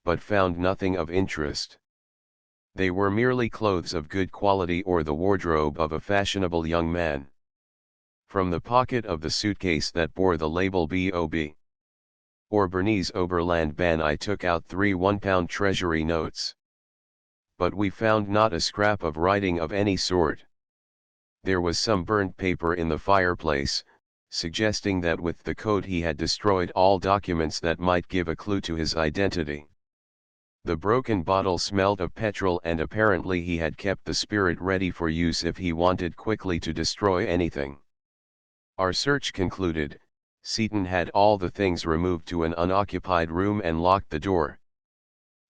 but found nothing of interest. They were merely clothes of good quality or the wardrobe of a fashionable young man. From the pocket of the suitcase that bore the label Bob. or Bernese Oberlandbahn I took out 3 £1 treasury notes. But we found not a scrap of writing of any sort. There was some burnt paper in the fireplace, suggesting that with the coat he had destroyed all documents that might give a clue to his identity. The broken bottle smelled of petrol, and apparently he had kept the spirit ready for use if he wanted quickly to destroy anything. Our search concluded, Seaton had all the things removed to an unoccupied room and locked the door.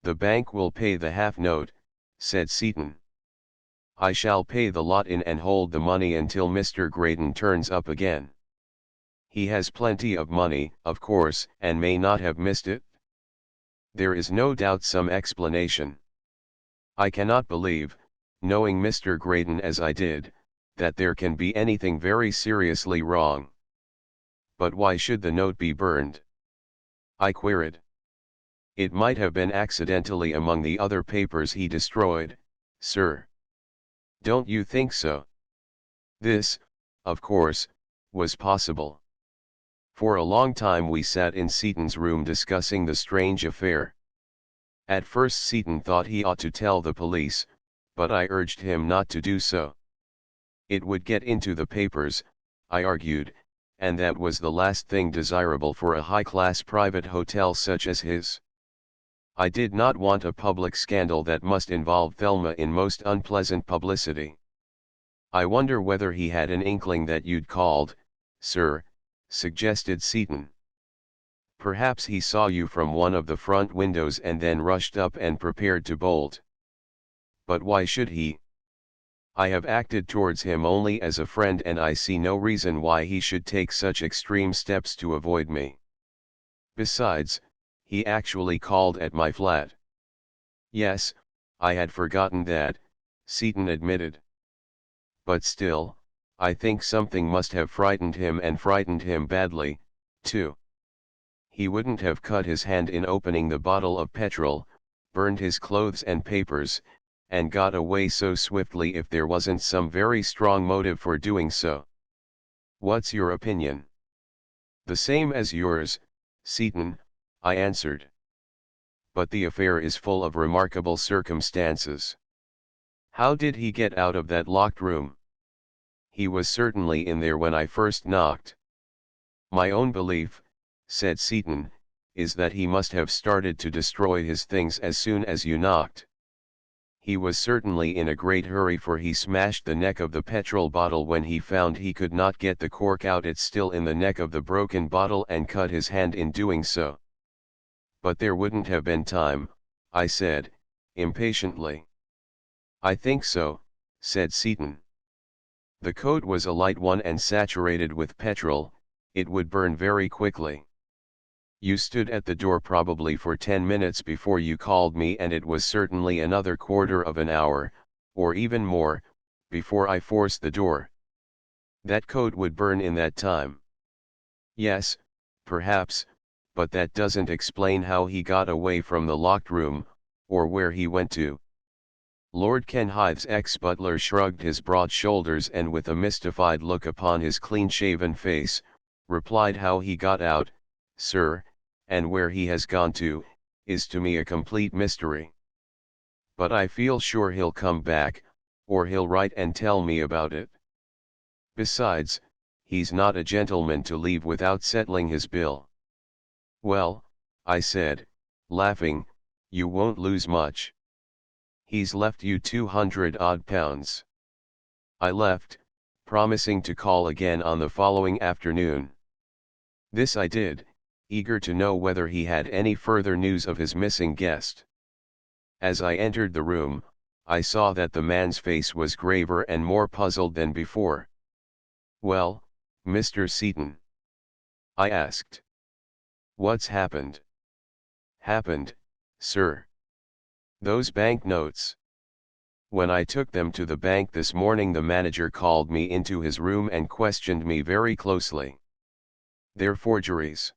"The bank will pay the half note," said Seaton. "I shall pay the lot in and hold the money until Mr. Graydon turns up again. He has plenty of money, of course, and may not have missed it. There is no doubt some explanation. I cannot believe, knowing Mr. Graydon as I did, that there can be anything very seriously wrong. But why should the note be burned?" I queried. "It might have been accidentally among the other papers he destroyed, sir. Don't you think so?" This, of course, was possible. For a long time we sat in Seaton's room discussing the strange affair. At first Seaton thought he ought to tell the police, but I urged him not to do so. It would get into the papers, I argued, and that was the last thing desirable for a high-class private hotel such as his. I did not want a public scandal that must involve Thelma in most unpleasant publicity. "I wonder whether he had an inkling that you'd called, sir," suggested Seaton. "Perhaps he saw you from one of the front windows and then rushed up and prepared to bolt." "But why should he? I have acted towards him only as a friend, and I see no reason why he should take such extreme steps to avoid me. Besides, he actually called at my flat." "Yes, I had forgotten that," Seaton admitted. "But still, I think something must have frightened him, and frightened him badly, too. He wouldn't have cut his hand in opening the bottle of petrol, burned his clothes and papers, and got away so swiftly if there wasn't some very strong motive for doing so. What's your opinion?" "The same as yours, Seaton," I answered. but the affair is full of remarkable circumstances. How did he get out of that locked room? He was certainly in there when I first knocked. My own belief, said Seaton, is that he must have started to destroy his things as soon as you knocked. He was certainly in a great hurry, for he smashed the neck of the petrol bottle when he found he could not get the cork out. It's still in the neck of the broken bottle, and cut his hand in doing so. But there wouldn't have been time, I said, impatiently. I think so, said Seaton. The coat was a light one and saturated with petrol, it would burn very quickly. You stood at the door probably for 10 minutes before you called me, and it was certainly another quarter of an hour, or even more, before I forced the door. That coat would burn in that time. Yes, perhaps, but that doesn't explain how he got away from the locked room, or where he went to. Lord Kenhythe's ex-butler shrugged his broad shoulders and, with a mystified look upon his clean-shaven face, replied, how he got out, sir, and where he has gone to, is to me a complete mystery. But I feel sure he'll come back, or he'll write and tell me about it. Besides, he's not a gentleman to leave without settling his bill. Well, I said, laughing, you won't lose much. He's left you £200 odd. I left, promising to call again on the following afternoon. This I did, eager to know whether he had any further news of his missing guest. As I entered the room, I saw that the man's face was graver and more puzzled than before. Well, Mr. Seaton? I asked. What's happened? Happened, sir? Those bank notes. When I took them to the bank this morning, the manager called me into his room and questioned me very closely. They're forgeries.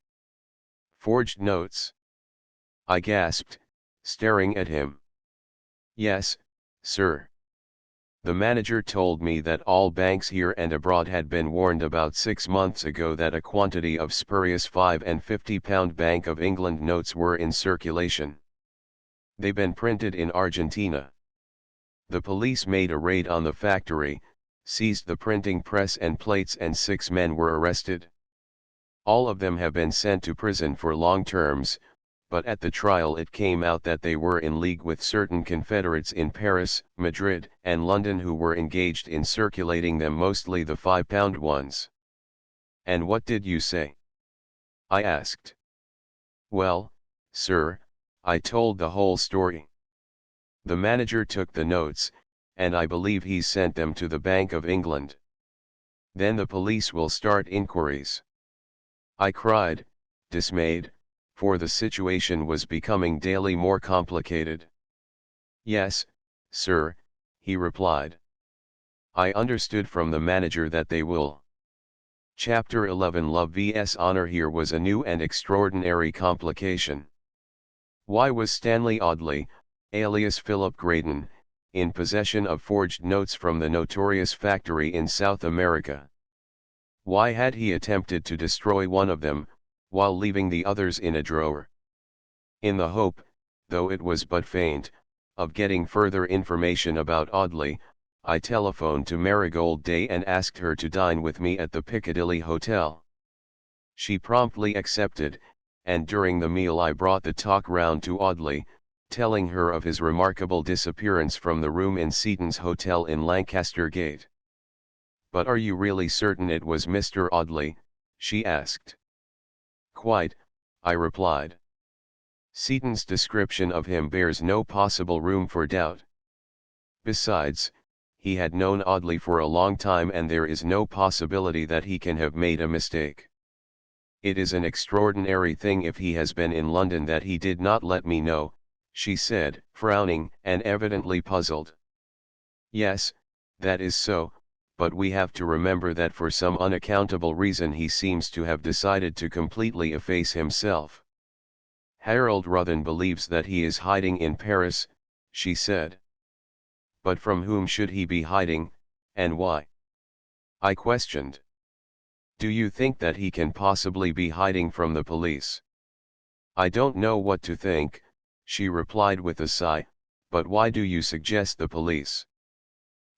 Forged notes? I gasped, staring at him. Yes, sir. The manager told me that all banks here and abroad had been warned about 6 months ago that a quantity of spurious £5 and £50 Bank of England notes were in circulation. They've been printed in Argentina. The police made a raid on the factory, seized the printing press and plates, and 6 men were arrested. All of them have been sent to prison for long terms, but at the trial it came out that they were in league with certain Confederates in Paris, Madrid, and London who were engaged in circulating them, mostly the £5 ones. And what did you say? I asked. Well, sir, I told the whole story. The manager took the notes, and I believe he sent them to the Bank of England. Then the police will start inquiries. I cried, dismayed, for the situation was becoming daily more complicated. Yes, sir, he replied. I understood from the manager that they will. Chapter 11 Love vs Honor. Here was a new and extraordinary complication. Why was Stanley Audley, alias Philip Graydon, in possession of forged notes from the notorious factory in South America? Why had he attempted to destroy one of them, while leaving the others in a drawer? In the hope, though it was but faint, of getting further information about Audley, I telephoned to Marigold Day and asked her to dine with me at the Piccadilly Hotel. She promptly accepted, and during the meal I brought the talk round to Audley, telling her of his remarkable disappearance from the room in Seaton's Hotel in Lancaster Gate. But are you really certain it was Mr. Audley? She asked. Quite, I replied. Seaton's description of him bears no possible room for doubt. Besides, he had known Audley for a long time, and there is no possibility that he can have made a mistake. It is an extraordinary thing if he has been in London that he did not let me know, she said, frowning and evidently puzzled. Yes, that is so, but we have to remember that for some unaccountable reason he seems to have decided to completely efface himself. Harold Ruthen believes that he is hiding in Paris, she said. But from whom should he be hiding, and why? I questioned. Do you think that he can possibly be hiding from the police? I don't know what to think, She replied with a sigh, "But why do you suggest the police?"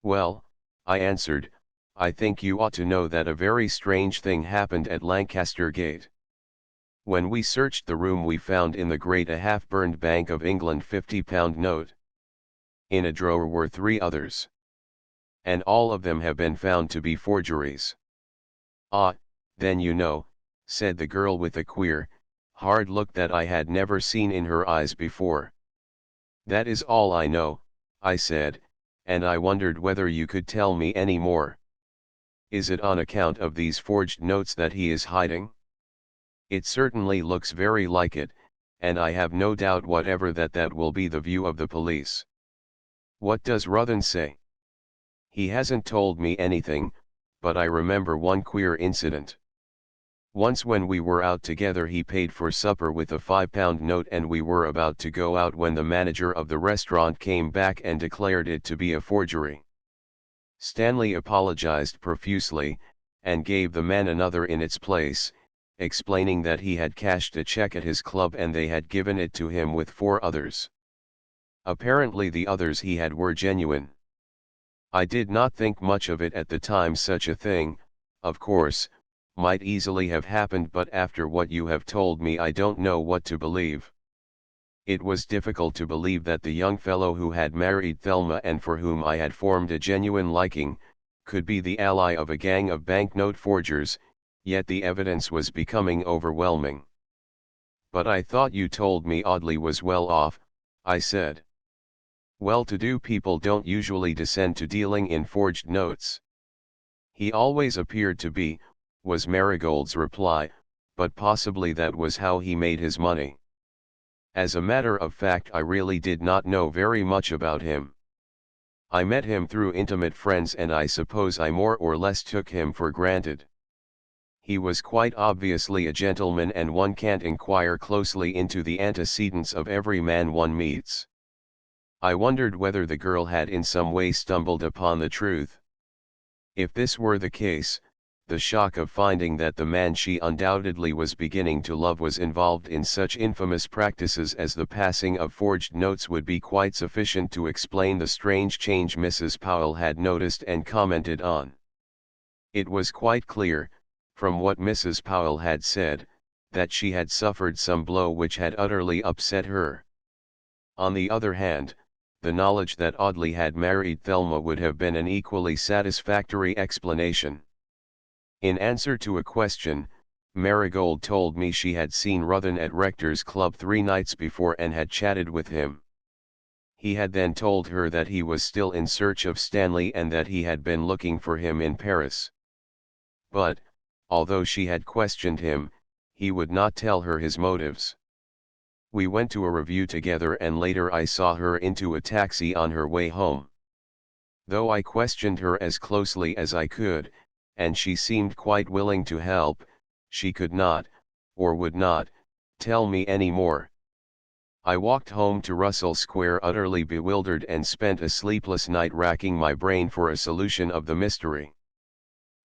"Well," I answered, "I think you ought to know that a very strange thing happened at Lancaster Gate. When we searched the room we found in the grate a half-burned Bank of England £50 note. In a drawer were 3 others. And all of them have been found to be forgeries." "Ah, then you know," said the girl with a queer, hard look that I had never seen in her eyes before. "That is all I know," I said, "and I wondered whether you could tell me any more. Is it on account of these forged notes that he is hiding?" "It certainly looks very like it, and I have no doubt whatever that that will be the view of the police." "What does Ruthin say?" "He hasn't told me anything, but I remember one queer incident. Once when we were out together he paid for supper with a £5 note and we were about to go out when the manager of the restaurant came back and declared it to be a forgery. Stanley apologized profusely, and gave the man another in its place, explaining that he had cashed a check at his club and they had given it to him with 4 others. Apparently the others he had were genuine. I did not think much of it at the time. Such a thing, of course, might easily have happened, but after what you have told me I don't know what to believe." It was difficult to believe that the young fellow who had married Thelma and for whom I had formed a genuine liking, could be the ally of a gang of banknote forgers, yet the evidence was becoming overwhelming. "But I thought you told me Audley was well off," I said. "Well-to-do people don't usually descend to dealing in forged notes." "He always appeared to be," was Marigold's reply, "but possibly that was how he made his money. As a matter of fact I really did not know very much about him. I met him through intimate friends and I suppose I more or less took him for granted. He was quite obviously a gentleman and one can't inquire closely into the antecedents of every man one meets." I wondered whether the girl had in some way stumbled upon the truth. If this were the case, the shock of finding that the man she undoubtedly was beginning to love was involved in such infamous practices as the passing of forged notes would be quite sufficient to explain the strange change Mrs. Powell had noticed and commented on. It was quite clear, from what Mrs. Powell had said, that she had suffered some blow which had utterly upset her. On the other hand, the knowledge that Audley had married Thelma would have been an equally satisfactory explanation. In answer to a question, Marigold told me she had seen Ruthin at Rector's Club 3 nights before and had chatted with him. He had then told her that he was still in search of Stanley and that he had been looking for him in Paris. But, although she had questioned him, he would not tell her his motives. We went to a review together and later I saw her into a taxi on her way home. Though I questioned her as closely as I could, and she seemed quite willing to help, she could not, or would not, tell me any more. I walked home to Russell Square utterly bewildered and spent a sleepless night racking my brain for a solution of the mystery.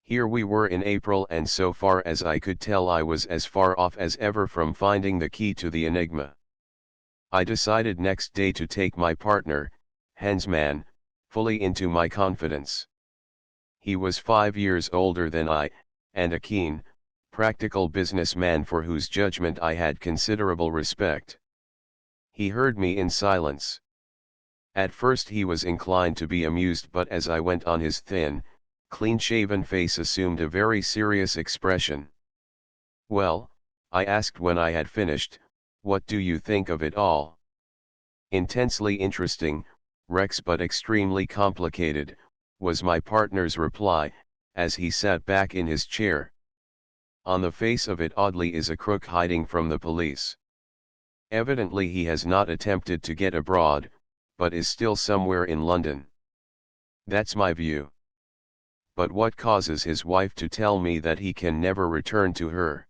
Here we were in April and so far as I could tell I was as far off as ever from finding the key to the enigma. I decided next day to take my partner, Hensman, fully into my confidence. He was 5 years older than I, and a keen, practical businessman for whose judgment I had considerable respect. He heard me in silence. At first he was inclined to be amused, but as I went on his thin, clean-shaven face assumed a very serious expression. "Well," I asked when I had finished, "what do you think of it all?" "Intensely interesting, Rex, but extremely complicated," was my partner's reply, as he sat back in his chair. "On the face of it Audley is a crook hiding from the police. Evidently he has not attempted to get abroad, but is still somewhere in London. That's my view. But what causes his wife to tell me that he can never return to her?"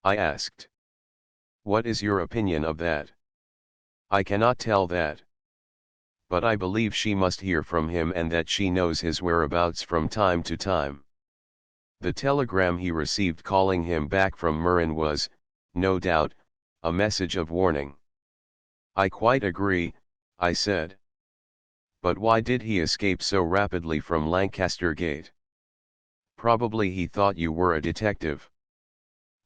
I asked. "What is your opinion of that?" "I cannot tell that. But I believe she must hear from him and that she knows his whereabouts from time to time. The telegram he received calling him back from Murren was, no doubt, a message of warning. I quite agree, I said. But why did he escape so rapidly from Lancaster Gate? Probably he thought you were a detective.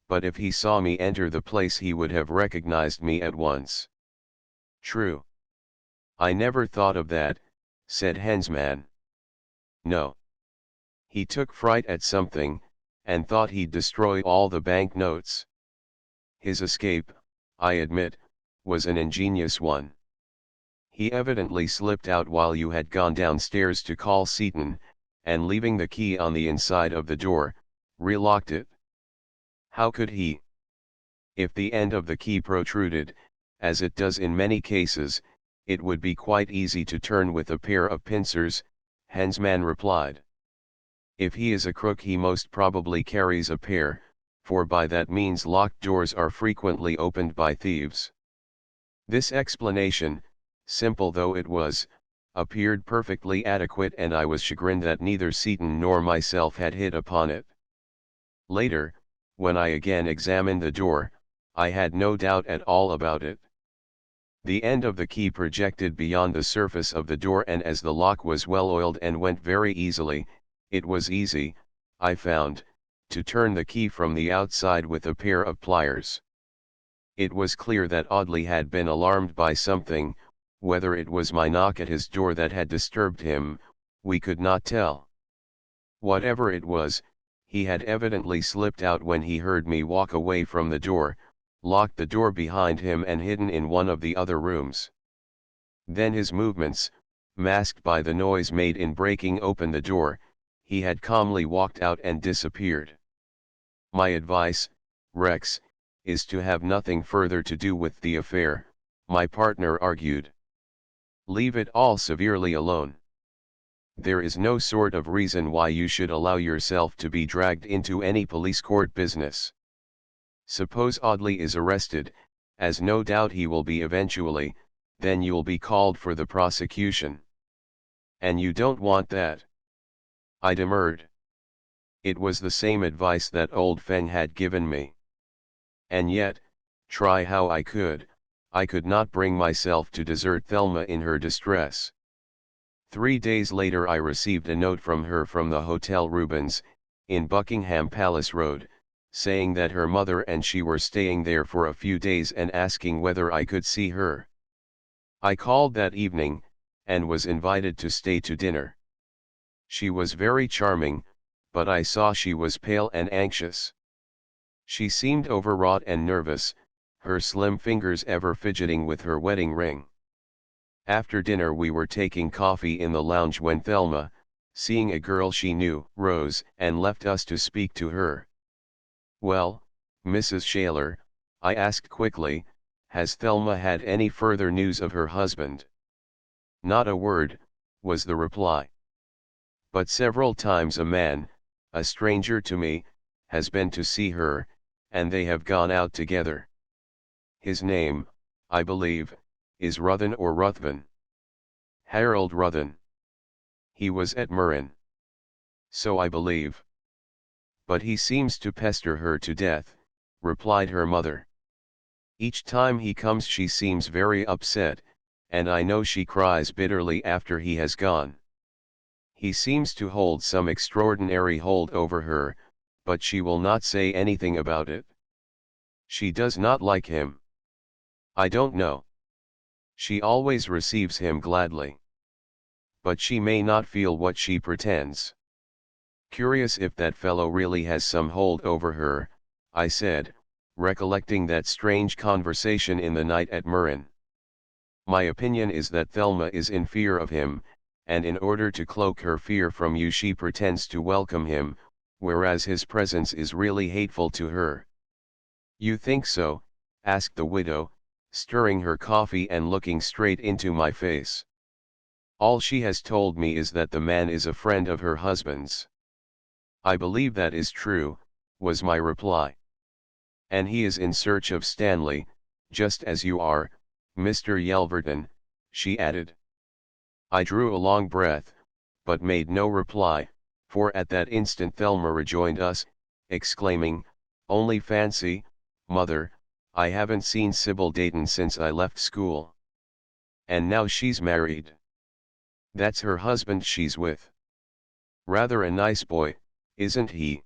But if he saw me enter the place he would have recognized me at once. True. I never thought of that, said Hensman. No. He took fright at something, and thought he'd destroy all the bank notes. His escape, I admit, was an ingenious one. He evidently slipped out while you had gone downstairs to call Seaton, and leaving the key on the inside of the door, relocked it. How could he? If the end of the key protruded, as it does in many cases, it would be quite easy to turn with a pair of pincers, Hensman replied. If he is a crook he most probably carries a pair, for by that means locked doors are frequently opened by thieves. This explanation, simple though it was, appeared perfectly adequate, and I was chagrined that neither Seaton nor myself had hit upon it. Later, when I again examined the door, I had no doubt at all about it. The end of the key projected beyond the surface of the door, and as the lock was well oiled and went very easily, it was easy, I found, to turn the key from the outside with a pair of pliers. It was clear that Audley had been alarmed by something. Whether it was my knock at his door that had disturbed him, we could not tell. Whatever it was, he had evidently slipped out when he heard me walk away from the door, locked the door behind him and hidden in one of the other rooms. Then his movements, masked by the noise made in breaking open the door, he had calmly walked out and disappeared. My advice, Rex, is to have nothing further to do with the affair, my partner argued. Leave it all severely alone. There is no sort of reason why you should allow yourself to be dragged into any police court business. Suppose Audley is arrested, as no doubt he will be eventually, then you'll be called for the prosecution. And you don't want that. I demurred. It was the same advice that old Feng had given me. And yet, try how I could not bring myself to desert Thelma in her distress. 3 days later I received a note from her from the Hotel Rubens, in Buckingham Palace Road, saying that her mother and she were staying there for a few days and asking whether I could see her. I called that evening, and was invited to stay to dinner. She was very charming, but I saw she was pale and anxious. She seemed overwrought and nervous, her slim fingers ever fidgeting with her wedding ring. After dinner we were taking coffee in the lounge when Thelma, seeing a girl she knew, rose and left us to speak to her. "Well, Mrs. Shaler," I asked quickly, "has Thelma had any further news of her husband?" "Not a word," was the reply. "But several times a man, a stranger to me, has been to see her, and they have gone out together. His name, I believe, is Ruthen or Ruthven." "Harold Ruthen. He was at Murren." "So I believe. But he seems to pester her to death," replied her mother. "Each time he comes she seems very upset, and I know she cries bitterly after he has gone. He seems to hold some extraordinary hold over her, but she will not say anything about it. She does not like him. I don't know. She always receives him gladly. But she may not feel what she pretends. Curious if that fellow really has some hold over her," I said, recollecting that strange conversation in the night at Murren. "My opinion is that Thelma is in fear of him, and in order to cloak her fear from you she pretends to welcome him, whereas his presence is really hateful to her." "You think so?" asked the widow, stirring her coffee and looking straight into my face. "All she has told me is that the man is a friend of her husband's." "I believe that is true," was my reply. "And he is in search of Stanley, just as you are, Mr. Yelverton," she added. I drew a long breath, but made no reply, for at that instant Thelma rejoined us, exclaiming, "Only fancy, mother, I haven't seen Sybil Dayton since I left school." And now she's married. That's her husband she's with. Rather a nice boy, isn't he?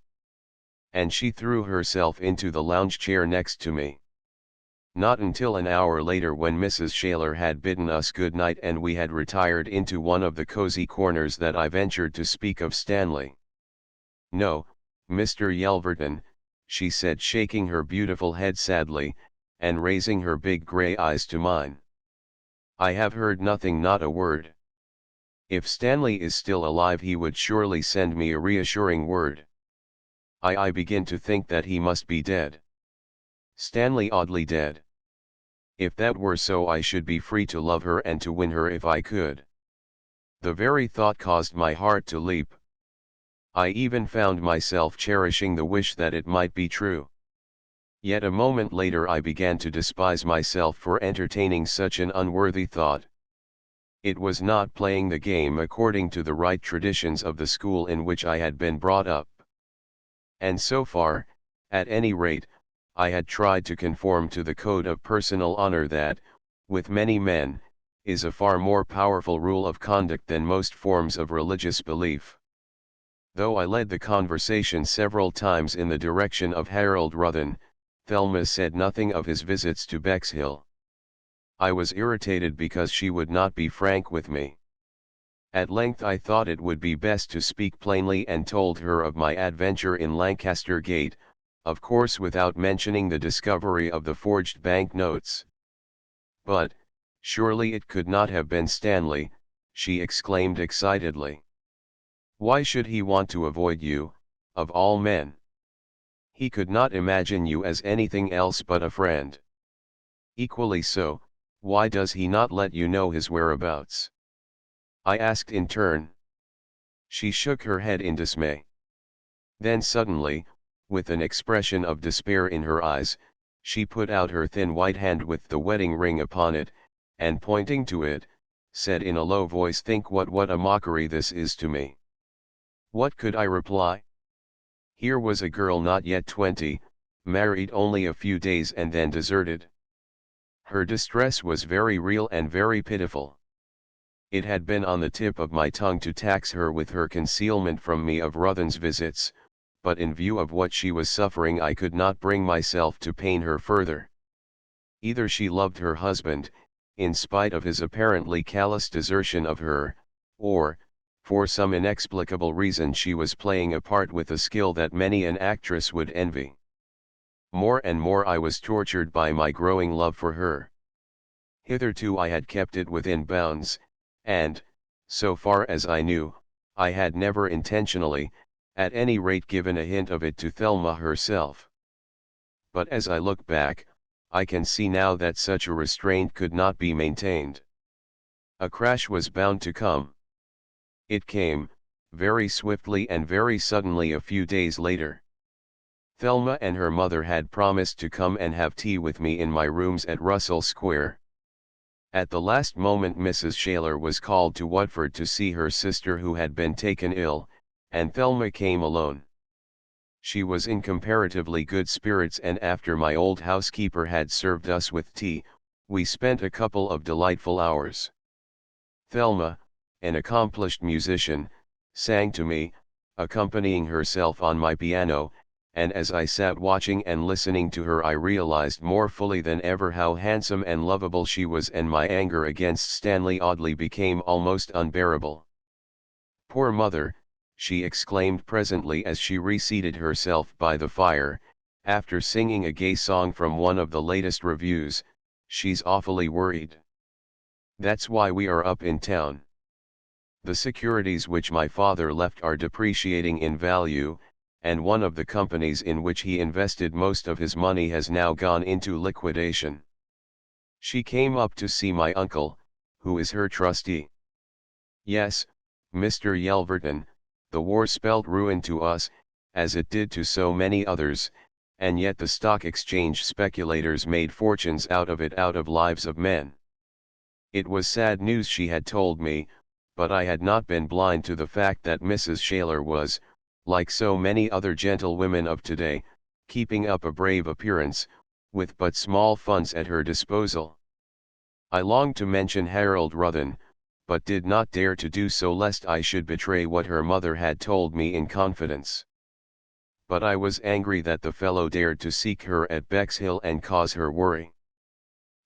And she threw herself into the lounge chair next to me. Not until an hour later, when Mrs. Shaler had bidden us good night and we had retired into one of the cozy corners, that I ventured to speak of Stanley. "No, Mr. Yelverton," she said, shaking her beautiful head sadly, and raising her big grey eyes to mine. "I have heard nothing, not a word. If Stanley is still alive he would surely send me a reassuring word. I begin to think that he must be dead. Stanley oddly dead. If that were so, I should be free to love her and to win her if I could." The very thought caused my heart to leap. I even found myself cherishing the wish that it might be true. Yet a moment later I began to despise myself for entertaining such an unworthy thought. It was not playing the game according to the right traditions of the school in which I had been brought up. And so far, at any rate, I had tried to conform to the code of personal honor that, with many men, is a far more powerful rule of conduct than most forms of religious belief. Though I led the conversation several times in the direction of Harold Ruthen, Thelma said nothing of his visits to Bexhill. I was irritated because she would not be frank with me. At length I thought it would be best to speak plainly, and told her of my adventure in Lancaster Gate, of course without mentioning the discovery of the forged bank notes. "But, surely it could not have been Stanley," she exclaimed excitedly. "Why should he want to avoid you, of all men? He could not imagine you as anything else but a friend. Equally so, why does he not let you know his whereabouts?" I asked in turn. She shook her head in dismay. Then suddenly, with an expression of despair in her eyes, she put out her thin white hand with the wedding ring upon it, and pointing to it, said in a low voice, "Think what a mockery this is to me." What could I reply? Here was a girl not yet 20, married only a few days and then deserted. Her distress was very real and very pitiful. It had been on the tip of my tongue to tax her with her concealment from me of Ruthen's visits, but in view of what she was suffering I could not bring myself to pain her further. Either she loved her husband, in spite of his apparently callous desertion of her, or, for some inexplicable reason, she was playing a part with a skill that many an actress would envy. More and more I was tortured by my growing love for her. Hitherto I had kept it within bounds, and, so far as I knew, I had never intentionally, at any rate, given a hint of it to Thelma herself. But as I look back, I can see now that such a restraint could not be maintained. A crash was bound to come. It came, very swiftly and very suddenly, a few days later. Thelma and her mother had promised to come and have tea with me in my rooms at Russell Square. At the last moment Mrs. Shaler was called to Watford to see her sister who had been taken ill, and Thelma came alone. She was in comparatively good spirits, and after my old housekeeper had served us with tea, we spent a couple of delightful hours. Thelma, an accomplished musician, sang to me, accompanying herself on my piano, and as I sat watching and listening to her I realized more fully than ever how handsome and lovable she was, and my anger against Stanley oddly became almost unbearable. "Poor mother," she exclaimed presently as she reseated herself by the fire, after singing a gay song from one of the latest revues, "she's awfully worried. That's why we are up in town. The securities which my father left are depreciating in value, and one of the companies in which he invested most of his money has now gone into liquidation. She came up to see my uncle, who is her trustee. Yes, Mr. Yelverton, the war spelled ruin to us, as it did to so many others, and yet the stock exchange speculators made fortunes out of it, out of lives of men." It was sad news, she had told me, but I had not been blind to the fact that Mrs. Shaler was, like so many other gentlewomen of today, keeping up a brave appearance, with but small funds at her disposal. I longed to mention Harold Ruthen, but did not dare to do so lest I should betray what her mother had told me in confidence. But I was angry that the fellow dared to seek her at Bexhill and cause her worry.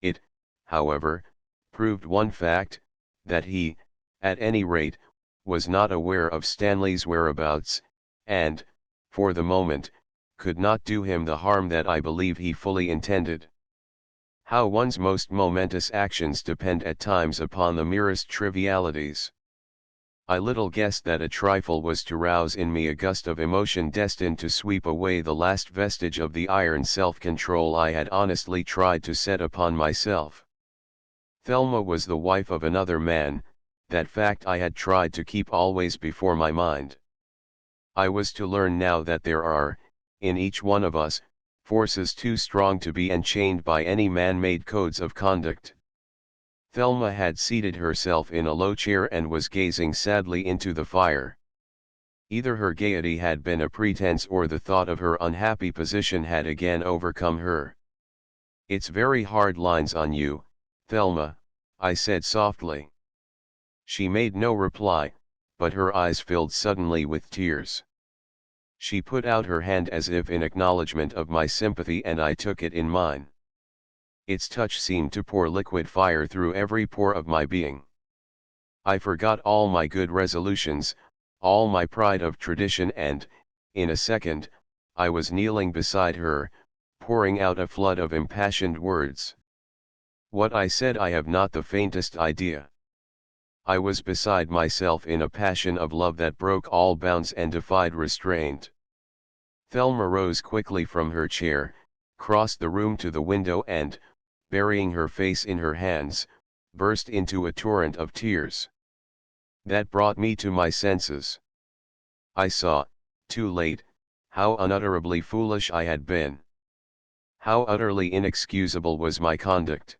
It, however, proved one fact, that he, at any rate, was not aware of Stanley's whereabouts, and, for the moment, could not do him the harm that I believe he fully intended. How one's most momentous actions depend at times upon the merest trivialities. I little guessed that a trifle was to rouse in me a gust of emotion destined to sweep away the last vestige of the iron self-control I had honestly tried to set upon myself. Thelma was the wife of another man, that fact I had tried to keep always before my mind. I was to learn now that there are, in each one of us, forces too strong to be enchained by any man-made codes of conduct. Thelma had seated herself in a low chair and was gazing sadly into the fire. Either her gaiety had been a pretense or the thought of her unhappy position had again overcome her. "It's very hard lines on you, Thelma," I said softly. She made no reply, but her eyes filled suddenly with tears. She put out her hand as if in acknowledgement of my sympathy, and I took it in mine. Its touch seemed to pour liquid fire through every pore of my being. I forgot all my good resolutions, all my pride of tradition, and, in a second, I was kneeling beside her, pouring out a flood of impassioned words. What I said I have not the faintest idea. I was beside myself in a passion of love that broke all bounds and defied restraint. Thelma rose quickly from her chair, crossed the room to the window and, burying her face in her hands, burst into a torrent of tears. That brought me to my senses. I saw, too late, how unutterably foolish I had been. How utterly inexcusable was my conduct.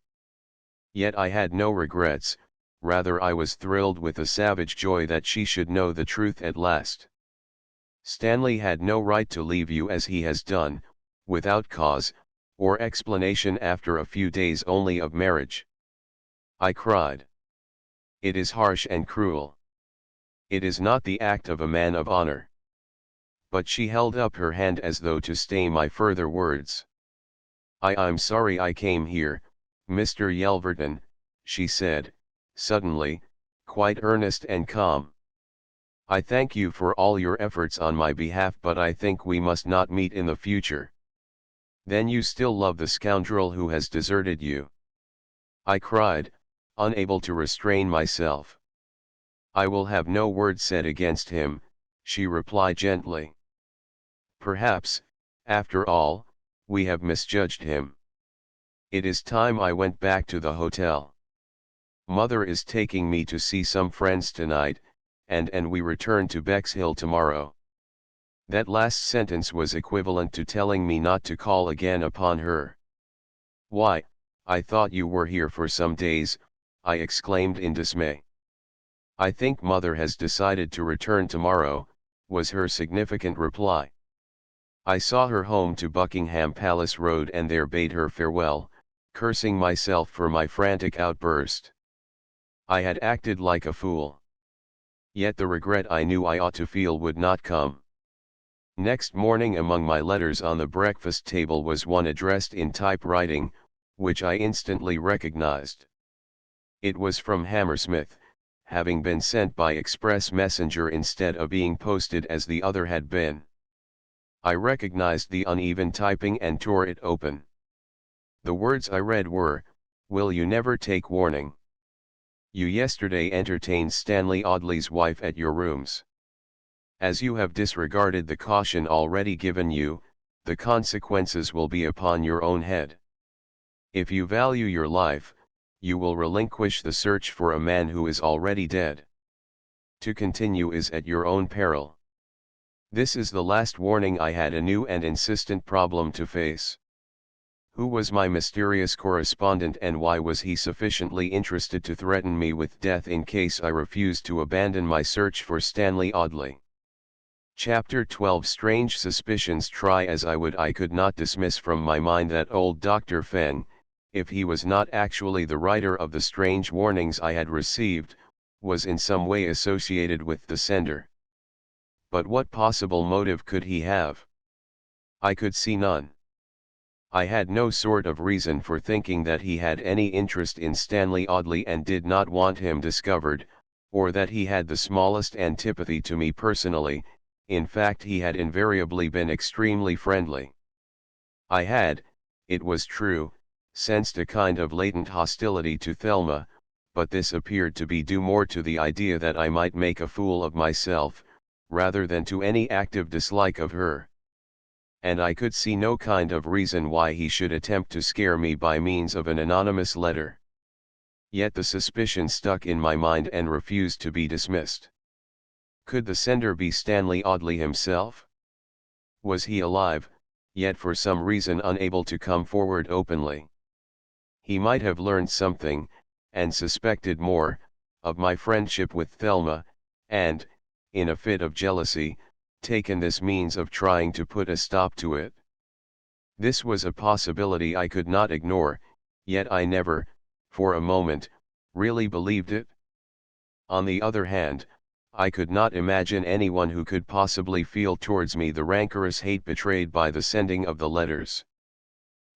Yet I had no regrets, rather I was thrilled with a savage joy that she should know the truth at last. "Stanley had no right to leave you as he has done, without cause, or explanation after a few days only of marriage," I cried. "It is harsh and cruel. It is not the act of a man of honor." But she held up her hand as though to stay my further words. I'm sorry I came here, Mr. Yelverton," she said, suddenly, quite earnest and calm. "I thank you for all your efforts on my behalf, but I think we must not meet in the future." "Then you still love the scoundrel who has deserted you?" I cried, unable to restrain myself. "I will have no word said against him," she replied gently. "Perhaps, after all, we have misjudged him. It is time I went back to the hotel. Mother is taking me to see some friends tonight, and we return to Bexhill tomorrow." That last sentence was equivalent to telling me not to call again upon her. "Why, I thought you were here for some days," I exclaimed in dismay. "I think Mother has decided to return tomorrow," was her significant reply. I saw her home to Buckingham Palace Road and there bade her farewell, cursing myself for my frantic outburst. I had acted like a fool. Yet the regret I knew I ought to feel would not come. Next morning among my letters on the breakfast table was one addressed in typewriting, which I instantly recognized. It was from Hammersmith, having been sent by express messenger instead of being posted as the other had been. I recognized the uneven typing and tore it open. The words I read were, "Will you never take warning? You yesterday entertained Stanley Audley's wife at your rooms. As you have disregarded the caution already given you, the consequences will be upon your own head. If you value your life, you will relinquish the search for a man who is already dead. To continue is at your own peril." This is the last warning. I had a new and insistent problem to face. Who was my mysterious correspondent, and why was he sufficiently interested to threaten me with death in case I refused to abandon my search for Stanley Audley? Chapter 12. Strange suspicions. Try as I would, I could not dismiss from my mind that old Dr. Feng, if he was not actually the writer of the strange warnings I had received, was in some way associated with the sender. But what possible motive could he have? I could see none. I had no sort of reason for thinking that he had any interest in Stanley Audley and did not want him discovered, or that he had the smallest antipathy to me personally. In fact, he had invariably been extremely friendly. I had, it was true, sensed a kind of latent hostility to Thelma, but this appeared to be due more to the idea that I might make a fool of myself, rather than to any active dislike of her. And I could see no kind of reason why he should attempt to scare me by means of an anonymous letter. Yet the suspicion stuck in my mind and refused to be dismissed. Could the sender be Stanley Audley himself? Was he alive, yet for some reason unable to come forward openly? He might have learned something, and suspected more, of my friendship with Thelma, and, in a fit of jealousy, taken this means of trying to put a stop to it. This was a possibility I could not ignore, yet I never, for a moment, really believed it. On the other hand, I could not imagine anyone who could possibly feel towards me the rancorous hate betrayed by the sending of the letters.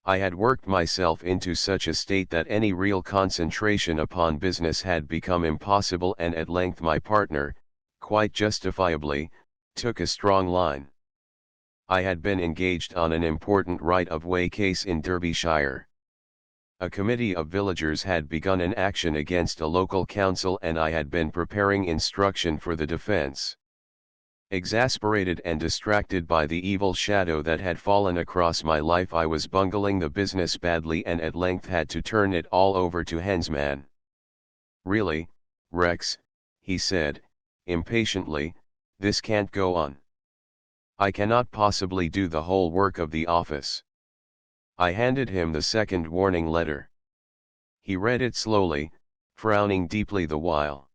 I had worked myself into such a state that any real concentration upon business had become impossible, and at length my partner, quite justifiably, took a strong line. I had been engaged on an important right-of-way case in Derbyshire. A committee of villagers had begun an action against a local council, and I had been preparing instruction for the defense. Exasperated and distracted by the evil shadow that had fallen across my life, I was bungling the business badly, and at length had to turn it all over to Hensman. "Really, Rex," he said, impatiently, "this can't go on. I cannot possibly do the whole work of the office." I handed him the second warning letter. He read it slowly, frowning deeply the while.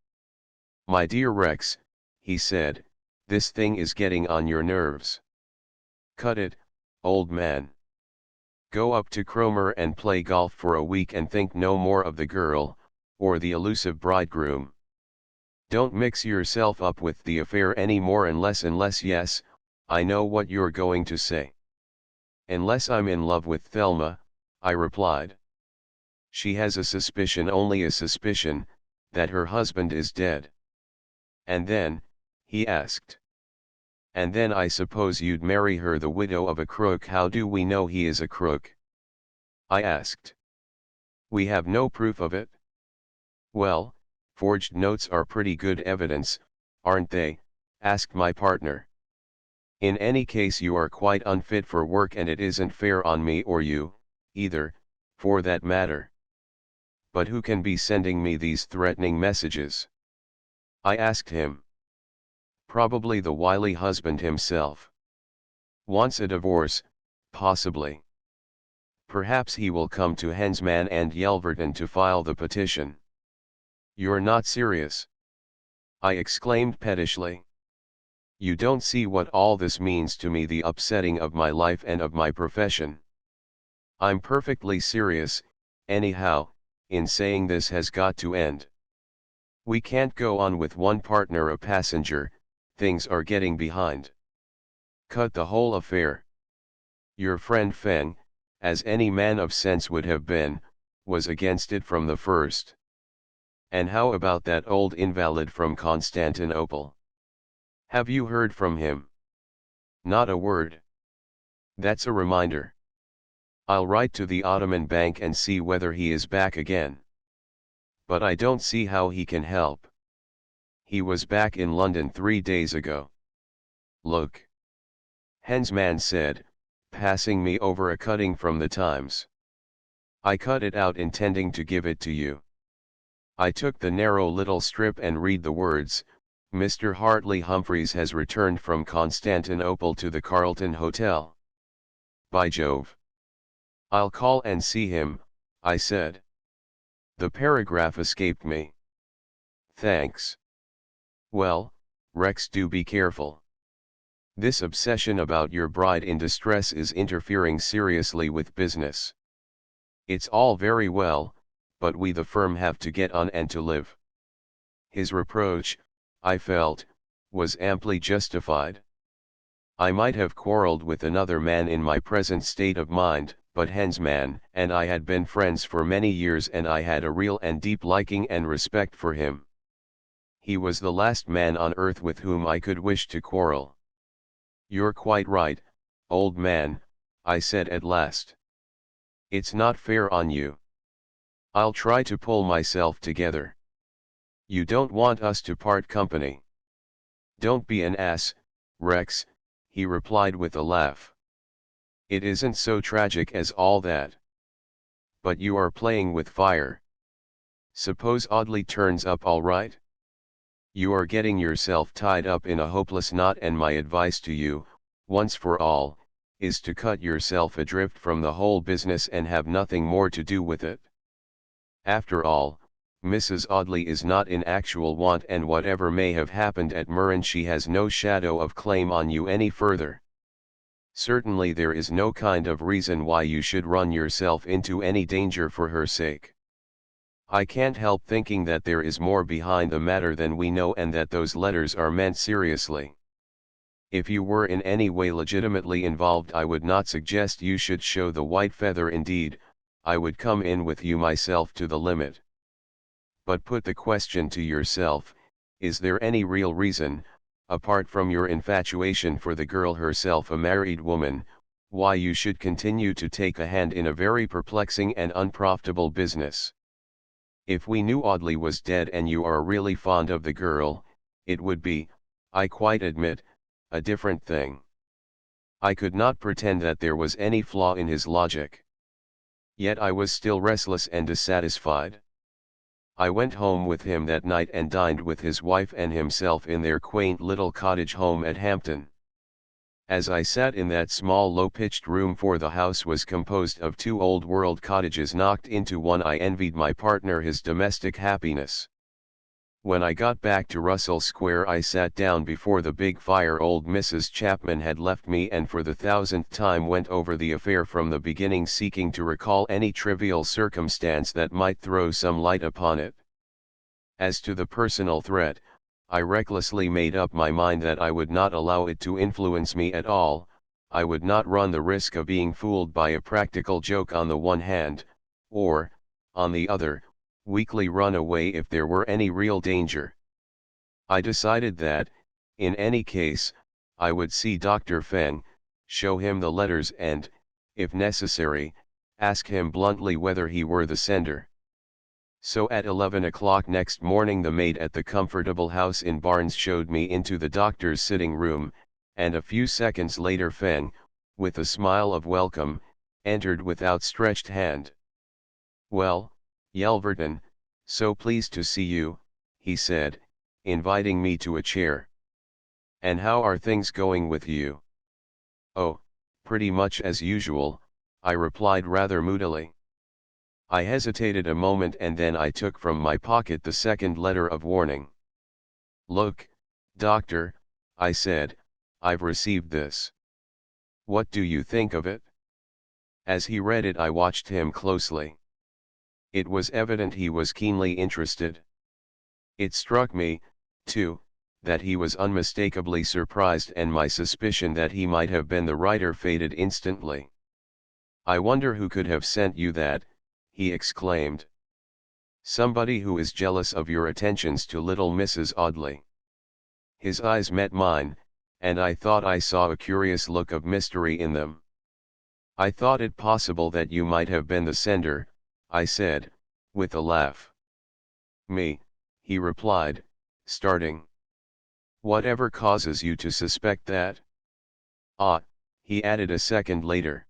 "My dear Rex," he said, "this thing is getting on your nerves. Cut it, old man. Go up to Cromer and play golf for a week and think no more of the girl, or the elusive bridegroom. Don't mix yourself up with the affair any more unless yes, I know what you're going to say." "Unless I'm in love with Thelma," I replied. "She has a suspicion, only a suspicion, that her husband is dead." "And then?" he asked. "And then I suppose you'd marry her, the widow of a crook." "How do we know he is a crook?" I asked. "We have no proof of it." "Well, forged notes are pretty good evidence, aren't they?" asked my partner. "In any case, you are quite unfit for work, and it isn't fair on me or you, either, for that matter." "But who can be sending me these threatening messages?" I asked him. "Probably the wily husband himself. Wants a divorce, possibly. Perhaps he will come to Hensman and Yelverton to file the petition." "You're not serious?" I exclaimed pettishly. "You don't see what all this means to me, the upsetting of my life and of my profession." "I'm perfectly serious, anyhow. In saying this has got to end. We can't go on with one partner a passenger, things are getting behind. Cut the whole affair." Your friend Feng, as any man of sense would have been, was against it from the first. "And how about that old invalid from Constantinople? Have you heard from him?" "Not a word." "That's a reminder. I'll write to the Ottoman Bank and see whether he is back again. But I don't see how he can help. He was back in London 3 days ago. Look." Hensman said, passing me over a cutting from the Times. I cut it out, intending to give it to you. I took the narrow little strip and read the words, "Mr. Hartley Humphreys has returned from Constantinople to the Carlton Hotel." By Jove! "I'll call and see him," I said. The paragraph escaped me. "Thanks. Well, Rex, do be careful. This obsession about your bride in distress is interfering seriously with business. It's all very well, but we the firm have to get on and to live. His reproach, I felt, was amply justified. I might have quarrelled with another man in my present state of mind, but Hen's man and I had been friends for many years and I had a real and deep liking and respect for him. He was the last man on earth with whom I could wish to quarrel. "You're quite right, old man," I said at last. "It's not fair on you. I'll try to pull myself together. You don't want us to part company." "Don't be an ass, Rex," he replied with a laugh. "It isn't so tragic as all that. But you are playing with fire. Suppose Audley turns up all right? You are getting yourself tied up in a hopeless knot, and my advice to you, once for all, is to cut yourself adrift from the whole business and have nothing more to do with it. After all, Mrs. Audley is not in actual want, and whatever may have happened at Murren, she has no shadow of claim on you any further. Certainly there is no kind of reason why you should run yourself into any danger for her sake. I can't help thinking that there is more behind the matter than we know, and that those letters are meant seriously. If you were in any way legitimately involved, I would not suggest you should show the white feather. Indeed, I would come in with you myself to the limit. But put the question to yourself, is there any real reason, apart from your infatuation for the girl herself, a married woman, why you should continue to take a hand in a very perplexing and unprofitable business? If we knew Audley was dead and you are really fond of the girl, it would be, I quite admit, a different thing." I could not pretend that there was any flaw in his logic. Yet I was still restless and dissatisfied. I went home with him that night and dined with his wife and himself in their quaint little cottage home at Hampton. As I sat in that small low-pitched room, for the house was composed of two old-world cottages knocked into one, I envied my partner his domestic happiness. When I got back to Russell Square, I sat down before the big fire old Mrs. Chapman had left me, and for the 1000th time went over the affair from the beginning, seeking to recall any trivial circumstance that might throw some light upon it. As to the personal threat, I recklessly made up my mind that I would not allow it to influence me at all. I would not run the risk of being fooled by a practical joke on the one hand, or, on the other, weakly run away if there were any real danger. I decided that, in any case, I would see Dr. Feng, show him the letters and, if necessary, ask him bluntly whether he were the sender. So at 11 o'clock next morning the maid at the comfortable house in Barnes showed me into the doctor's sitting room, and a few seconds later Feng, with a smile of welcome, entered with outstretched hand. "Well, Yelverton, so pleased to see you," he said, inviting me to a chair. "And how are things going with you?" "Oh, pretty much as usual," I replied rather moodily. I hesitated a moment, and then I took from my pocket the second letter of warning. "Look, doctor," I said, "I've received this. What do you think of it?" As he read it I watched him closely. It was evident he was keenly interested. It struck me, too, that he was unmistakably surprised, and my suspicion that he might have been the writer faded instantly. "I wonder who could have sent you that," he exclaimed. "Somebody who is jealous of your attentions to little Mrs. Audley." His eyes met mine, and I thought I saw a curious look of mystery in them. "I thought it possible that you might have been the sender," I said, with a laugh. "Me," he replied, starting. "Whatever causes you to suspect that?" "Ah," he added a second later.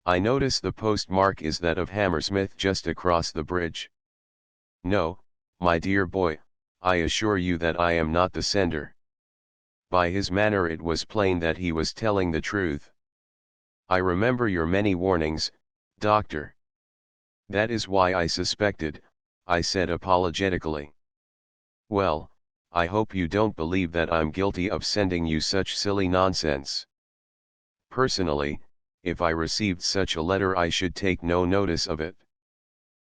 "I notice the postmark is that of Hammersmith, just across the bridge. No, my dear boy, I assure you that I am not the sender." By his manner it was plain that he was telling the truth. "I remember your many warnings, doctor. That is why I suspected," I said apologetically. "Well, I hope you don't believe that I'm guilty of sending you such silly nonsense. Personally, if I received such a letter I should take no notice of it.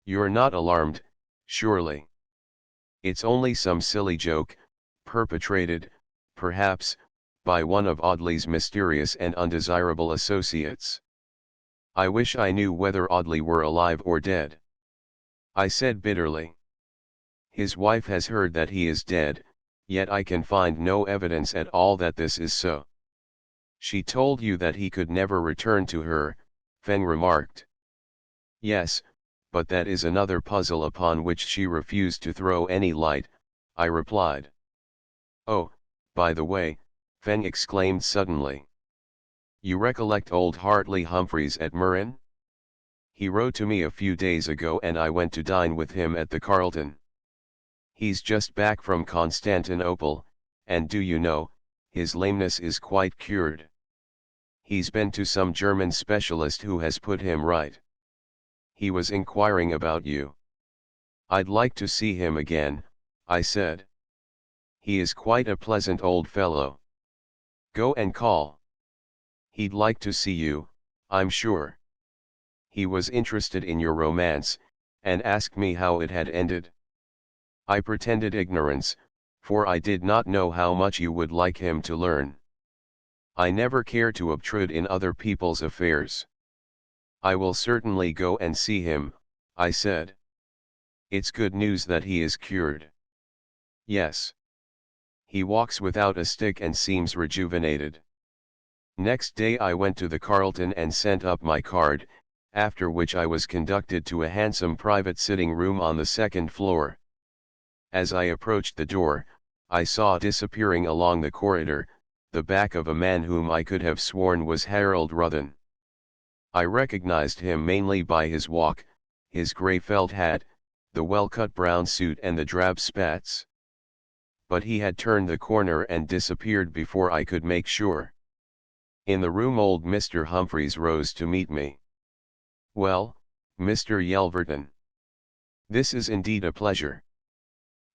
You're not alarmed, surely? It's only some silly joke, perpetrated, perhaps, by one of Audley's mysterious and undesirable associates. I wish I knew whether Audley were alive or dead. I said bitterly. His wife has heard that he is dead, yet I can find no evidence at all that this is so. She told you that he could never return to her, Feng remarked. Yes, but that is another puzzle upon which she refused to throw any light, I replied. Oh, by the way, Feng exclaimed suddenly. You recollect old Hartley Humphreys at Murren? He wrote to me a few days ago and I went to dine with him at the Carlton. He's just back from Constantinople, and do you know, his lameness is quite cured. He's been to some German specialist who has put him right. He was inquiring about you. I'd like to see him again, I said. He is quite a pleasant old fellow. Go and call. He'd like to see you, I'm sure. He was interested in your romance, and asked me how it had ended. I pretended ignorance, for I did not know how much you would like him to learn. I never care to obtrude in other people's affairs. I will certainly go and see him, I said. It's good news that he is cured. Yes. He walks without a stick and seems rejuvenated. Next day I went to the Carlton and sent up my card, after which I was conducted to a handsome private sitting room on the second floor. As I approached the door, I saw disappearing along the corridor, the back of a man whom I could have sworn was Harold Ruthen. I recognized him mainly by his walk, his grey felt hat, the well-cut brown suit and the drab spats. But he had turned the corner and disappeared before I could make sure. In the room old Mr. Humphreys rose to meet me. Well, Mr. Yelverton. This is indeed a pleasure.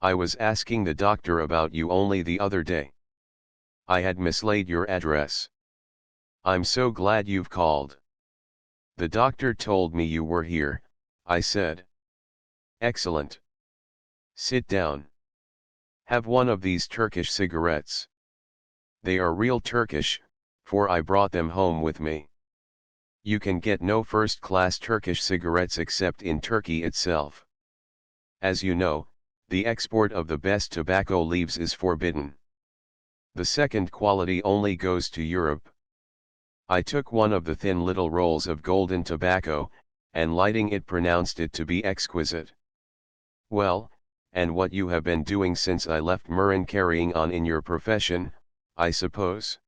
I was asking the doctor about you only the other day. I had mislaid your address. I'm so glad you've called. The doctor told me you were here, I said. Excellent. Sit down. Have one of these Turkish cigarettes. They are real Turkish, for I brought them home with me. You can get no first-class Turkish cigarettes except in Turkey itself. As you know, the export of the best tobacco leaves is forbidden. The second quality only goes to Europe. I took one of the thin little rolls of golden tobacco, and lighting it pronounced it to be exquisite. Well, and what you have been doing since I left Murren, carrying on in your profession, I suppose?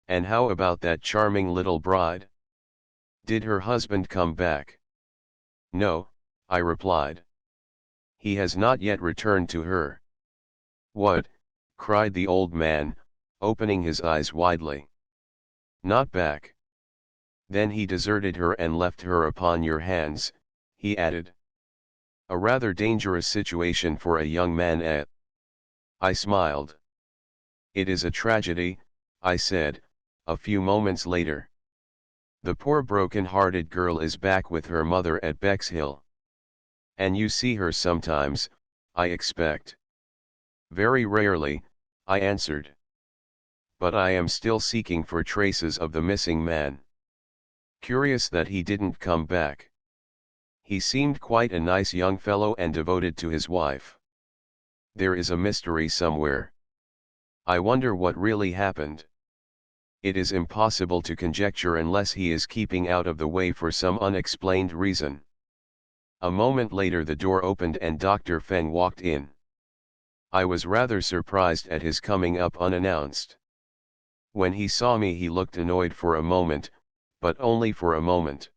And how about that charming little bride? Did her husband come back? No, I replied. He has not yet returned to her. What? Cried the old man, opening his eyes widely. Not back. Then he deserted her and left her upon your hands, he added. A rather dangerous situation for a young man at. I smiled. It is a tragedy, I said, a few moments later. The poor broken-hearted girl is back with her mother at Bexhill. And you see her sometimes, I expect. Very rarely, I answered. But I am still seeking for traces of the missing man. Curious that he didn't come back. He seemed quite a nice young fellow and devoted to his wife. There is a mystery somewhere. I wonder what really happened. It is impossible to conjecture unless he is keeping out of the way for some unexplained reason. A moment later the door opened and Dr. Feng walked in. I was rather surprised at his coming up unannounced. When he saw me he looked annoyed for a moment, but only for a moment.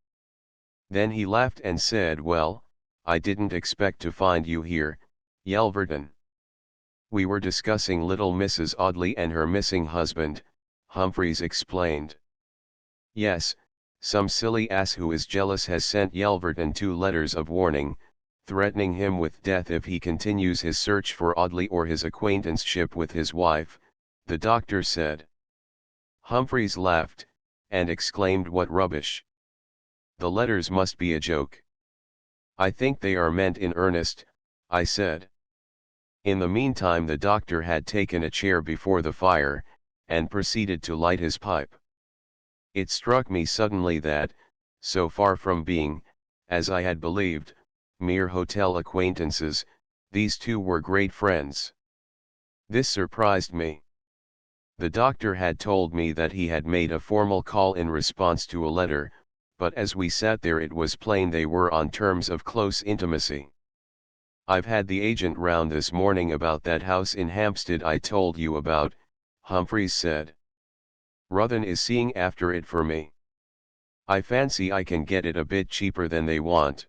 Then he laughed and said, "Well, I didn't expect to find you here, Yelverton." We were discussing little Mrs. Audley and her missing husband, Humphreys explained. Yes, some silly ass who is jealous has sent Yelverton 2 letters of warning, threatening him with death if he continues his search for Audley or his acquaintanceship with his wife, the doctor said. Humphreys laughed, and exclaimed, "What rubbish! The letters must be a joke." "I think they are meant in earnest," I said. In the meantime the doctor had taken a chair before the fire, and proceeded to light his pipe. It struck me suddenly that, so far from being, as I had believed, mere hotel acquaintances, these two were great friends. This surprised me. The doctor had told me that he had made a formal call in response to a letter, but as we sat there it was plain they were on terms of close intimacy. "I've had the agent round this morning about that house in Hampstead I told you about," Humphreys said. "Ruthen is seeing after it for me. I fancy I can get it a bit cheaper than they want.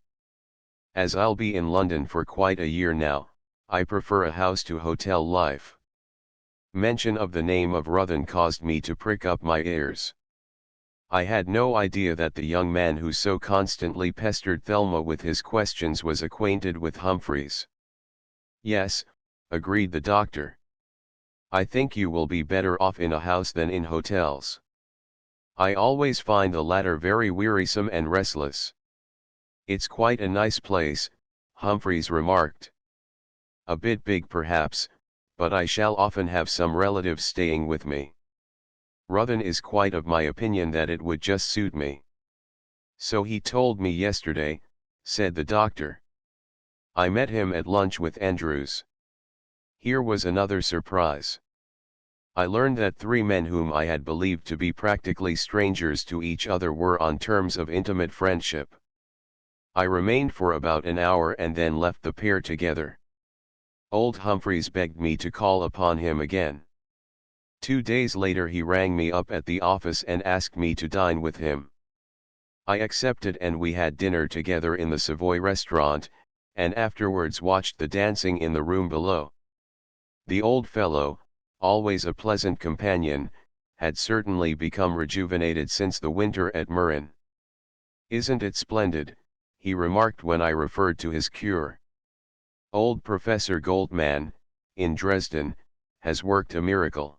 As I'll be in London for quite a year now, I prefer a house to hotel life." Mention of the name of Ruthen caused me to prick up my ears. I had no idea that the young man who so constantly pestered Thelma with his questions was acquainted with Humphreys. "Yes," agreed the doctor. "I think you will be better off in a house than in hotels. I always find the latter very wearisome and restless." "It's quite a nice place," Humphreys remarked. "A bit big perhaps, but I shall often have some relatives staying with me. Ruthen is quite of my opinion that it would just suit me." "So he told me yesterday," said the doctor. "I met him at lunch with Andrews." Here was another surprise. I learned that three men whom I had believed to be practically strangers to each other were on terms of intimate friendship. I remained for about an hour and then left the pair together. Old Humphreys begged me to call upon him again. 2 days later he rang me up at the office and asked me to dine with him. I accepted and we had dinner together in the Savoy restaurant, and afterwards watched the dancing in the room below. The old fellow, always a pleasant companion, had certainly become rejuvenated since the winter at Murren. "Isn't it splendid?" he remarked when I referred to his cure. "Old Professor Goldman, in Dresden, has worked a miracle.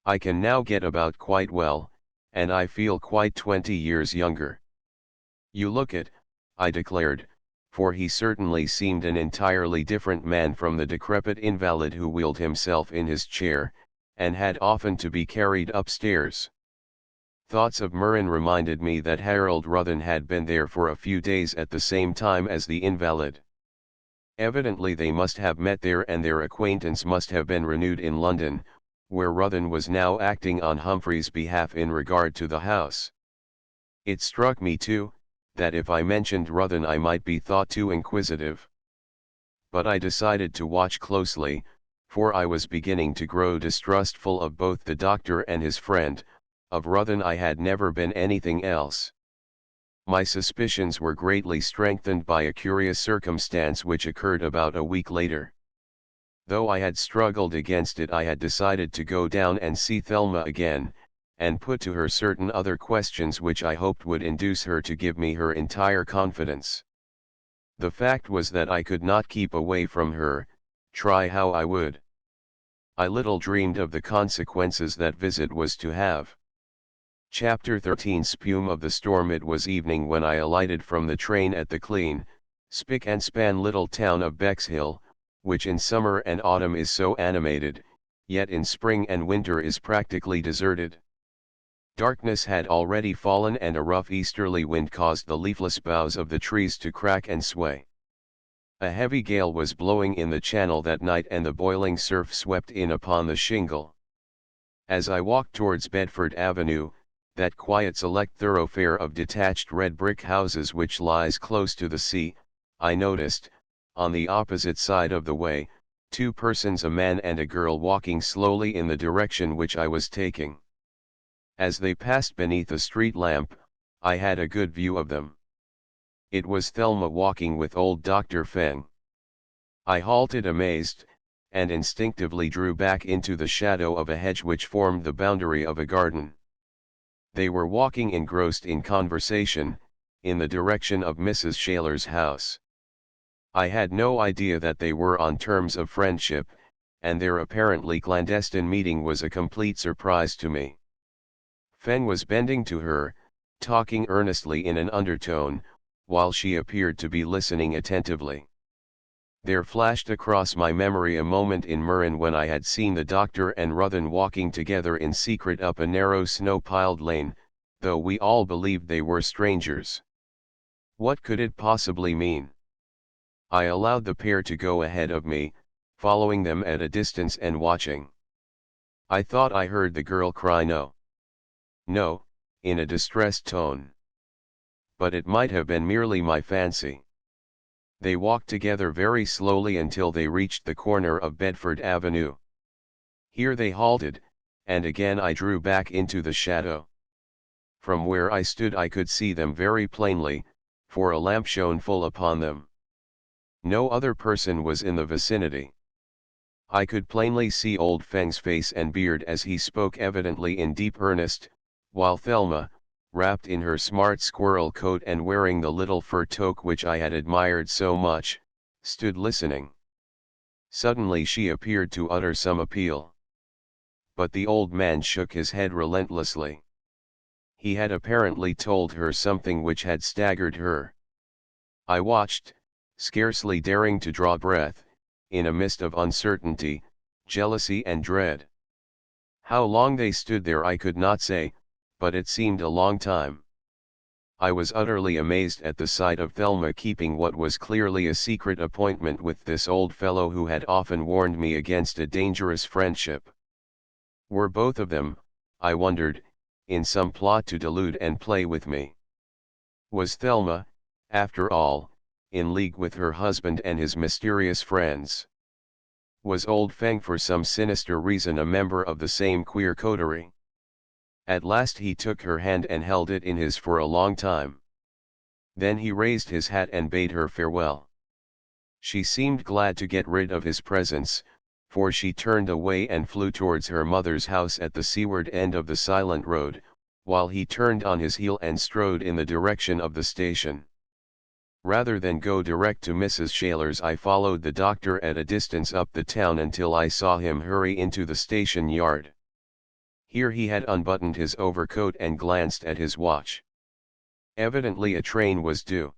I can now get about quite well, and I feel quite 20 years younger." "You look it," I declared, for he certainly seemed an entirely different man from the decrepit invalid who wheeled himself in his chair, and had often to be carried upstairs. Thoughts of Murren reminded me that Harold Ruthen had been there for a few days at the same time as the invalid. Evidently they must have met there and their acquaintance must have been renewed in London, where Ruthen was now acting on Humphreys' behalf in regard to the house. It struck me too, that if I mentioned Ruthen I might be thought too inquisitive. But I decided to watch closely, for I was beginning to grow distrustful of both the doctor and his friend. Of Ruthen I had never been anything else. My suspicions were greatly strengthened by a curious circumstance which occurred about a week later. Though I had struggled against it, I had decided to go down and see Thelma again, and put to her certain other questions which I hoped would induce her to give me her entire confidence. The fact was that I could not keep away from her, try how I would. I little dreamed of the consequences that visit was to have. Chapter 13 Spume of the storm. It was evening when I alighted from the train at the clean, spick and span little town of Bexhill, which in summer and autumn is so animated, yet in spring and winter is practically deserted. Darkness had already fallen and a rough easterly wind caused the leafless boughs of the trees to crack and sway. A heavy gale was blowing in the channel that night and the boiling surf swept in upon the shingle. As I walked towards Bedford Avenue, that quiet select thoroughfare of detached red brick houses which lies close to the sea, I noticed, on the opposite side of the way, two persons, a man and a girl, walking slowly in the direction which I was taking. As they passed beneath a street lamp, I had a good view of them. It was Thelma walking with old Dr. Feng. I halted amazed, and instinctively drew back into the shadow of a hedge which formed the boundary of a garden. They were walking engrossed in conversation, in the direction of Mrs. Shaler's house. I had no idea that they were on terms of friendship, and their apparently clandestine meeting was a complete surprise to me. Feng was bending to her, talking earnestly in an undertone, while she appeared to be listening attentively. There flashed across my memory a moment in Murren when I had seen the doctor and Ruthen walking together in secret up a narrow snow-piled lane, though we all believed they were strangers. What could it possibly mean? I allowed the pair to go ahead of me, following them at a distance and watching. I thought I heard the girl cry no. No, in a distressed tone. But it might have been merely my fancy. They walked together very slowly until they reached the corner of Bedford Avenue. Here they halted, and again I drew back into the shadow. From where I stood I could see them very plainly, for a lamp shone full upon them. No other person was in the vicinity. I could plainly see old Feng's face and beard as he spoke, evidently in deep earnest, while Thelma, wrapped in her smart squirrel coat and wearing the little fur toque which I had admired so much, stood listening. Suddenly she appeared to utter some appeal. But the old man shook his head relentlessly. He had apparently told her something which had staggered her. I watched, scarcely daring to draw breath, in a mist of uncertainty, jealousy and dread. How long they stood there I could not say, but it seemed a long time. I was utterly amazed at the sight of Thelma keeping what was clearly a secret appointment with this old fellow who had often warned me against a dangerous friendship. Were both of them, I wondered, in some plot to delude and play with me? Was Thelma, after all, in league with her husband and his mysterious friends? Was old Feng for some sinister reason a member of the same queer coterie? At last he took her hand and held it in his for a long time. Then he raised his hat and bade her farewell. She seemed glad to get rid of his presence, for she turned away and flew towards her mother's house at the seaward end of the silent road, while he turned on his heel and strode in the direction of the station. Rather than go direct to Mrs. Shaler's, I followed the doctor at a distance up the town until I saw him hurry into the station yard. Here he had unbuttoned his overcoat and glanced at his watch. Evidently a train was due.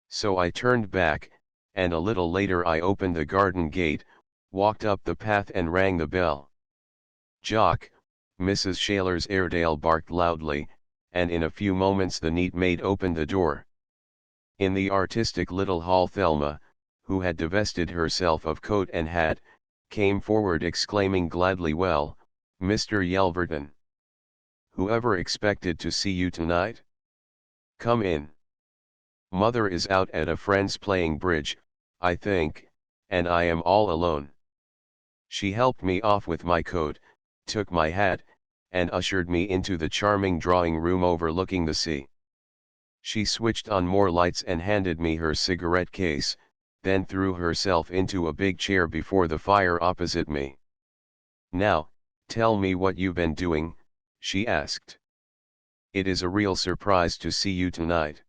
So I turned back, and a little later I opened the garden gate, walked up the path and rang the bell. "Jock," Mrs. Shaler's Airedale barked loudly, and in a few moments the neat maid opened the door. In the artistic little hall Thelma, who had divested herself of coat and hat, came forward exclaiming gladly, "Well, Mr. Yelverton. Whoever expected to see you tonight? Come in. Mother is out at a friend's playing bridge, I think, and I am all alone." She helped me off with my coat, took my hat, and ushered me into the charming drawing room overlooking the sea. She switched on more lights and handed me her cigarette case, then threw herself into a big chair before the fire opposite me. "Now, tell me what you've been doing," she asked. "It is a real surprise to see you tonight."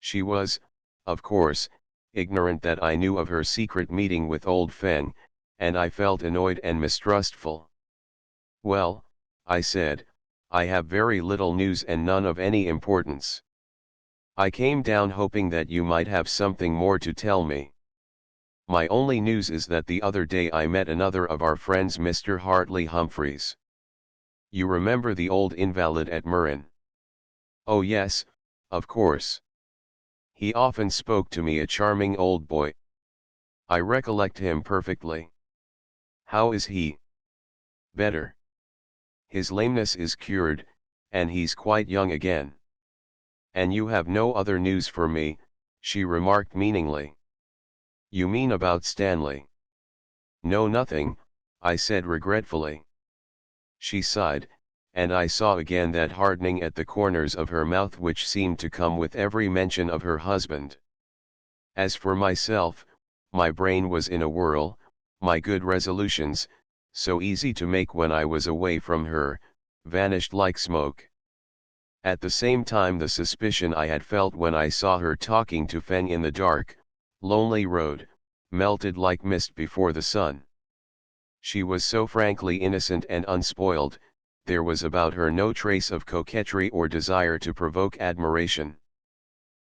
She was, of course, ignorant that I knew of her secret meeting with old Feng, and I felt annoyed and mistrustful. "Well," I said, "I have very little news and none of any importance. I came down hoping that you might have something more to tell me. My only news is that the other day I met another of our friends, Mr. Hartley Humphreys. You remember the old invalid at Murren?" "Oh yes, of course. He often spoke to me, a charming old boy. I recollect him perfectly. How is he?" "Better. His lameness is cured, and he's quite young again." "And you have no other news for me," she remarked meaningly. "You mean about Stanley?" "No, nothing," I said regretfully. She sighed, and I saw again that hardening at the corners of her mouth which seemed to come with every mention of her husband. As for myself, my brain was in a whirl, my good resolutions, so easy to make when I was away from her, vanished like smoke. At the same time the suspicion I had felt when I saw her talking to Feng in the dark, lonely road, melted like mist before the sun. She was so frankly innocent and unspoiled, there was about her no trace of coquetry or desire to provoke admiration.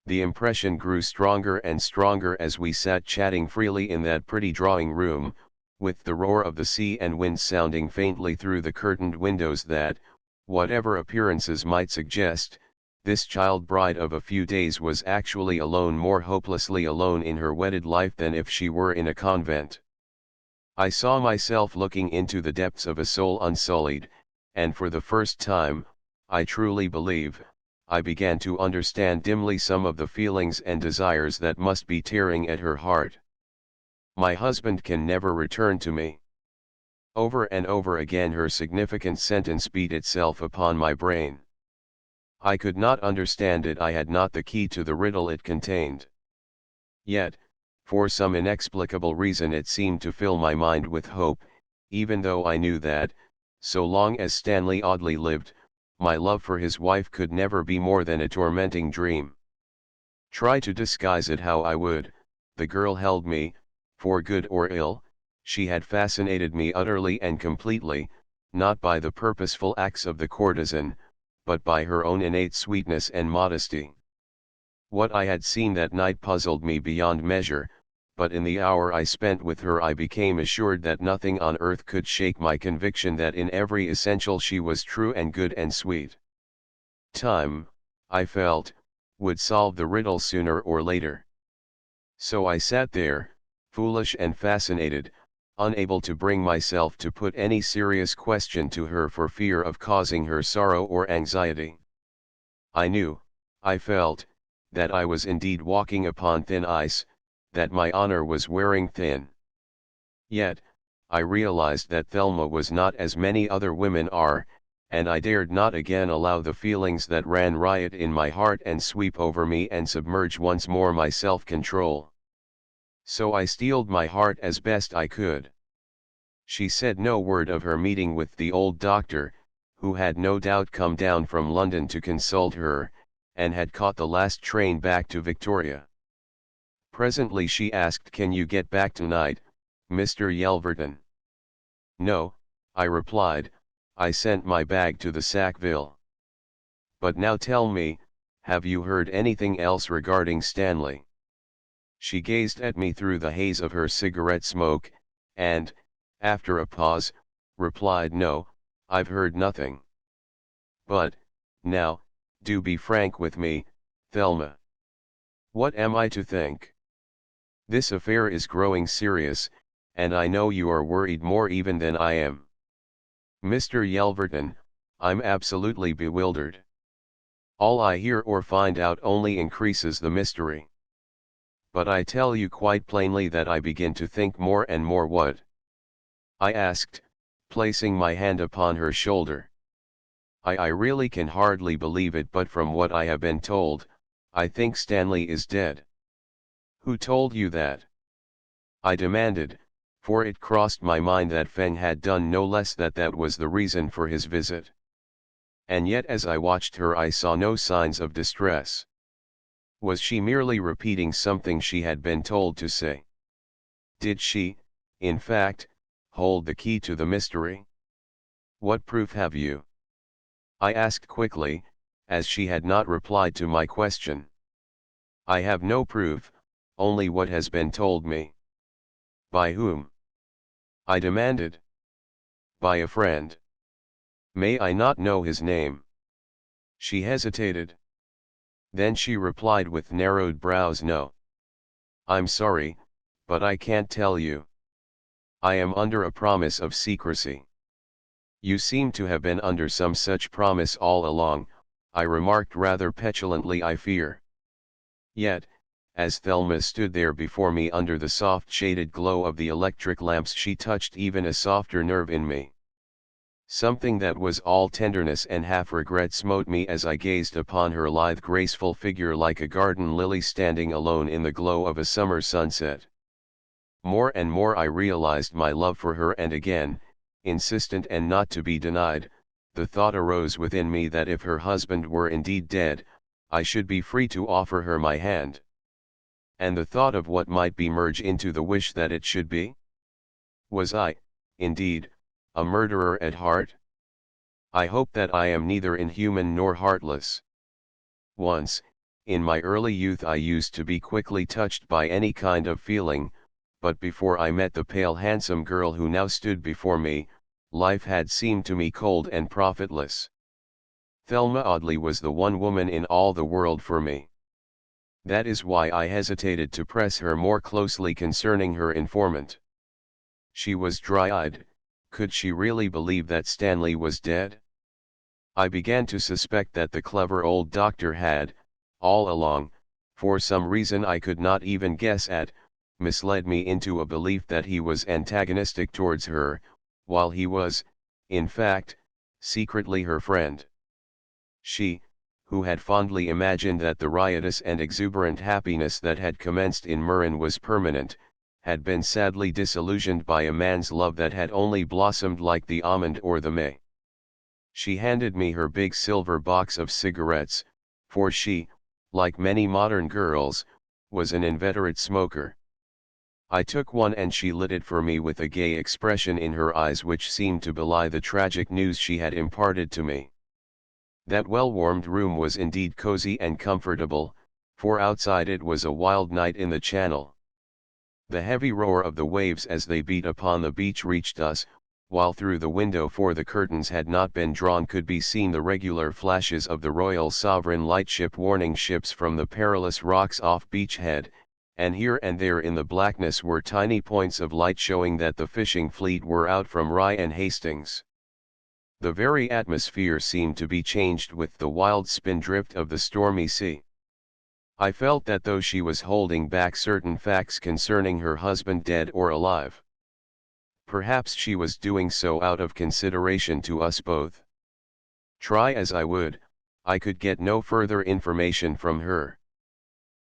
The impression grew stronger and stronger as we sat chatting freely in that pretty drawing room, with the roar of the sea and wind sounding faintly through the curtained windows that, whatever appearances might suggest, this child bride of a few days was actually alone, more hopelessly alone in her wedded life than if she were in a convent. I saw myself looking into the depths of a soul unsullied, and for the first time, I truly believe, I began to understand dimly some of the feelings and desires that must be tearing at her heart. My husband can never return to me. Over and over again her significant sentence beat itself upon my brain. I could not understand it, I had not the key to the riddle it contained. Yet, for some inexplicable reason it seemed to fill my mind with hope, even though I knew that, so long as Stanley Audley lived, my love for his wife could never be more than a tormenting dream. Try to disguise it how I would, the girl held me, for good or ill, she had fascinated me utterly and completely, not by the purposeful acts of the courtesan, but by her own innate sweetness and modesty. What I had seen that night puzzled me beyond measure, but in the hour I spent with her I became assured that nothing on earth could shake my conviction that in every essential she was true and good and sweet. Time, I felt, would solve the riddle sooner or later. So I sat there, foolish and fascinated, unable to bring myself to put any serious question to her for fear of causing her sorrow or anxiety. I knew, I felt, that I was indeed walking upon thin ice, that my honor was wearing thin. Yet, I realized that Thelma was not as many other women are, and I dared not again allow the feelings that ran riot in my heart and sweep over me and submerge once more my self-control. So I steeled my heart as best I could. She said no word of her meeting with the old doctor, who had no doubt come down from London to consult her, and had caught the last train back to Victoria. Presently she asked, "Can you get back tonight, Mr. Yelverton?" "No," I replied, "I sent my bag to the Sackville." "But now tell me, have you heard anything else regarding Stanley?" She gazed at me through the haze of her cigarette smoke, and, after a pause, replied, "No, I've heard nothing. But, now, do be frank with me, Thelma. What am I to think? This affair is growing serious, and I know you are worried more even than I am. Mr. Yelverton, I'm absolutely bewildered. All I hear or find out only increases the mystery. But I tell you quite plainly that I begin to think more and more." "What?" I asked, placing my hand upon her shoulder. I really can hardly believe it, but from what I have been told, I think Stanley is dead." "Who told you that?" I demanded, for it crossed my mind that Feng had done no less, that was the reason for his visit. And yet as I watched her I saw no signs of distress. Was she merely repeating something she had been told to say? Did she, in fact, hold the key to the mystery? "What proof have you?" I asked quickly, as she had not replied to my question. "I have no proof, only what has been told me." "By whom?" I demanded. "By a friend." "May I not know his name?" She hesitated. Then she replied with narrowed brows, "No. I'm sorry, but I can't tell you. I am under a promise of secrecy." "You seem to have been under some such promise all along," I remarked rather petulantly, "I fear." Yet, as Thelma stood there before me under the soft shaded glow of the electric lamps, she touched even a softer nerve in me. Something that was all tenderness and half regret smote me as I gazed upon her lithe graceful figure like a garden lily standing alone in the glow of a summer sunset. More and more I realized my love for her, and again, insistent and not to be denied, the thought arose within me that if her husband were indeed dead, I should be free to offer her my hand. And the thought of what might be merged into the wish that it should be? Was I, indeed, a murderer at heart? I hope that I am neither inhuman nor heartless. Once, in my early youth, I used to be quickly touched by any kind of feeling, but before I met the pale handsome girl who now stood before me, life had seemed to me cold and profitless. Thelma Audley was the one woman in all the world for me. That is why I hesitated to press her more closely concerning her informant. She was dry-eyed. Could she really believe that Stanley was dead? I began to suspect that the clever old doctor had, all along, for some reason I could not even guess at, misled me into a belief that he was antagonistic towards her, while he was, in fact, secretly her friend. She, who had fondly imagined that the riotous and exuberant happiness that had commenced in Murren was permanent, had been sadly disillusioned by a man's love that had only blossomed like the almond or the may. She handed me her big silver box of cigarettes, for she, like many modern girls, was an inveterate smoker. I took one and she lit it for me with a gay expression in her eyes which seemed to belie the tragic news she had imparted to me. That well-warmed room was indeed cozy and comfortable, for outside it was a wild night in the channel. The heavy roar of the waves as they beat upon the beach reached us, while through the window, for the curtains had not been drawn, could be seen the regular flashes of the Royal Sovereign lightship warning ships from the perilous rocks off Beach Head, and here and there in the blackness were tiny points of light showing that the fishing fleet were out from Rye and Hastings. The very atmosphere seemed to be changed with the wild spindrift of the stormy sea. I felt that though she was holding back certain facts concerning her husband dead or alive, perhaps she was doing so out of consideration to us both. Try as I would, I could get no further information from her.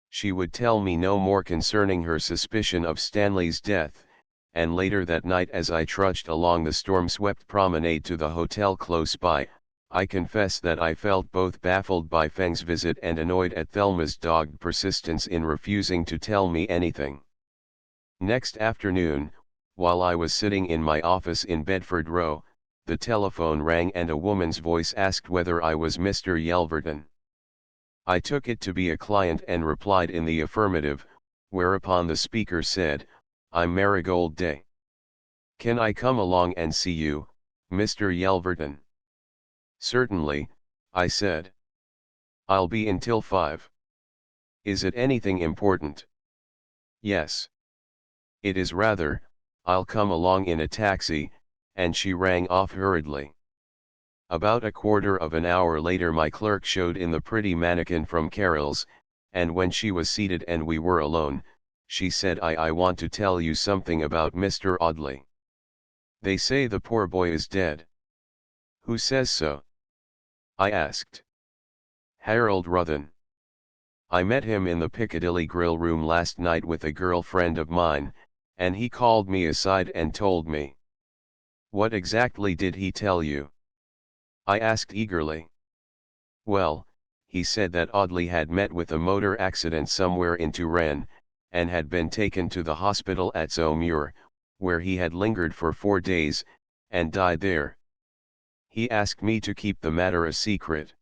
She would tell me no more concerning her suspicion of Stanley's death, and later that night as I trudged along the storm-swept promenade to the hotel close by, I confess that I felt both baffled by Feng's visit and annoyed at Thelma's dogged persistence in refusing to tell me anything. Next afternoon, while I was sitting in my office in Bedford Row, the telephone rang and a woman's voice asked whether I was Mr. Yelverton. I took it to be a client and replied in the affirmative, whereupon the speaker said, "I'm Marigold Day. Can I come along and see you, Mr. Yelverton?" "Certainly," I said. "I'll be in till 5. Is it anything important?" "Yes. It is rather. I'll come along in a taxi," and she rang off hurriedly. About a quarter of an hour later my clerk showed in the pretty mannequin from Carroll's, and when she was seated and we were alone, she said, I want to tell you something about Mr. Audley. They say the poor boy is dead." "Who says so?" I asked. "Harold Ruthen. I met him in the Piccadilly grill room last night with a girl friend of mine, and he called me aside and told me." "What exactly did he tell you?" I asked eagerly. "Well, he said that Audley had met with a motor accident somewhere in Touraine, and had been taken to the hospital at Saumur, where he had lingered for 4 days, and died there. He asked me to keep the matter a secret.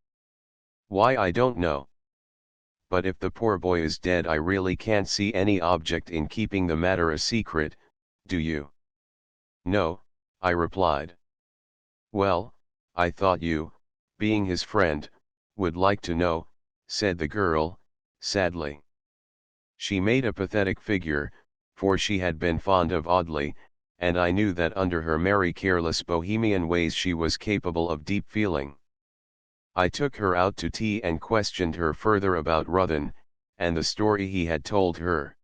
Why, I don't know. But if the poor boy is dead, I really can't see any object in keeping the matter a secret, do you?" "No," I replied. "Well, I thought you, being his friend, would like to know," said the girl, sadly. She made a pathetic figure, for she had been fond of Audley, and I knew that under her merry careless bohemian ways she was capable of deep feeling. I took her out to tea and questioned her further about Ruthen, and the story he had told her.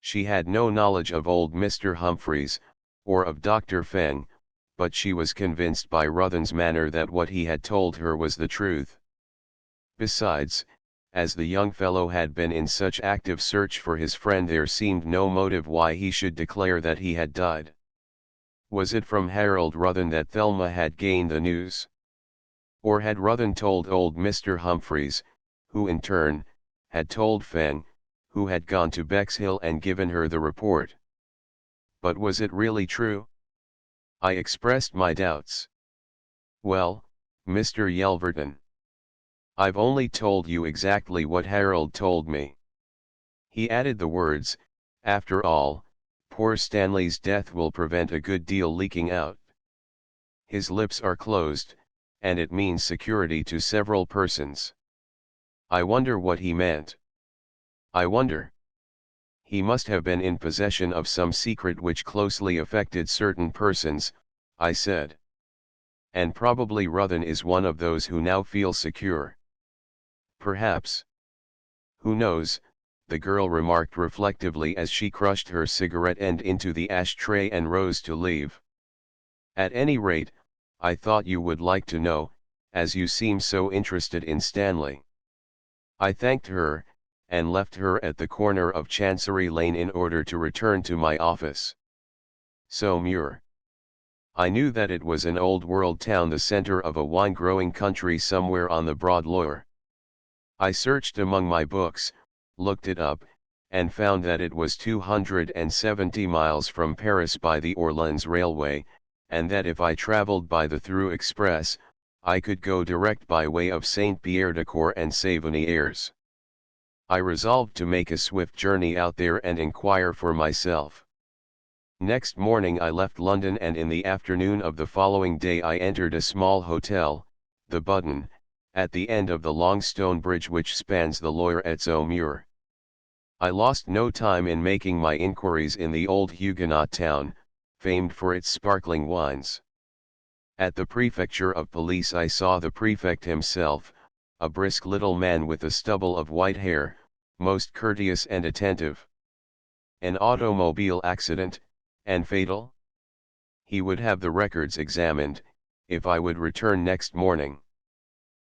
She had no knowledge of old Mr. Humphreys, or of Dr. Feng, but she was convinced by Ruthen's manner that what he had told her was the truth. Besides, as the young fellow had been in such active search for his friend, there seemed no motive why he should declare that he had died. Was it from Harold Ruthen that Thelma had gained the news? Or had Ruthen told old Mr. Humphreys, who in turn, had told Feng, who had gone to Bexhill and given her the report? But was it really true? I expressed my doubts. "Well," Mr. Yelverton. I've only told you exactly what Harold told me. He added the words, after all, poor Stanley's death will prevent a good deal leaking out. His lips are closed, and it means security to several persons. I wonder what he meant. I wonder. He must have been in possession of some secret which closely affected certain persons, I said. And probably Ruthin is one of those who now feel secure. Perhaps. Who knows, the girl remarked reflectively as she crushed her cigarette end into the ashtray and rose to leave. At any rate, I thought you would like to know, as you seem so interested in Stanley. I thanked her, and left her at the corner of Chancery Lane in order to return to my office. So Muir. I knew that it was an old-world town, the center of a wine-growing country somewhere on the broad Loire. I searched among my books, looked it up, and found that it was 270 miles from Paris by the Orleans Railway, and that if I traveled by the through express, I could go direct by way of Saint-Pierre-de-Corps and Savonnières. I resolved to make a swift journey out there and inquire for myself. Next morning I left London, and in the afternoon of the following day I entered a small hotel, the Button, at the end of the long stone bridge which spans the Loire at Saumur. I lost no time in making my inquiries in the old Huguenot town, famed for its sparkling wines. At the prefecture of police I saw the prefect himself, a brisk little man with a stubble of white hair, most courteous and attentive. An automobile accident, and fatal? He would have the records examined, if I would return next morning.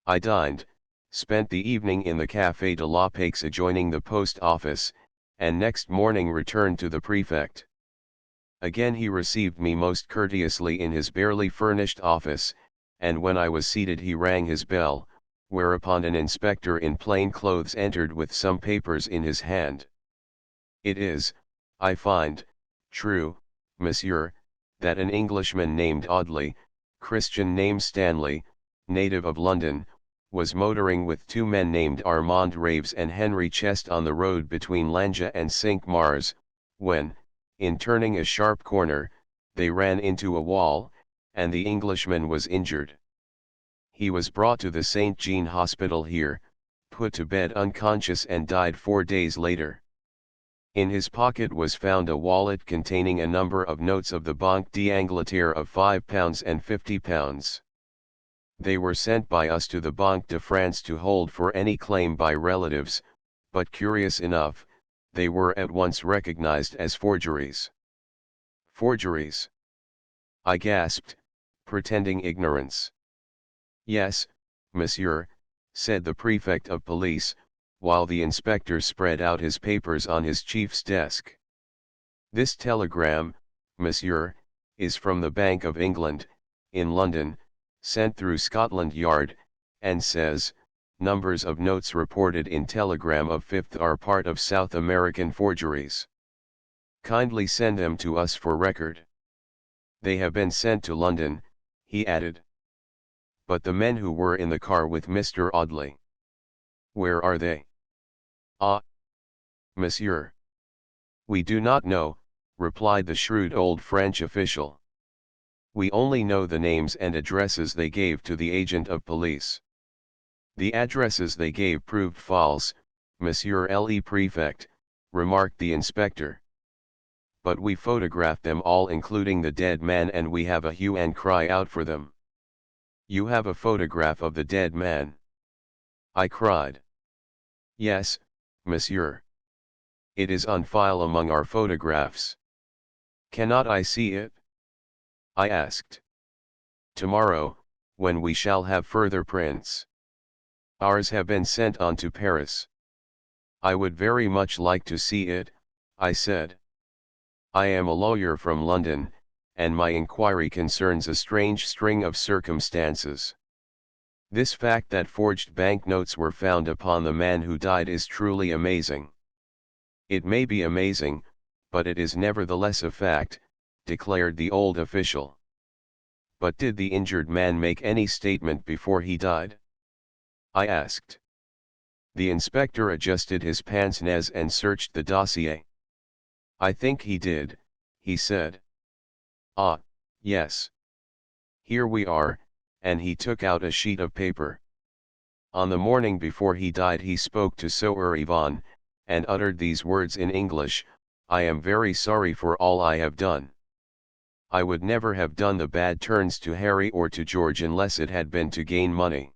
I dined, spent the evening in the Café de la Paix adjoining the post office, and next morning returned to the prefect. Again he received me most courteously in his barely furnished office, and when I was seated he rang his bell, whereupon an inspector in plain clothes entered with some papers in his hand. It is, I find, true, monsieur, that an Englishman named Audley, Christian name Stanley, native of London, was motoring with two men named Armand Raves and Henry Chest on the road between Lange and Cinq-Mars, when, in turning a sharp corner, they ran into a wall, and the Englishman was injured. He was brought to the St. Jean Hospital here, put to bed unconscious, and died 4 days later. In his pocket was found a wallet containing a number of notes of the Banque d'Angleterre of £5 and £50. They were sent by us to the Banque de France to hold for any claim by relatives, but curious enough, they were at once recognized as forgeries. Forgeries? I gasped, pretending ignorance. Yes, monsieur, said the prefect of police, while the inspector spread out his papers on his chief's desk. This telegram, monsieur, is from the Bank of England, in London, sent through Scotland Yard, and says, numbers of notes reported in telegram of 5th are part of South American forgeries. Kindly send them to us for record. They have been sent to London, he added. But the men who were in the car with Mr. Audley, where are they? Ah, monsieur. We do not know, replied the shrewd old French official. We only know the names and addresses they gave to the agent of police. The addresses they gave proved false, Monsieur le Prefect, remarked the inspector. But we photographed them all, including the dead man, and we have a hue and cry out for them. You have a photograph of the dead man? I cried. Yes, monsieur. It is on file among our photographs. Cannot I see it? I asked. Tomorrow, when we shall have further prints. Ours have been sent on to Paris. I would very much like to see it, I said. I am a lawyer from London, and my inquiry concerns a strange string of circumstances. This fact that forged banknotes were found upon the man who died is truly amazing. It may be amazing, but it is nevertheless a fact, declared the old official. But did the injured man make any statement before he died? I asked. The inspector adjusted his pince-nez and searched the dossier. I think he did, he said. Ah, yes. Here we are, and he took out a sheet of paper. On the morning before he died he spoke to Sir Ivan, and uttered these words in English: I am very sorry for all I have done. I would never have done the bad turns to Harry or to George unless it had been to gain money.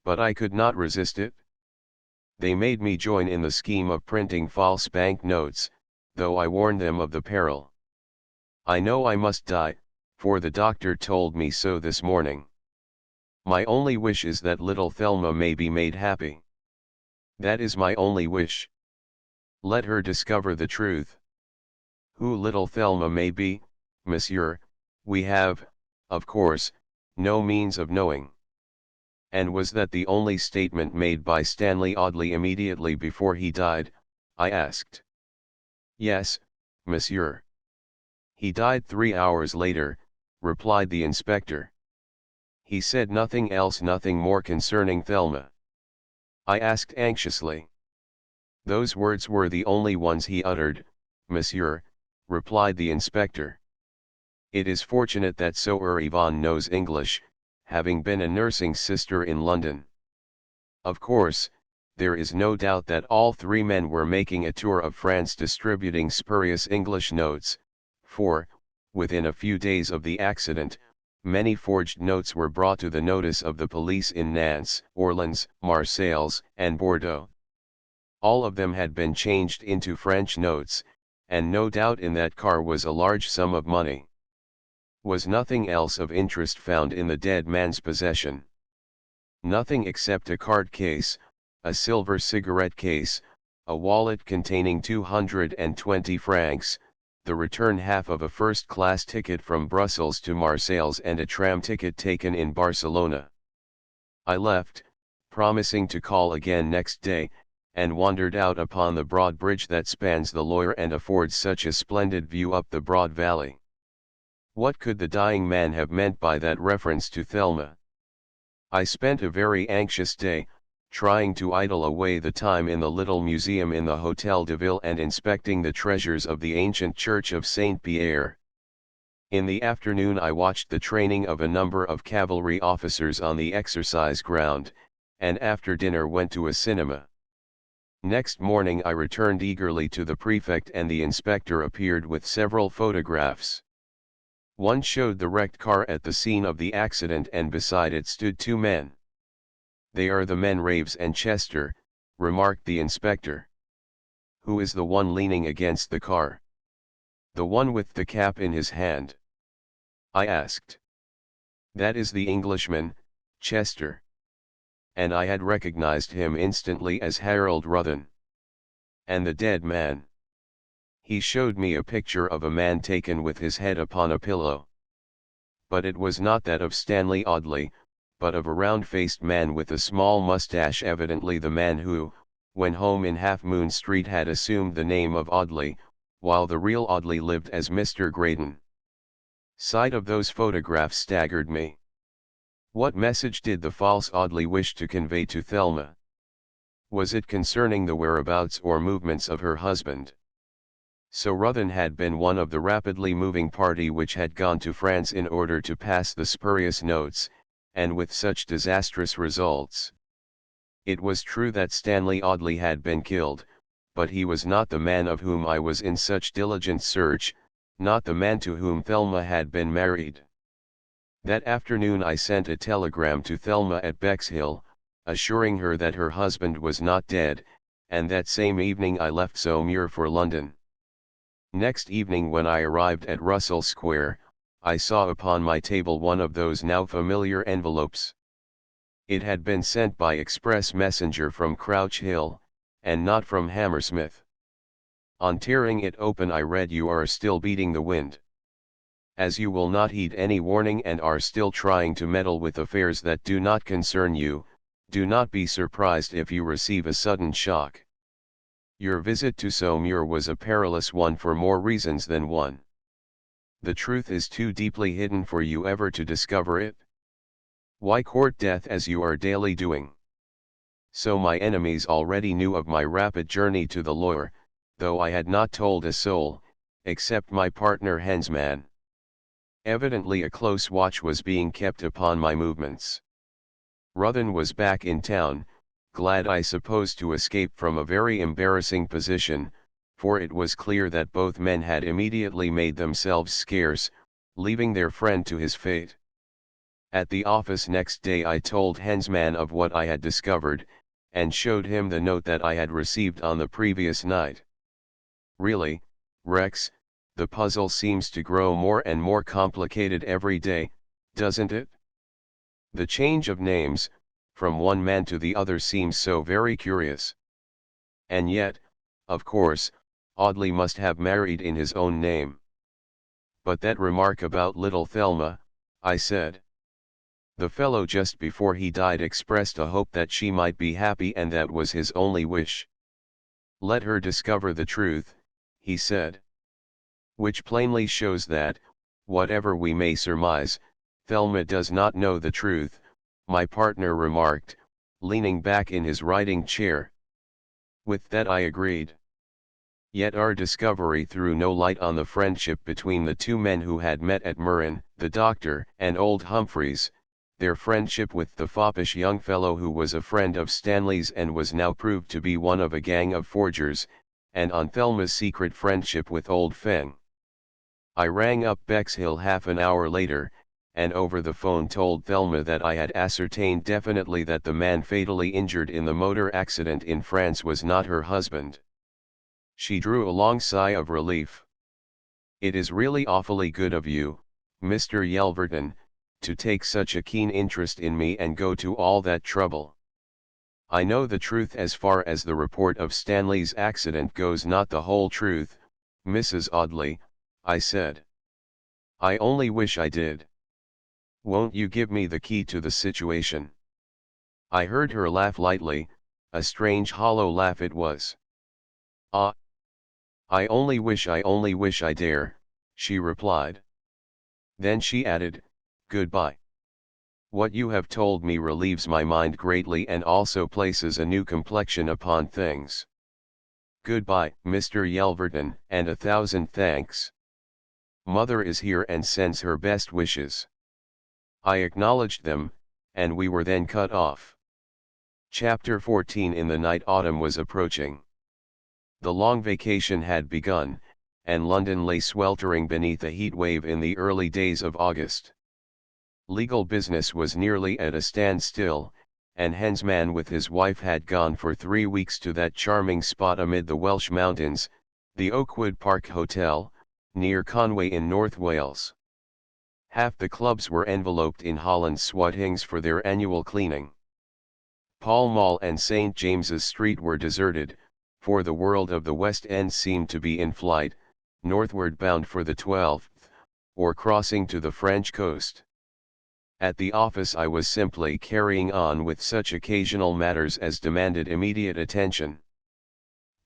But I could not resist it. They made me join in the scheme of printing false bank notes, though I warned them of the peril. I know I must die, for the doctor told me so this morning. My only wish is that little Thelma may be made happy. That is my only wish. Let her discover the truth. Who little Thelma may be, monsieur, we have, of course, no means of knowing. And was that the only statement made by Stanley Audley immediately before he died? I asked. Yes, monsieur. He died 3 hours later, replied the inspector. He said nothing else, nothing more concerning Thelma. I asked anxiously. Those words were the only ones he uttered, monsieur, replied the inspector. It is fortunate that Sir Ivan knows English, having been a nursing sister in London. Of course, there is no doubt that all three men were making a tour of France distributing spurious English notes, for, within a few days of the accident, many forged notes were brought to the notice of the police in Nantes, Orleans, Marseilles, and Bordeaux. All of them had been changed into French notes, and no doubt in that car was a large sum of money. Was nothing else of interest found in the dead man's possession? Nothing except a card case, a silver cigarette case, a wallet containing 220 francs, the return half of a first-class ticket from Brussels to Marseilles and a tram ticket taken in Barcelona. I left, promising to call again next day, and wandered out upon the broad bridge that spans the Loire and affords such a splendid view up the broad valley. What could the dying man have meant by that reference to Thelma? I spent a very anxious day, trying to idle away the time in the little museum in the Hôtel de Ville and inspecting the treasures of the ancient church of Saint-Pierre. In the afternoon I watched the training of a number of cavalry officers on the exercise ground, and after dinner went to a cinema. Next morning I returned eagerly to the prefect and the inspector appeared with several photographs. One showed the wrecked car at the scene of the accident and beside it stood two men. They are the men Raves and Chester, remarked the inspector. Who is the one leaning against the car? The one with the cap in his hand? I asked. That is the Englishman, Chester. And I had recognized him instantly as Harold Ruthen. And the dead man? He showed me a picture of a man taken with his head upon a pillow. But it was not that of Stanley Audley, but of a round-faced man with a small moustache, evidently the man who, when home in Half Moon Street, had assumed the name of Audley, while the real Audley lived as Mr. Graydon. Sight of those photographs staggered me. What message did the false Audley wish to convey to Thelma? Was it concerning the whereabouts or movements of her husband? So Ruthen had been one of the rapidly moving party which had gone to France in order to pass the spurious notes, and with such disastrous results. It was true that Stanley Audley had been killed, but he was not the man of whom I was in such diligent search, not the man to whom Thelma had been married. That afternoon I sent a telegram to Thelma at Bexhill, assuring her that her husband was not dead, and that same evening I left Saumur for London. Next evening when I arrived at Russell Square, I saw upon my table one of those now familiar envelopes. It had been sent by express messenger from Crouch Hill, and not from Hammersmith. On tearing it open I read, "You are still beating the wind. As you will not heed any warning and are still trying to meddle with affairs that do not concern you, do not be surprised if you receive a sudden shock. Your visit to Saumur was a perilous one for more reasons than one. The truth is too deeply hidden for you ever to discover it. Why court death as you are daily doing? So my enemies already knew of my rapid journey to the lawyer, though I had not told a soul, except my partner Hensman. Evidently a close watch was being kept upon my movements. Ruthen was back in town, glad I suppose to escape from a very embarrassing position, for it was clear that both men had immediately made themselves scarce, leaving their friend to his fate. At the office next day I told Hensman of what I had discovered, and showed him the note that I had received on the previous night. Really, Rex, the puzzle seems to grow more and more complicated every day, doesn't it? The change of names, from one man to the other seems so very curious. And yet, of course, Audley must have married in his own name. But that remark about little Thelma, I said. The fellow just before he died expressed a hope that she might be happy, and that was his only wish. Let her discover the truth, he said. Which plainly shows that, whatever we may surmise, Thelma does not know the truth, my partner remarked, leaning back in his writing chair. With that I agreed. Yet our discovery threw no light on the friendship between the two men who had met at Murren, the doctor and old Humphreys, their friendship with the foppish young fellow who was a friend of Stanley's and was now proved to be one of a gang of forgers, and on Thelma's secret friendship with old Feng. I rang up Bexhill half an hour later, and over the phone told Thelma that I had ascertained definitely that the man fatally injured in the motor accident in France was not her husband. She drew a long sigh of relief. It is really awfully good of you, Mr. Yelverton, to take such a keen interest in me and go to all that trouble. I know the truth as far as the report of Stanley's accident goes, not the whole truth, Mrs. Audley, I said. I only wish I did. Won't you give me the key to the situation? I heard her laugh lightly, a strange hollow laugh it was. Ah! I only wish I dare, she replied. Then she added, goodbye. What you have told me relieves my mind greatly and also places a new complexion upon things. Goodbye, Mr. Yelverton, and 1,000 thanks. Mother is here and sends her best wishes. I acknowledged them, and we were then cut off. Chapter 14. In the night autumn was approaching. The long vacation had begun, and London lay sweltering beneath a heat wave in the early days of August. Legal business was nearly at a standstill, and Hensman with his wife had gone for 3 weeks to that charming spot amid the Welsh mountains, the Oakwood Park Hotel, near Conway in North Wales. Half the clubs were enveloped in Holland swattings for their annual cleaning. Pall Mall and St. James's Street were deserted, for the world of the West End seemed to be in flight, northward bound for the 12th, or crossing to the French coast. At the office I was simply carrying on with such occasional matters as demanded immediate attention.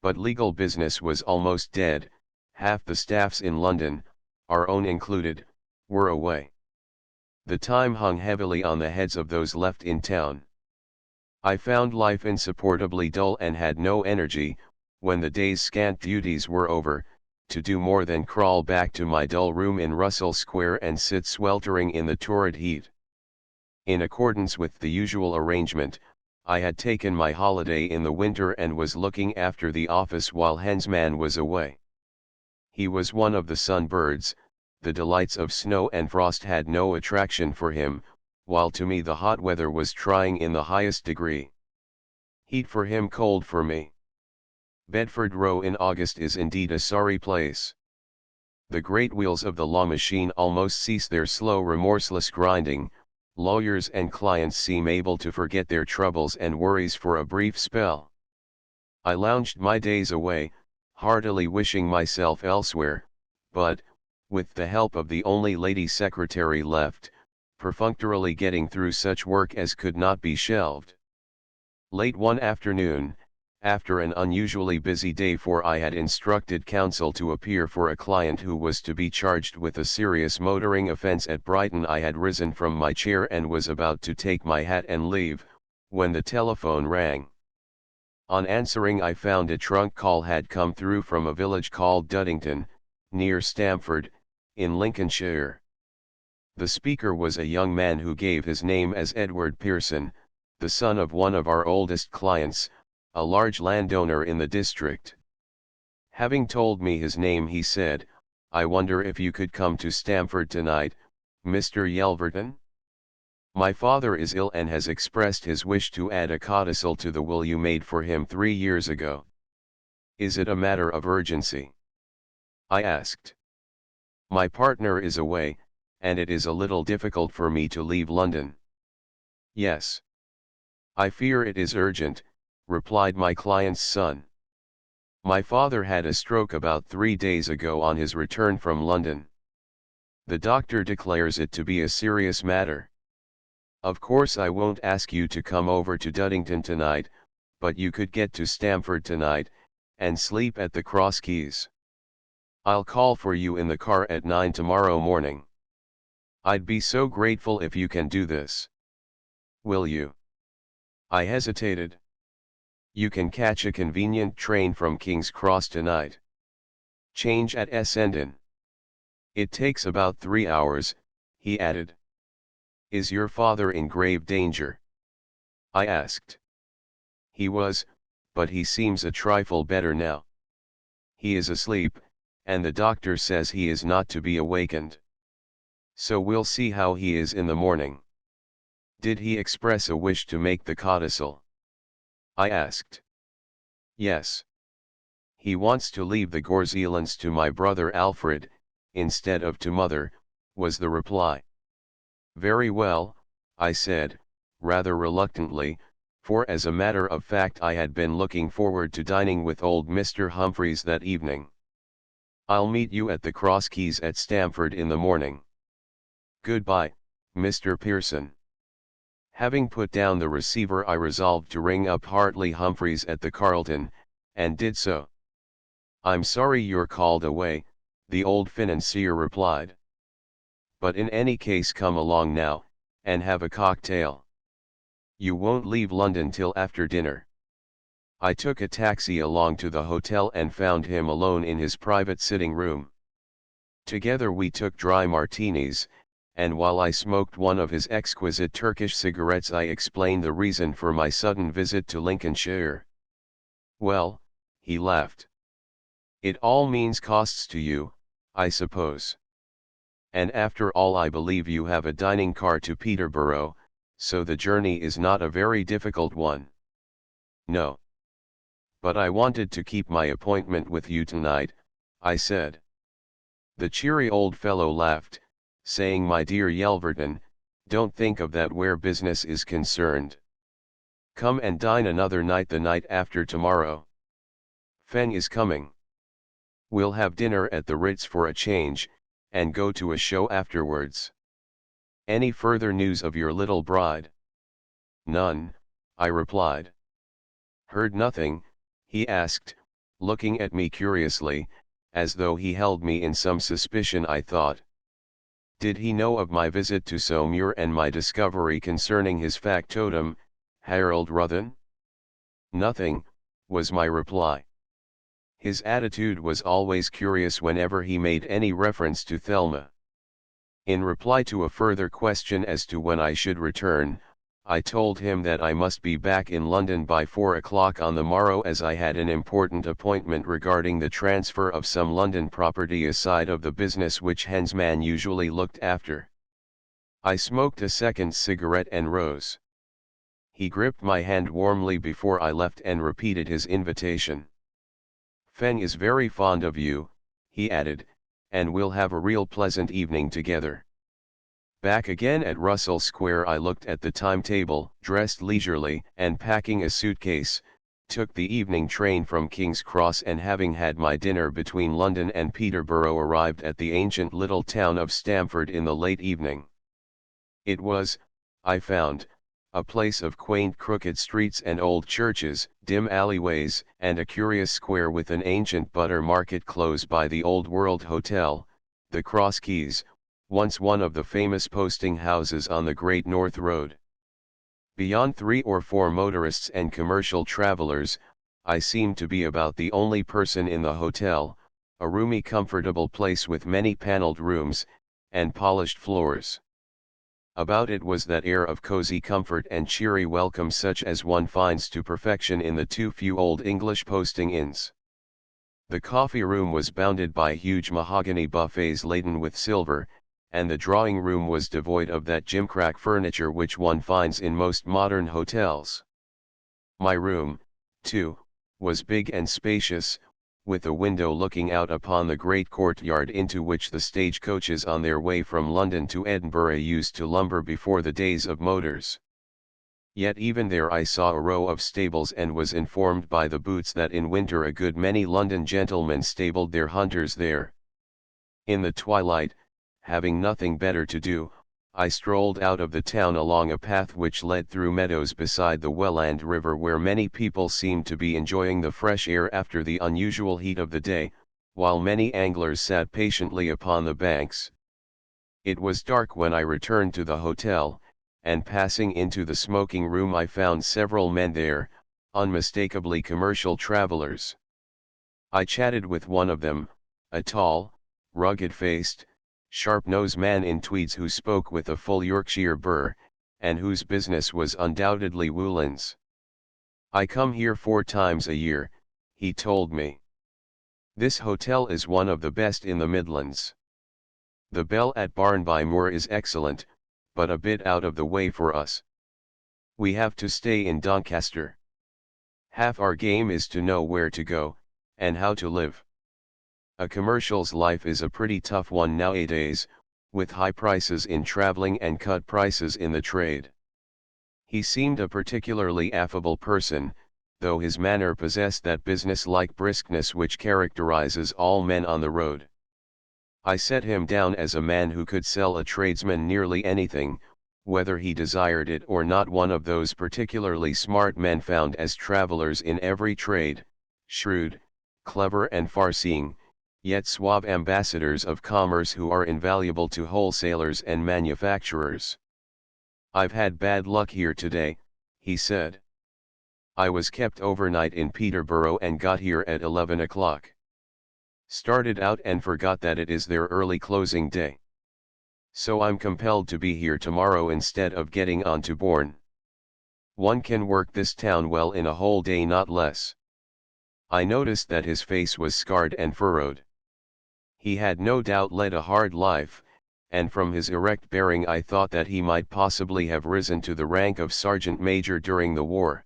But legal business was almost dead. Half the staffs in London, our own included, were away. The time hung heavily on the heads of those left in town. I found life insupportably dull and had no energy, when the day's scant duties were over, to do more than crawl back to my dull room in Russell Square and sit sweltering in the torrid heat. In accordance with the usual arrangement, I had taken my holiday in the winter and was looking after the office while Hensman was away. He was one of the sunbirds. The delights of snow and frost had no attraction for him, while to me the hot weather was trying in the highest degree. Heat for him, cold for me. Bedford Row in August is indeed a sorry place. The great wheels of the law machine almost cease their slow remorseless grinding, lawyers and clients seem able to forget their troubles and worries for a brief spell. I lounged my days away, heartily wishing myself elsewhere, but, with the help of the only lady secretary left, perfunctorily getting through such work as could not be shelved. Late one afternoon, After an unusually busy day, for I had instructed counsel to appear for a client who was to be charged with a serious motoring offence at Brighton, I had risen from my chair and was about to take my hat and leave, when the telephone rang. On answering, I found a trunk call had come through from a village called Duddington, near Stamford, in Lincolnshire. The speaker was a young man who gave his name as Edward Pearson, the son of one of our oldest clients, a large landowner in the district. Having told me his name, he said, "I wonder if you could come to Stamford tonight, Mr. Yelverton? My father is ill and has expressed his wish to add a codicil to the will you made for him 3 years ago. Is it a matter of urgency?" I asked. "My partner is away, and it is a little difficult for me to leave London." "Yes. I fear it is urgent," replied my client's son. "My father had a stroke about 3 days ago on his return from London. The doctor declares it to be a serious matter. Of course I won't ask you to come over to Duddington tonight, but you could get to Stamford tonight, and sleep at the Cross Keys. I'll call for you in the car at 9 tomorrow morning. I'd be so grateful if you can do this. Will you?" I hesitated. "You can catch a convenient train from King's Cross tonight. Change at Essendon. It takes about 3 hours," he added. "Is your father in grave danger?" I asked. "He was, but he seems a trifle better now. He is asleep, and the doctor says he is not to be awakened. So we'll see how he is in the morning." "Did he express a wish to make the codicil?" I asked. "Yes. He wants to leave the Gorzelands to my brother Alfred, instead of to mother," was the reply. "Very well," I said, rather reluctantly, for as a matter of fact I had been looking forward to dining with old Mr. Humphreys that evening. "I'll meet you at the Cross Keys at Stamford in the morning. Goodbye, Mr. Pearson." Having put down the receiver, I resolved to ring up Hartley Humphreys at the Carlton, and did so. "I'm sorry you're called away," the old financier replied. "But in any case come along now, and have a cocktail. You won't leave London till after dinner." I took a taxi along to the hotel and found him alone in his private sitting room. Together we took dry martinis, and while I smoked one of his exquisite Turkish cigarettes I explained the reason for my sudden visit to Lincolnshire. "Well," he laughed. "It all means costs to you, I suppose. And after all, I believe you have a dining car to Peterborough, so the journey is not a very difficult one." "No. But I wanted to keep my appointment with you tonight," I said. The cheery old fellow laughed, saying, "My dear Yelverton, don't think of that where business is concerned. Come and dine another night the night after tomorrow. Feng is coming. We'll have dinner at the Ritz for a change, and go to a show afterwards. Any further news of your little bride?" "None," I replied. "Heard nothing?" he asked, looking at me curiously, as though he held me in some suspicion. I thought. Did he know of my visit to Saumur and my discovery concerning his factotum, Harold Ruthen? "Nothing," was my reply. His attitude was always curious whenever he made any reference to Thelma. In reply to a further question as to when I should return, I told him that I must be back in London by 4 o'clock on the morrow, as I had an important appointment regarding the transfer of some London property aside of the business which Hensman usually looked after. I smoked a second cigarette and rose. He gripped my hand warmly before I left and repeated his invitation. "Feng is very fond of you," he added, "and we'll have a real pleasant evening together." Back again at Russell Square, I looked at the timetable, dressed leisurely, and packing a suitcase, took the evening train from King's Cross, and having had my dinner between London and Peterborough, arrived at the ancient little town of Stamford in the late evening. It was, I found, a place of quaint crooked streets and old churches, dim alleyways, and a curious square with an ancient butter market close by the Old World Hotel, the Cross Keys, once one of the famous posting houses on the Great North Road. Beyond 3 or 4 motorists and commercial travelers, I seemed to be about the only person in the hotel, a roomy comfortable place with many paneled rooms, and polished floors. About it was that air of cozy comfort and cheery welcome such as one finds to perfection in the too few old English posting inns. The coffee room was bounded by huge mahogany buffets laden with silver, and the drawing room was devoid of that gimcrack furniture which one finds in most modern hotels. My room, too, was big and spacious, with a window looking out upon the great courtyard into which the stagecoaches on their way from London to Edinburgh used to lumber before the days of motors. Yet even there I saw a row of stables and was informed by the boots that in winter a good many London gentlemen stabled their hunters there. In the twilight, having nothing better to do, I strolled out of the town along a path which led through meadows beside the Welland River where many people seemed to be enjoying the fresh air after the unusual heat of the day, while many anglers sat patiently upon the banks. It was dark when I returned to the hotel, and passing into the smoking room I found several men there, unmistakably commercial travelers. I chatted with one of them, a tall, rugged-faced, sharp-nosed man in tweeds who spoke with a full Yorkshire burr, and whose business was undoubtedly woolens. "I come here 4 times a year," he told me. "This hotel is one of the best in the Midlands. The Bell at Barnby Moor is excellent, but a bit out of the way for us. We have to stay in Doncaster. Half our game is to know where to go, and how to live. A commercial's life is a pretty tough one nowadays, with high prices in traveling and cut prices in the trade." He seemed a particularly affable person, though his manner possessed that business-like briskness which characterizes all men on the road. I set him down as a man who could sell a tradesman nearly anything, whether he desired it or not, one of those particularly smart men found as travelers in every trade, shrewd, clever and far-seeing, yet suave ambassadors of commerce who are invaluable to wholesalers and manufacturers. "I've had bad luck here today," he said. "I was kept overnight in Peterborough and got here at 11 o'clock. Started out and forgot that it is their early closing day. So I'm compelled to be here tomorrow instead of getting on to Bourne. One can work this town well in a whole day, not less." I noticed that his face was scarred and furrowed. He had no doubt led a hard life, and from his erect bearing I thought that he might possibly have risen to the rank of sergeant major during the war.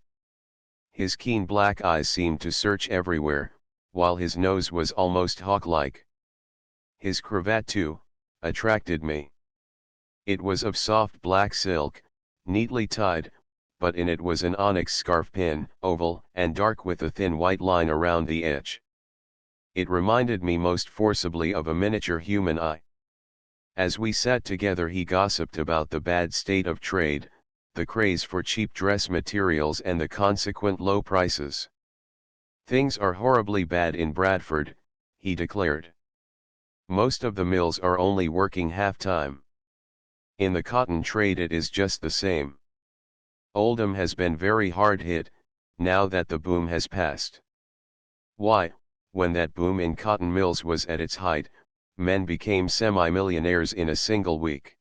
His keen black eyes seemed to search everywhere, while his nose was almost hawk-like. His cravat, too, attracted me. It was of soft black silk, neatly tied, but in it was an onyx scarf pin, oval and dark with a thin white line around the edge. It reminded me most forcibly of a miniature human eye. As we sat together he gossiped about the bad state of trade, the craze for cheap dress materials and the consequent low prices. "Things are horribly bad in Bradford," he declared. "Most of the mills are only working half-time. In the cotton trade it is just the same. Oldham has been very hard hit, now that the boom has passed. Why, when that boom in cotton mills was at its height, men became semi-millionaires in a single week.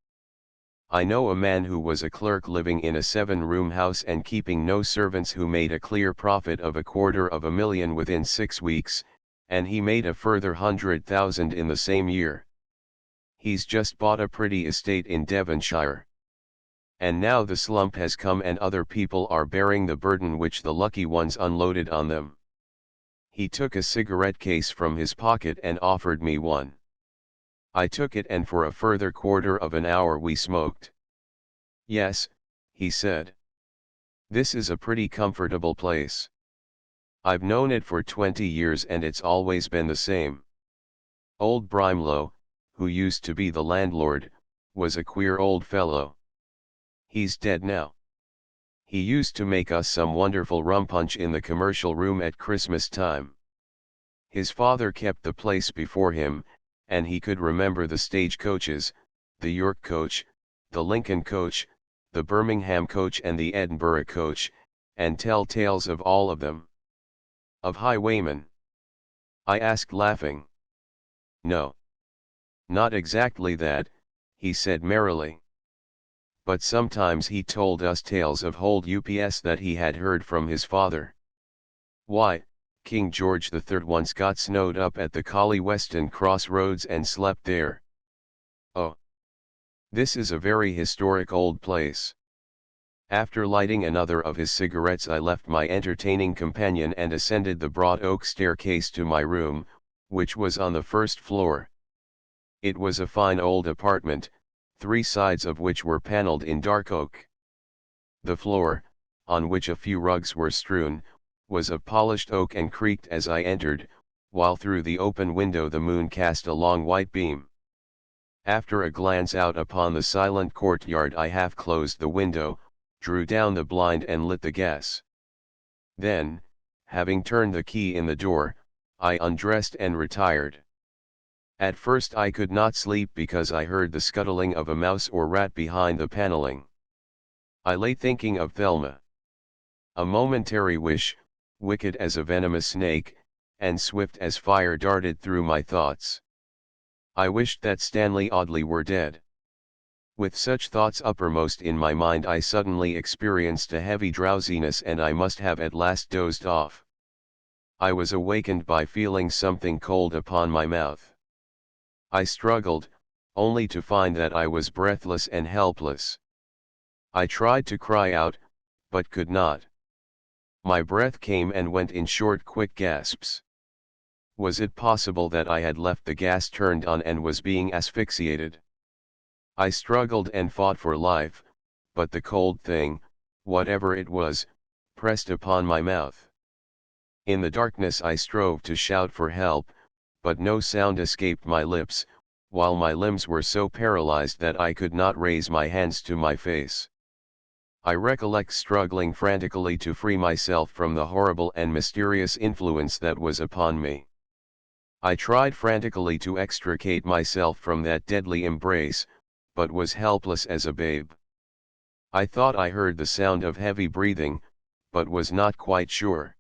I know a man who was a clerk living in a 7-room house and keeping no servants who made a clear profit of $250,000 within 6 weeks, and he made a further 100,000 in the same year. He's just bought a pretty estate in Devonshire. And now the slump has come and other people are bearing the burden which the lucky ones unloaded on them." He took a cigarette case from his pocket and offered me one. I took it and for a further quarter of an hour we smoked. "Yes," he said. "This is a pretty comfortable place. I've known it for 20 years and it's always been the same. Old Brimelow, who used to be the landlord, was a queer old fellow. He's dead now. He used to make us some wonderful rum punch in the commercial room at Christmas time. His father kept the place before him, and he could remember the stage coaches, the York coach, the Lincoln coach, the Birmingham coach and the Edinburgh coach, and tell tales of all of them. Of highwaymen? I asked, laughing. No. Not exactly that, he said merrily. But sometimes he told us tales of old UPS that he had heard from his father. Why, King George III once got snowed up at the Collie Weston Crossroads and slept there. Oh. This is a very historic old place. After lighting another of his cigarettes, I left my entertaining companion and ascended the broad oak staircase to my room, which was on the first floor. It was a fine old apartment, 3 sides of which were paneled in dark oak. The floor, on which a few rugs were strewn, was of polished oak and creaked as I entered, while through the open window the moon cast a long white beam. After a glance out upon the silent courtyard, I half closed the window, drew down the blind and lit the gas. Then, having turned the key in the door, I undressed and retired. At first I could not sleep because I heard the scuttling of a mouse or rat behind the paneling. I lay thinking of Thelma. A momentary wish, wicked as a venomous snake, and swift as fire, darted through my thoughts. I wished that Stanley Audley were dead. With such thoughts uppermost in my mind, I suddenly experienced a heavy drowsiness and I must have at last dozed off. I was awakened by feeling something cold upon my mouth. I struggled, only to find that I was breathless and helpless. I tried to cry out, but could not. My breath came and went in short, quick gasps. Was it possible that I had left the gas turned on and was being asphyxiated? I struggled and fought for life, but the cold thing, whatever it was, pressed upon my mouth. In the darkness I strove to shout for help, but no sound escaped my lips, while my limbs were so paralyzed that I could not raise my hands to my face. I recollect struggling frantically to free myself from the horrible and mysterious influence that was upon me. I tried frantically to extricate myself from that deadly embrace, but was helpless as a babe. I thought I heard the sound of heavy breathing, but was not quite sure.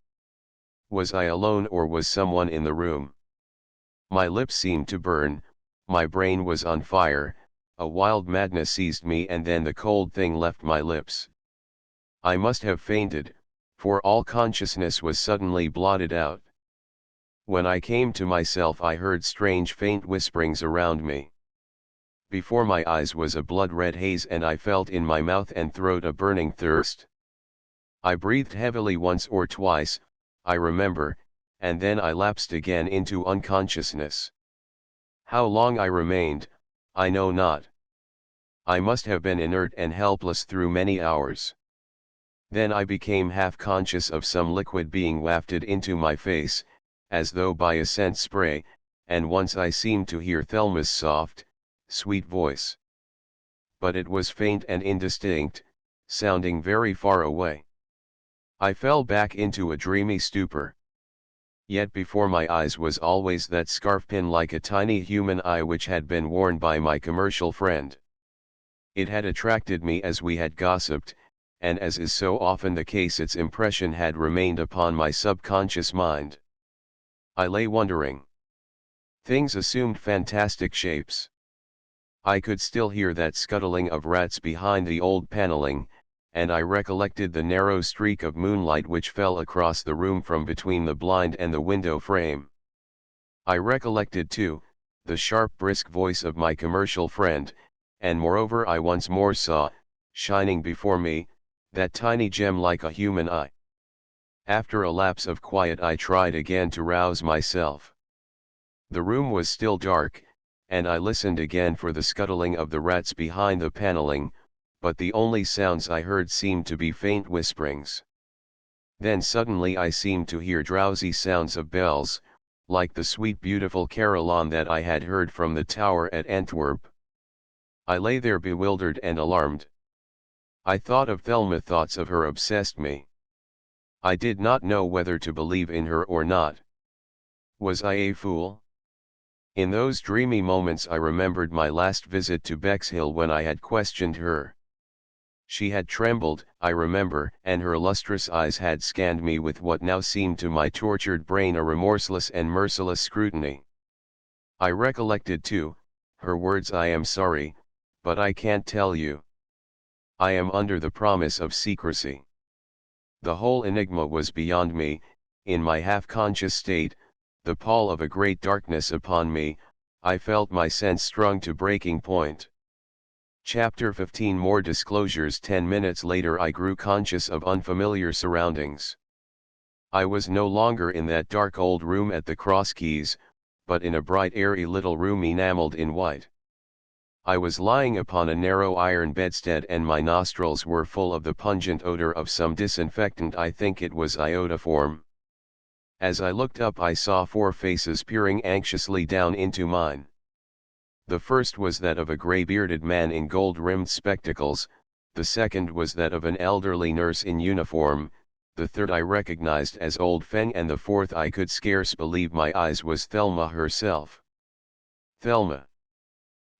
Was I alone or was someone in the room? My lips seemed to burn, my brain was on fire, a wild madness seized me and then the cold thing left my lips. I must have fainted, for all consciousness was suddenly blotted out. When I came to myself I heard strange faint whisperings around me. Before my eyes was a blood-red haze and I felt in my mouth and throat a burning thirst. I breathed heavily once or twice, I remember, and then I lapsed again into unconsciousness. How long I remained, I know not. I must have been inert and helpless through many hours. Then I became half conscious of some liquid being wafted into my face, as though by a scent spray, and once I seemed to hear Thelma's soft, sweet voice. But it was faint and indistinct, sounding very far away. I fell back into a dreamy stupor. Yet before my eyes was always that scarf pin like a tiny human eye which had been worn by my commercial friend. It had attracted me as we had gossiped, and as is so often the case its impression had remained upon my subconscious mind. I lay wondering. Things assumed fantastic shapes. I could still hear that scuttling of rats behind the old paneling, and I recollected the narrow streak of moonlight which fell across the room from between the blind and the window frame. I recollected too, the sharp brisk voice of my commercial friend, and moreover I once more saw, shining before me, that tiny gem like a human eye. After a lapse of quiet I tried again to rouse myself. The room was still dark, and I listened again for the scuttling of the rats behind the paneling, but the only sounds I heard seemed to be faint whisperings. Then suddenly I seemed to hear drowsy sounds of bells, like the sweet beautiful carillon that I had heard from the tower at Antwerp. I lay there bewildered and alarmed. I thought of Thelma, thoughts of her obsessed me. I did not know whether to believe in her or not. Was I a fool? In those dreamy moments I remembered my last visit to Bexhill when I had questioned her. She had trembled, I remember, and her lustrous eyes had scanned me with what now seemed to my tortured brain a remorseless and merciless scrutiny. I recollected too, her words, "I am sorry, but I can't tell you. I am under the promise of secrecy." The whole enigma was beyond me. In my half-conscious state, the pall of a great darkness upon me, I felt my sense strung to breaking point. Chapter 15. More disclosures. 10 minutes later I grew conscious of unfamiliar surroundings. I was no longer in that dark old room at the Cross Keys, but in a bright airy little room enameled in white. I was lying upon a narrow iron bedstead and my nostrils were full of the pungent odor of some disinfectant. I think it was iodoform. As I looked up I saw 4 faces peering anxiously down into mine. The first was that of a grey-bearded man in gold-rimmed spectacles, the second was that of an elderly nurse in uniform, the third I recognized as old Feng, and the fourth, I could scarce believe my eyes, was Thelma herself. "Thelma!"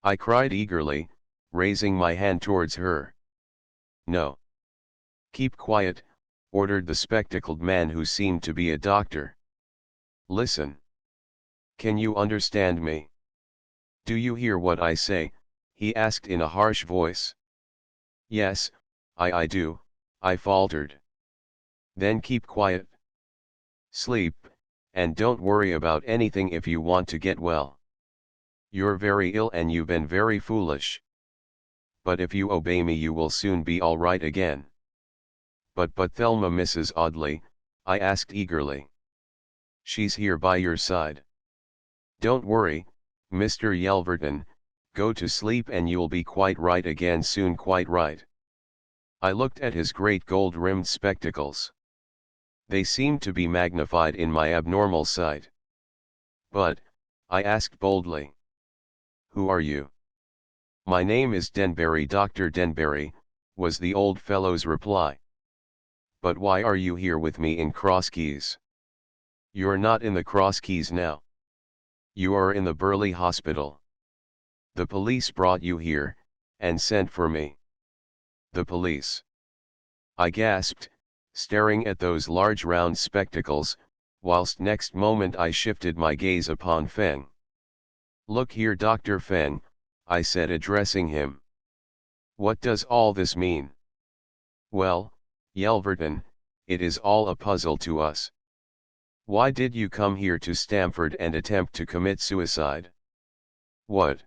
I cried eagerly, raising my hand towards her. "No. Keep quiet," ordered the spectacled man, who seemed to be a doctor. "Listen. Can you understand me? Do you hear what I say?" he asked in a harsh voice. "Yes, I do," I faltered. "Then keep quiet. Sleep, and don't worry about anything if you want to get well. You're very ill and you've been very foolish. But if you obey me you will soon be all right again." But Thelma, Mrs. Audley?" I asked eagerly. "She's here by your side. Don't worry, Mr. Yelverton, go to sleep and you'll be quite right again soon, quite right." I looked at his great gold-rimmed spectacles. They seemed to be magnified in my abnormal sight. "But," I asked boldly, "who are you?" "My name is Denbury, Dr. Denbury," was the old fellow's reply. "But why are you here with me in Cross Keys? You're not in the Cross Keys now. You are in the Burleigh Hospital. The police brought you here, and sent for me." "The police?" I gasped, staring at those large round spectacles, whilst next moment I shifted my gaze upon Feng. "Look here, Dr. Feng," I said, addressing him. "What does all this mean?" "Well, Yelverton, it is all a puzzle to us. Why did you come here to Stamford and attempt to commit suicide?" "What?"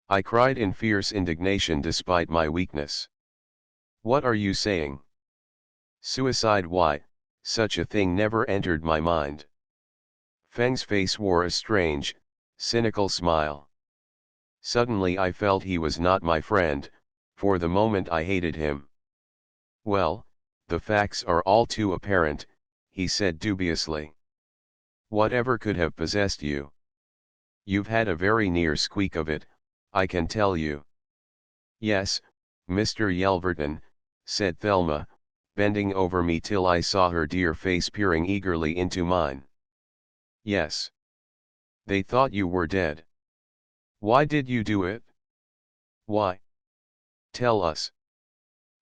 I cried in fierce indignation despite my weakness. "What are you saying? Suicide? Why, such a thing never entered my mind." Feng's face wore a strange, cynical smile. Suddenly I felt he was not my friend. For the moment I hated him. "Well, the facts are all too apparent," he said dubiously. "Whatever could have possessed you? You've had a very near squeak of it, I can tell you." "Yes, Mr. Yelverton," said Thelma, bending over me till I saw her dear face peering eagerly into mine. "Yes. They thought you were dead. Why did you do it? Why? Tell us."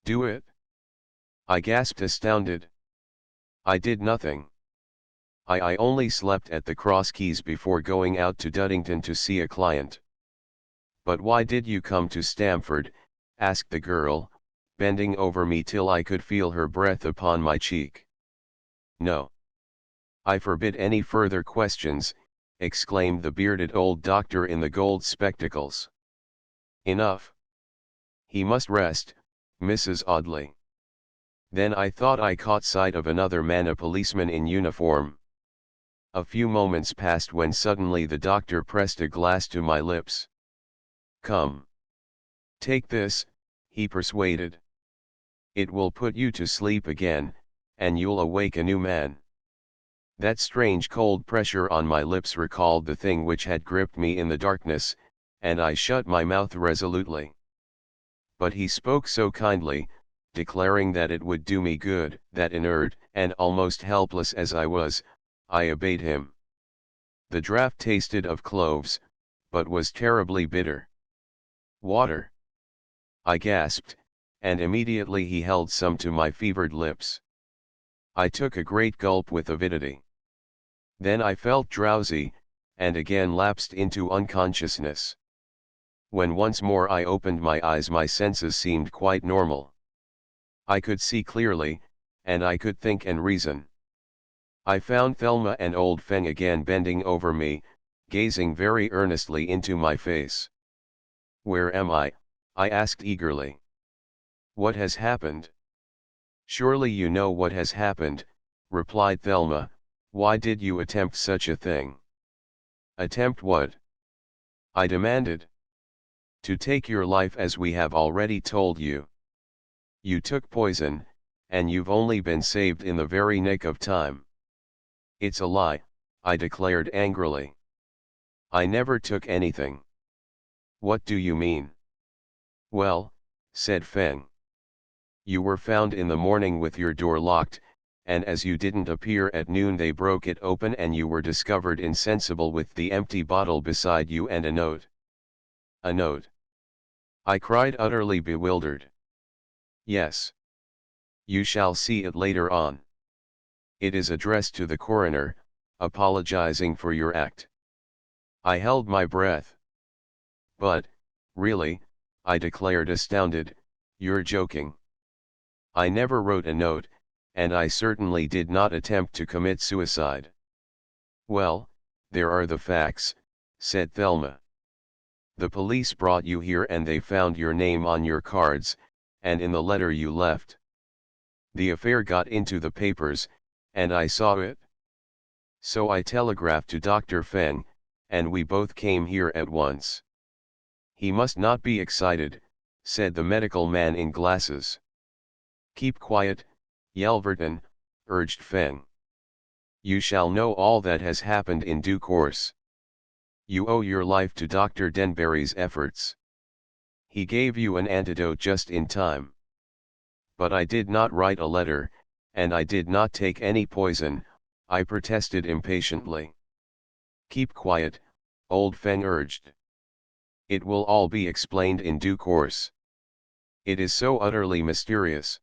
"Do it?" I gasped, astounded. "I did nothing. I only slept at the Cross Keys before going out to Duddington to see a client." "But why did you come to Stamford?" asked the girl, bending over me till I could feel her breath upon my cheek. "No. I forbid any further questions," exclaimed the bearded old doctor in the gold spectacles. "Enough. He must rest, Mrs. Audley." Then I thought I caught sight of another man, a policeman in uniform. A few moments passed when suddenly the doctor pressed a glass to my lips. "Come. Take this," he persuaded. "It will put you to sleep again, and you'll awake a new man." That strange cold pressure on my lips recalled the thing which had gripped me in the darkness, and I shut my mouth resolutely. But he spoke so kindly, declaring that it would do me good. That inert, and almost helpless as I was, I obeyed him. The draught tasted of cloves, but was terribly bitter. Water! I gasped, and immediately he held some to my fevered lips. I took a great gulp with avidity. Then I felt drowsy, and again lapsed into unconsciousness. When once more I opened my eyes, my senses seemed quite normal. I could see clearly, and I could think and reason. I found Thelma and old Feng again bending over me, gazing very earnestly into my face. "Where am I?" I asked eagerly. "What has happened?" "Surely you know what has happened," replied Thelma. "Why did you attempt such a thing?" "Attempt what?" I demanded. "To take your life, as we have already told you. You took poison, and you've only been saved in the very nick of time." "It's a lie," I declared angrily. "I never took anything." "What do you mean?" "Well," said Feng. "You were found in the morning with your door locked, and as you didn't appear at noon they broke it open and you were discovered insensible with the empty bottle beside you and a note." "A note?" I cried, utterly bewildered. "Yes. You shall see it later on. It is addressed to the coroner, apologizing for your act." I held my breath. "But, really," I declared, astounded, "you're joking. I never wrote a note, and I certainly did not attempt to commit suicide." "Well, there are the facts," said Thelma. "The police brought you here and they found your name on your cards, and in the letter you left. The affair got into the papers, and I saw it. So I telegraphed to Dr. Feng, and we both came here at once." "He must not be excited," said the medical man in glasses. "Keep quiet, Yelverton," urged Feng. "You shall know all that has happened in due course. You owe your life to Dr. Denbury's efforts. He gave you an antidote just in time." "But I did not write a letter, and I did not take any poison," I protested impatiently. "Keep quiet," old Feng urged. "It will all be explained in due course. It is so utterly mysterious,"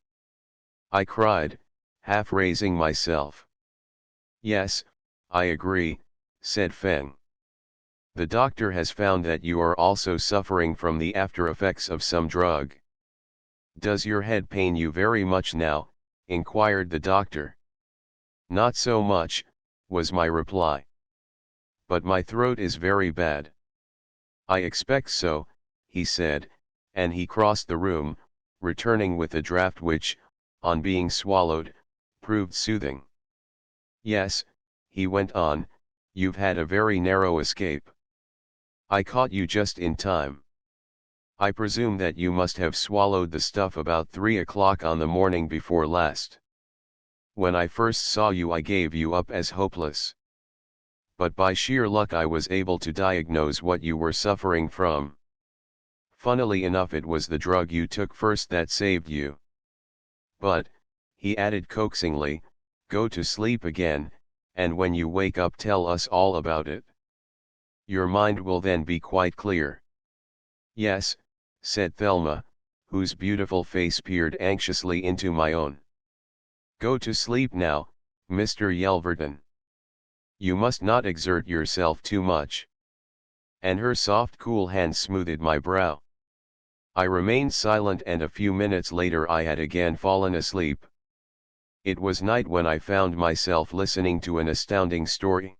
I cried, half raising myself. "Yes, I agree," said Feng. "The doctor has found that you are also suffering from the after effects of some drug." "Does your head pain you very much now?" inquired the doctor. "Not so much," was my reply. "But my throat is very bad." "I expect so," he said, and he crossed the room, returning with a draught which, on being swallowed, proved soothing. "Yes," he went on, "you've had a very narrow escape. I caught you just in time. I presume that you must have swallowed the stuff about 3 o'clock on the morning before last. When I first saw you I gave you up as hopeless. But by sheer luck I was able to diagnose what you were suffering from. Funnily enough, it was the drug you took first that saved you. But," he added coaxingly, "go to sleep again, and when you wake up tell us all about it. Your mind will then be quite clear." "Yes," said Thelma, whose beautiful face peered anxiously into my own. "Go to sleep now, Mr. Yelverton. You must not exert yourself too much." And her soft cool hand smoothed my brow. I remained silent, and a few minutes later I had again fallen asleep. It was night when I found myself listening to an astounding story.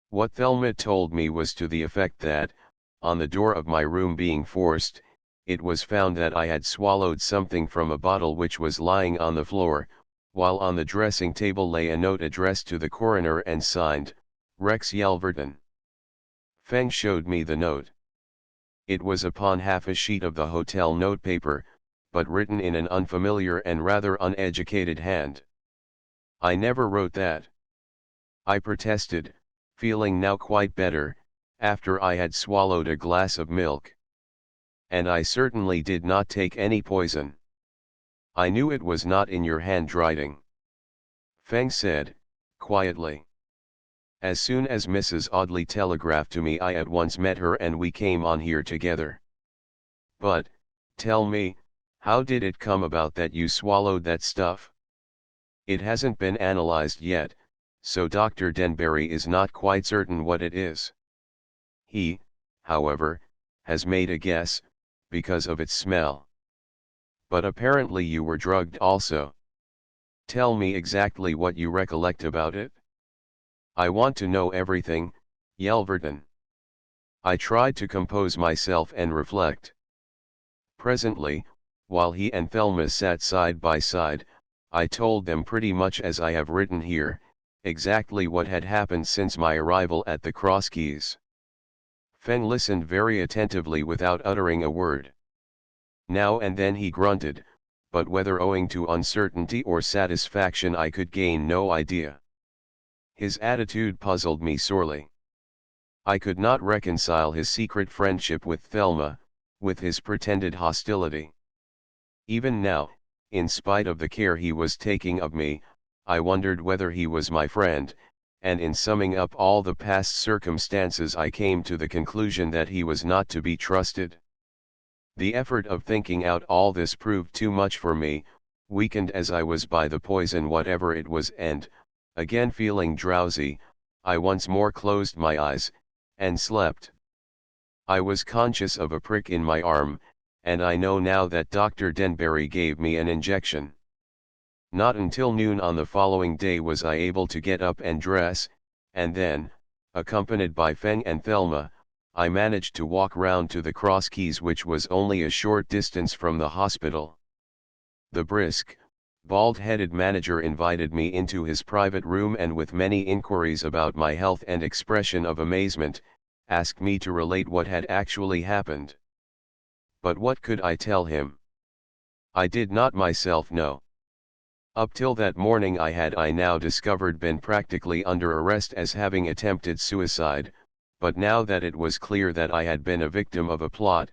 What Thelma told me was to the effect that, on the door of my room being forced, it was found that I had swallowed something from a bottle which was lying on the floor, while on the dressing table lay a note addressed to the coroner and signed, Rex Yelverton. Feng showed me the note. It was upon half a sheet of the hotel notepaper, but written in an unfamiliar and rather uneducated hand. "I never wrote that," I protested, feeling now quite better, after I had swallowed a glass of milk. "And I certainly did not take any poison." I knew it was not in your handwriting. Feng said, quietly. As soon as Mrs. Audley telegraphed to me, I at once met her and we came on here together. But, tell me, how did it come about that you swallowed that stuff? It hasn't been analyzed yet, so Dr. Denbury is not quite certain what it is. He, however, has made a guess, because of its smell. But apparently you were drugged also. Tell me exactly what you recollect about it. I want to know everything, Yelverton. I tried to compose myself and reflect. Presently, while he and Thelma sat side by side, I told them pretty much as I have written here, exactly what had happened since my arrival at the Cross Keys. Feng listened very attentively without uttering a word. Now and then he grunted, but whether owing to uncertainty or satisfaction I could gain no idea. His attitude puzzled me sorely. I could not reconcile his secret friendship with Thelma, with his pretended hostility. Even now, in spite of the care he was taking of me, I wondered whether he was my friend, and in summing up all the past circumstances I came to the conclusion that he was not to be trusted. The effort of thinking out all this proved too much for me, weakened as I was by the poison whatever it was, and, again feeling drowsy, I once more closed my eyes, and slept. I was conscious of a prick in my arm, and I know now that Dr. Denbury gave me an injection. Not until noon on the following day was I able to get up and dress, and then, accompanied by Feng and Thelma, I managed to walk round to the Cross Keys, which was only a short distance from the hospital. The brisk, bald-headed manager invited me into his private room and with many inquiries about my health and expression of amazement, asked me to relate what had actually happened. But what could I tell him? I did not myself know. Up till that morning I now discovered been practically under arrest as having attempted suicide, but now that it was clear that I had been a victim of a plot,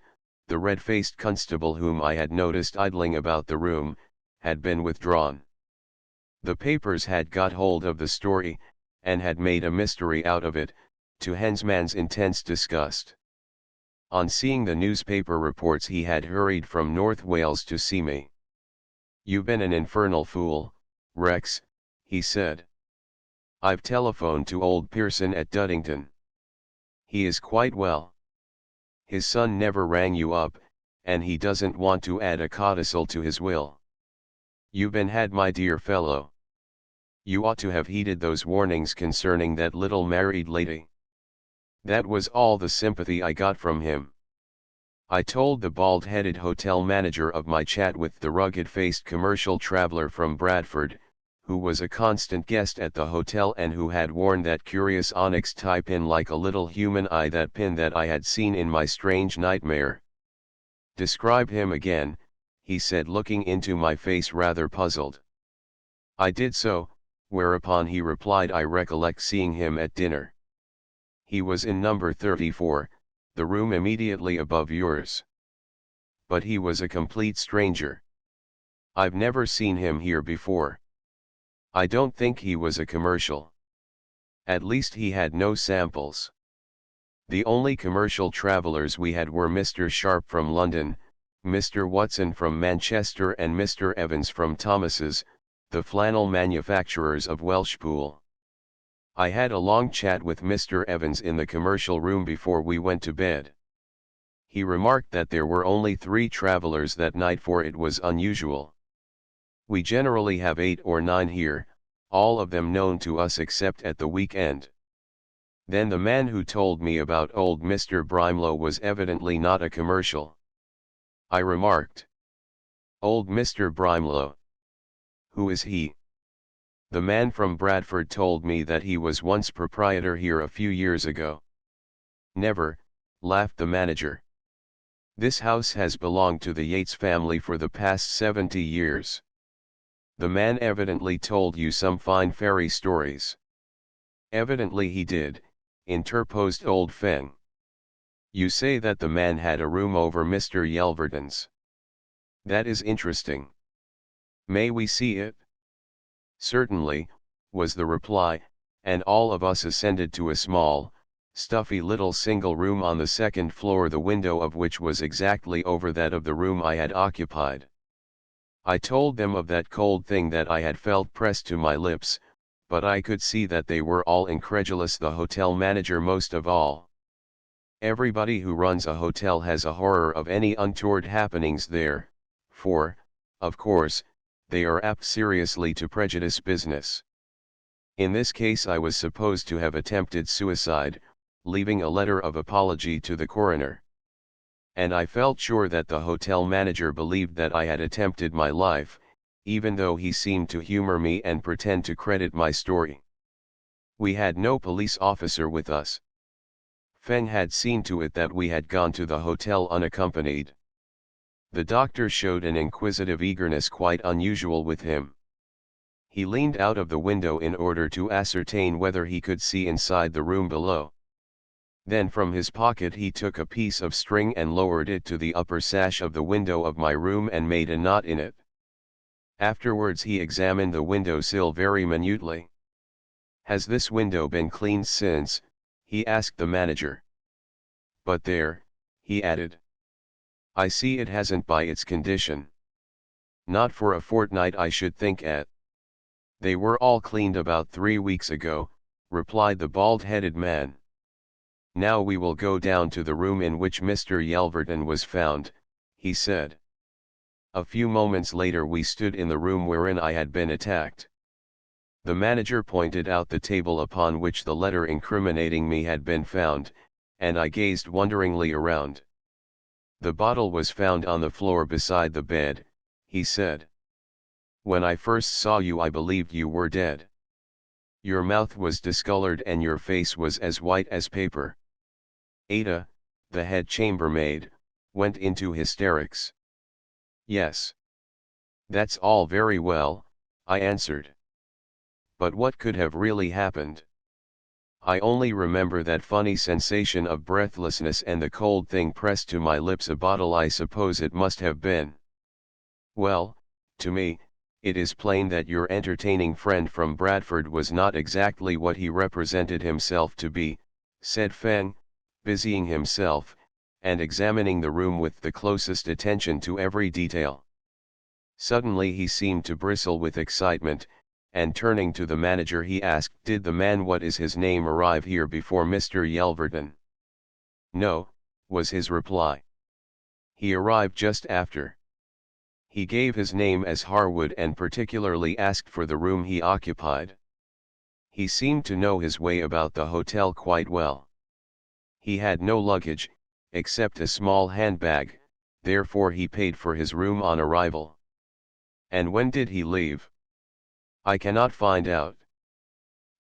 the red-faced constable whom I had noticed idling about the room, had been withdrawn. The papers had got hold of the story, and had made a mystery out of it, to Hensman's intense disgust. On seeing the newspaper reports he had hurried from North Wales to see me. "You've been an infernal fool, Rex," he said. "I've telephoned to old Pearson at Duddington. He is quite well. His son never rang you up, and he doesn't want to add a codicil to his will. You've been had, my dear fellow. You ought to have heeded those warnings concerning that little married lady." That was all the sympathy I got from him. I told the bald-headed hotel manager of my chat with the rugged-faced commercial traveler from Bradford, who was a constant guest at the hotel and who had worn that curious onyx tie pin like a little human eye, that pin that I had seen in my strange nightmare. "Describe him again," he said, looking into my face rather puzzled. I did so, whereupon he replied, "I recollect seeing him at dinner. He was in number 34, the room immediately above yours. But he was a complete stranger. I've never seen him here before. I don't think he was a commercial. At least he had no samples. The only commercial travelers we had were Mr. Sharp from London, Mr. Watson from Manchester and Mr. Evans from Thomas's, the flannel manufacturers of Welshpool. I had a long chat with Mr. Evans in the commercial room before we went to bed. He remarked that there were only 3 travelers that night, for it was unusual. We generally have 8 or 9 here, all of them known to us except at the weekend. Then the man who told me about old Mr. Brimelow was evidently not a commercial. I remarked. "Old Mr. Brimelow? Who is he?" "The man from Bradford told me that he was once proprietor here a few years ago." "Never," laughed the manager. "This house has belonged to the Yates family for the past 70 years. The man evidently told you some fine fairy stories." "Evidently he did," interposed old Feng. "You say that the man had a room over Mr. Yelverton's. That is interesting. May we see it? Certainly, was the reply, and all of us ascended to a small, stuffy little single room on the second floor, the window of which was exactly over that of the room I had occupied. I told them of that cold thing that I had felt pressed to my lips, but I could see that they were all incredulous, the hotel manager most of all. Everybody who runs a hotel has a horror of any untoward happenings there, for, of course, they are apt seriously to prejudice business. In this case I was supposed to have attempted suicide, leaving a letter of apology to the coroner. And I felt sure that the hotel manager believed that I had attempted my life, even though he seemed to humor me and pretend to credit my story. We had no police officer with us. Feng had seen to it that we had gone to the hotel unaccompanied. The doctor showed an inquisitive eagerness quite unusual with him. He leaned out of the window in order to ascertain whether he could see inside the room below. Then from his pocket he took a piece of string and lowered it to the upper sash of the window of my room and made a knot in it. Afterwards he examined the window sill very minutely. "Has this window been cleaned since?" he asked the manager. "But there," he added. "I see it hasn't by its condition. Not for a fortnight I should think at." "They were all cleaned about 3 weeks ago," replied the bald-headed man. "Now we will go down to the room in which Mr. Yelverton was found," he said. A few moments later we stood in the room wherein I had been attacked. The manager pointed out the table upon which the letter incriminating me had been found, and I gazed wonderingly around. "The bottle was found on the floor beside the bed," he said. "When I first saw you I believed you were dead. Your mouth was discolored and your face was as white as paper." Ada, the head chambermaid, went into hysterics. "Yes. That's all very well," I answered. "But what could have really happened? I only remember that funny sensation of breathlessness and the cold thing pressed to my lips. A bottle, I suppose it must have been." "Well, to me, it is plain that your entertaining friend from Bradford was not exactly what he represented himself to be," said Feng, busying himself, and examining the room with the closest attention to every detail. Suddenly he seemed to bristle with excitement, and turning to the manager he asked, "Did the man, what is his name, arrive here before Mr. Yelverton?" "No," was his reply. "He arrived just after. He gave his name as Harwood and particularly asked for the room he occupied. He seemed to know his way about the hotel quite well. He had no luggage, except a small handbag, therefore he paid for his room on arrival." "And when did he leave?" "I cannot find out.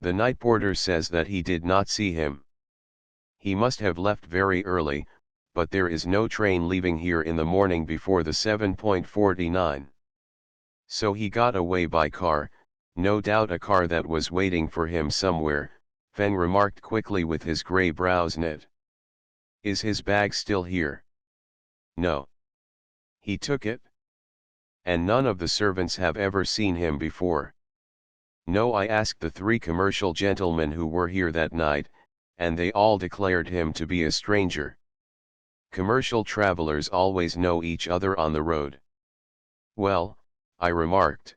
The night porter says that he did not see him. He must have left very early, but there is no train leaving here in the morning before the 7:49. So he got away by car, no doubt a car that was waiting for him somewhere," Feng remarked quickly with his grey brows knit. "Is his bag still here?" "No. He took it." "And none of the servants have ever seen him before?" "No, I asked the 3 commercial gentlemen who were here that night, and they all declared him to be a stranger. Commercial travelers always know each other on the road." "Well," I remarked,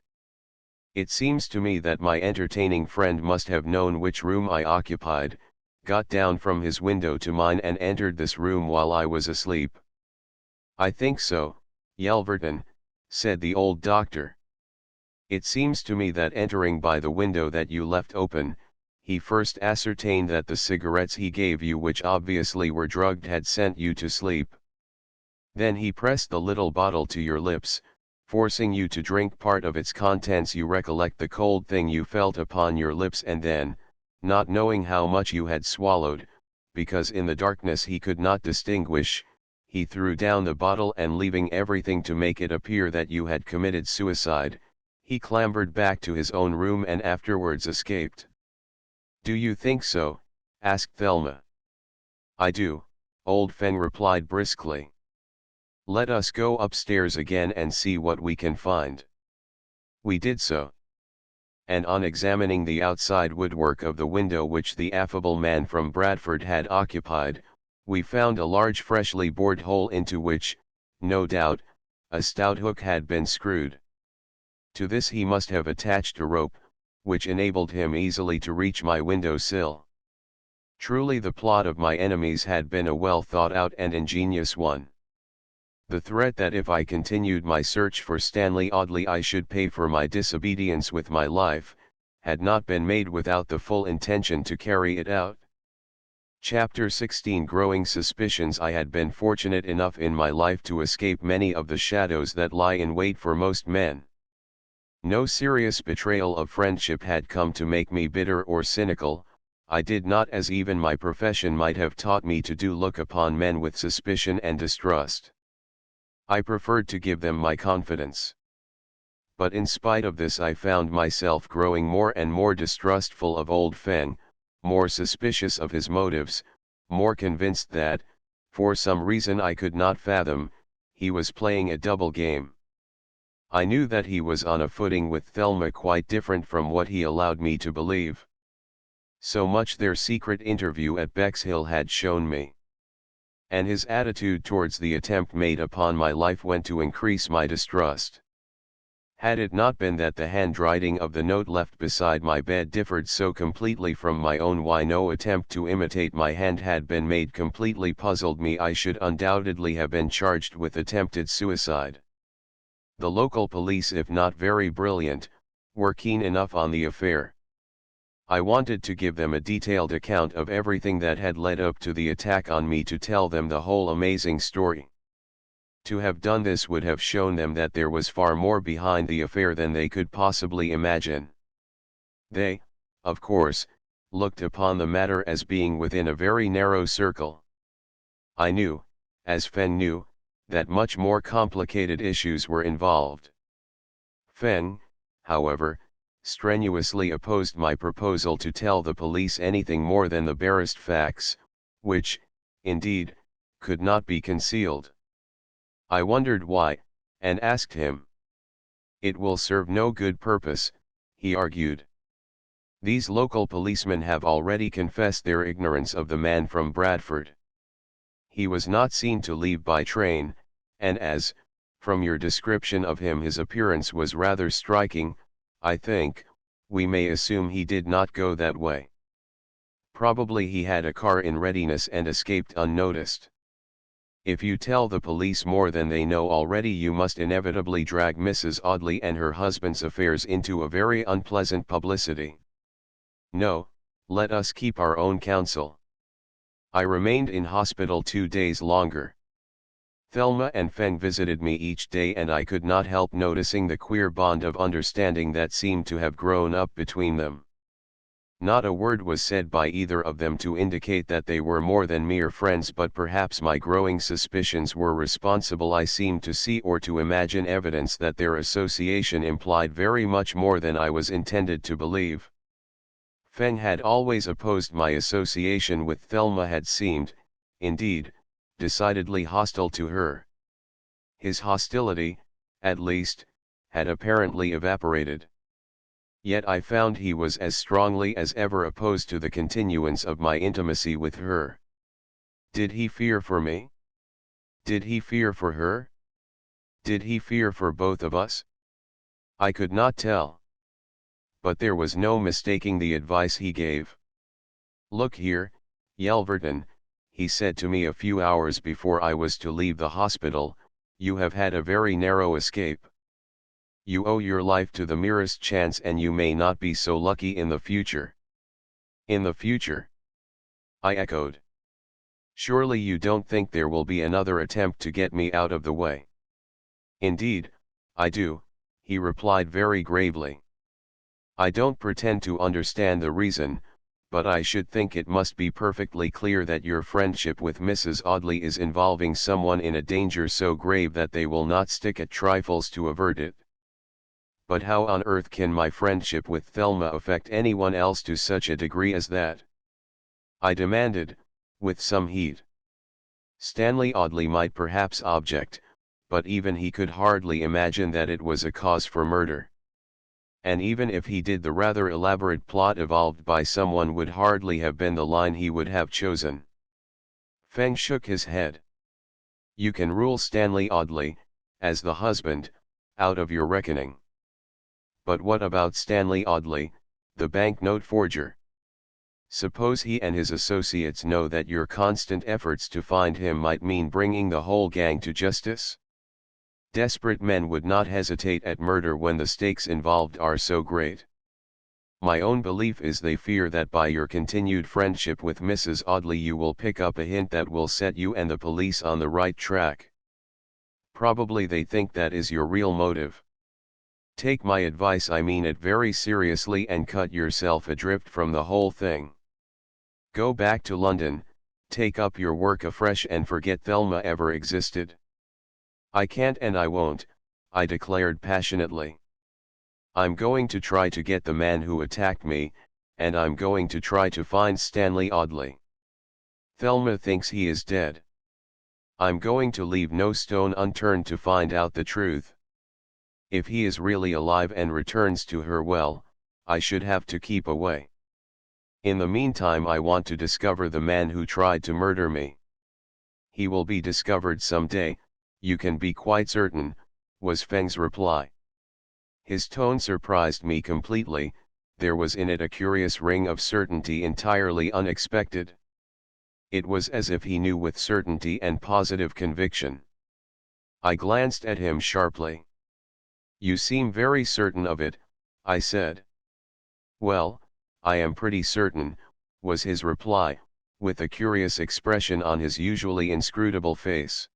"it seems to me that my entertaining friend must have known which room I occupied, got down from his window to mine and entered this room while I was asleep." "I think so, Yelverton," said the old doctor. "It seems to me that entering by the window that you left open, he first ascertained that the cigarettes he gave you, which obviously were drugged, had sent you to sleep. Then he pressed the little bottle to your lips, forcing you to drink part of its contents. You recollect the cold thing you felt upon your lips, and then, not knowing how much you had swallowed, because in the darkness he could not distinguish, he threw down the bottle, and leaving everything to make it appear that you had committed suicide, he clambered back to his own room and afterwards escaped." "Do you think so?" asked Thelma. "I do," old Feng replied briskly. "Let us go upstairs again and see what we can find." We did so. And on examining the outside woodwork of the window which the affable man from Bradford had occupied, we found a large freshly bored hole into which, no doubt, a stout hook had been screwed. To this he must have attached a rope, which enabled him easily to reach my window sill. Truly the plot of my enemies had been a well thought out and ingenious one. The threat that if I continued my search for Stanley Audley I should pay for my disobedience with my life, had not been made without the full intention to carry it out. Chapter 16 Growing Suspicions. I had been fortunate enough in my life to escape many of the shadows that lie in wait for most men. No serious betrayal of friendship had come to make me bitter or cynical. I did not, as even my profession might have taught me to do, look upon men with suspicion and distrust. I preferred to give them my confidence. But in spite of this I found myself growing more and more distrustful of old Feng, more suspicious of his motives, more convinced that, for some reason I could not fathom, he was playing a double game. I knew that he was on a footing with Thelma quite different from what he allowed me to believe. So much their secret interview at Bexhill had shown me. And his attitude towards the attempt made upon my life went to increase my distrust. Had it not been that the handwriting of the note left beside my bed differed so completely from my own, why no attempt to imitate my hand had been made, completely puzzled me, I should undoubtedly have been charged with attempted suicide. The local police, if not very brilliant, were keen enough on the affair. I wanted to give them a detailed account of everything that had led up to the attack on me, to tell them the whole amazing story. To have done this would have shown them that there was far more behind the affair than they could possibly imagine. They, of course, looked upon the matter as being within a very narrow circle. I knew, as Feng knew, that much more complicated issues were involved. Feng, however, strenuously opposed my proposal to tell the police anything more than the barest facts, which, indeed, could not be concealed. I wondered why, and asked him. It will serve no good purpose, he argued. These local policemen have already confessed their ignorance of the man from Bradford. He was not seen to leave by train, and as, from your description of him, his appearance was rather striking, I think, we may assume he did not go that way. Probably he had a car in readiness and escaped unnoticed. If you tell the police more than they know already, you must inevitably drag Mrs. Audley and her husband's affairs into a very unpleasant publicity. No, let us keep our own counsel. I remained in hospital 2 days longer. Thelma and Feng visited me each day, and I could not help noticing the queer bond of understanding that seemed to have grown up between them. Not a word was said by either of them to indicate that they were more than mere friends, but perhaps my growing suspicions were responsible. I seemed to see or to imagine evidence that their association implied very much more than I was intended to believe. Feng had always opposed my association with Thelma, had seemed, indeed, decidedly hostile to her. His hostility, at least, had apparently evaporated. Yet I found he was as strongly as ever opposed to the continuance of my intimacy with her. Did he fear for me? Did he fear for her? Did he fear for both of us? I could not tell. But there was no mistaking the advice he gave. "Look here, Yelverton," he said to me a few hours before I was to leave the hospital, "you have had a very narrow escape. You owe your life to the merest chance, and you may not be so lucky in the future." "In the future?" I echoed. "Surely you don't think there will be another attempt to get me out of the way?" "Indeed, I do," he replied very gravely. "I don't pretend to understand the reason, but I should think it must be perfectly clear that your friendship with Mrs. Audley is involving someone in a danger so grave that they will not stick at trifles to avert it." "But how on earth can my friendship with Thelma affect anyone else to such a degree as that?" I demanded, with some heat. Stanley Audley might perhaps object, but even he could hardly imagine that it was a cause for murder. And even if he did, the rather elaborate plot evolved by someone would hardly have been the line he would have chosen. Feng shook his head. You can rule Stanley Audley, as the husband, out of your reckoning. But what about Stanley Audley, the banknote forger? Suppose he and his associates know that your constant efforts to find him might mean bringing the whole gang to justice? Desperate men would not hesitate at murder when the stakes involved are so great. My own belief is they fear that by your continued friendship with Mrs. Audley you will pick up a hint that will set you and the police on the right track. Probably they think that is your real motive. Take my advice, I mean it very seriously, and cut yourself adrift from the whole thing. Go back to London, take up your work afresh and forget Thelma ever existed. I can't and I won't, I declared passionately. I'm going to try to get the man who attacked me, and I'm going to try to find Stanley Audley. Thelma thinks he is dead. I'm going to leave no stone unturned to find out the truth. If he is really alive and returns to her, well, I should have to keep away. In the meantime, I want to discover the man who tried to murder me. He will be discovered someday, you can be quite certain, was Feng's reply. His tone surprised me completely, there was in it a curious ring of certainty entirely unexpected. It was as if he knew with certainty and positive conviction. I glanced at him sharply. You seem very certain of it, I said. Well, I am pretty certain, was his reply, with a curious expression on his usually inscrutable face.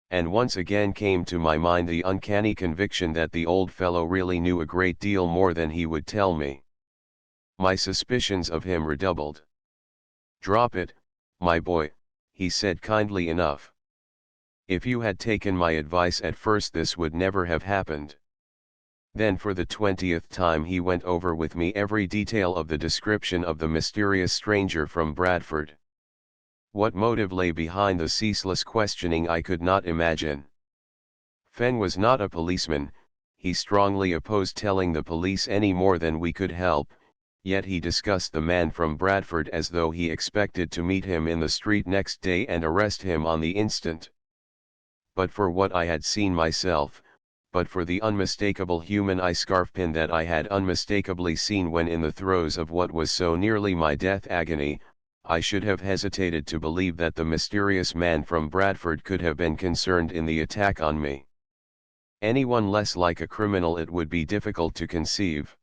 And once again came to my mind the uncanny conviction that the old fellow really knew a great deal more than he would tell me. My suspicions of him redoubled. Drop it, my boy, he said kindly enough. If you had taken my advice at first this would never have happened. Then for the 20th time he went over with me every detail of the description of the mysterious stranger from Bradford. What motive lay behind the ceaseless questioning I could not imagine. Feng was not a policeman, he strongly opposed telling the police any more than we could help, yet he discussed the man from Bradford as though he expected to meet him in the street next day and arrest him on the instant. But for what I had seen myself, but for the unmistakable human eye scarfpin that I had unmistakably seen when in the throes of what was so nearly my death agony, I should have hesitated to believe that the mysterious man from Bradford could have been concerned in the attack on me. Anyone less like a criminal it would be difficult to conceive.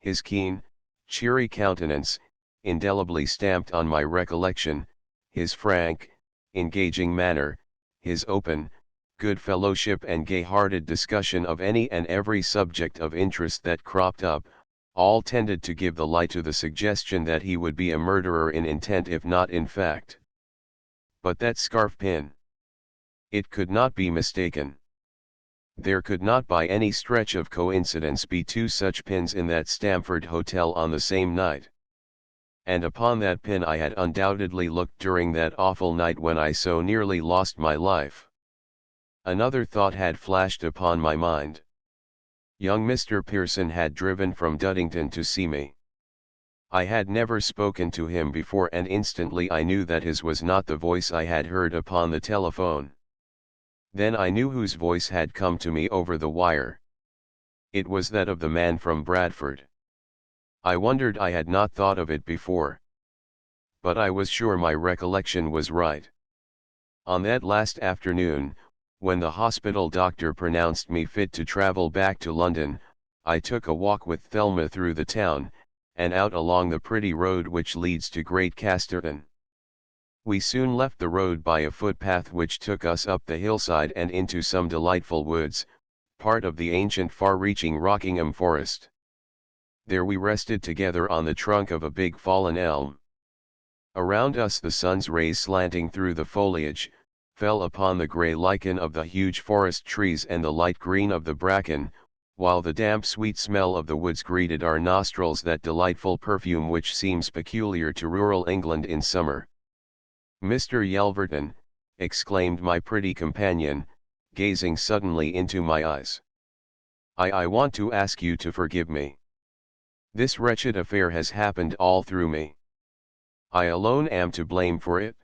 His keen, cheery countenance, indelibly stamped on my recollection, his frank, engaging manner, his open, good fellowship and gay-hearted discussion of any and every subject of interest that cropped up, all tended to give the lie to the suggestion that he would be a murderer in intent if not in fact. But that scarf pin! It could not be mistaken. There could not by any stretch of coincidence be two such pins in that Stamford hotel on the same night. And upon that pin I had undoubtedly looked during that awful night when I so nearly lost my life. Another thought had flashed upon my mind. Young Mr. Pearson had driven from Duddington to see me. I had never spoken to him before and instantly I knew that his was not the voice I had heard upon the telephone. Then I knew whose voice had come to me over the wire. It was that of the man from Bradford. I wondered I had not thought of it before. But I was sure my recollection was right. On that last afternoon, when the hospital doctor pronounced me fit to travel back to London, I took a walk with Thelma through the town, and out along the pretty road which leads to Great Casterton. We soon left the road by a footpath which took us up the hillside and into some delightful woods, part of the ancient far-reaching Rockingham forest. There we rested together on the trunk of a big fallen elm. Around us the sun's rays slanting through the foliage, fell upon the grey lichen of the huge forest trees and the light green of the bracken, while the damp sweet smell of the woods greeted our nostrils, that delightful perfume which seems peculiar to rural England in summer. "Mr. Yelverton," exclaimed my pretty companion, gazing suddenly into my eyes. I want to ask you to forgive me. This wretched affair has happened all through me. I alone am to blame for it.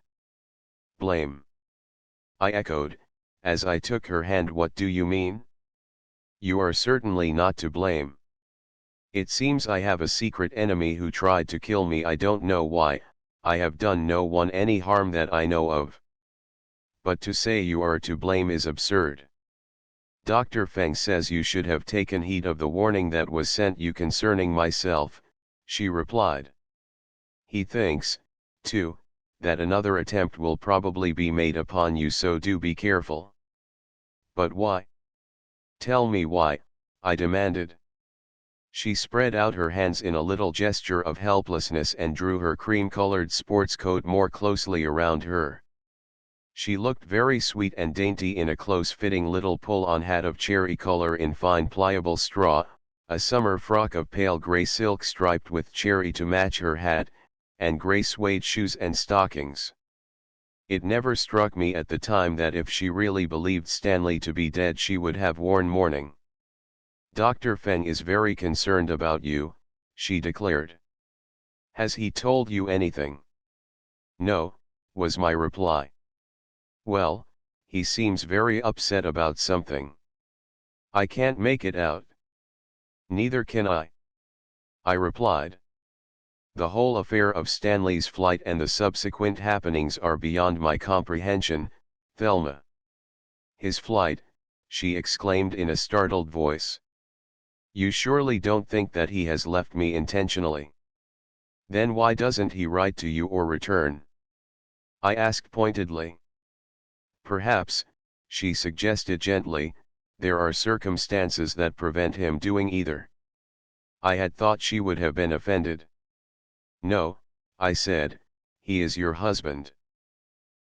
Blame? I echoed, as I took her hand. What do you mean? You are certainly not to blame. It seems I have a secret enemy who tried to kill me. I don't know why. I have done no one any harm that I know of. But to say you are to blame is absurd. Dr. Feng says you should have taken heed of the warning that was sent you concerning myself, she replied. He thinks, too, that another attempt will probably be made upon you, so do be careful. But why? Tell me why, I demanded. She spread out her hands in a little gesture of helplessness and drew her cream-colored sports coat more closely around her. She looked very sweet and dainty in a close-fitting little pull-on hat of cherry color in fine pliable straw, a summer frock of pale gray silk striped with cherry to match her hat, and gray suede shoes and stockings. It never struck me at the time that if she really believed Stanley to be dead she would have worn mourning. Dr. Feng is very concerned about you, she declared. Has he told you anything? No, was my reply. Well, he seems very upset about something. I can't make it out. Neither can I replied. The whole affair of Stanley's flight and the subsequent happenings are beyond my comprehension, Thelma. His flight, she exclaimed in a startled voice. You surely don't think that he has left me intentionally? Then why doesn't he write to you or return? I asked pointedly. Perhaps, she suggested gently, there are circumstances that prevent him doing either. I had thought she would have been offended. No, I said, he is your husband.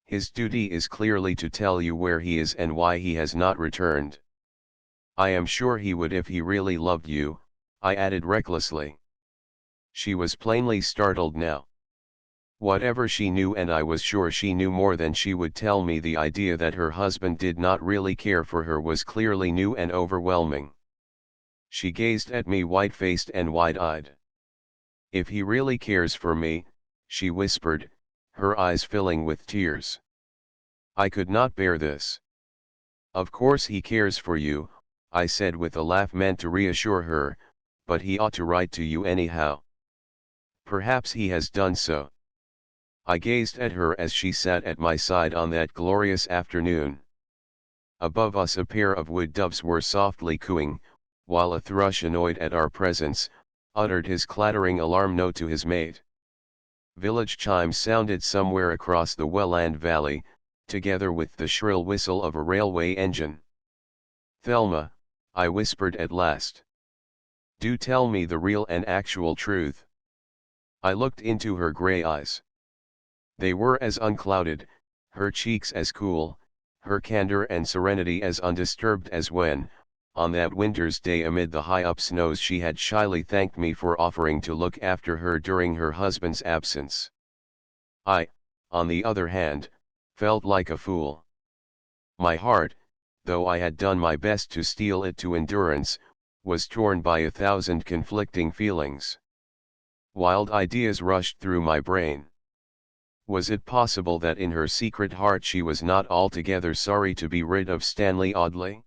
His duty is clearly to tell you where he is and why he has not returned. I am sure he would if he really loved you, I added recklessly. She was plainly startled now. Whatever she knew, and I was sure she knew more than she would tell me, the idea that her husband did not really care for her was clearly new and overwhelming. She gazed at me white-faced and wide-eyed. If he really cares for me, she whispered, her eyes filling with tears. I could not bear this. Of course he cares for you, I said with a laugh meant to reassure her, but he ought to write to you anyhow. Perhaps he has done so. I gazed at her as she sat at my side on that glorious afternoon. Above us a pair of wood doves were softly cooing, while a thrush, annoyed at our presence, uttered his clattering alarm note to his mate. Village chimes sounded somewhere across the Welland Valley, together with the shrill whistle of a railway engine. Thelma, I whispered at last. Do tell me the real and actual truth. I looked into her grey eyes. They were as unclouded, her cheeks as cool, her candor and serenity as undisturbed as when, on that winter's day amid the high-up snows, she had shyly thanked me for offering to look after her during her husband's absence. I, on the other hand, felt like a fool. My heart, though I had done my best to steel it to endurance, was torn by 1,000 conflicting feelings. Wild ideas rushed through my brain. Was it possible that in her secret heart she was not altogether sorry to be rid of Stanley Audley?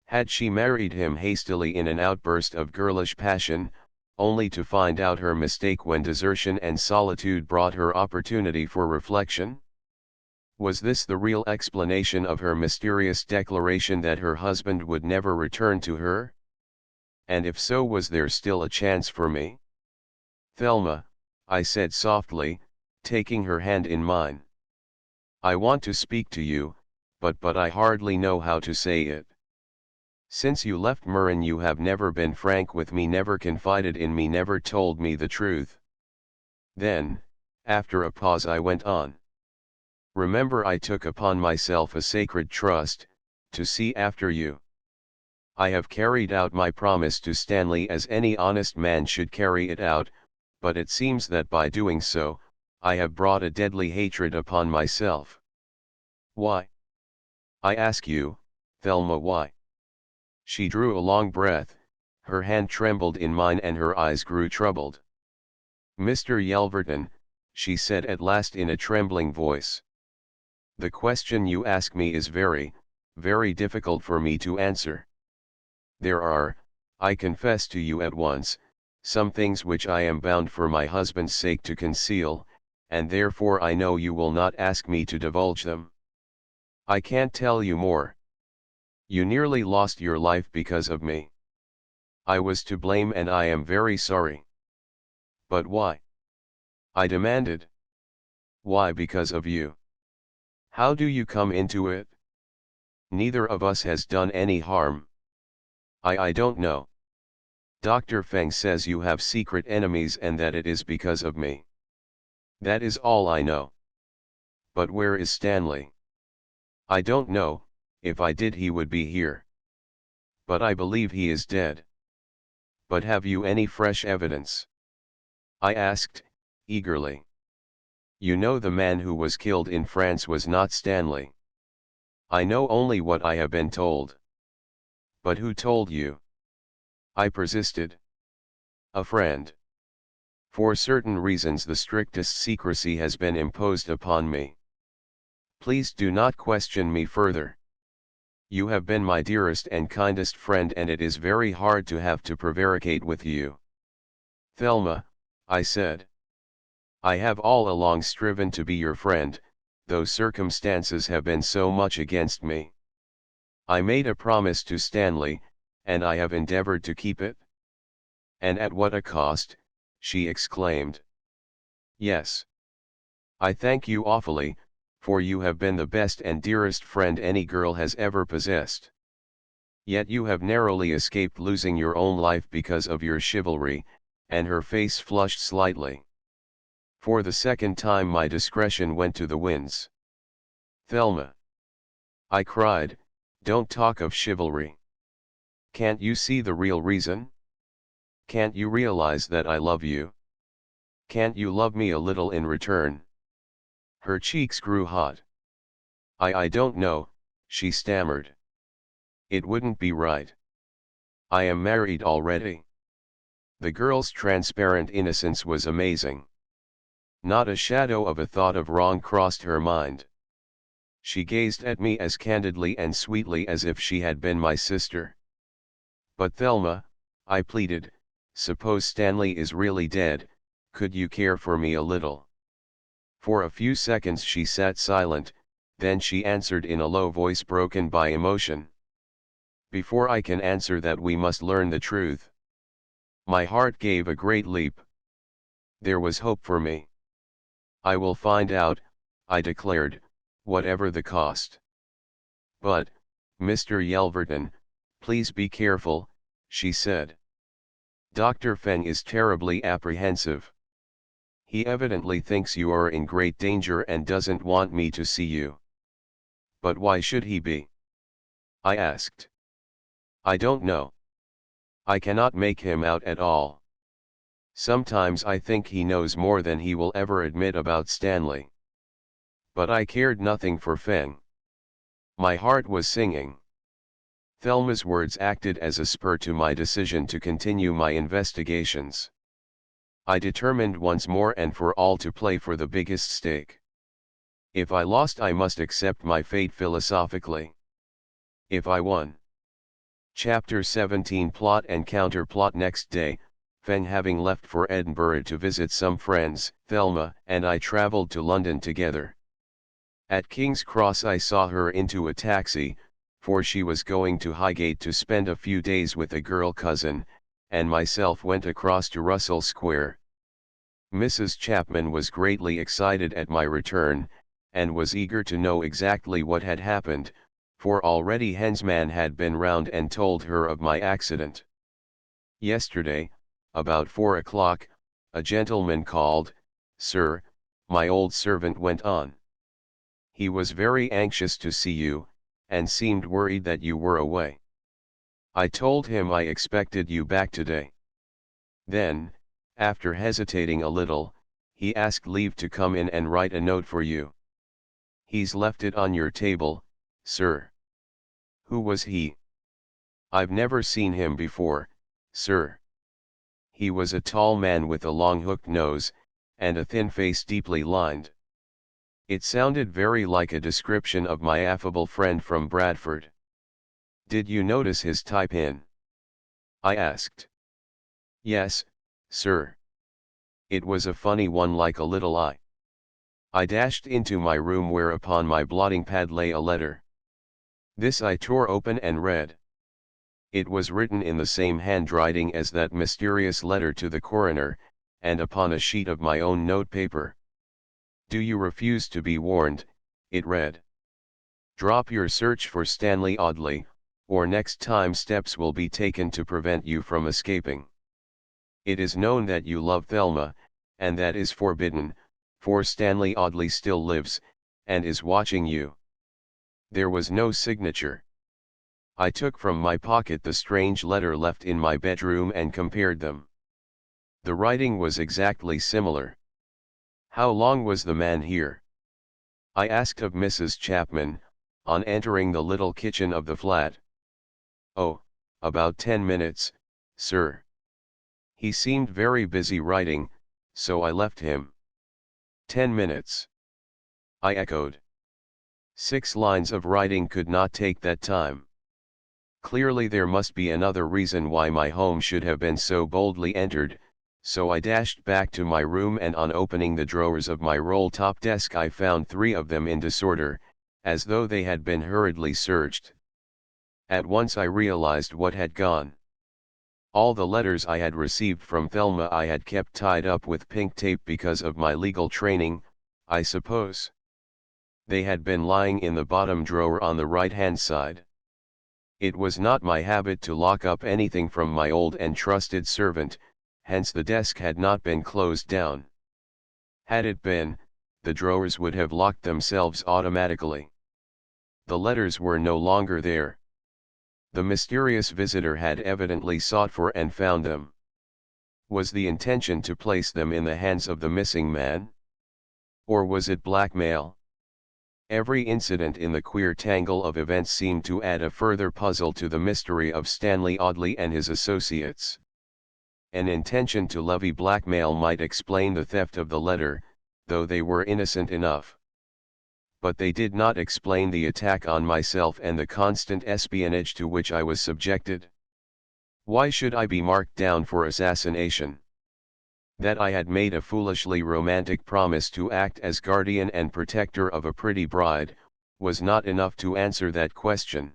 Had she married him hastily in an outburst of girlish passion, only to find out her mistake when desertion and solitude brought her opportunity for reflection? Was this the real explanation of her mysterious declaration that her husband would never return to her? And if so, was there still a chance for me? Thelma, I said softly, taking her hand in mine. I want to speak to you, but I hardly know how to say it. Since you left Murren you have never been frank with me, never confided in me, never told me the truth. Then, after a pause, I went on. Remember, I took upon myself a sacred trust, to see after you. I have carried out my promise to Stanley as any honest man should carry it out, but it seems that by doing so, I have brought a deadly hatred upon myself. Why? I ask you, Thelma, why? She drew a long breath, her hand trembled in mine and her eyes grew troubled. "Mr. Yelverton," she said at last in a trembling voice. "The question you ask me is very, very difficult for me to answer. There are, I confess to you at once, some things which I am bound for my husband's sake to conceal, and therefore I know you will not ask me to divulge them. I can't tell you more. You nearly lost your life because of me. I was to blame and I am very sorry." "But why?" I demanded. "Why, because of you. How do you come into it? Neither of us has done any harm." I don't know. Dr. Feng says you have secret enemies and that it is because of me. That is all I know. But where is Stanley?" "I don't know, if I did he would be here. But I believe he is dead." "But have you any fresh evidence?" I asked, eagerly. "You know the man who was killed in France was not Stanley." "I know only what I have been told." "But who told you?" I persisted. "A friend. For certain reasons the strictest secrecy has been imposed upon me. Please do not question me further. You have been my dearest and kindest friend and it is very hard to have to prevaricate with you." "Thelma," I said. "I have all along striven to be your friend, though circumstances have been so much against me. I made a promise to Stanley, and I have endeavored to keep it." "And at what a cost," she exclaimed. "Yes. I thank you awfully, for you have been the best and dearest friend any girl has ever possessed. Yet you have narrowly escaped losing your own life because of your chivalry," and her face flushed slightly. For the second time my discretion went to the winds. "Thelma," I cried, "don't talk of chivalry. Can't you see the real reason? Can't you realize that I love you? Can't you love me a little in return?" Her cheeks grew hot. I don't know," she stammered. "It wouldn't be right. I am married already." The girl's transparent innocence was amazing. Not a shadow of a thought of wrong crossed her mind. She gazed at me as candidly and sweetly as if she had been my sister. "But Thelma," I pleaded, "suppose Stanley is really dead, could you care for me a little?" For a few seconds she sat silent, then she answered in a low voice broken by emotion. "Before I can answer that we must learn the truth." My heart gave a great leap. There was hope for me. "I will find out," I declared, "whatever the cost." "But, Mr. Yelverton, please be careful," she said. "Dr. Feng is terribly apprehensive. He evidently thinks you are in great danger and doesn't want me to see you." "But why should he be?" I asked. "I don't know. I cannot make him out at all. Sometimes I think he knows more than he will ever admit about Stanley." But I cared nothing for Feng. My heart was singing. Thelma's words acted as a spur to my decision to continue my investigations. I determined once more and for all to play for the biggest stake. If I lost I must accept my fate philosophically. If I won. Chapter 17 Plot and Counterplot. Next day, Feng having left for Edinburgh to visit some friends, Thelma and I travelled to London together. At King's Cross I saw her into a taxi, for she was going to Highgate to spend a few days with a girl cousin, and myself went across to Russell Square. Mrs. Chapman was greatly excited at my return, and was eager to know exactly what had happened, for already Hensman had been round and told her of my accident. "Yesterday, about 4 o'clock, a gentleman called, sir," my old servant went on. "He was very anxious to see you, and seemed worried that you were away. I told him I expected you back today. Then, after hesitating a little, he asked leave to come in and write a note for you. He's left it on your table, sir." "Who was he?" I've never seen him before, sir. He was a tall man with a long hooked nose, and a thin face deeply lined. It sounded very like a description of my affable friend from Bradford. Did you notice his tie-pin? I asked. Yes, sir. It was a funny one like a little eye. I dashed into my room where upon my blotting pad lay a letter. This I tore open and read. It was written in the same handwriting as that mysterious letter to the coroner, and upon a sheet of my own notepaper. Do you refuse to be warned? It read. Drop your search for Stanley Audley, or next time steps will be taken to prevent you from escaping. It is known that you love Thelma, and that is forbidden, for Stanley Audley still lives, and is watching you. There was no signature. I took from my pocket the strange letter left in my bedroom and compared them. The writing was exactly similar. How long was the man here? I asked of Mrs. Chapman, on entering the little kitchen of the flat. Oh, about 10 minutes, sir. He seemed very busy writing, so I left him. 10 minutes. I echoed. 6 lines of writing could not take that time. Clearly there must be another reason why my home should have been so boldly entered, so I dashed back to my room, and on opening the drawers of my roll-top desk I found 3 of them in disorder, as though they had been hurriedly searched. At once I realized what had gone. All the letters I had received from Thelma I had kept tied up with pink tape because of my legal training, I suppose. They had been lying in the bottom drawer on the right-hand side. It was not my habit to lock up anything from my old and trusted servant, hence the desk had not been closed down. Had it been, the drawers would have locked themselves automatically. The letters were no longer there. The mysterious visitor had evidently sought for and found them. Was the intention to place them in the hands of the missing man? Or was it blackmail? Every incident in the queer tangle of events seemed to add a further puzzle to the mystery of Stanley Audley and his associates. An intention to levy blackmail might explain the theft of the letter, though they were innocent enough. But they did not explain the attack on myself and the constant espionage to which I was subjected. Why should I be marked down for assassination? That I had made a foolishly romantic promise to act as guardian and protector of a pretty bride, was not enough to answer that question.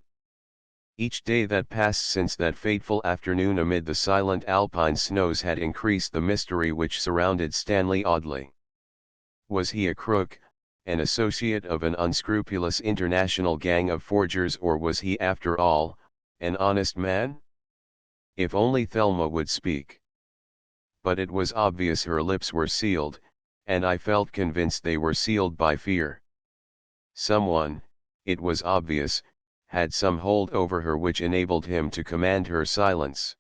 Each day that passed since that fateful afternoon amid the silent alpine snows had increased the mystery which surrounded Stanley Audley. Was he a crook, an associate of an unscrupulous international gang of forgers, or was he after all, an honest man? If only Thelma would speak. But it was obvious her lips were sealed, and I felt convinced they were sealed by fear. Someone, it was obvious, had some hold over her which enabled him to command her silence.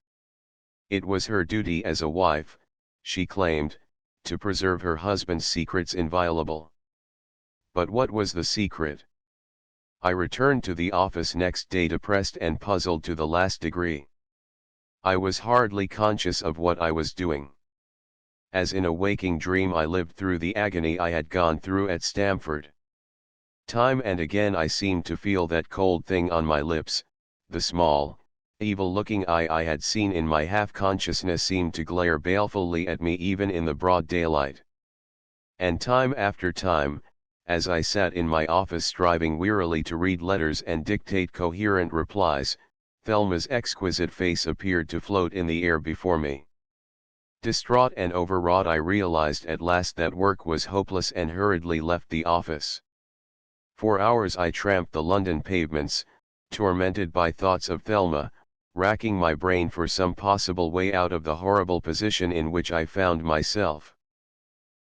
It was her duty as a wife, she claimed, to preserve her husband's secrets inviolable. But what was the secret? I returned to the office next day depressed and puzzled to the last degree. I was hardly conscious of what I was doing. As in a waking dream I lived through the agony I had gone through at Stamford. Time and again I seemed to feel that cold thing on my lips, the small, evil-looking eye I had seen in my half-consciousness seemed to glare balefully at me even in the broad daylight. And time after time, as I sat in my office striving wearily to read letters and dictate coherent replies, Thelma's exquisite face appeared to float in the air before me. Distraught and overwrought, I realized at last that work was hopeless and hurriedly left the office. For hours I tramped the London pavements, tormented by thoughts of Thelma, racking my brain for some possible way out of the horrible position in which I found myself.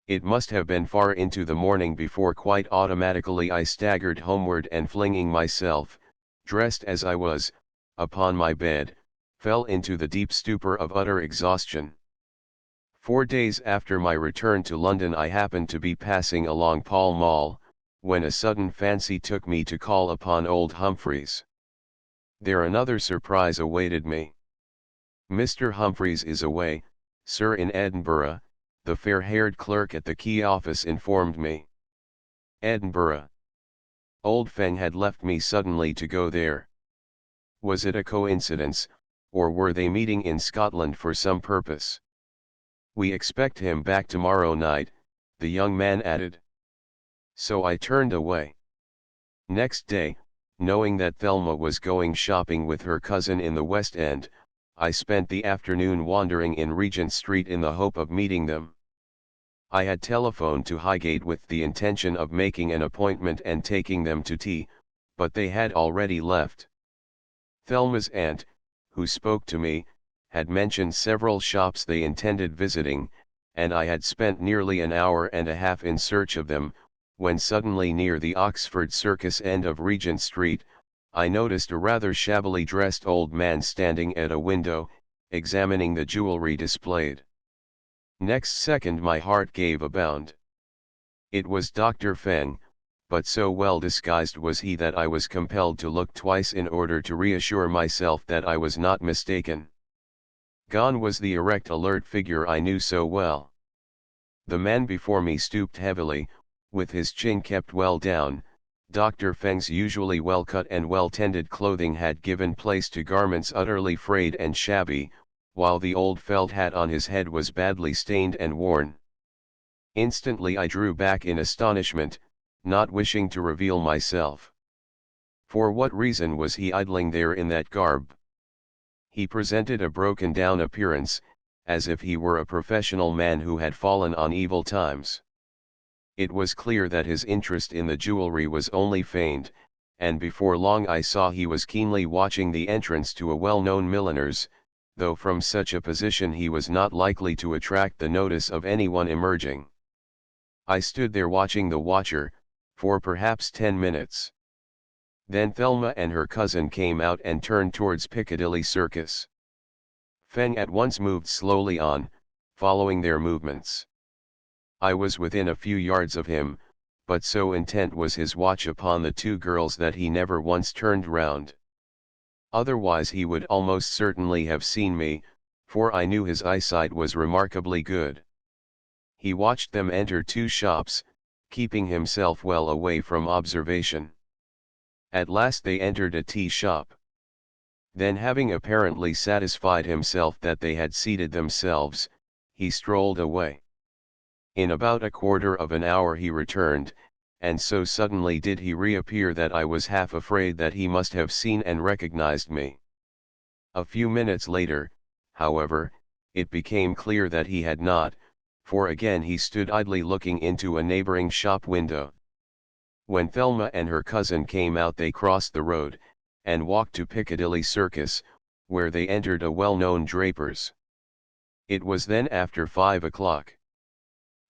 It must have been far into the morning before quite automatically I staggered homeward and, flinging myself, dressed as I was, upon my bed, fell into the deep stupor of utter exhaustion. 4 days after my return to London I happened to be passing along Pall Mall, when a sudden fancy took me to call upon old Humphreys. There another surprise awaited me. "Mr. Humphreys is away, sir, in Edinburgh," the fair-haired clerk at the key office informed me. Edinburgh. Old Feng had left me suddenly to go there. Was it a coincidence, or were they meeting in Scotland for some purpose? "We expect him back tomorrow night," the young man added. So I turned away. Next day, knowing that Thelma was going shopping with her cousin in the West End, I spent the afternoon wandering in Regent Street in the hope of meeting them. I had telephoned to Highgate with the intention of making an appointment and taking them to tea, but they had already left. Thelma's aunt, who spoke to me, had mentioned several shops they intended visiting, and I had spent nearly an hour and a half in search of them, when suddenly near the Oxford Circus end of Regent Street, I noticed a rather shabbily dressed old man standing at a window, examining the jewelry displayed. Next second my heart gave a bound. It was Dr. Feng, but so well disguised was he that I was compelled to look twice in order to reassure myself that I was not mistaken. Gone was the erect, alert figure I knew so well. The man before me stooped heavily, with his chin kept well down. Dr. Feng's usually well-cut and well-tended clothing had given place to garments utterly frayed and shabby, while the old felt hat on his head was badly stained and worn. Instantly I drew back in astonishment, not wishing to reveal myself. For what reason was he idling there in that garb? He presented a broken-down appearance, as if he were a professional man who had fallen on evil times. It was clear that his interest in the jewelry was only feigned, and before long I saw he was keenly watching the entrance to a well-known milliner's, though from such a position he was not likely to attract the notice of anyone emerging. I stood there watching the watcher, for perhaps 10 minutes. Then Thelma and her cousin came out and turned towards Piccadilly Circus. Feng at once moved slowly on, following their movements. I was within a few yards of him, but so intent was his watch upon the two girls that he never once turned round. Otherwise he would almost certainly have seen me, for I knew his eyesight was remarkably good. He watched them enter two shops, keeping himself well away from observation. At last they entered a tea shop. Then, having apparently satisfied himself that they had seated themselves, he strolled away. In about a quarter of an hour he returned, and so suddenly did he reappear that I was half afraid that he must have seen and recognized me. A few minutes later, however, it became clear that he had not, for again he stood idly looking into a neighboring shop window. When Thelma and her cousin came out they crossed the road, and walked to Piccadilly Circus, where they entered a well-known draper's. It was then after 5 o'clock.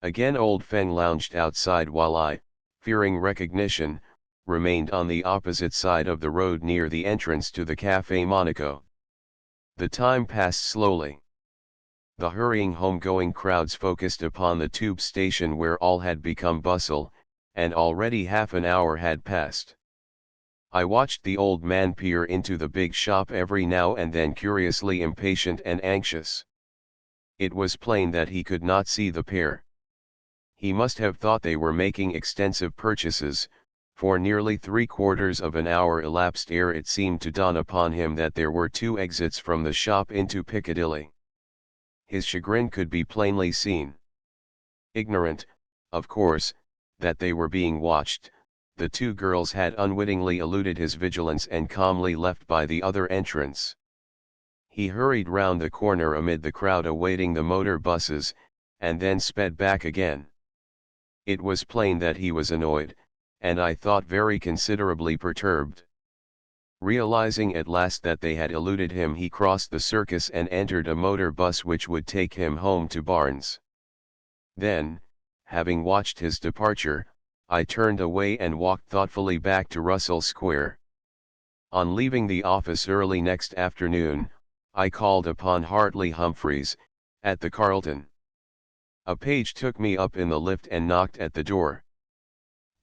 Again old Feng lounged outside while I, fearing recognition, remained on the opposite side of the road near the entrance to the Café Monaco. The time passed slowly. The hurrying home-going crowds focused upon the tube station where all had become bustle, and already half an hour had passed. I watched the old man peer into the big shop every now and then, curiously impatient and anxious. It was plain that he could not see the pair. He must have thought they were making extensive purchases, for nearly 3/4 of an hour elapsed ere it seemed to dawn upon him that there were two exits from the shop into Piccadilly. His chagrin could be plainly seen. Ignorant, of course, that they were being watched, the two girls had unwittingly eluded his vigilance and calmly left by the other entrance. He hurried round the corner amid the crowd awaiting the motor buses, and then sped back again. It was plain that he was annoyed, and I thought very considerably perturbed. Realizing at last that they had eluded him, he crossed the circus and entered a motor bus which would take him home to Barnes. Then, having watched his departure, I turned away and walked thoughtfully back to Russell Square. On leaving the office early next afternoon, I called upon Hartley Humphreys, at the Carlton. A page took me up in the lift and knocked at the door.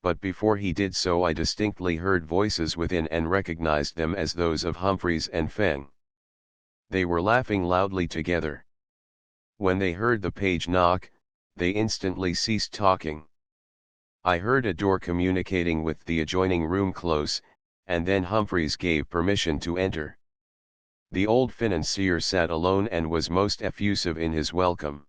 but before he did so I distinctly heard voices within and recognized them as those of Humphreys and Feng. They were laughing loudly together. When they heard the page knock, they instantly ceased talking. I heard a door communicating with the adjoining room close, and then Humphreys gave permission to enter. The old financier sat alone and was most effusive in his welcome.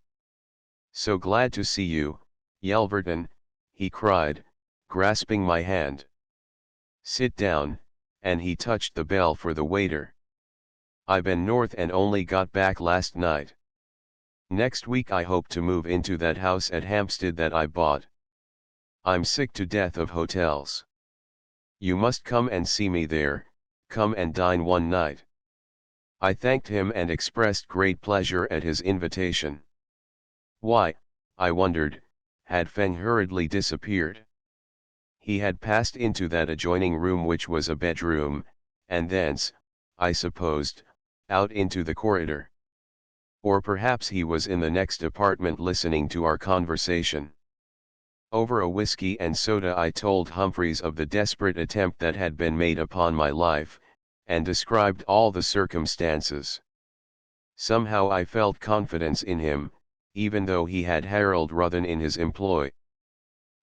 "So glad to see you, Yelverton," he cried, grasping my hand. "Sit down," and he touched the bell for the waiter. "I been north and only got back last night. Next week I hope to move into that house at Hampstead that I bought. I'm sick to death of hotels. You must come and see me there, come and dine one night." I thanked him and expressed great pleasure at his invitation. Why, I wondered, had Feng hurriedly disappeared? He had passed into that adjoining room which was a bedroom, and thence, I supposed, out into the corridor. Or perhaps he was in the next apartment listening to our conversation. Over a whiskey and soda I told Humphreys of the desperate attempt that had been made upon my life, and described all the circumstances. Somehow I felt confidence in him, even though he had Harold Ruthen in his employ.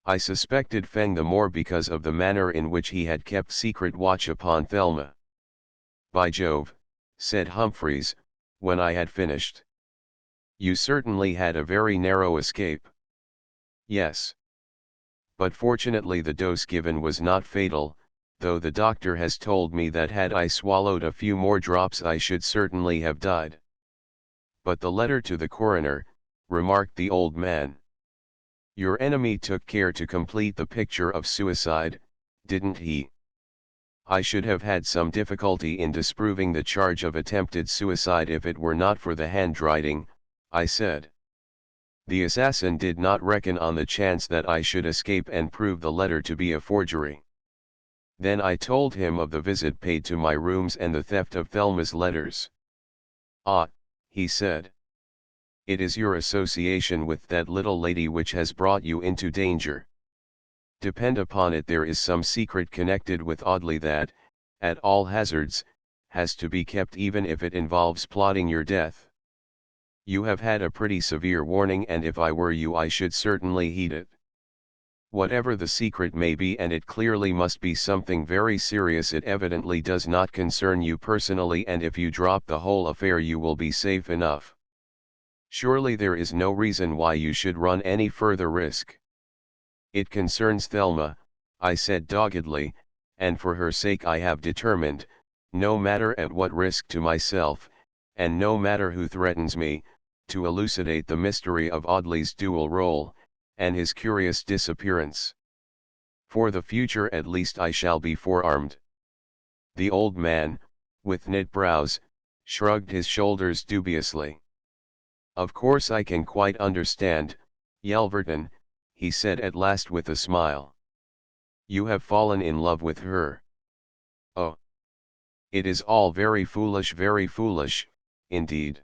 I suspected Feng the more because of the manner in which he had kept secret watch upon Thelma. "By Jove," said Humphreys, when I had finished. "You certainly had a very narrow escape." "Yes. But fortunately the dose given was not fatal, though the doctor has told me that had I swallowed a few more drops I should certainly have died." "But the letter to the coroner," remarked the old man. "Your enemy took care to complete the picture of suicide, didn't he?" "I should have had some difficulty in disproving the charge of attempted suicide if it were not for the handwriting," I said. "The assassin did not reckon on the chance that I should escape and prove the letter to be a forgery." Then I told him of the visit paid to my rooms and the theft of Thelma's letters. "Ah," he said. "It is your association with that little lady which has brought you into danger. Depend upon it there is some secret connected with Audley that, at all hazards, has to be kept even if it involves plotting your death. You have had a pretty severe warning and if I were you I should certainly heed it. Whatever the secret may be, and it clearly must be something very serious, it evidently does not concern you personally, and if you drop the whole affair you will be safe enough. Surely there is no reason why you should run any further risk." "It concerns Thelma," I said doggedly, "and for her sake I have determined, no matter at what risk to myself, and no matter who threatens me, to elucidate the mystery of Audley's dual role, and his curious disappearance. For the future at least I shall be forearmed." The old man, with knit brows, shrugged his shoulders dubiously. "Of course I can quite understand, Yelverton," he said at last with a smile. "You have fallen in love with her. Oh! It is all very foolish, indeed.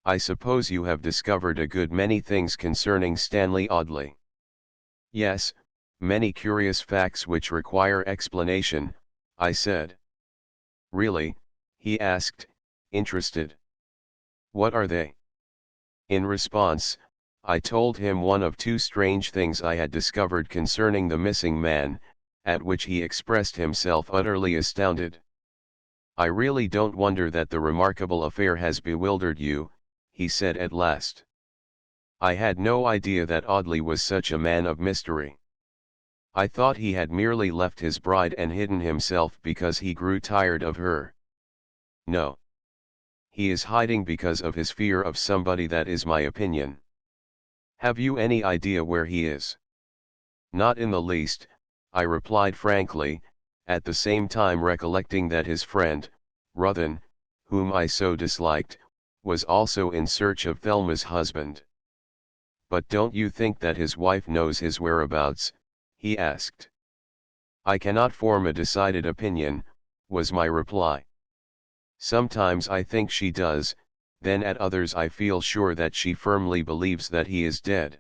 I suppose you have discovered a good many things concerning Stanley Audley." "Yes, many curious facts which require explanation," I said. "Really?" he asked, interested. "What are they?" In response, I told him one of two strange things I had discovered concerning the missing man, at which he expressed himself utterly astounded. "I really don't wonder that the remarkable affair has bewildered you," he said at last. "I had no idea that Audley was such a man of mystery. I thought he had merely left his bride and hidden himself because he grew tired of her. No. He is hiding because of his fear of somebody, that is my opinion. Have you any idea where he is?" "Not in the least," I replied frankly, at the same time recollecting that his friend, Ruthen, whom I so disliked, was also in search of Thelma's husband. "But don't you think that his wife knows his whereabouts?" he asked. "I cannot form a decided opinion," was my reply. "Sometimes I think she does, then at others I feel sure that she firmly believes that he is dead."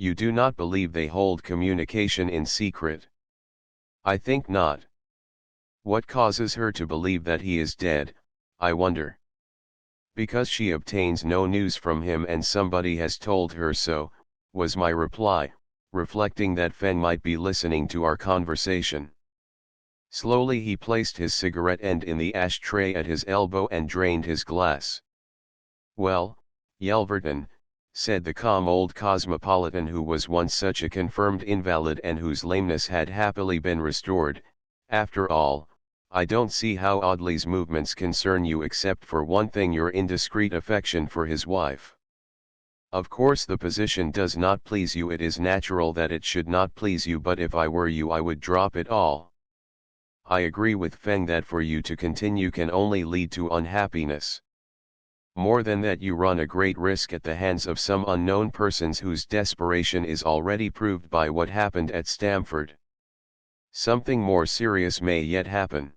You do not believe they hold communication in secret? I think not. What causes her to believe that he is dead, I wonder? Because she obtains no news from him and somebody has told her so, was my reply, reflecting that Feng might be listening to our conversation. Slowly he placed his cigarette end in the ashtray at his elbow and drained his glass. Well, Yelverton, said the calm old cosmopolitan who was once such a confirmed invalid and whose lameness had happily been restored, after all, I don't see how Audley's movements concern you except for one thing, your indiscreet affection for his wife. Of course the position does not please you, it is natural that it should not please you, but if I were you I would drop it all. I agree with Feng that for you to continue can only lead to unhappiness. More than that, you run a great risk at the hands of some unknown persons whose desperation is already proved by what happened at Stamford. Something more serious may yet happen.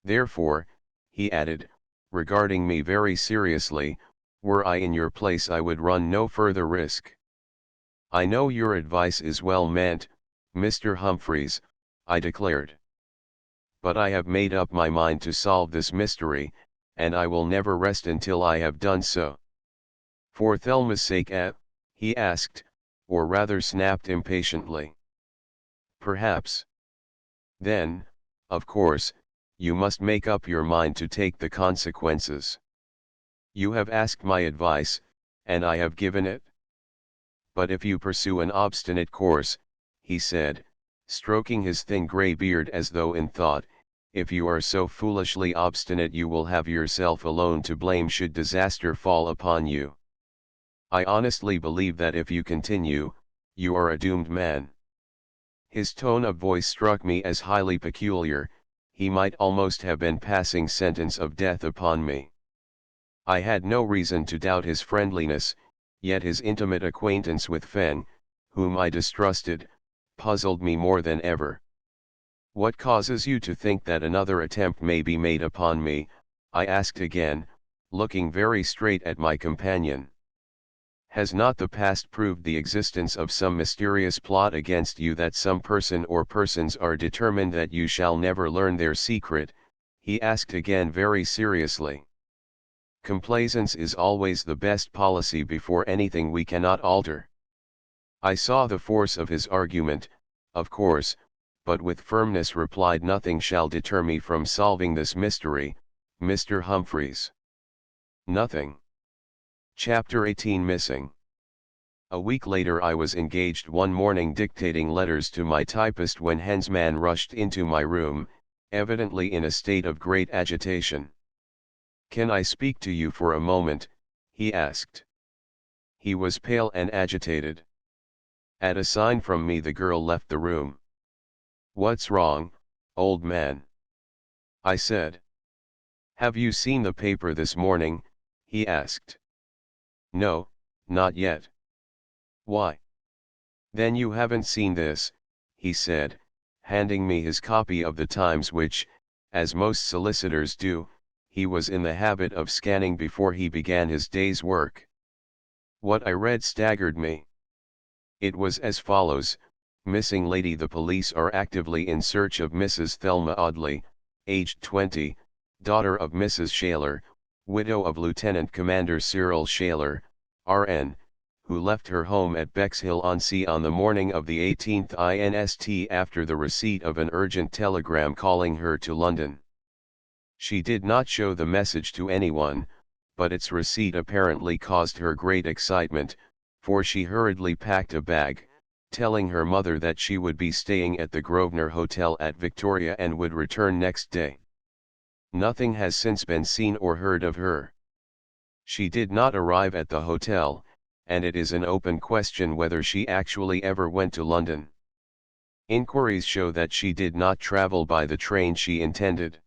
Therefore, he added, regarding me very seriously, were I in your place I would run no further risk. I know your advice is well meant, Mr. Humphreys, I declared. But I have made up my mind to solve this mystery, and I will never rest until I have done so. For Thelma's sake, he asked, or rather snapped impatiently. Perhaps. Then, of course, you must make up your mind to take the consequences. You have asked my advice, and I have given it. But if you pursue an obstinate course, he said, stroking his thin grey beard as though in thought, if you are so foolishly obstinate you will have yourself alone to blame should disaster fall upon you. I honestly believe that if you continue, you are a doomed man. His tone of voice struck me as highly peculiar, he might almost have been passing sentence of death upon me. I had no reason to doubt his friendliness, yet his intimate acquaintance with Feng, whom I distrusted, puzzled me more than ever. What causes you to think that another attempt may be made upon me? I asked again, looking very straight at my companion. Has not the past proved the existence of some mysterious plot against you, that some person or persons are determined that you shall never learn their secret? He asked again very seriously. Complaisance is always the best policy before anything we cannot alter. I saw the force of his argument, of course, but with firmness replied, nothing shall deter me from solving this mystery, Mr. Humphreys. Nothing. Chapter 18 Missing. A week later I was engaged one morning dictating letters to my typist when Hensman rushed into my room, evidently in a state of great agitation. Can I speak to you for a moment? He asked. He was pale and agitated. At a sign from me the girl left the room. What's wrong, old man? I said. Have you seen the paper this morning? He asked. No, not yet. Why? Then you haven't seen this, he said, handing me his copy of the Times which, as most solicitors do, he was in the habit of scanning before he began his day's work. What I read staggered me. It was as follows: Missing lady. The police are actively in search of Mrs. Thelma Audley, aged 20, daughter of Mrs. Shaler, widow of Lieutenant Commander Cyril Shaler, RN, who left her home at Bexhill-on-Sea on the morning of the 18th inst. After the receipt of an urgent telegram calling her to London. She did not show the message to anyone, but its receipt apparently caused her great excitement, for she hurriedly packed a bag, telling her mother that she would be staying at the Grosvenor Hotel at Victoria and would return next day. Nothing has since been seen or heard of her. She did not arrive at the hotel, and it is an open question whether she actually ever went to London. Inquiries show that she did not travel by the train she intended.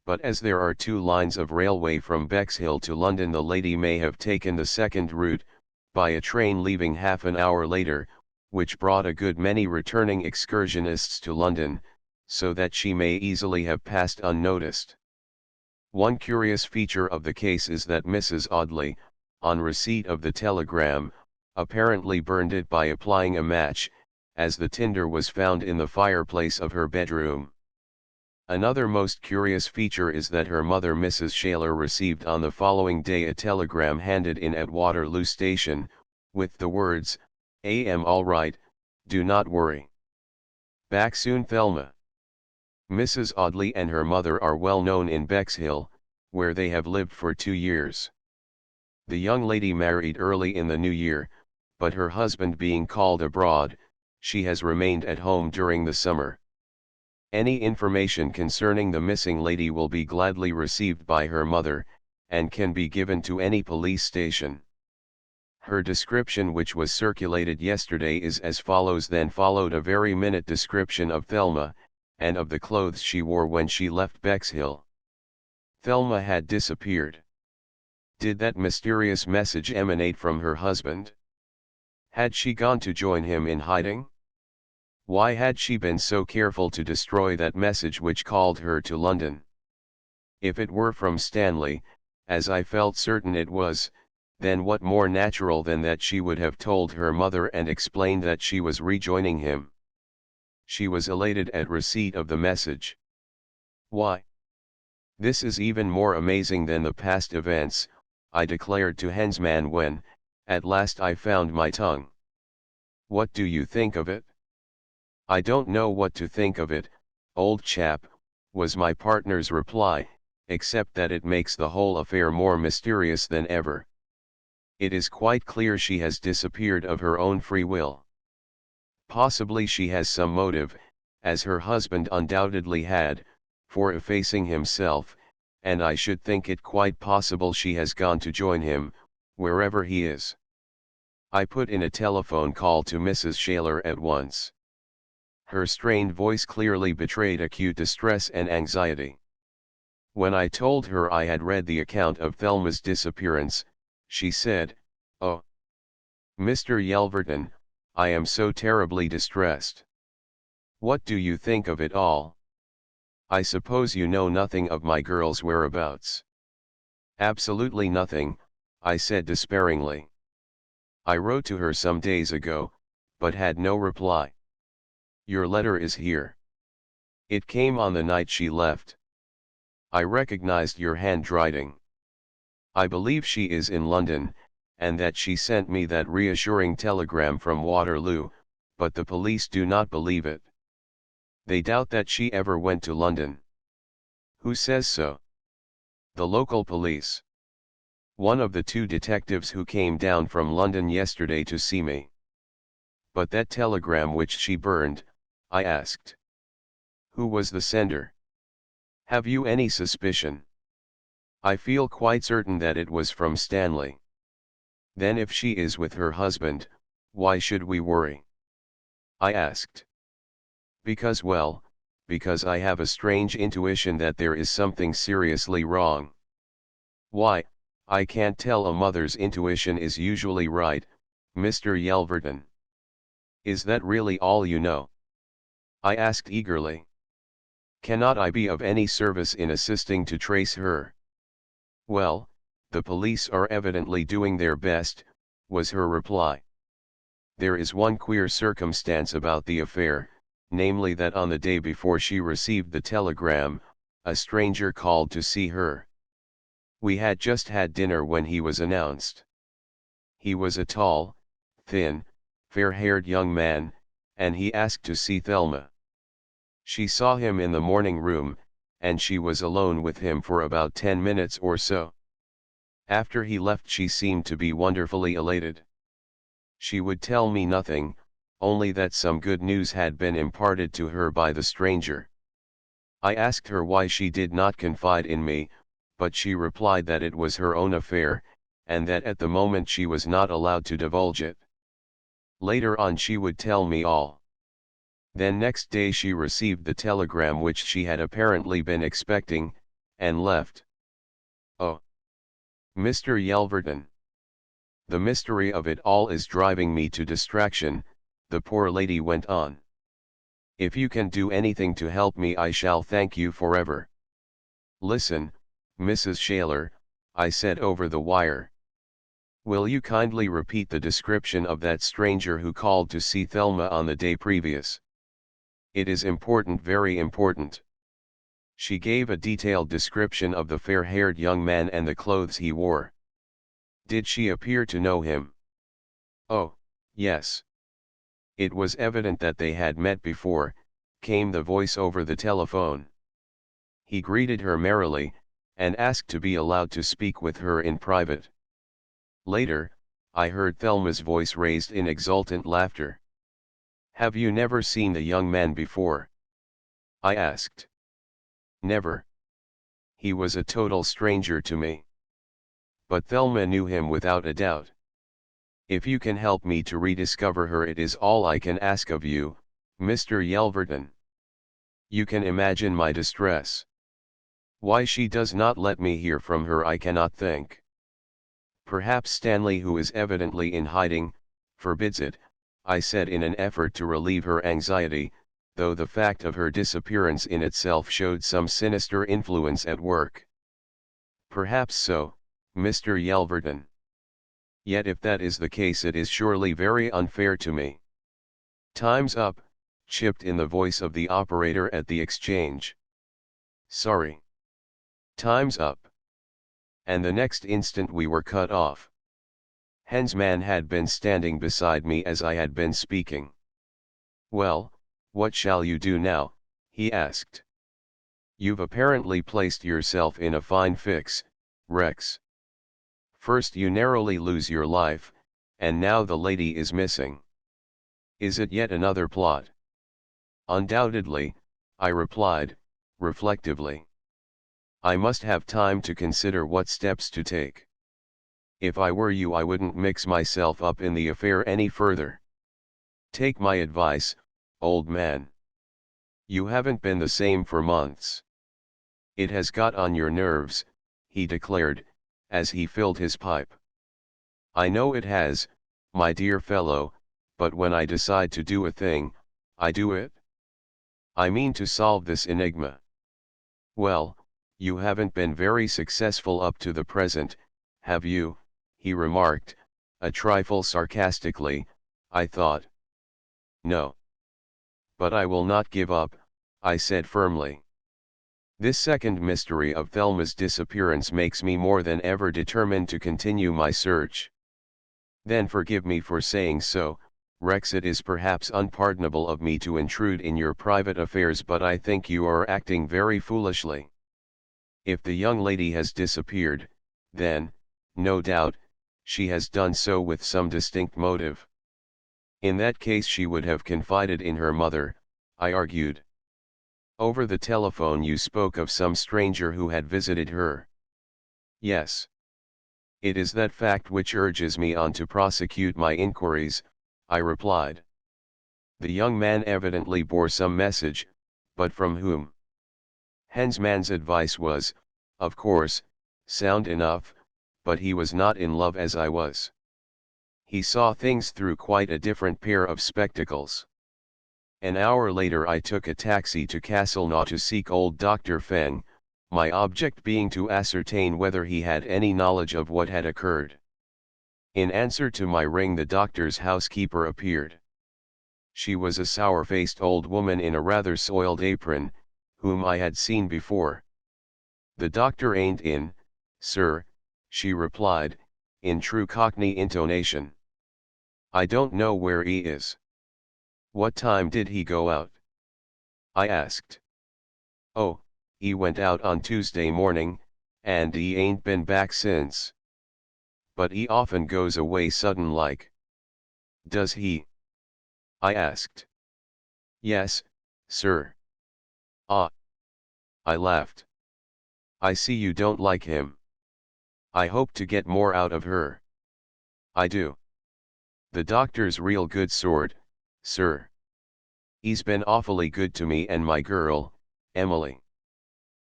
But as there are 2 lines of railway from Bexhill to London, the lady may have taken the second route, by a train leaving half an hour later, which brought a good many returning excursionists to London, so that she may easily have passed unnoticed. One curious feature of the case is that Mrs. Audley, on receipt of the telegram, apparently burned it by applying a match, as the tinder was found in the fireplace of her bedroom. Another most curious feature is that her mother Mrs. Shaler received on the following day a telegram handed in at Waterloo Station, with the words, "am all right, do not worry. Back soon Thelma." Mrs. Audley and her mother are well known in Bexhill, where they have lived for 2 years. The young lady married early in the new year, but her husband being called abroad, she has remained at home during the summer. Any information concerning the missing lady will be gladly received by her mother, and can be given to any police station. Her description, which was circulated yesterday, is as follows. Then followed a very minute description of Thelma, and of the clothes she wore when she left Bexhill. Thelma had disappeared. Did that mysterious message emanate from her husband? Had she gone to join him in hiding? Why had she been so careful to destroy that message which called her to London? If it were from Stanley, as I felt certain it was, then what more natural than that she would have told her mother and explained that she was rejoining him. She was elated at receipt of the message. Why? This is even more amazing than the past events, I declared to Hensman when, at last I found my tongue. What do you think of it? I don't know what to think of it, old chap, was my partner's reply, except that it makes the whole affair more mysterious than ever. It is quite clear she has disappeared of her own free will. Possibly she has some motive, as her husband undoubtedly had, for effacing himself, and I should think it quite possible she has gone to join him, wherever he is. I put in a telephone call to Mrs. Shaler at once. Her strained voice clearly betrayed acute distress and anxiety. When I told her I had read the account of Thelma's disappearance, she said, "Oh, Mr. Yelverton, I am so terribly distressed. What do you think of it all? I suppose you know nothing of my girl's whereabouts." "Absolutely nothing," I said despairingly. "I wrote to her some days ago, but had no reply. Your letter is here. It came on the night she left. I recognized your handwriting. I believe she is in London, and that she sent me that reassuring telegram from Waterloo, but the police do not believe it. They doubt that she ever went to London." "Who says so?" "The local police. One of the 2 detectives who came down from London yesterday to see me." "But that telegram which she burned?" I asked. "Who was the sender? Have you any suspicion?" "I feel quite certain that it was from Stanley." "Then if she is with her husband, why should we worry?" I asked. Because I have a strange intuition that there is something seriously wrong." "Why, I can't tell. A mother's intuition is usually right, Mr. Yelverton." "Is that really all you know?" I asked eagerly. "Cannot I be of any service in assisting to trace her?" "Well, the police are evidently doing their best," was her reply. "There is one queer circumstance about the affair, namely that on the day before she received the telegram, a stranger called to see her. We had just had dinner when he was announced. He was a tall, thin, fair-haired young man, and he asked to see Thelma. She saw him in the morning room, and she was alone with him for about 10 minutes or so. After he left she seemed to be wonderfully elated. She would tell me nothing, only that some good news had been imparted to her by the stranger. I asked her why she did not confide in me, but she replied that it was her own affair, and that at the moment she was not allowed to divulge it. Later on she would tell me all. Then next day she received the telegram which she had apparently been expecting, and left. Oh, Mr. Yelverton! The mystery of it all is driving me to distraction," the poor lady went on. "If you can do anything to help me I shall thank you forever." "Listen, Mrs. Shaler," I said over the wire. Will you kindly repeat the description of that stranger who called to see Thelma on the day previous? It is important, very important. She gave a detailed description of the fair-haired young man and the clothes he wore. Did she appear to know him? Oh, yes. It was evident that they had met before, came the voice over the telephone. He greeted her merrily, and asked to be allowed to speak with her in private. Later, I heard Thelma's voice raised in exultant laughter. Have you never seen the young man before? I asked. Never. He was a total stranger to me. But Thelma knew him without a doubt. If you can help me to rediscover her, it is all I can ask of you, Mr. Yelverton. You can imagine my distress. Why she does not let me hear from her I cannot think. Perhaps Stanley, who is evidently in hiding, forbids it, I said in an effort to relieve her anxiety, though the fact of her disappearance in itself showed some sinister influence at work. Perhaps so, Mr. Yelverton. Yet if that is the case, it is surely very unfair to me. Time's up, chipped in the voice of the operator at the exchange. Sorry. Time's up. And the next instant we were cut off. Hensman had been standing beside me as I had been speaking. Well, what shall you do now? He asked. You've apparently placed yourself in a fine fix, Rex. First you narrowly lose your life, and now the lady is missing. Is it yet another plot? Undoubtedly, I replied, reflectively. I must have time to consider what steps to take. If I were you, I wouldn't mix myself up in the affair any further. Take my advice, old man. You haven't been the same for months. It has got on your nerves, he declared, as he filled his pipe. I know it has, my dear fellow, but when I decide to do a thing, I do it. I mean to solve this enigma. Well, you haven't been very successful up to the present, have you? He remarked, a trifle sarcastically, I thought. No. But I will not give up, I said firmly. This second mystery of Thelma's disappearance makes me more than ever determined to continue my search. Then forgive me for saying so, Rex. It is perhaps unpardonable of me to intrude in your private affairs, but I think you are acting very foolishly. If the young lady has disappeared, then, no doubt, she has done so with some distinct motive. In that case she would have confided in her mother, I argued. Over the telephone you spoke of some stranger who had visited her. Yes. It is that fact which urges me on to prosecute my inquiries, I replied. The young man evidently bore some message, but from whom? Hensman's advice was, of course, sound enough, but he was not in love as I was. He saw things through quite a different pair of spectacles. An hour later I took a taxi to Castleknock to seek old Dr. Feng, my object being to ascertain whether he had any knowledge of what had occurred. In answer to my ring the doctor's housekeeper appeared. She was a sour-faced old woman in a rather soiled apron, whom I had seen before. The doctor ain't in, sir, she replied, in true Cockney intonation. I don't know where he is. What time did he go out? I asked. Oh, he went out on Tuesday morning, and he ain't been back since. But he often goes away sudden like. Does he? I asked. Yes, sir. Ah. I laughed. I see you don't like him. I hope to get more out of her. I do. The doctor's real good sort, sir. He's been awfully good to me and my girl, Emily.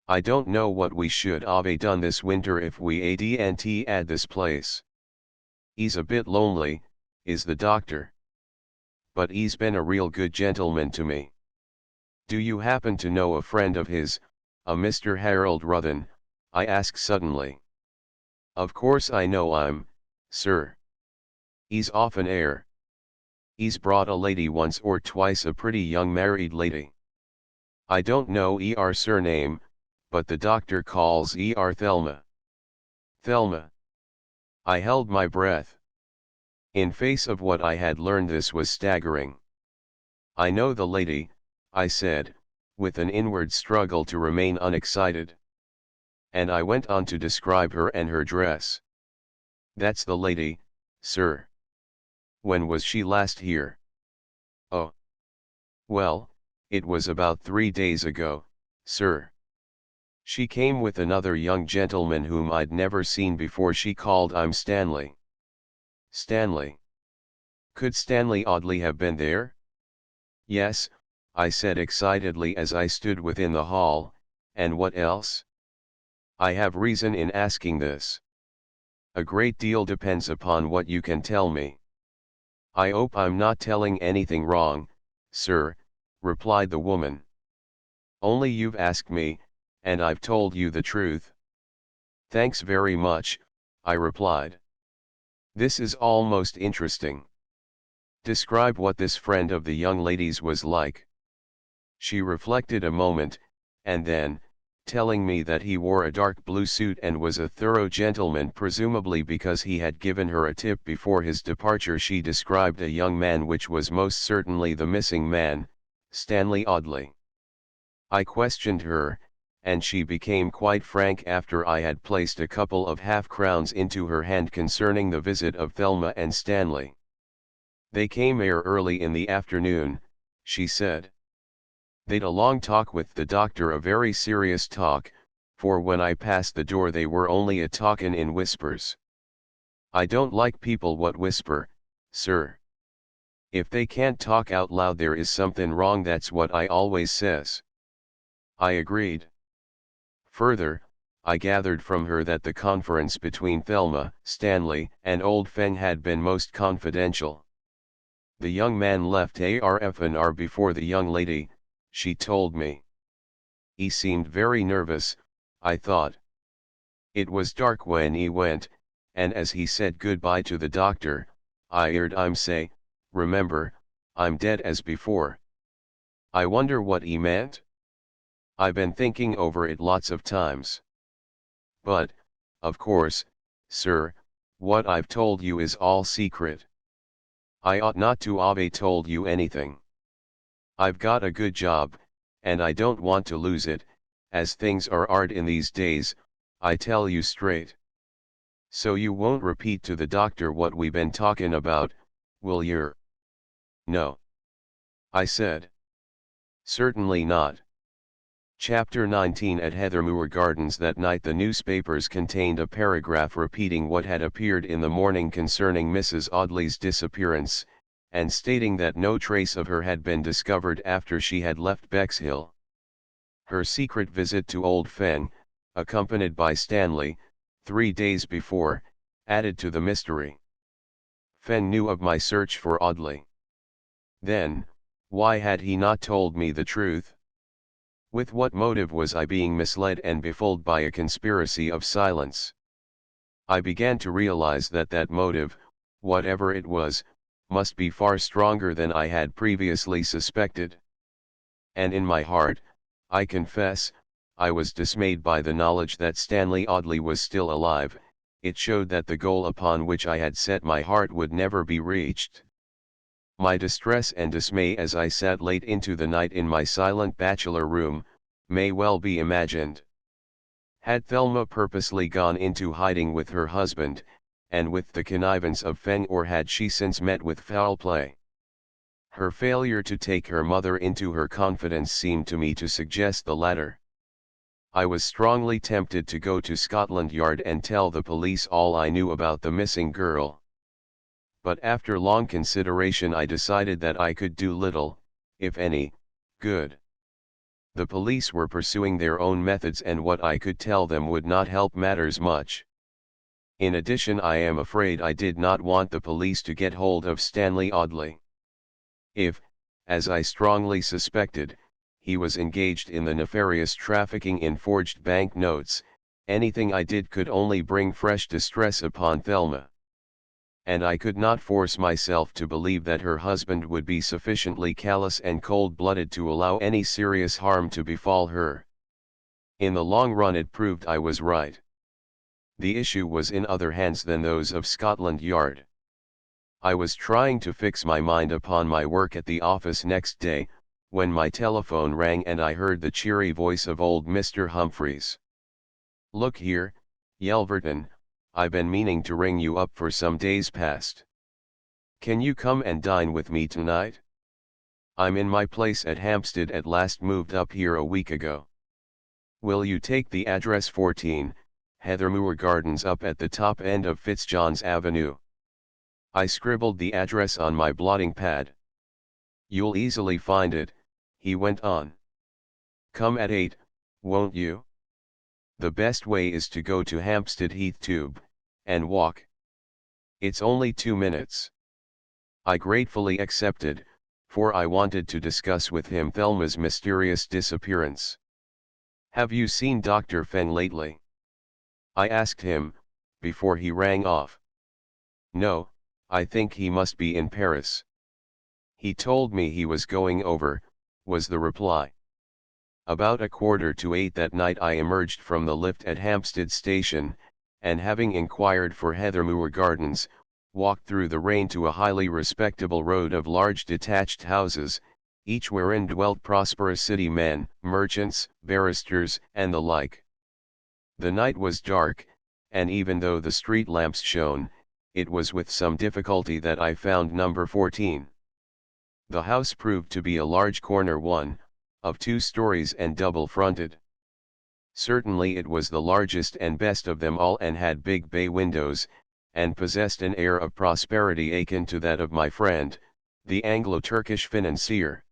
I don't know what we should have done this winter if we hadn't had this place. He's a bit lonely, is the doctor. But he's been a real good gentleman to me. Do you happen to know a friend of his, a Mr. Harold Ruthen? I asked suddenly. Of course I know him, sir. He's often air. He's brought a lady once or twice, a pretty young married lady. I don't know her surname, but the doctor calls her Thelma. Thelma. I held my breath. In face of what I had learned, this was staggering. I know the lady, I said, with an inward struggle to remain unexcited. And I went on to describe her and her dress. That's the lady, sir. When was she last here? Oh. Well, it was about 3 days ago, sir. She came with another young gentleman whom I'd never seen before. She called. I'm Stanley. Stanley. Could Stanley Audley have been there? Yes, I said excitedly as I stood within the hall, and what else? I have reason in asking this. A great deal depends upon what you can tell me. I hope I'm not telling anything wrong, sir, replied the woman. Only you've asked me, and I've told you the truth. Thanks very much, I replied. This is almost interesting. Describe what this friend of the young lady's was like. She reflected a moment, and then, telling me that he wore a dark blue suit and was a thorough gentleman, presumably because he had given her a tip before his departure, she described a young man which was most certainly the missing man, Stanley Audley. I questioned her, and she became quite frank after I had placed a couple of half-crowns into her hand concerning the visit of Thelma and Stanley. They came here early in the afternoon, she said. They'd a long talk with the doctor, a very serious talk, for when I passed the door they were only a talkin' in whispers. I don't like people what whisper, sir. If they can't talk out loud there is something wrong, that's what I always says. I agreed. Further, I gathered from her that the conference between Thelma, Stanley, and Old Feng had been most confidential. The young man left R before the young lady, she told me. He seemed very nervous, I thought. It was dark when he went, and as he said goodbye to the doctor, I heard him say, "Remember, I'm dead," as before. I wonder what he meant? I've been thinking over it lots of times. But, of course, sir, what I've told you is all secret. I ought not to have told you anything. I've got a good job, and I don't want to lose it, as things are hard in these days, I tell you straight. So you won't repeat to the doctor what we been talking about, will yer? No. I said. Certainly not. Chapter 19. At Heathermoor Gardens that night the newspapers contained a paragraph repeating what had appeared in the morning concerning Mrs. Audley's disappearance, and stating that no trace of her had been discovered after she had left Bexhill. Her secret visit to Old Feng, accompanied by Stanley, 3 days before, added to the mystery. Feng knew of my search for Audley. Then, why had he not told me the truth? With what motive was I being misled and befooled by a conspiracy of silence? I began to realize that that motive, whatever it was, must be far stronger than I had previously suspected. And in my heart, I confess, I was dismayed by the knowledge that Stanley Audley was still alive. It showed that the goal upon which I had set my heart would never be reached. My distress and dismay as I sat late into the night in my silent bachelor room, may well be imagined. Had Thelma purposely gone into hiding with her husband, and with the connivance of Feng, or had she since met with foul play? Her failure to take her mother into her confidence seemed to me to suggest the latter. I was strongly tempted to go to Scotland Yard and tell the police all I knew about the missing girl. But after long consideration I decided that I could do little, if any, good. The police were pursuing their own methods, and what I could tell them would not help matters much. In addition, I am afraid I did not want the police to get hold of Stanley Audley. If, as I strongly suspected, he was engaged in the nefarious trafficking in forged bank notes, anything I did could only bring fresh distress upon Thelma. and I could not force myself to believe that her husband would be sufficiently callous and cold-blooded to allow any serious harm to befall her. In the long run it proved I was right. The issue was in other hands than those of Scotland Yard. I was trying to fix my mind upon my work at the office next day, when my telephone rang and I heard the cheery voice of old Mr. Humphreys. "Look here, Yelverton, I've been meaning to ring you up for some days past. Can you come and dine with me tonight? I'm in my place at Hampstead, at last moved up here a week ago. Will you take the address 14, Heathermoor Gardens, up at the top end of Fitzjohn's Avenue?" I scribbled the address on my blotting pad. "You'll easily find it," he went on. "Come at 8, won't you? The best way is to go to Hampstead Heath Tube, and walk. It's only 2 minutes." I gratefully accepted, for I wanted to discuss with him Thelma's mysterious disappearance. "Have you seen Dr. Fenn lately?" I asked him, before he rang off. "No, I think he must be in Paris. He told me he was going over," was the reply. About 7:15 that night I emerged from the lift at Hampstead Station, and having inquired for Heathermoor Gardens, walked through the rain to a highly respectable road of large detached houses, each wherein dwelt prosperous city men, merchants, barristers, and the like. The night was dark, and even though the street lamps shone, it was with some difficulty that I found number 14. The house proved to be a large corner one, of 2 stories and double-fronted. Certainly it was the largest and best of them all, and had big bay windows, and possessed an air of prosperity akin to that of my friend, the Anglo-Turkish financier.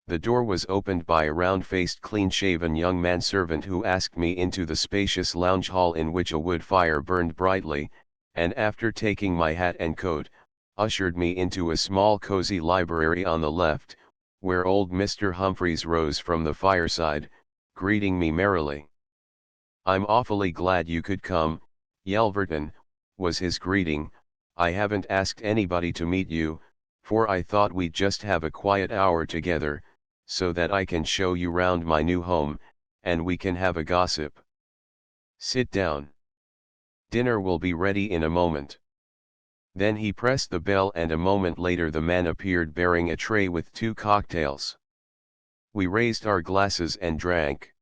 The door was opened by a round-faced, clean-shaven young manservant who asked me into the spacious lounge hall in which a wood fire burned brightly, and after taking my hat and coat, ushered me into a small cozy library on the left, where old Mr. Humphreys rose from the fireside, greeting me merrily. "I'm awfully glad you could come, Yelverton," was his greeting. "I haven't asked anybody to meet you, for I thought we'd just have a quiet hour together, so that I can show you round my new home, and we can have a gossip. Sit down. Dinner will be ready in a moment." Then he pressed the bell, and a moment later the man appeared bearing a tray with 2 cocktails. We raised our glasses and drank.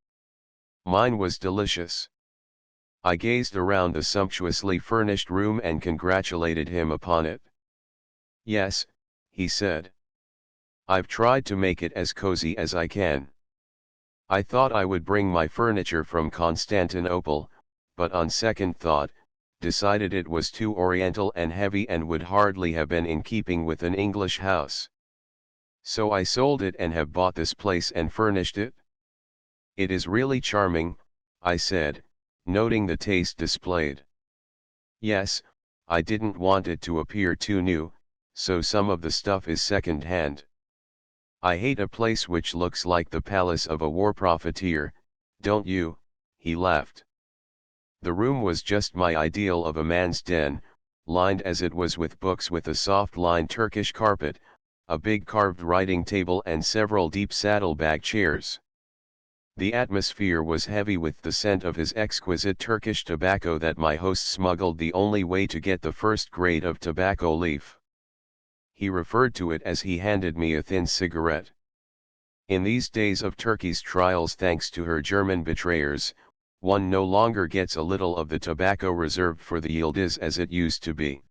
Mine was delicious. I gazed around the sumptuously furnished room and congratulated him upon it. "Yes," he said. "I've tried to make it as cozy as I can. I thought I would bring my furniture from Constantinople, but on second thought, decided it was too oriental and heavy and would hardly have been in keeping with an English house. So I sold it and have bought this place and furnished it." "It is really charming," I said, noting the taste displayed. "Yes, I didn't want it to appear too new, so some of the stuff is second-hand. I hate a place which looks like the palace of a war profiteer, don't you?" he laughed. The room was just my ideal of a man's den, lined as it was with books, with a soft-lined Turkish carpet, a big carved writing table, and several deep saddlebag chairs. The atmosphere was heavy with the scent of his exquisite Turkish tobacco that my host smuggled the only way to get the first grade of tobacco leaf. He referred to it as he handed me a thin cigarette. In these days of Turkey's trials, thanks to her German betrayers, one no longer gets a little of the tobacco reserved for the Yildiz as it used to be.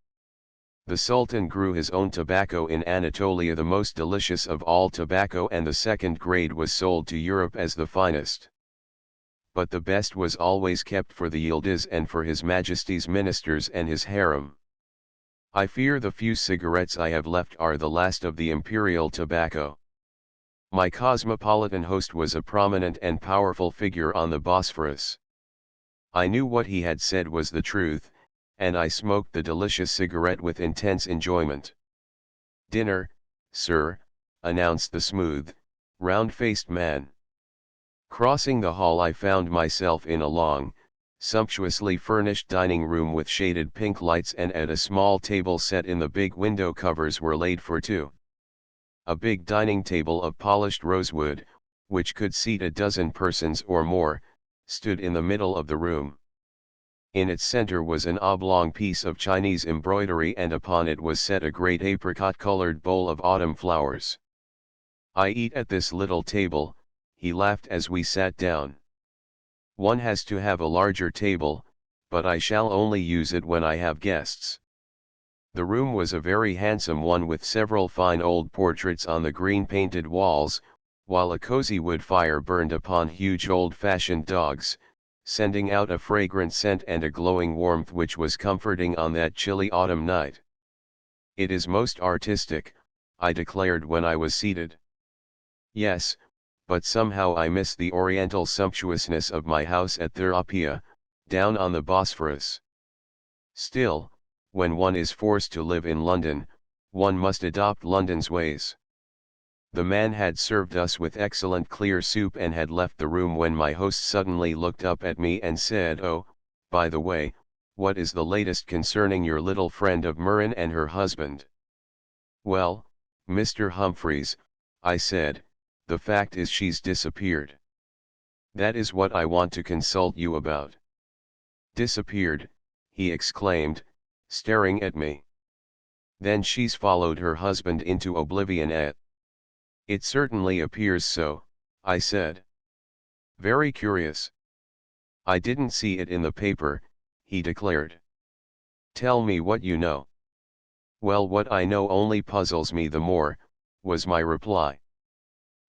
The Sultan grew his own tobacco in Anatolia, the most delicious of all tobacco, and the second grade was sold to Europe as the finest. But the best was always kept for the Yildiz and for His Majesty's ministers and his harem. I fear the few cigarettes I have left are the last of the imperial tobacco. My cosmopolitan host was a prominent and powerful figure on the Bosphorus. I knew what he had said was the truth, and I smoked the delicious cigarette with intense enjoyment. "Dinner, sir," announced the smooth, round-faced man. Crossing the hall, I found myself in a long, sumptuously furnished dining room with shaded pink lights, and at a small table set in the big window covers were laid for two. A big dining table of polished rosewood, which could seat a dozen persons or more, stood in the middle of the room. In its center was an oblong piece of Chinese embroidery, and upon it was set a great apricot-colored bowl of autumn flowers. "I eat at this little table," he laughed as we sat down. "One has to have a larger table, but I shall only use it when I have guests." The room was a very handsome one, with several fine old portraits on the green painted walls, while a cozy wood fire burned upon huge old-fashioned dogs, sending out a fragrant scent and a glowing warmth which was comforting on that chilly autumn night. "It is most artistic," I declared when I was seated. "Yes, but somehow I miss the oriental sumptuousness of my house at Therapia, down on the Bosphorus. Still, when one is forced to live in London, one must adopt London's ways." The man had served us with excellent clear soup and had left the room when my host suddenly looked up at me and said, "Oh, by the way, what is the latest concerning your little friend of Murren and her husband?" "Well, Mr. Humphreys," I said, "the fact is she's disappeared. That is what I want to consult you about." "Disappeared?" he exclaimed, staring at me. "Then she's followed her husband into oblivion, eh?" "It certainly appears so," I said. "Very curious." "I didn't see it in the paper," he declared. "Tell me what you know." "Well, what I know only puzzles me the more," was my reply.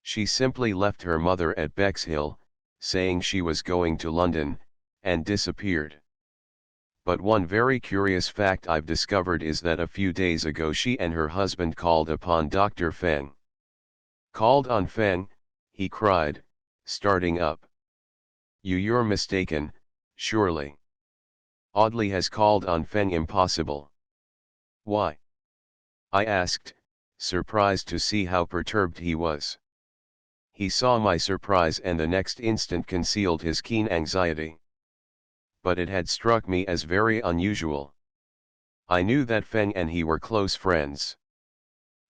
"She simply left her mother at Bexhill, saying she was going to London, and disappeared. But one very curious fact I've discovered is that a few days ago she and her husband called upon Dr. Feng." "Called on Feng?" he cried, starting up. "You're mistaken, surely. Audley has called on Feng." "Impossible." "Why?" I asked, surprised to see how perturbed he was. He saw my surprise and the next instant concealed his keen anxiety. But it had struck me as very unusual. I knew that Feng and he were close friends.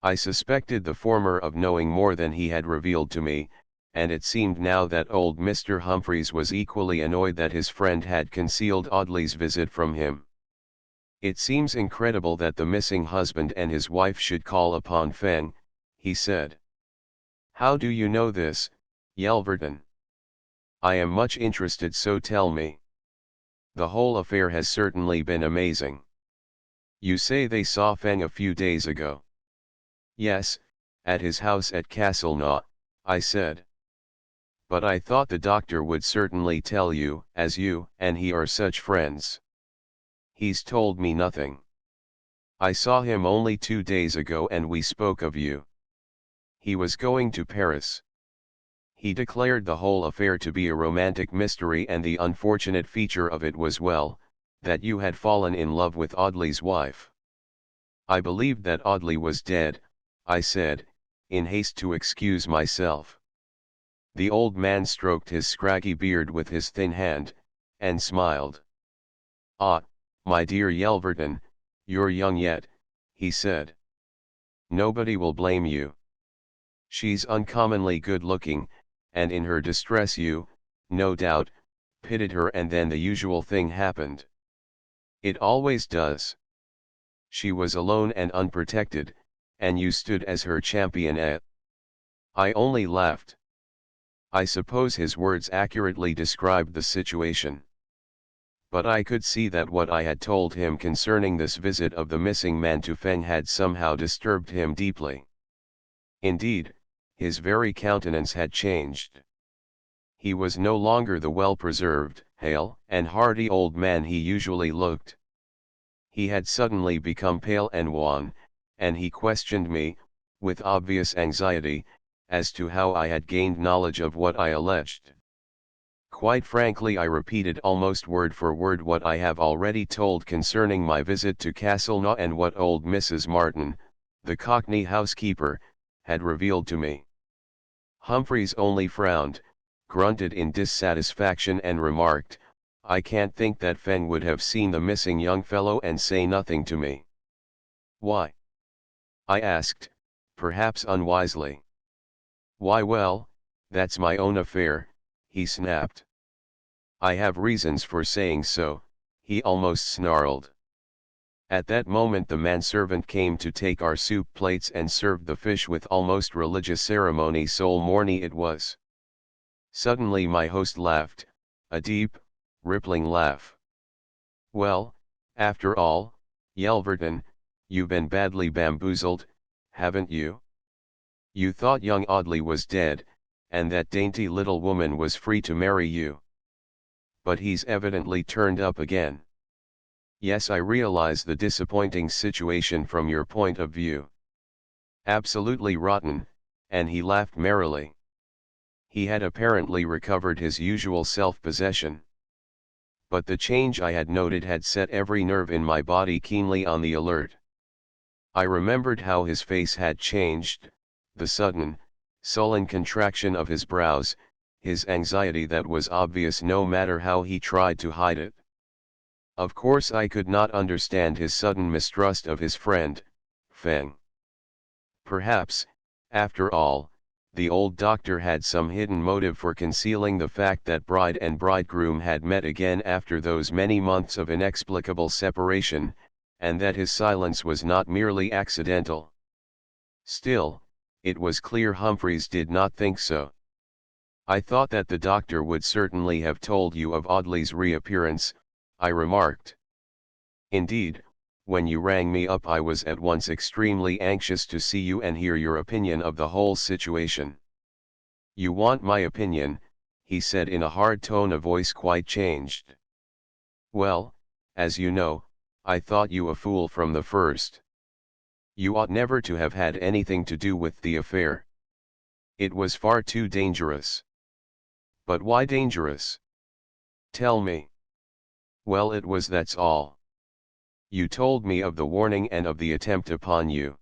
I suspected the former of knowing more than he had revealed to me, and it seemed now that old Mr. Humphreys was equally annoyed that his friend had concealed Audley's visit from him. "It seems incredible that the missing husband and his wife should call upon Feng," he said. "How do you know this, Yelverton?" "I am much interested, so tell me." "The whole affair has certainly been amazing." "You say they saw Feng a few days ago?" "Yes, at his house at Castleknock," I said. "But I thought the doctor would certainly tell you, as you and he are such friends." "He's told me nothing. I saw him only 2 days ago and we spoke of you. He was going to Paris. He declared the whole affair to be a romantic mystery, and the unfortunate feature of it was, well, that you had fallen in love with Audley's wife." "I believed that Audley was dead," I said, in haste to excuse myself. The old man stroked his scraggy beard with his thin hand, and smiled. "Ah, my dear Yelverton, you're young yet," he said. "Nobody will blame you. She's uncommonly good-looking, and in her distress you, no doubt, pitied her, and then the usual thing happened. It always does. She was alone and unprotected, and you stood as her champion at—" I only laughed. I suppose his words accurately described the situation. But I could see that what I had told him concerning this visit of the missing man to Feng had somehow disturbed him deeply. Indeed, his very countenance had changed. He was no longer the well-preserved, hale, and hearty old man he usually looked. He had suddenly become pale and wan, and he questioned me, with obvious anxiety, as to how I had gained knowledge of what I alleged. Quite frankly, I repeated almost word for word what I have already told concerning my visit to Castleknock and what old Mrs. Martin, the Cockney housekeeper, had revealed to me. Humphreys only frowned, grunted in dissatisfaction, and remarked, I can't think that Feng would have seen the missing young fellow and say nothing to me. Why? I asked, perhaps unwisely. Why, well, that's my own affair, he snapped. I have reasons for saying so, he almost snarled. At that moment the manservant came to take our soup plates and served the fish with almost religious ceremony, so morny it was. Suddenly my host laughed, a deep, rippling laugh. Well, after all, Yelverton, you've been badly bamboozled, haven't you? You thought young Audley was dead, and that dainty little woman was free to marry you. But he's evidently turned up again. Yes, I realize the disappointing situation from your point of view. Absolutely rotten, and he laughed merrily. He had apparently recovered his usual self-possession. But the change I had noted had set every nerve in my body keenly on the alert. I remembered how his face had changed, the sudden, sullen contraction of his brows, his anxiety that was obvious no matter how he tried to hide it. Of course I could not understand his sudden mistrust of his friend, Feng. Perhaps, after all, the old doctor had some hidden motive for concealing the fact that bride and bridegroom had met again after those many months of inexplicable separation, and that his silence was not merely accidental. Still, it was clear Humphreys did not think so. I thought that the doctor would certainly have told you of Audley's reappearance, I remarked. Indeed, when you rang me up I was at once extremely anxious to see you and hear your opinion of the whole situation. You want my opinion, he said in a hard tone, a voice quite changed. Well, as you know, I thought you a fool from the first. You ought never to have had anything to do with the affair. It was far too dangerous. But why dangerous? Tell me. Well, it was, that's all. You told me of the warning and of the attempt upon you.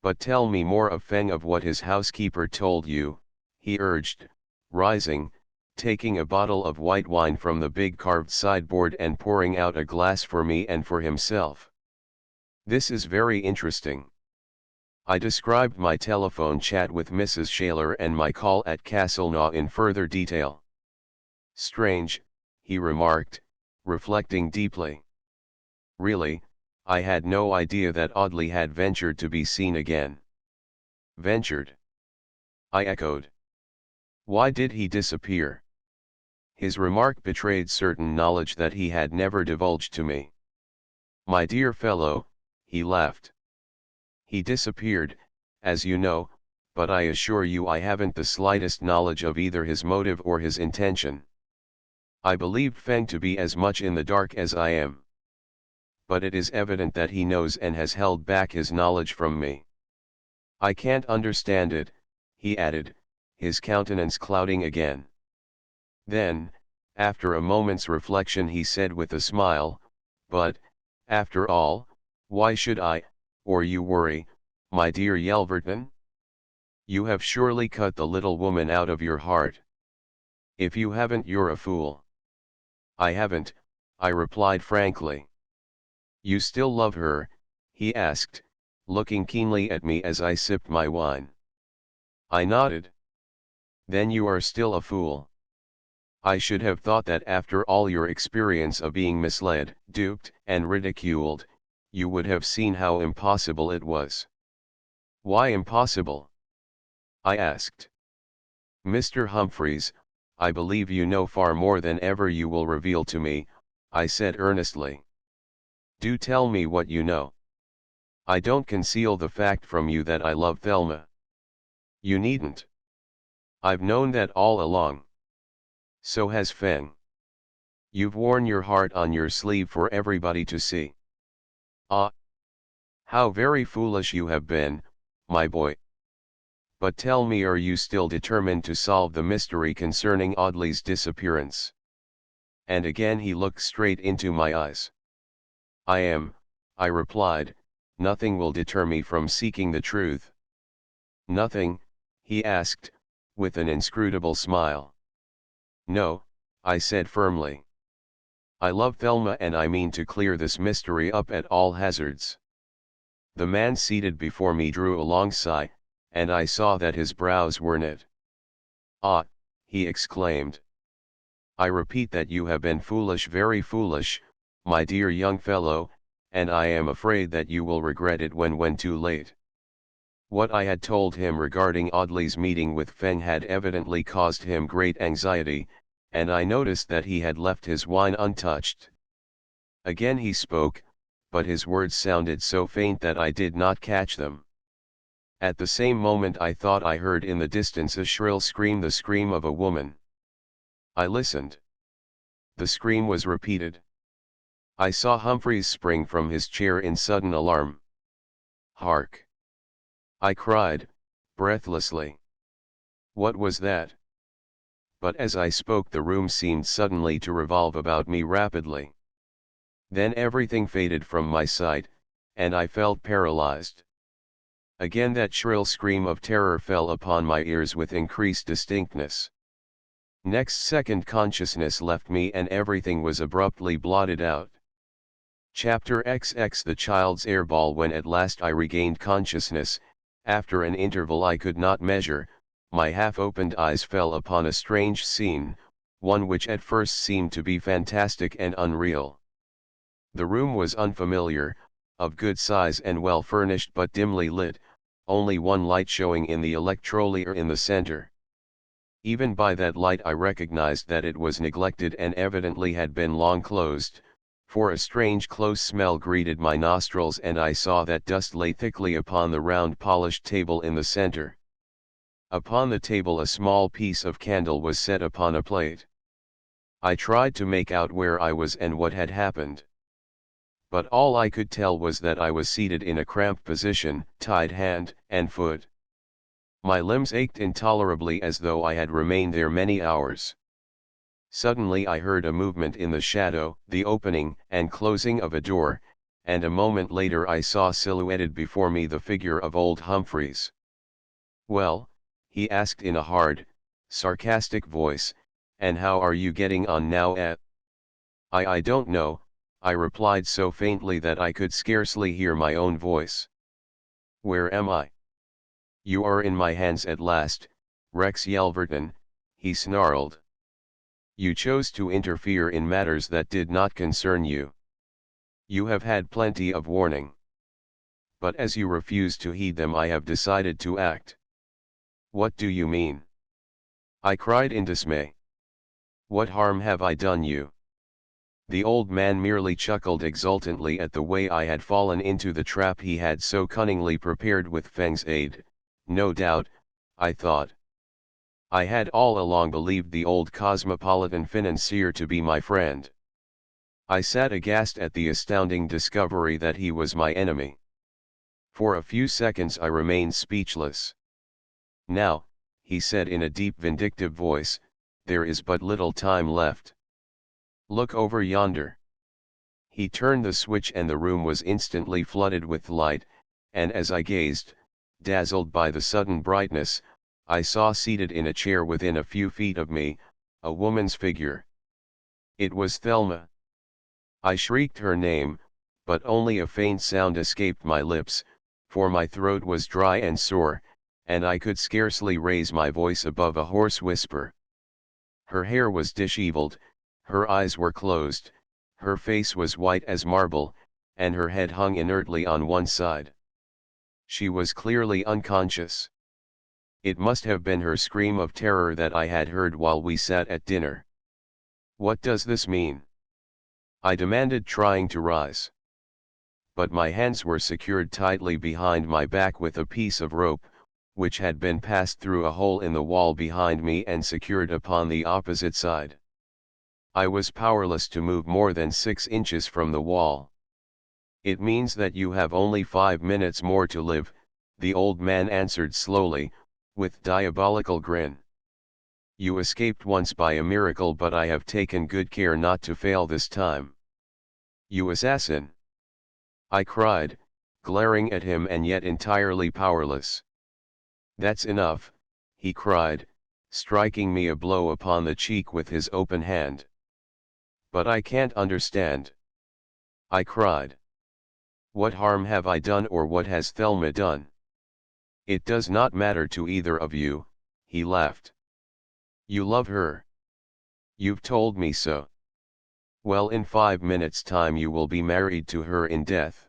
But tell me more of Feng, of what his housekeeper told you, he urged, rising, taking a bottle of white wine from the big carved sideboard and pouring out a glass for me and for himself. This is very interesting. I described my telephone chat with Mrs. Shaler and my call at Castleknock in further detail. Strange, he remarked, reflecting deeply. Really, I had no idea that Audley had ventured to be seen again. Ventured? I echoed. Why did he disappear? His remark betrayed certain knowledge that he had never divulged to me. My dear fellow, he laughed. He disappeared, as you know, but I assure you I haven't the slightest knowledge of either his motive or his intention. I believed Feng to be as much in the dark as I am. But it is evident that he knows and has held back his knowledge from me. I can't understand it, he added, his countenance clouding again. Then, after a moment's reflection, he said with a smile, but, after all, why should I, or you worry, my dear Yelverton? You have surely cut the little woman out of your heart. If you haven't, you're a fool. I haven't, I replied frankly. You still love her? He asked, looking keenly at me as I sipped my wine. I nodded. Then you are still a fool. I should have thought that after all your experience of being misled, duped, and ridiculed, you would have seen how impossible it was. Why impossible? I asked. Mr. Humphreys, I believe you know far more than ever you will reveal to me, I said earnestly. Do tell me what you know. I don't conceal the fact from you that I love Thelma. You needn't. I've known that all along. So has Feng. You've worn your heart on your sleeve for everybody to see. Ah! How very foolish you have been, my boy. But tell me, are you still determined to solve the mystery concerning Audley's disappearance? And again he looked straight into my eyes. I am, I replied, nothing will deter me from seeking the truth. Nothing, he asked, with an inscrutable smile. No, I said firmly. I love Thelma and I mean to clear this mystery up at all hazards. The man seated before me drew a long sigh, and I saw that his brows were knit. Ah, he exclaimed. I repeat that you have been foolish, very foolish, my dear young fellow, and I am afraid that you will regret it when too late. What I had told him regarding Audley's meeting with Feng had evidently caused him great anxiety, and I noticed that he had left his wine untouched. Again he spoke, but his words sounded so faint that I did not catch them. At the same moment I thought I heard in the distance a shrill scream, the scream of a woman. I listened. The scream was repeated. I saw Humphreys spring from his chair in sudden alarm. Hark! I cried, breathlessly. What was that? But as I spoke the room seemed suddenly to revolve about me rapidly. Then everything faded from my sight, and I felt paralyzed. Again that shrill scream of terror fell upon my ears with increased distinctness. Next second consciousness left me and everything was abruptly blotted out. Chapter XX The child's airball. When at last I regained consciousness, after an interval I could not measure, my half-opened eyes fell upon a strange scene, one which at first seemed to be fantastic and unreal. The room was unfamiliar, of good size and well furnished but dimly lit, only one light showing in the electrolier in the center. Even by that light I recognized that it was neglected and evidently had been long closed, for a strange close smell greeted my nostrils and I saw that dust lay thickly upon the round polished table in the center. Upon the table a small piece of candle was set upon a plate. I tried to make out where I was and what had happened. But all I could tell was that I was seated in a cramped position, tied hand and foot. My limbs ached intolerably as though I had remained there many hours. Suddenly I heard a movement in the shadow, the opening and closing of a door, and a moment later I saw silhouetted before me the figure of old Humphreys. "Well," he asked in a hard, sarcastic voice, "and how are you getting on now, eh?" I don't know," I replied so faintly that I could scarcely hear my own voice. "Where am I?" "You are in my hands at last, Rex Yelverton," he snarled. "You chose to interfere in matters that did not concern you. You have had plenty of warning. But as you refuse to heed them I have decided to act." "What do you mean?" I cried in dismay. "What harm have I done you?" The old man merely chuckled exultantly at the way I had fallen into the trap he had so cunningly prepared with Feng's aid. No doubt, I thought. I had all along believed the old cosmopolitan financier to be my friend. I sat aghast at the astounding discovery that he was my enemy. For a few seconds I remained speechless. "Now," he said in a deep vindictive voice, "there is but little time left. Look over yonder." He turned the switch and the room was instantly flooded with light, and as I gazed, dazzled by the sudden brightness, I saw seated in a chair within a few feet of me, a woman's figure. It was Thelma. I shrieked her name, but only a faint sound escaped my lips, for my throat was dry and sore, and I could scarcely raise my voice above a hoarse whisper. Her hair was disheveled, her eyes were closed, her face was white as marble, and her head hung inertly on one side. She was clearly unconscious. It must have been her scream of terror that I had heard while we sat at dinner. "What does this mean?" I demanded, trying to rise. But my hands were secured tightly behind my back with a piece of rope, which had been passed through a hole in the wall behind me and secured upon the opposite side. I was powerless to move more than 6 inches from the wall. "It means that you have only 5 minutes more to live," the old man answered slowly, with diabolical grin. "You escaped once by a miracle, but I have taken good care not to fail this time." "You assassin!" I cried, glaring at him and yet entirely powerless. "That's enough," he cried, striking me a blow upon the cheek with his open hand. But I can't understand. I cried. What harm have I done, or what has Thelma done? It does not matter to either of you, he laughed. You love her. You've told me so. Well, in 5 minutes' time you will be married to her in death.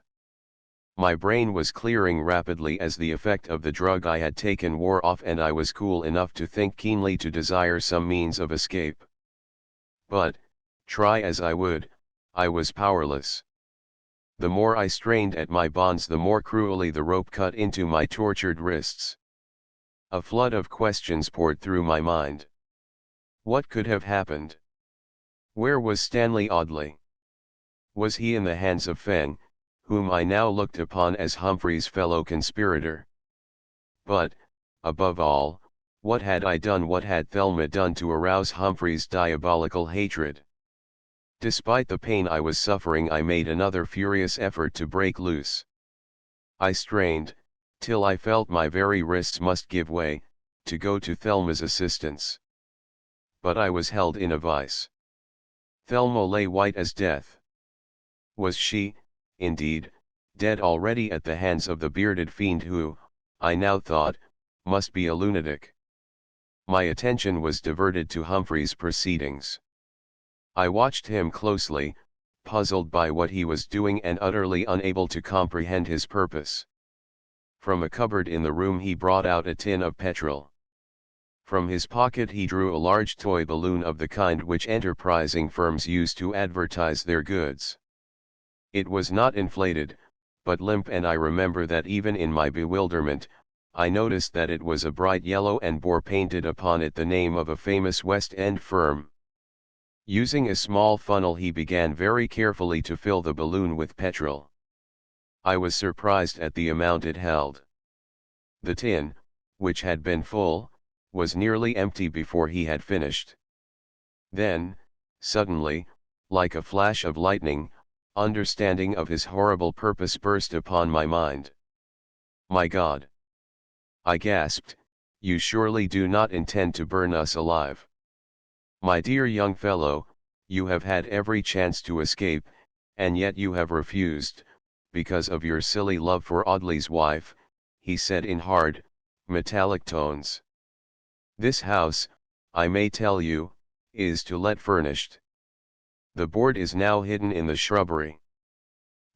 My brain was clearing rapidly as the effect of the drug I had taken wore off, and I was cool enough to think keenly, to desire some means of escape. But, try as I would, I was powerless. The more I strained at my bonds, the more cruelly the rope cut into my tortured wrists. A flood of questions poured through my mind. What could have happened? Where was Stanley Audley? Was he in the hands of Feng, whom I now looked upon as Humphrey's fellow conspirator? But, above all, what had I done, what had Thelma done to arouse Humphrey's diabolical hatred? Despite the pain I was suffering, I made another furious effort to break loose. I strained, till I felt my very wrists must give way, to go to Thelma's assistance. But I was held in a vice. Thelma lay white as death. Was she, indeed, dead already at the hands of the bearded fiend who, I now thought, must be a lunatic? My attention was diverted to Humphrey's proceedings. I watched him closely, puzzled by what he was doing and utterly unable to comprehend his purpose. From a cupboard in the room he brought out a tin of petrol. From his pocket he drew a large toy balloon of the kind which enterprising firms use to advertise their goods. It was not inflated, but limp, and I remember that even in my bewilderment, I noticed that it was a bright yellow and bore painted upon it the name of a famous West End firm. Using a small funnel he began very carefully to fill the balloon with petrol. I was surprised at the amount it held. The tin, which had been full, was nearly empty before he had finished. Then, suddenly, like a flash of lightning, understanding of his horrible purpose burst upon my mind. My God! I gasped, you surely do not intend to burn us alive. My dear young fellow, you have had every chance to escape, and yet you have refused, because of your silly love for Audley's wife, he said in hard, metallic tones. This house, I may tell you, is to let furnished. The board is now hidden in the shrubbery.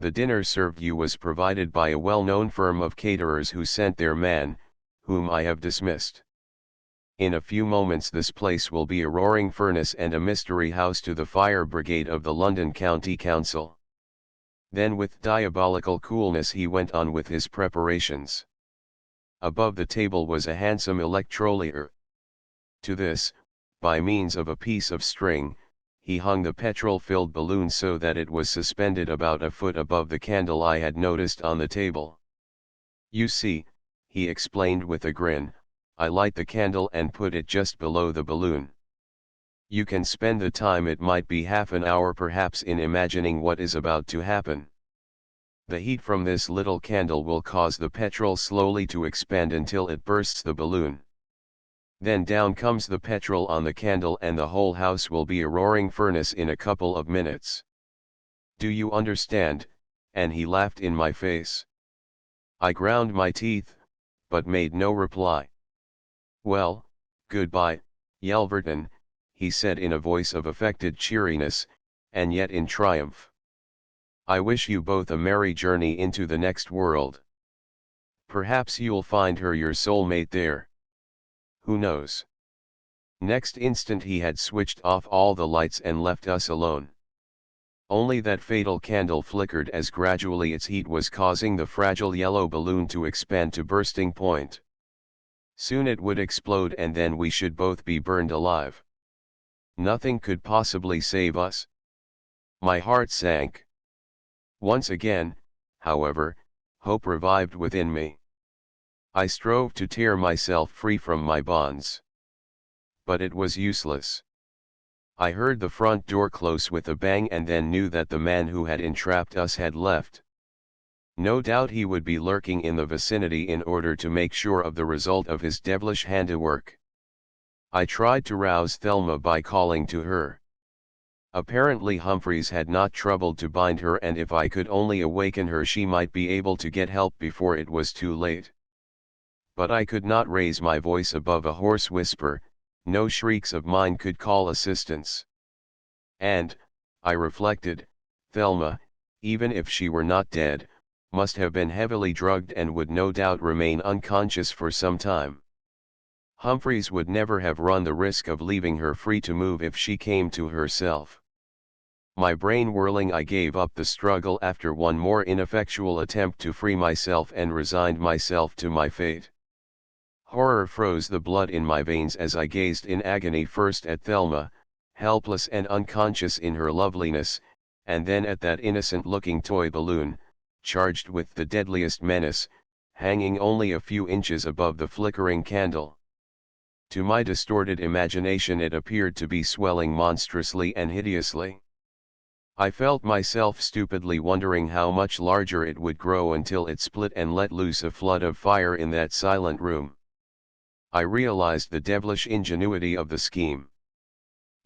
The dinner served you was provided by a well-known firm of caterers who sent their man, whom I have dismissed. In a few moments this place will be a roaring furnace and a mystery house to the fire brigade of the London County Council. Then with diabolical coolness he went on with his preparations. Above the table was a handsome electrolier. To this, by means of a piece of string, he hung the petrol-filled balloon so that it was suspended about a foot above the candle I had noticed on the table. You see, he explained with a grin, I light the candle and put it just below the balloon. You can spend the time, it might be half an hour perhaps, in imagining what is about to happen. The heat from this little candle will cause the petrol slowly to expand until it bursts the balloon. Then down comes the petrol on the candle and the whole house will be a roaring furnace in a couple of minutes. Do you understand? And he laughed in my face. I ground my teeth, but made no reply. Well, goodbye, Yelverton, he said in a voice of affected cheeriness, and yet in triumph. I wish you both a merry journey into the next world. Perhaps you'll find her your soulmate there. Who knows? Next instant he had switched off all the lights and left us alone. Only that fatal candle flickered as gradually its heat was causing the fragile yellow balloon to expand to bursting point. Soon it would explode and then we should both be burned alive. Nothing could possibly save us. My heart sank. Once again, however, hope revived within me. I strove to tear myself free from my bonds. But it was useless. I heard the front door close with a bang and then knew that the man who had entrapped us had left. No doubt he would be lurking in the vicinity in order to make sure of the result of his devilish handiwork. I tried to rouse Thelma by calling to her. Apparently Humphreys had not troubled to bind her, and if I could only awaken her she might be able to get help before it was too late. But I could not raise my voice above a hoarse whisper, no shrieks of mine could call assistance. And, I reflected, Thelma, even if she were not dead, must have been heavily drugged and would no doubt remain unconscious for some time. Humphreys would never have run the risk of leaving her free to move if she came to herself. My brain whirling, I gave up the struggle after one more ineffectual attempt to free myself and resigned myself to my fate. Horror froze the blood in my veins as I gazed in agony first at Thelma, helpless and unconscious in her loveliness, and then at that innocent-looking toy balloon, charged with the deadliest menace, hanging only a few inches above the flickering candle. To my distorted imagination it appeared to be swelling monstrously and hideously. I felt myself stupidly wondering how much larger it would grow until it split and let loose a flood of fire in that silent room. I realized the devilish ingenuity of the scheme.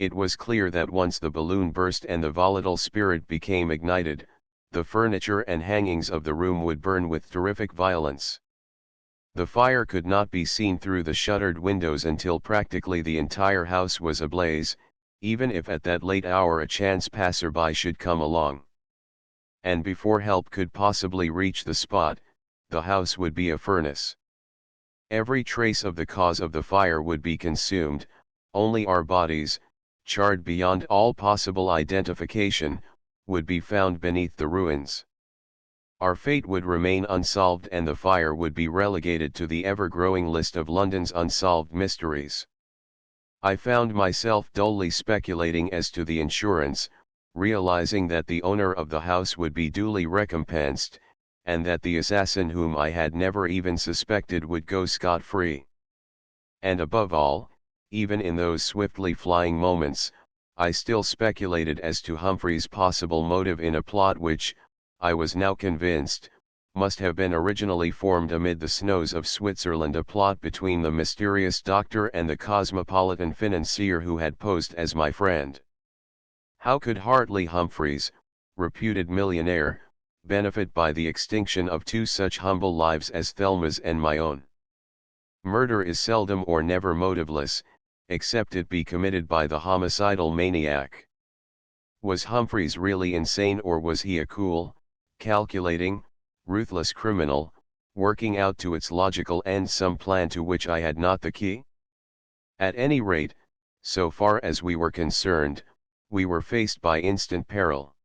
It was clear that once the balloon burst and the volatile spirit became ignited, the furniture and hangings of the room would burn with terrific violence. The fire could not be seen through the shuttered windows until practically the entire house was ablaze, even if at that late hour a chance passerby should come along. And before help could possibly reach the spot, the house would be a furnace. Every trace of the cause of the fire would be consumed, only our bodies, charred beyond all possible identification, would be found beneath the ruins. Our fate would remain unsolved and the fire would be relegated to the ever-growing list of London's unsolved mysteries. I found myself dully speculating as to the insurance, realizing that the owner of the house would be duly recompensed, and that the assassin whom I had never even suspected would go scot-free. And above all, even in those swiftly flying moments, I still speculated as to Humphrey's possible motive in a plot which, I was now convinced, must have been originally formed amid the snows of Switzerland, a plot between the mysterious doctor and the cosmopolitan financier who had posed as my friend. How could Hartley Humphreys, reputed millionaire, benefit by the extinction of two such humble lives as Thelma's and my own? Murder is seldom or never motiveless, except it be committed by the homicidal maniac. Was Humphreys really insane, or was he a cool, calculating, ruthless criminal, working out to its logical end some plan to which I had not the key? At any rate, so far as we were concerned, we were faced by instant peril.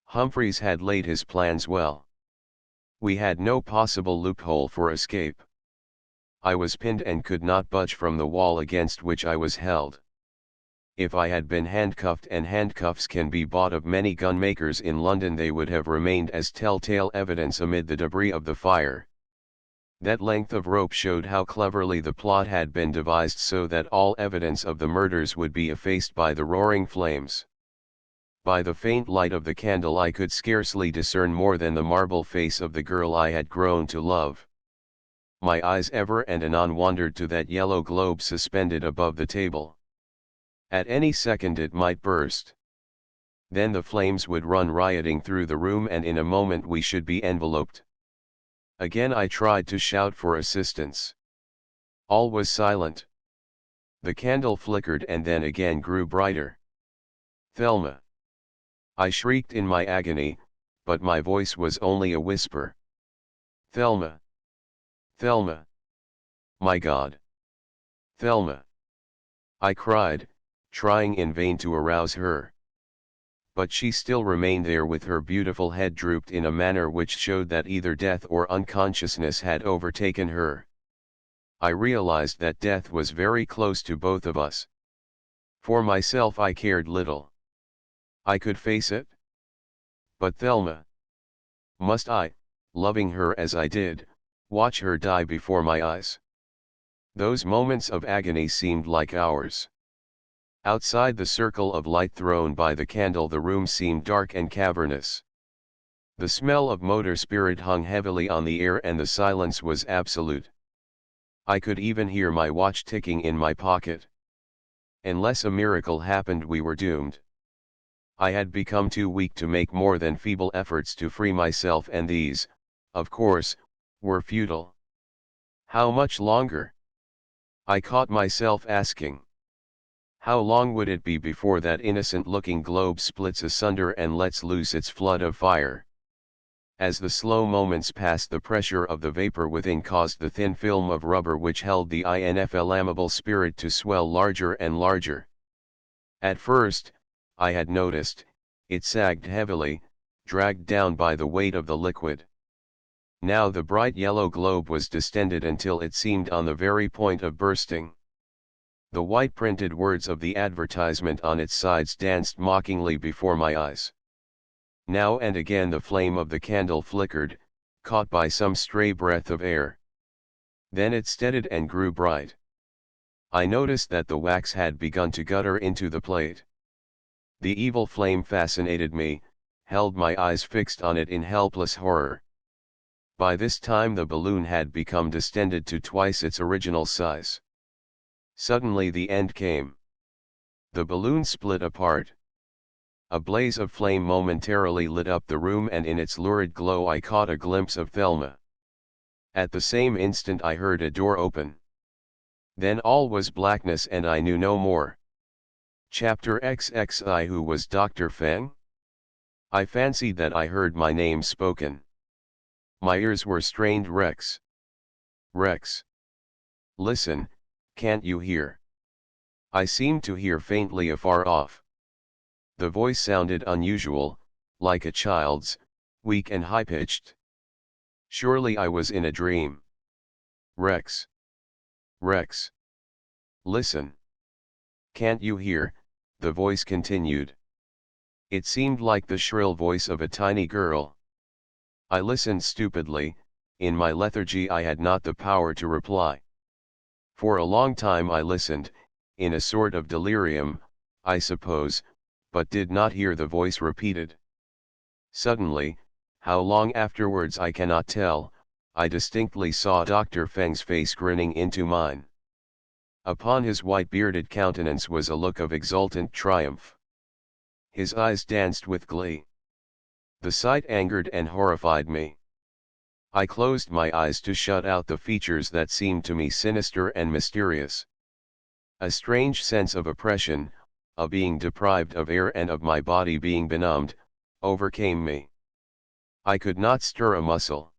Humphreys had laid his plans well. We had no possible loophole for escape. I was pinned and could not budge from the wall against which I was held. If I had been handcuffed, and handcuffs can be bought of many gunmakers in London, they would have remained as telltale evidence amid the debris of the fire. That length of rope showed how cleverly the plot had been devised so that all evidence of the murders would be effaced by the roaring flames. By the faint light of the candle I could scarcely discern more than the marble face of the girl I had grown to love. My eyes ever and anon wandered to that yellow globe suspended above the table. At any second it might burst. Then the flames would run rioting through the room and in a moment we should be enveloped. Again I tried to shout for assistance. All was silent. The candle flickered and then again grew brighter. Thelma! I shrieked in my agony, but my voice was only a whisper. Thelma! Thelma! My God! Thelma! I cried, trying in vain to arouse her. But she still remained there with her beautiful head drooped in a manner which showed that either death or unconsciousness had overtaken her. I realized that death was very close to both of us. For myself I cared little. I could face it. But Thelma! Must I, loving her as I did, watch her die before my eyes? Those moments of agony seemed like hours. Outside the circle of light thrown by the candle the room seemed dark and cavernous. The smell of motor spirit hung heavily on the air and the silence was absolute. I could even hear my watch ticking in my pocket. Unless a miracle happened we were doomed. I had become too weak to make more than feeble efforts to free myself, and these, of course, were futile. How much longer? I caught myself asking. How long would it be before that innocent-looking globe splits asunder and lets loose its flood of fire? As the slow moments passed, the pressure of the vapor within caused the thin film of rubber which held the inflammable spirit to swell larger and larger. At first, I had noticed, it sagged heavily, dragged down by the weight of the liquid. Now the bright yellow globe was distended until it seemed on the very point of bursting. The white printed words of the advertisement on its sides danced mockingly before my eyes. Now and again the flame of the candle flickered, caught by some stray breath of air. Then it steadied and grew bright. I noticed that the wax had begun to gutter into the plate. The evil flame fascinated me, held my eyes fixed on it in helpless horror. By this time the balloon had become distended to twice its original size. Suddenly the end came. The balloon split apart. A blaze of flame momentarily lit up the room, and in its lurid glow I caught a glimpse of Thelma. At the same instant I heard a door open. Then all was blackness and I knew no more. Chapter XXI. Who was Dr. Feng? I fancied that I heard my name spoken. My ears were strained. Rex. Rex. Listen, can't you hear? I seemed to hear faintly afar off. The voice sounded unusual, like a child's, weak and high-pitched. Surely I was in a dream. Rex. Rex. Listen. Can't you hear? The voice continued. It seemed like the shrill voice of a tiny girl. I listened stupidly. In my lethargy I had not the power to reply. For a long time I listened, in a sort of delirium, I suppose, but did not hear the voice repeated. Suddenly, how long afterwards I cannot tell, I distinctly saw Dr. Feng's face grinning into mine. Upon his white bearded countenance was a look of exultant triumph. His eyes danced with glee. The sight angered and horrified me. I closed my eyes to shut out the features that seemed to me sinister and mysterious. A strange sense of oppression, of being deprived of air and of my body being benumbed, overcame me. I could not stir a muscle.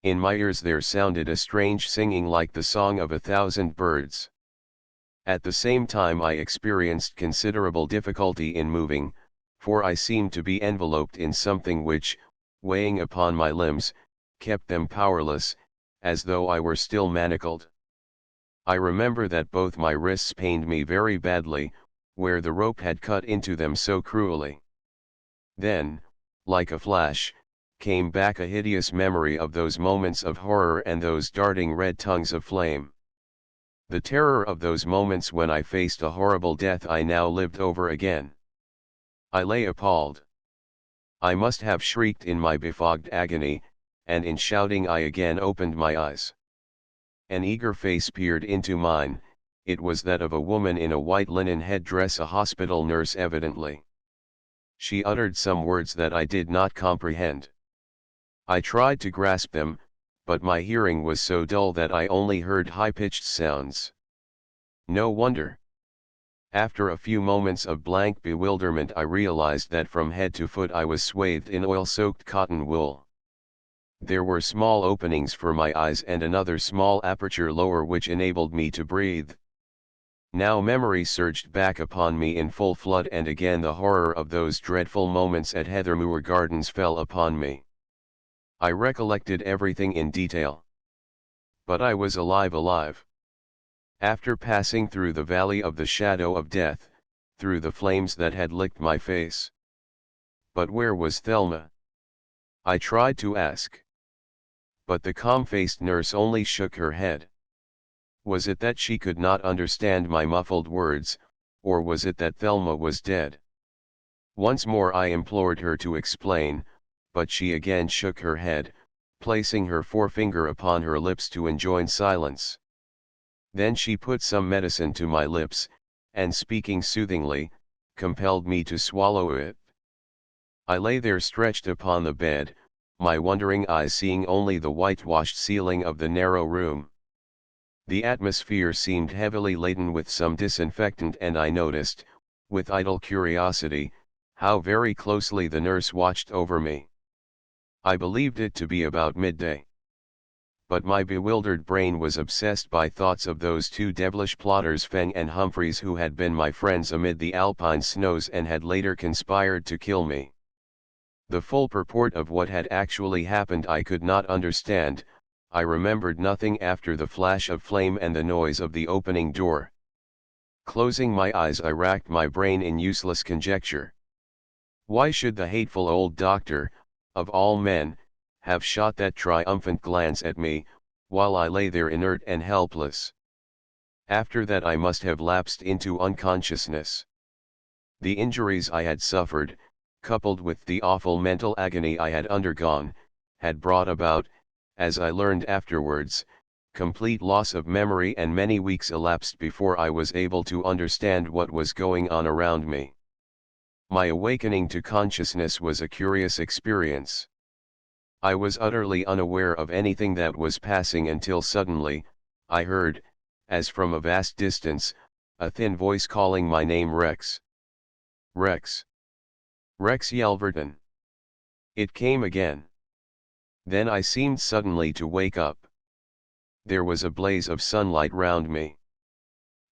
In my ears there sounded a strange singing like the song of 1,000 birds. At the same time I experienced considerable difficulty in moving, for I seemed to be enveloped in something which, weighing upon my limbs, kept them powerless, as though I were still manacled. I remember that both my wrists pained me very badly, where the rope had cut into them so cruelly. Then, like a flash, came back a hideous memory of those moments of horror and those darting red tongues of flame. The terror of those moments when I faced a horrible death I now lived over again. I lay appalled. I must have shrieked in my befogged agony, and in shouting I again opened my eyes. An eager face peered into mine. It was that of a woman in a white linen headdress, a hospital nurse evidently. She uttered some words that I did not comprehend. I tried to grasp them, but my hearing was so dull that I only heard high-pitched sounds. No wonder. After a few moments of blank bewilderment I realized that from head to foot I was swathed in oil-soaked cotton wool. There were small openings for my eyes and another small aperture lower which enabled me to breathe. Now memory surged back upon me in full flood, and again the horror of those dreadful moments at Heathermoor Gardens fell upon me. I recollected everything in detail. But I was alive. After passing through the valley of the shadow of death, through the flames that had licked my face. But where was Thelma? I tried to ask. But the calm-faced nurse only shook her head. Was it that she could not understand my muffled words, or was it that Thelma was dead? Once more I implored her to explain, but she again shook her head, placing her forefinger upon her lips to enjoin silence. Then she put some medicine to my lips, and speaking soothingly, compelled me to swallow it. I lay there stretched upon the bed, my wondering eyes seeing only the whitewashed ceiling of the narrow room. The atmosphere seemed heavily laden with some disinfectant, and I noticed, with idle curiosity, how very closely the nurse watched over me. I believed it to be about midday. But my bewildered brain was obsessed by thoughts of those two devilish plotters Feng and Humphreys, who had been my friends amid the alpine snows and had later conspired to kill me. The full purport of what had actually happened I could not understand. I remembered nothing after the flash of flame and the noise of the opening door. Closing my eyes, I racked my brain in useless conjecture. Why should the hateful old doctor, of all men, have shot that triumphant glance at me, while I lay there inert and helpless? After that I must have lapsed into unconsciousness. The injuries I had suffered, coupled with the awful mental agony I had undergone, had brought about, as I learned afterwards, complete loss of memory, and many weeks elapsed before I was able to understand what was going on around me. My awakening to consciousness was a curious experience. I was utterly unaware of anything that was passing until suddenly, I heard, as from a vast distance, a thin voice calling my name: Rex. Rex. Rex Yelverton. It came again. Then I seemed suddenly to wake up. There was a blaze of sunlight round me.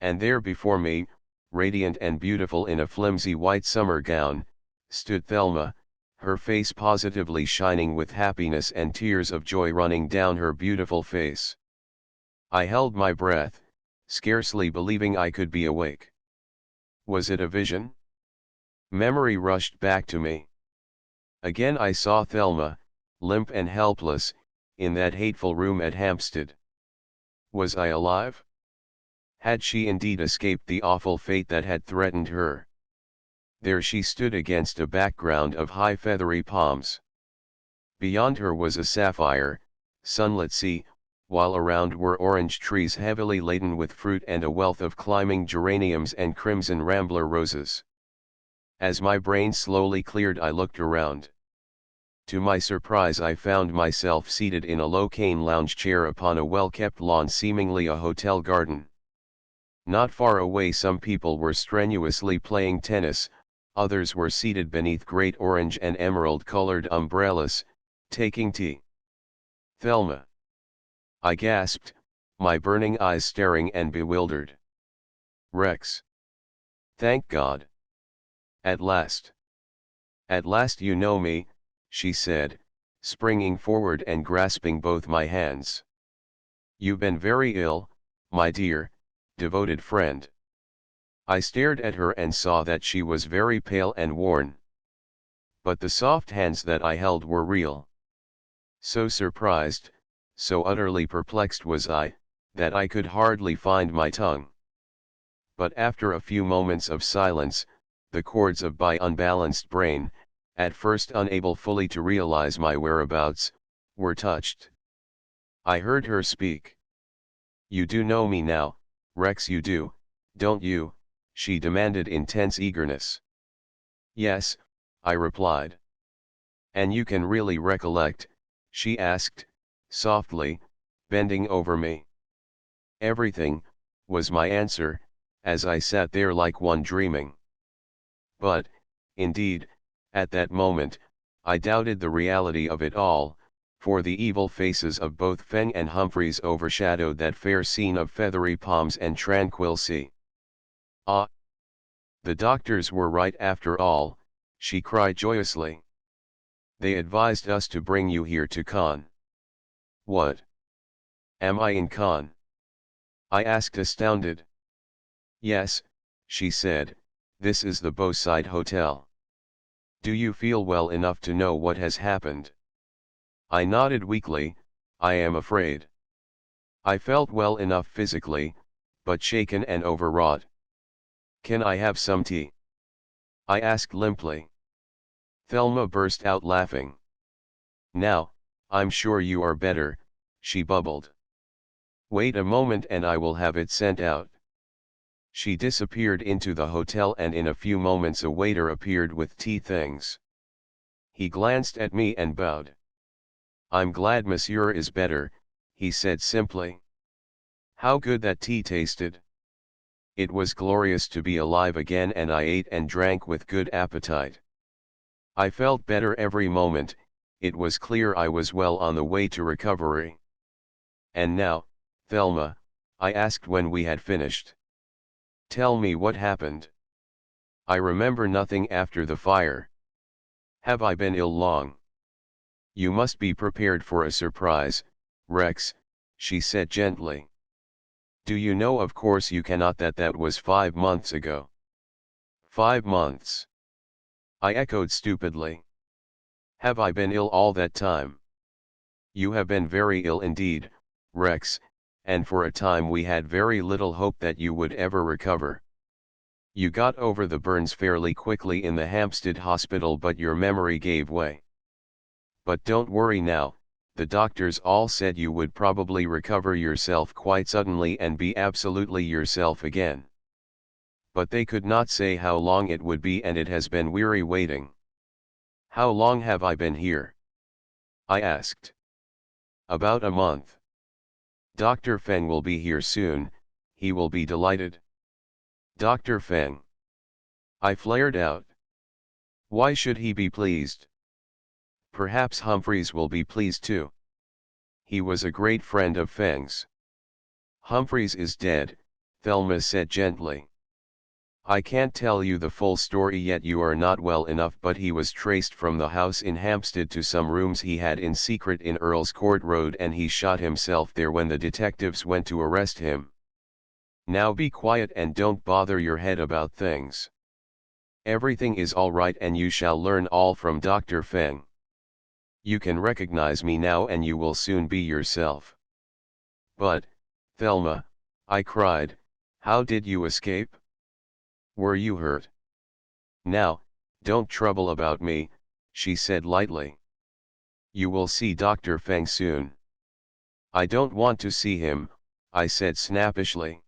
And there before me, radiant and beautiful in a flimsy white summer gown, stood Thelma, her face positively shining with happiness and tears of joy running down her beautiful face. I held my breath, scarcely believing I could be awake. Was it a vision? Memory rushed back to me. Again I saw Thelma, limp and helpless, in that hateful room at Hampstead. Was I alive? Had she indeed escaped the awful fate that had threatened her? There she stood against a background of high feathery palms. Beyond her was a sapphire, sunlit sea, while around were orange trees heavily laden with fruit and a wealth of climbing geraniums and crimson rambler roses. As my brain slowly cleared, I looked around. To my surprise, I found myself seated in a low cane lounge chair upon a well-kept lawn, seemingly a hotel garden. Not far away some people were strenuously playing tennis, others were seated beneath great orange and emerald-colored umbrellas, taking tea. Thelma! I gasped, my burning eyes staring and bewildered. Rex! Thank God! At last! At last you know me, she said, springing forward and grasping both my hands. You've been very ill, my dear, devoted friend. I stared at her and saw that she was very pale and worn. But the soft hands that I held were real. So surprised, so utterly perplexed was I, that I could hardly find my tongue. But after a few moments of silence, the chords of my unbalanced brain, at first unable fully to realize my whereabouts, were touched. I heard her speak. You do know me now, Rex, you do, don't you? She demanded in tense eagerness. Yes, I replied. And you can really recollect? She asked, softly, bending over me. Everything, was my answer, as I sat there like one dreaming. But, indeed, at that moment, I doubted the reality of it all, for the evil faces of both Feng and Humphreys overshadowed that fair scene of feathery palms and tranquil sea. Ah! The doctors were right after all, she cried joyously. They advised us to bring you here to Cannes. What? Am I in Cannes? I asked, astounded. Yes, she said, this is the Beauside Hotel. Do you feel well enough to know what has happened? I nodded weakly. I am afraid. I felt well enough physically, but shaken and overwrought. Can I have some tea? I asked limply. Thelma burst out laughing. Now, I'm sure you are better, she bubbled. Wait a moment and I will have it sent out. She disappeared into the hotel, and in a few moments a waiter appeared with tea things. He glanced at me and bowed. "I'm glad monsieur is better," he said simply. How good that tea tasted! It was glorious to be alive again, and I ate and drank with good appetite. I felt better every moment. It was clear I was well on the way to recovery. "And now, Thelma," I asked when we had finished. "Tell me what happened. I remember nothing after the fire. Have I been ill long?" "You must be prepared for a surprise, Rex," she said gently. "Do you know? Of course you cannot. That was 5 months ago." 5 months. I echoed stupidly. "Have I been ill all that time?" "You have been very ill indeed, Rex, and for a time we had very little hope that you would ever recover. You got over the burns fairly quickly in the Hampstead hospital, but your memory gave way. But don't worry now, the doctors all said you would probably recover yourself quite suddenly and be absolutely yourself again. But they could not say how long it would be, and it has been weary waiting." "How long have I been here?" I asked. "About a month. Dr. Feng will be here soon. He will be delighted." "Dr. Feng?" I flared out. "Why should he be pleased? Perhaps Humphreys will be pleased too. He was a great friend of Feng's." "Humphreys is dead," Thelma said gently. "I can't tell you the full story yet, you are not well enough, but he was traced from the house in Hampstead to some rooms he had in secret in Earl's Court Road, and he shot himself there when the detectives went to arrest him. Now be quiet and don't bother your head about things. Everything is all right, and you shall learn all from Dr. Feng. You can recognize me now, and you will soon be yourself." "But, Thelma," I cried, "how did you escape? Were you hurt?" "Now, don't trouble about me," she said lightly. "You will see Dr. Feng soon." "I don't want to see him," I said snappishly.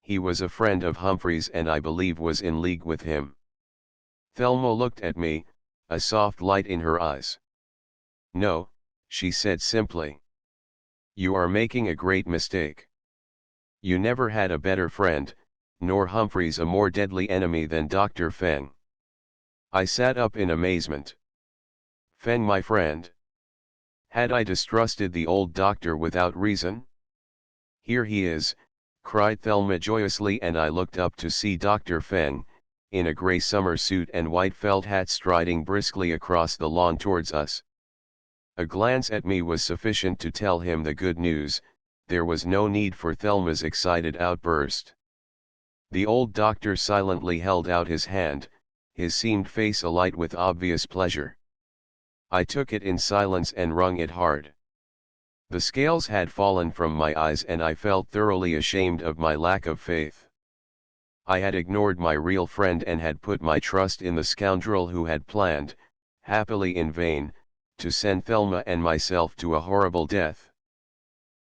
"He was a friend of Humphreys, and I believe was in league with him." Thelma looked at me, a soft light in her eyes. "No," she said simply. "You are making a great mistake. You never had a better friend, nor Humphreys a more deadly enemy than Dr. Feng." I sat up in amazement. "Feng my friend? Had I distrusted the old doctor without reason? Here he is," cried Thelma joyously, and I looked up to see Dr. Feng, in a grey summer suit and white felt hat, striding briskly across the lawn towards us. A glance at me was sufficient to tell him the good news. There was no need for Thelma's excited outburst. The old doctor silently held out his hand, his seamed face alight with obvious pleasure. I took it in silence and wrung it hard. The scales had fallen from my eyes, and I felt thoroughly ashamed of my lack of faith. I had ignored my real friend and had put my trust in the scoundrel who had planned, happily in vain, to send Thelma and myself to a horrible death.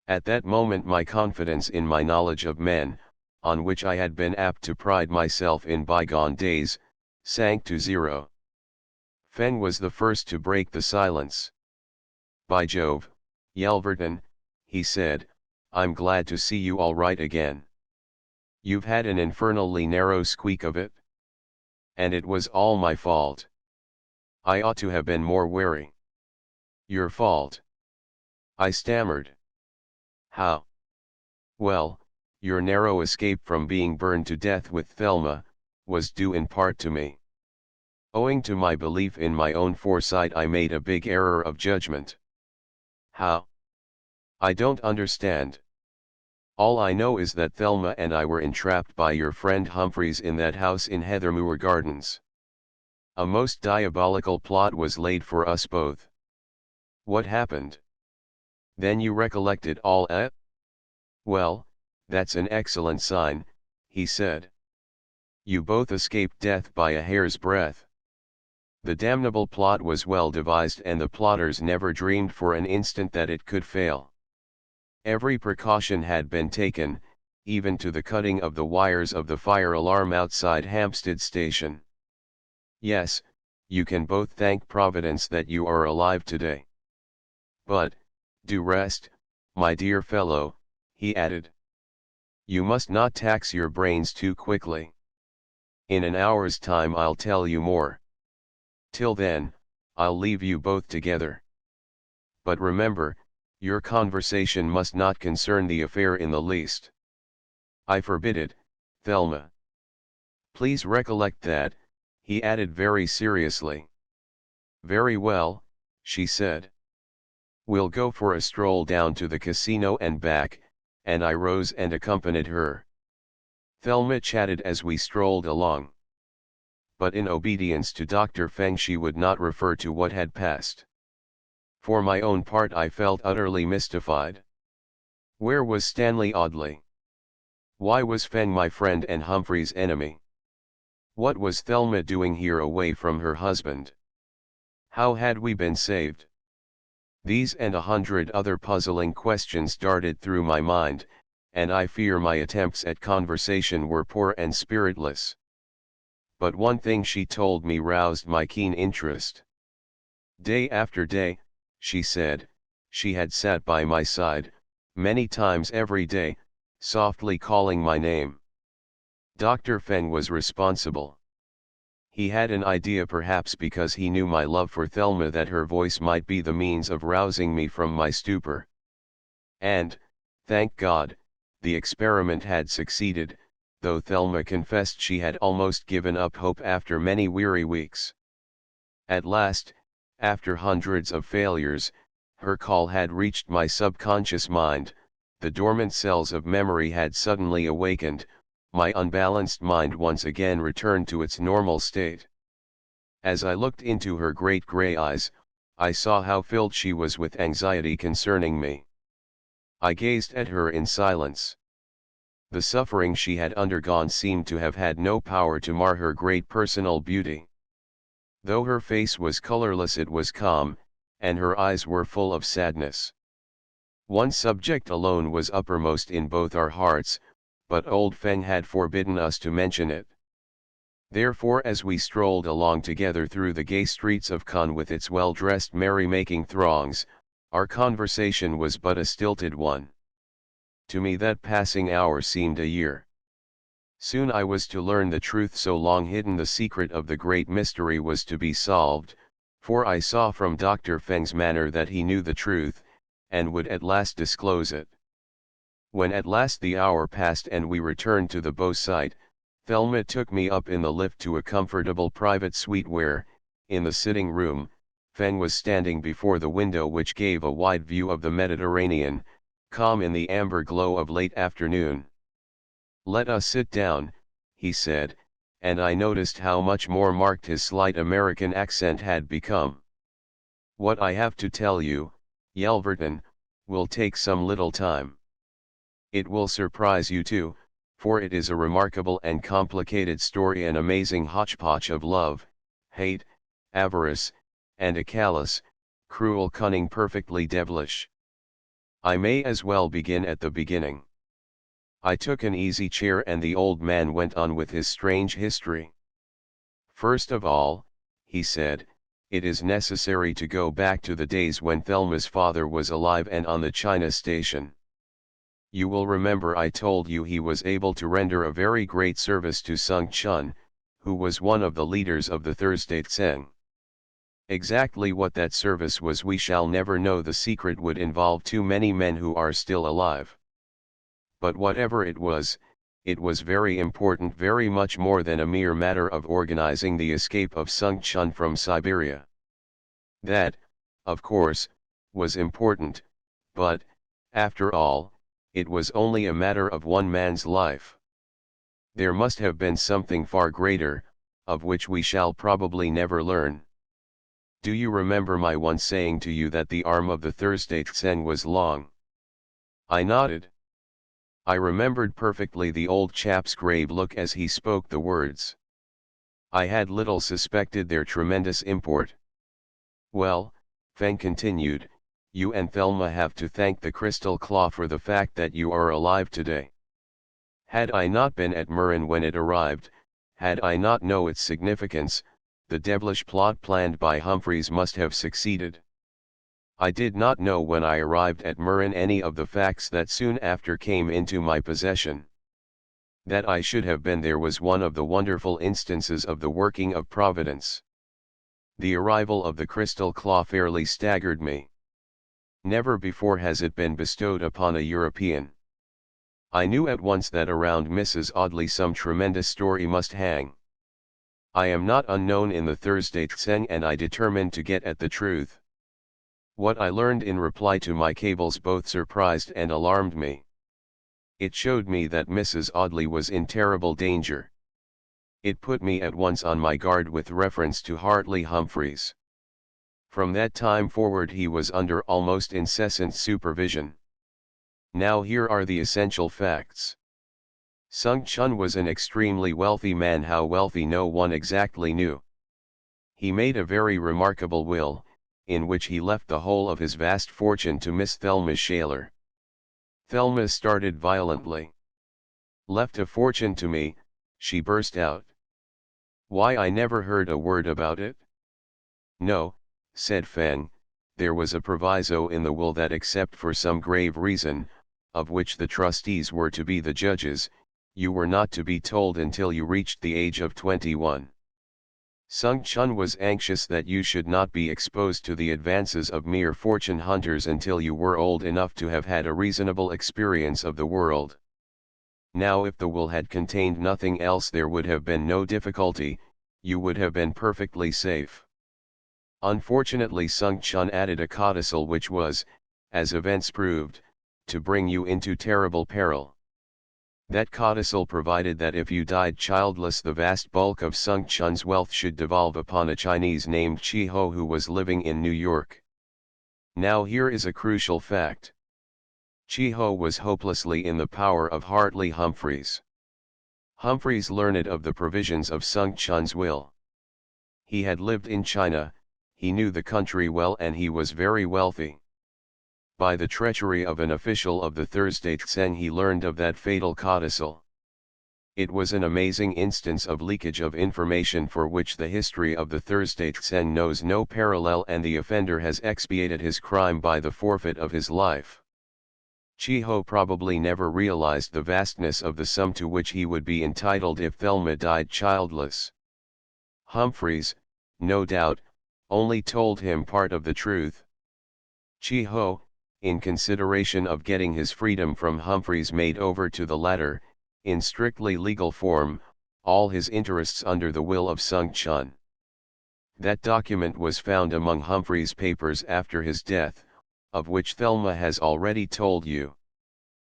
At that moment my confidence in my knowledge of men, on which I had been apt to pride myself in bygone days, sank to zero. Feng was the first to break the silence. "By Jove, Yelverton," he said, "I'm glad to see you all right again. You've had an infernally narrow squeak of it. And it was all my fault. I ought to have been more wary." "Your fault?" I stammered. "How?" "Well, your narrow escape from being burned to death with Thelma, was due in part to me. Owing to my belief in my own foresight, I made a big error of judgment." "How?" "I don't understand. All I know is that Thelma and I were entrapped by your friend Humphreys in that house in Heathermoor Gardens. A most diabolical plot was laid for us both." "What happened?" "Then you recollect it all, eh? Well, that's an excellent sign," he said. "You both escaped death by a hair's breadth. The damnable plot was well devised, and the plotters never dreamed for an instant that it could fail. Every precaution had been taken, even to the cutting of the wires of the fire alarm outside Hampstead Station. Yes, you can both thank Providence that you are alive today. But, do rest, my dear fellow, he added. You must not tax your brains too quickly. In an hour's time I'll tell you more. Till then, I'll leave you both together. But remember, your conversation must not concern the affair in the least. I forbid it, Thelma. Please recollect that, he added very seriously. Very well, she said. We'll go for a stroll down to the casino and back, and I rose and accompanied her. Thelma chatted as we strolled along. But in obedience to Dr. Feng she would not refer to what had passed. For my own part I felt utterly mystified. Where was Stanley Audley? Why was Feng my friend and Humphrey's enemy? What was Thelma doing here away from her husband? How had we been saved? These and 100 other puzzling questions darted through my mind, and I fear my attempts at conversation were poor and spiritless. But one thing she told me roused my keen interest. Day after day, she said, she had sat by my side, many times every day, softly calling my name. Dr. Feng was responsible. He had an idea, perhaps because he knew my love for Thelma, that her voice might be the means of rousing me from my stupor. And, thank God, the experiment had succeeded, though Thelma confessed she had almost given up hope after many weary weeks. At last, after hundreds of failures, her call had reached my subconscious mind, the dormant cells of memory had suddenly awakened, my unbalanced mind once again returned to its normal state. As I looked into her great gray eyes, I saw how filled she was with anxiety concerning me. I gazed at her in silence. The suffering she had undergone seemed to have had no power to mar her great personal beauty. Though her face was colorless, it was calm, and her eyes were full of sadness. One subject alone was uppermost in both our hearts, but old Feng had forbidden us to mention it. Therefore, as we strolled along together through the gay streets of Cannes with its well-dressed merry-making throngs, our conversation was but a stilted one. To me that passing hour seemed a year. Soon I was to learn the truth so long hidden. The secret of the great mystery was to be solved, for I saw from Dr. Feng's manner that he knew the truth, and would at last disclose it. When at last the hour passed and we returned to the Beau Site, Thelma took me up in the lift to a comfortable private suite where, in the sitting room, Feng was standing before the window which gave a wide view of the Mediterranean, calm in the amber glow of late afternoon. "Let us sit down," he said, and I noticed how much more marked his slight American accent had become. "What I have to tell you, Yelverton, will take some little time. It will surprise you too, for it is a remarkable and complicated story, an amazing hodgepodge of love, hate, avarice, and a callous, cruel cunning perfectly devilish. I may as well begin at the beginning." I took an easy chair and the old man went on with his strange history. "First of all," he said, "it is necessary to go back to the days when Thelma's father was alive and on the China station. You will remember I told you he was able to render a very great service to Sung Chun, who was one of the leaders of the Thursday Tseng. Exactly what that service was we shall never know. The secret would involve too many men who are still alive. But whatever it was very important, very much more than a mere matter of organizing the escape of Sung Chun from Siberia. That, of course, was important, but, after all, it was only a matter of one man's life. There must have been something far greater, of which we shall probably never learn. Do you remember my once saying to you that the arm of the Thursday Tseng was long?" I nodded. I remembered perfectly the old chap's grave look as he spoke the words. I had little suspected their tremendous import. "Well," Feng continued, "you and Thelma have to thank the crystal claw for the fact that you are alive today. Had I not been at Murin when it arrived, had I not known its significance, the devilish plot planned by Humphreys must have succeeded. I did not know when I arrived at Murin any of the facts that soon after came into my possession. That I should have been there was one of the wonderful instances of the working of Providence. The arrival of the crystal claw fairly staggered me. Never before has it been bestowed upon a European. I knew at once that around Mrs. Audley some tremendous story must hang. I am not unknown in the Thursday Tseng, and I determined to get at the truth. What I learned in reply to my cables both surprised and alarmed me. It showed me that Mrs. Audley was in terrible danger. It put me at once on my guard with reference to Hartley Humphreys. From that time forward he was under almost incessant supervision. Now here are the essential facts. Sung Chun was an extremely wealthy man, how wealthy no one exactly knew. He made a very remarkable will, in which he left the whole of his vast fortune to Miss Thelma Shaler. Thelma started violently. "Left a fortune to me," she burst out. "Why, I never heard a word about it." "No," said Feng, "there was a proviso in the will that except for some grave reason, of which the trustees were to be the judges, you were not to be told until you reached the age of 21. Sung Chun was anxious that you should not be exposed to the advances of mere fortune hunters until you were old enough to have had a reasonable experience of the world. Now if the will had contained nothing else there would have been no difficulty, you would have been perfectly safe. Unfortunately Sung Chun added a codicil which was, as events proved, to bring you into terrible peril. That codicil provided that if you died childless the vast bulk of Sung Chun's wealth should devolve upon a Chinese named Chi Ho who was living in New York. Now here is a crucial fact. Chi Ho was hopelessly in the power of Hartley Humphreys. Humphreys learned of the provisions of Sung Chun's will. He had lived in China, he knew the country well, and he was very wealthy. By the treachery of an official of the Thursday Tseng he learned of that fatal codicil. It was an amazing instance of leakage of information for which the history of the Thursday Tseng knows no parallel, and the offender has expiated his crime by the forfeit of his life. Chi Ho probably never realized the vastness of the sum to which he would be entitled if Thelma died childless. Humphreys, no doubt, only told him part of the truth. Chi Ho, in consideration of getting his freedom from Humphreys, made over to the latter, in strictly legal form, all his interests under the will of Sung Chun. That document was found among Humphreys' papers after his death, of which Thelma has already told you.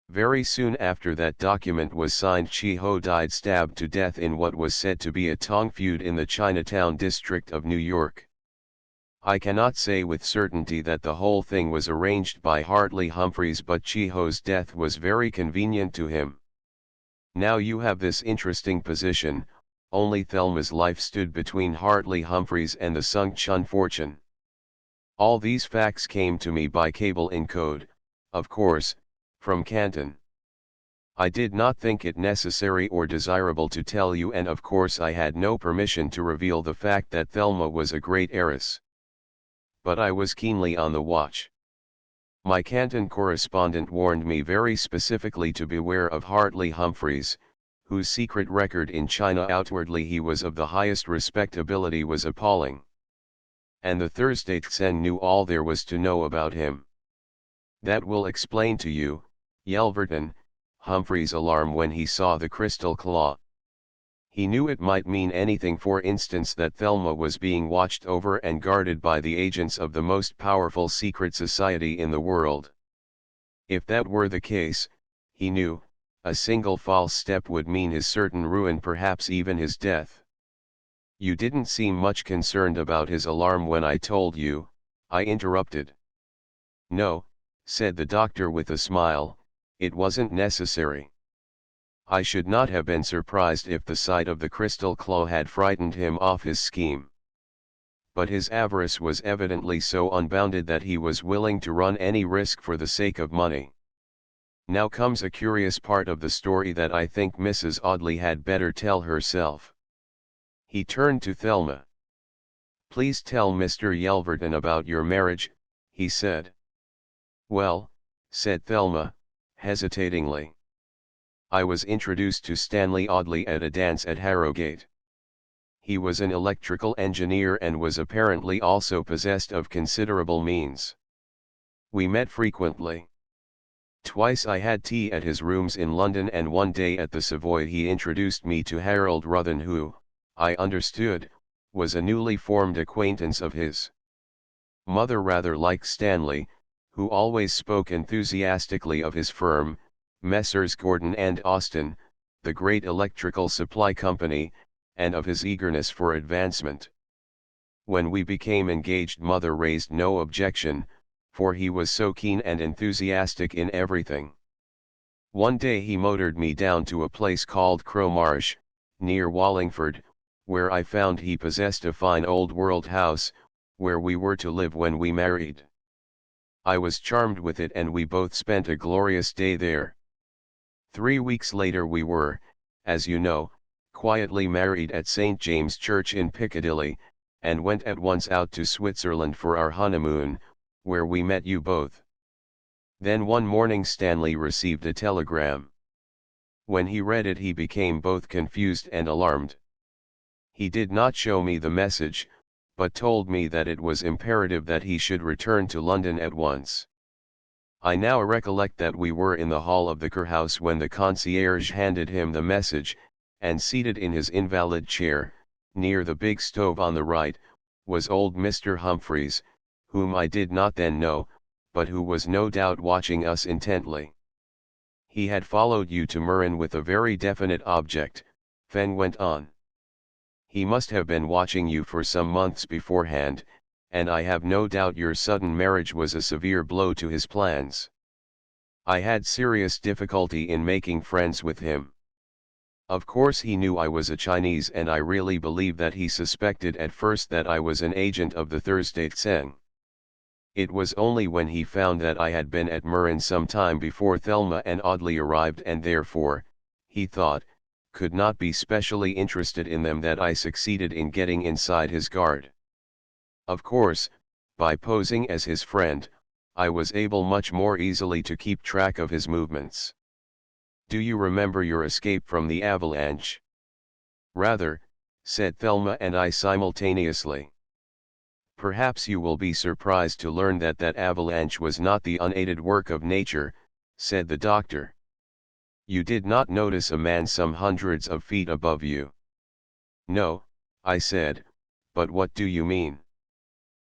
Very soon after that document was signed Chi Ho died stabbed to death in what was said to be a Tong feud in the Chinatown district of New York. I cannot say with certainty that the whole thing was arranged by Hartley Humphreys, but Chi Ho's death was very convenient to him. Now you have this interesting position, only Thelma's life stood between Hartley Humphreys and the Sung Chun fortune. All these facts came to me by cable in code, of course, from Canton. I did not think it necessary or desirable to tell you, and of course I had no permission to reveal the fact that Thelma was a great heiress. But I was keenly on the watch. My Canton correspondent warned me very specifically to beware of Hartley Humphreys, whose secret record in China outwardly he was of the highest respectability was appalling. And the Thursday Tseng knew all there was to know about him. That will explain to you, Yelverton, Humphreys' alarm when he saw the crystal claw. He knew it might mean anything, for instance that Thelma was being watched over and guarded by the agents of the most powerful secret society in the world. If that were the case, he knew, a single false step would mean his certain ruin, perhaps even his death. You didn't seem much concerned about his alarm when I told you, I interrupted. No, said the doctor with a smile, it wasn't necessary. I should not have been surprised if the sight of the crystal claw had frightened him off his scheme. But his avarice was evidently so unbounded that he was willing to run any risk for the sake of money. Now comes a curious part of the story that I think Mrs. Audley had better tell herself. He turned to Thelma. "Please tell Mr. Yelverton about your marriage," he said. "Well," said Thelma, hesitatingly, "I was introduced to Stanley Audley at a dance at Harrogate. He was an electrical engineer and was apparently also possessed of considerable means. We met frequently. Twice I had tea at his rooms in London, and one day at the Savoy he introduced me to Harold Ruthen, who, I understood, was a newly formed acquaintance of his. Mother rather liked Stanley, who always spoke enthusiastically of his firm, Messrs. Gordon and Austin, the great electrical supply company, and of his eagerness for advancement. When we became engaged, Mother raised no objection, for he was so keen and enthusiastic in everything. One day he motored me down to a place called Crowmarsh, near Wallingford, where I found he possessed a fine old world house, where we were to live when we married. I was charmed with it, and we both spent a glorious day there. 3 weeks later we were, as you know, quietly married at St. James' Church in Piccadilly, and went at once out to Switzerland for our honeymoon, where we met you both. Then one morning Stanley received a telegram. When he read it he became both confused and alarmed. He did not show me the message, but told me that it was imperative that he should return to London at once. I now recollect that we were in the hall of the Kurhaus when the concierge handed him the message, and seated in his invalid chair, near the big stove on the right, was old Mr. Humphreys, whom I did not then know, but who was no doubt watching us intently. He had followed you to Murren with a very definite object, Fenn went on. He must have been watching you for some months beforehand, and I have no doubt your sudden marriage was a severe blow to his plans. I had serious difficulty in making friends with him. Of course he knew I was a Chinese, and I really believe that he suspected at first that I was an agent of the Thursday Tseng. It was only when he found that I had been at Murren some time before Thelma and Audley arrived, and therefore, he thought, could not be specially interested in them, that I succeeded in getting inside his guard. Of course, by posing as his friend, I was able much more easily to keep track of his movements. Do you remember your escape from the avalanche? Rather, said Thelma and I simultaneously. Perhaps you will be surprised to learn that that avalanche was not the unaided work of nature, said the doctor. You did not notice a man some hundreds of feet above you? No, I said, but what do you mean?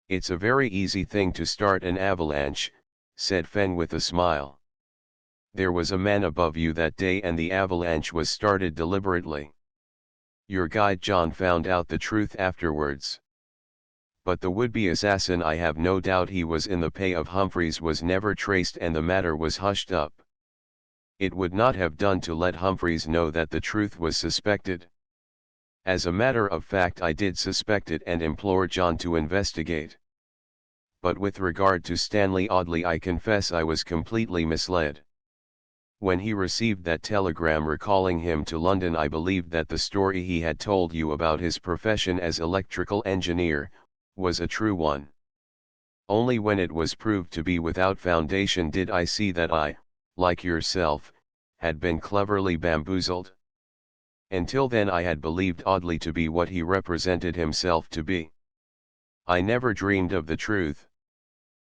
It's a very easy thing to start an avalanche, said Fenn with a smile. There was a man above you that day, and the avalanche was started deliberately. Your guide John found out the truth afterwards. But the would-be assassin, I have no doubt he was in the pay of Humphreys, was never traced, and the matter was hushed up. It would not have done to let Humphreys know that the truth was suspected. As a matter of fact, I did suspect it and implored John to investigate. But with regard to Stanley Audley, I confess I was completely misled. When he received that telegram recalling him to London, I believed that the story he had told you about his profession as electrical engineer was a true one. Only when it was proved to be without foundation did I see that I, like yourself, had been cleverly bamboozled. Until then I had believed Audley to be what he represented himself to be. I never dreamed of the truth.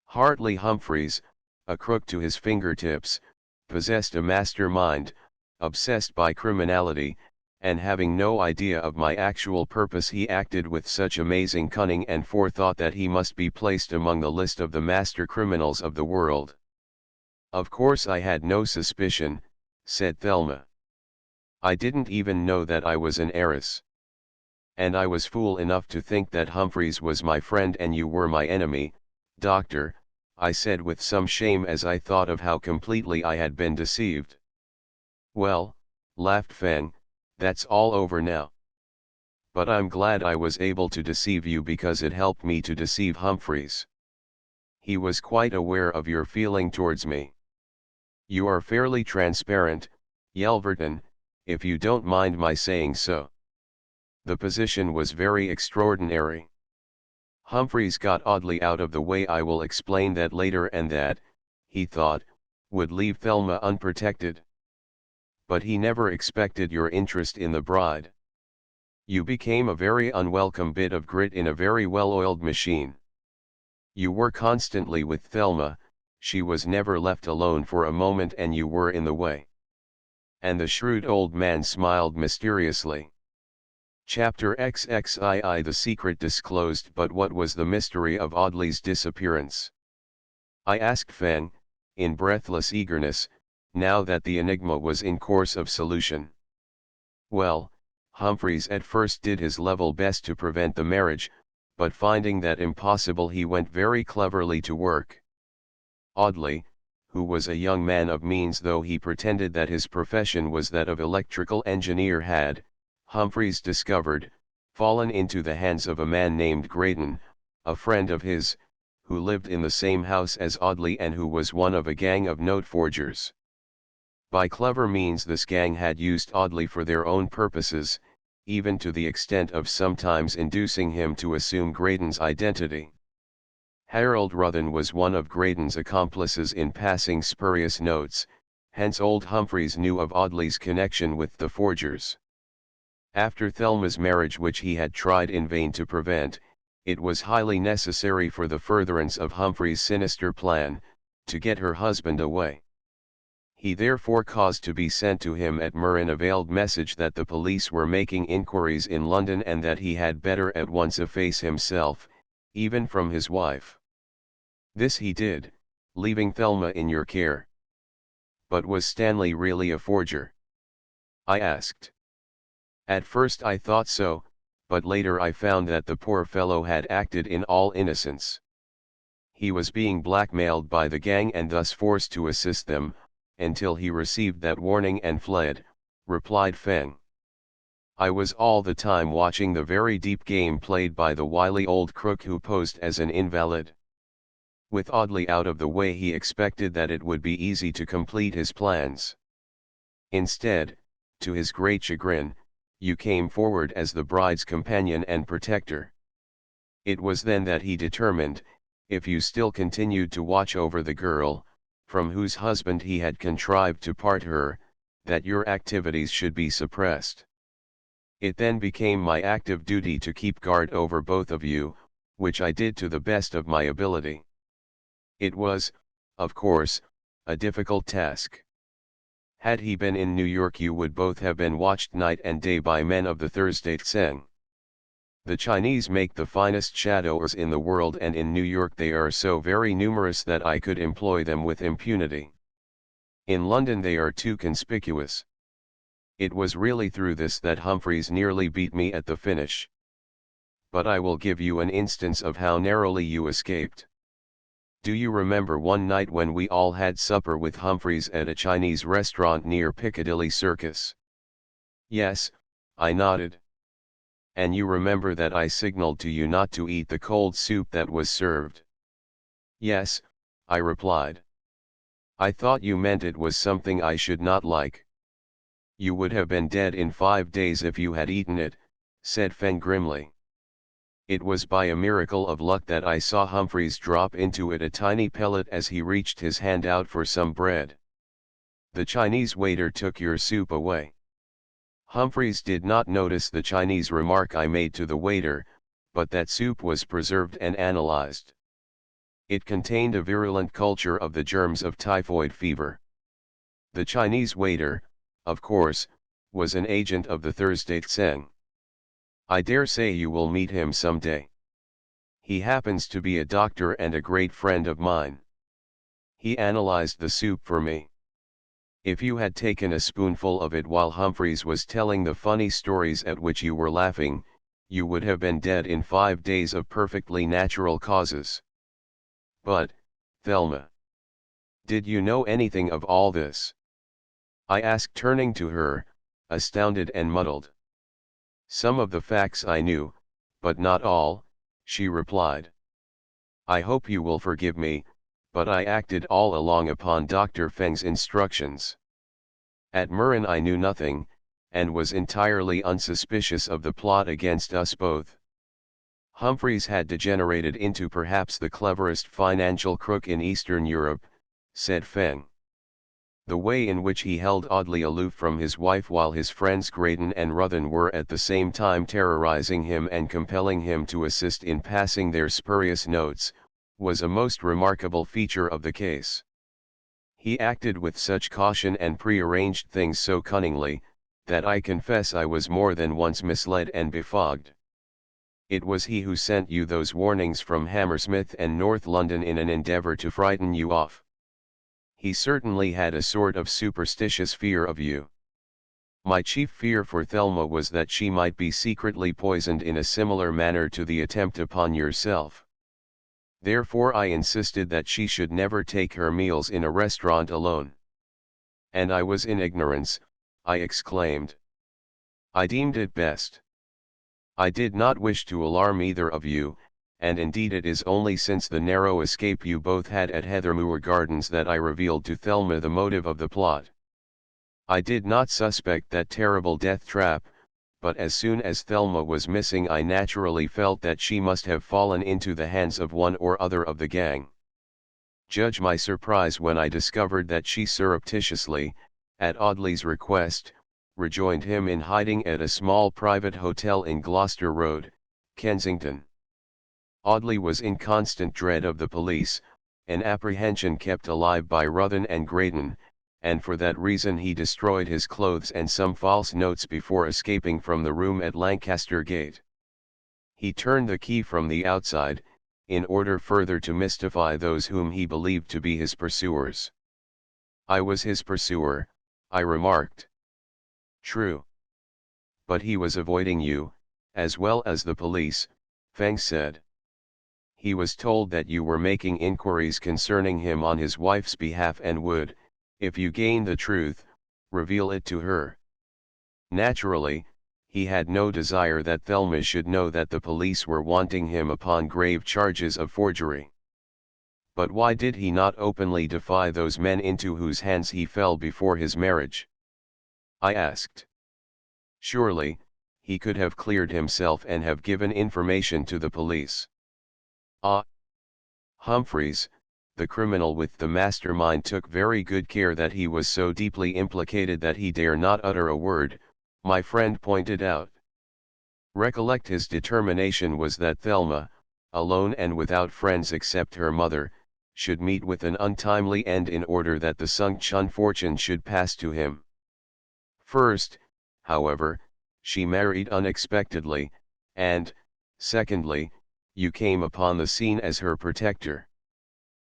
Hartley Humphreys, a crook to his fingertips, possessed a master mind, obsessed by criminality, and having no idea of my actual purpose, he acted with such amazing cunning and forethought that he must be placed among the list of the master criminals of the world. Of course I had no suspicion, said Thelma. I didn't even know that I was an heiress. And I was fool enough to think that Humphreys was my friend and you were my enemy, doctor, I said with some shame as I thought of how completely I had been deceived. Well, laughed Fenn, that's all over now. But I'm glad I was able to deceive you, because it helped me to deceive Humphreys. He was quite aware of your feeling towards me. You are fairly transparent, Yelverton, if you don't mind my saying so. The position was very extraordinary. Humphreys got oddly out of the way. I will explain that later, and that, he thought, would leave Thelma unprotected. But he never expected your interest in the bride. You became a very unwelcome bit of grit in a very well-oiled machine. You were constantly with Thelma, she was never left alone for a moment, and you were in the way. And the shrewd old man smiled mysteriously. Chapter XXII. The secret disclosed. But what was the mystery of Audley's disappearance? I asked Feng, in breathless eagerness, now that the enigma was in course of solution. Well, Humphreys at first did his level best to prevent the marriage, but finding that impossible, he went very cleverly to work. Audley, who was a young man of means, though he pretended that his profession was that of electrical engineer, had, Humphreys discovered, fallen into the hands of a man named Graydon, a friend of his, who lived in the same house as Audley and who was one of a gang of note forgers. By clever means this gang had used Audley for their own purposes, even to the extent of sometimes inducing him to assume Graydon's identity. Harold Ruthen was one of Graydon's accomplices in passing spurious notes, hence old Humphreys knew of Audley's connection with the forgers. After Thelma's marriage, which he had tried in vain to prevent, it was highly necessary for the furtherance of Humphreys' sinister plan, to get her husband away. He therefore caused to be sent to him at Murren a veiled message that the police were making inquiries in London, and that he had better at once efface himself, even from his wife. This he did, leaving Thelma in your care. But was Stanley really a forger? I asked. At first I thought so, but later I found that the poor fellow had acted in all innocence. He was being blackmailed by the gang and thus forced to assist them, until he received that warning and fled, replied Feng. I was all the time watching the very deep game played by the wily old crook who posed as an invalid. With Audley out of the way, he expected that it would be easy to complete his plans. Instead, to his great chagrin, you came forward as the bride's companion and protector. It was then that he determined, if you still continued to watch over the girl, from whose husband he had contrived to part her, that your activities should be suppressed. It then became my active duty to keep guard over both of you, which I did to the best of my ability. It was, of course, a difficult task. Had he been in New York, you would both have been watched night and day by men of the Thursday Tseng. The Chinese make the finest shadowers in the world, and in New York they are so very numerous that I could employ them with impunity. In London they are too conspicuous. It was really through this that Humphreys nearly beat me at the finish. But I will give you an instance of how narrowly you escaped. Do you remember one night when we all had supper with Humphreys at a Chinese restaurant near Piccadilly Circus? Yes, I nodded. And you remember that I signaled to you not to eat the cold soup that was served? Yes, I replied. I thought you meant it was something I should not like. You would have been dead in 5 days if you had eaten it, said Feng grimly. It was by a miracle of luck that I saw Humphreys drop into it a tiny pellet as he reached his hand out for some bread. The Chinese waiter took your soup away. Humphreys did not notice the Chinese remark I made to the waiter, but that soup was preserved and analyzed. It contained a virulent culture of the germs of typhoid fever. The Chinese waiter, of course, was an agent of the Thursday Tseng. I dare say you will meet him some day. He happens to be a doctor and a great friend of mine. He analyzed the soup for me. If you had taken a spoonful of it while Humphreys was telling the funny stories at which you were laughing, you would have been dead in 5 days of perfectly natural causes. But, Thelma, did you know anything of all this? I asked, turning to her, astounded and muddled. Some of the facts I knew, but not all, she replied. I hope you will forgive me, but I acted all along upon Dr. Feng's instructions. At Murin I knew nothing, and was entirely unsuspicious of the plot against us both. Humphreys had degenerated into perhaps the cleverest financial crook in Eastern Europe, said Feng. The way in which he held oddly aloof from his wife while his friends Graydon and Ruthen were at the same time terrorizing him and compelling him to assist in passing their spurious notes, was a most remarkable feature of the case. He acted with such caution and prearranged things so cunningly, that I confess I was more than once misled and befogged. It was he who sent you those warnings from Hammersmith and North London in an endeavour to frighten you off. He certainly had a sort of superstitious fear of you. My chief fear for Thelma was that she might be secretly poisoned in a similar manner to the attempt upon yourself. Therefore I insisted that she should never take her meals in a restaurant alone. And I was in ignorance, I exclaimed. I deemed it best. I did not wish to alarm either of you, and indeed it is only since the narrow escape you both had at Heathermoor Gardens that I revealed to Thelma the motive of the plot. I did not suspect that terrible death trap, but as soon as Thelma was missing I naturally felt that she must have fallen into the hands of one or other of the gang. Judge my surprise when I discovered that she surreptitiously, at Audley's request, rejoined him in hiding at a small private hotel in Gloucester Road, Kensington. Audley was in constant dread of the police, an apprehension kept alive by Ruthen and Graydon, and for that reason he destroyed his clothes and some false notes before escaping from the room at Lancaster Gate. He turned the key from the outside, in order further to mystify those whom he believed to be his pursuers. I was his pursuer, I remarked. True. But he was avoiding you, as well as the police, Feng said. He was told that you were making inquiries concerning him on his wife's behalf and would, if you gained the truth, reveal it to her. Naturally, he had no desire that Thelma should know that the police were wanting him upon grave charges of forgery. But why did he not openly defy those men into whose hands he fell before his marriage? I asked. Surely, he could have cleared himself and have given information to the police. Ah! Humphreys, the criminal with the mastermind, took very good care that he was so deeply implicated that he dare not utter a word, my friend pointed out. Recollect his determination was that Thelma, alone and without friends except her mother, should meet with an untimely end in order that the Sung Chun fortune should pass to him. First, however, she married unexpectedly, and, secondly, you came upon the scene as her protector.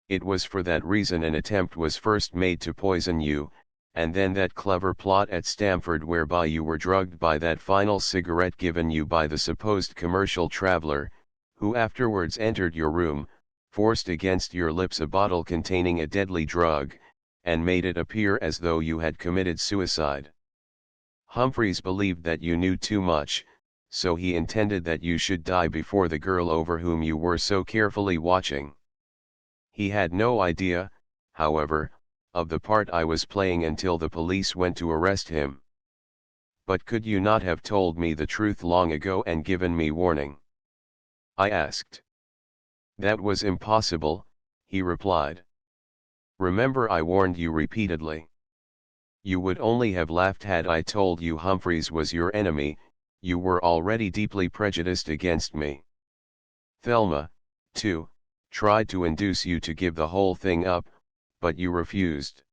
It was for that reason an attempt was first made to poison you, and then that clever plot at Stamford whereby you were drugged by that final cigarette given you by the supposed commercial traveller, who afterwards entered your room, forced against your lips a bottle containing a deadly drug, and made it appear as though you had committed suicide. Humphreys believed that you knew too much, so he intended that you should die before the girl over whom you were so carefully watching. He had no idea, however, of the part I was playing until the police went to arrest him. But could you not have told me the truth long ago and given me warning? I asked. That was impossible, he replied. Remember, I warned you repeatedly. You would only have laughed had I told you Humphreys was your enemy. You were already deeply prejudiced against me. Thelma, too, tried to induce you to give the whole thing up, but you refused.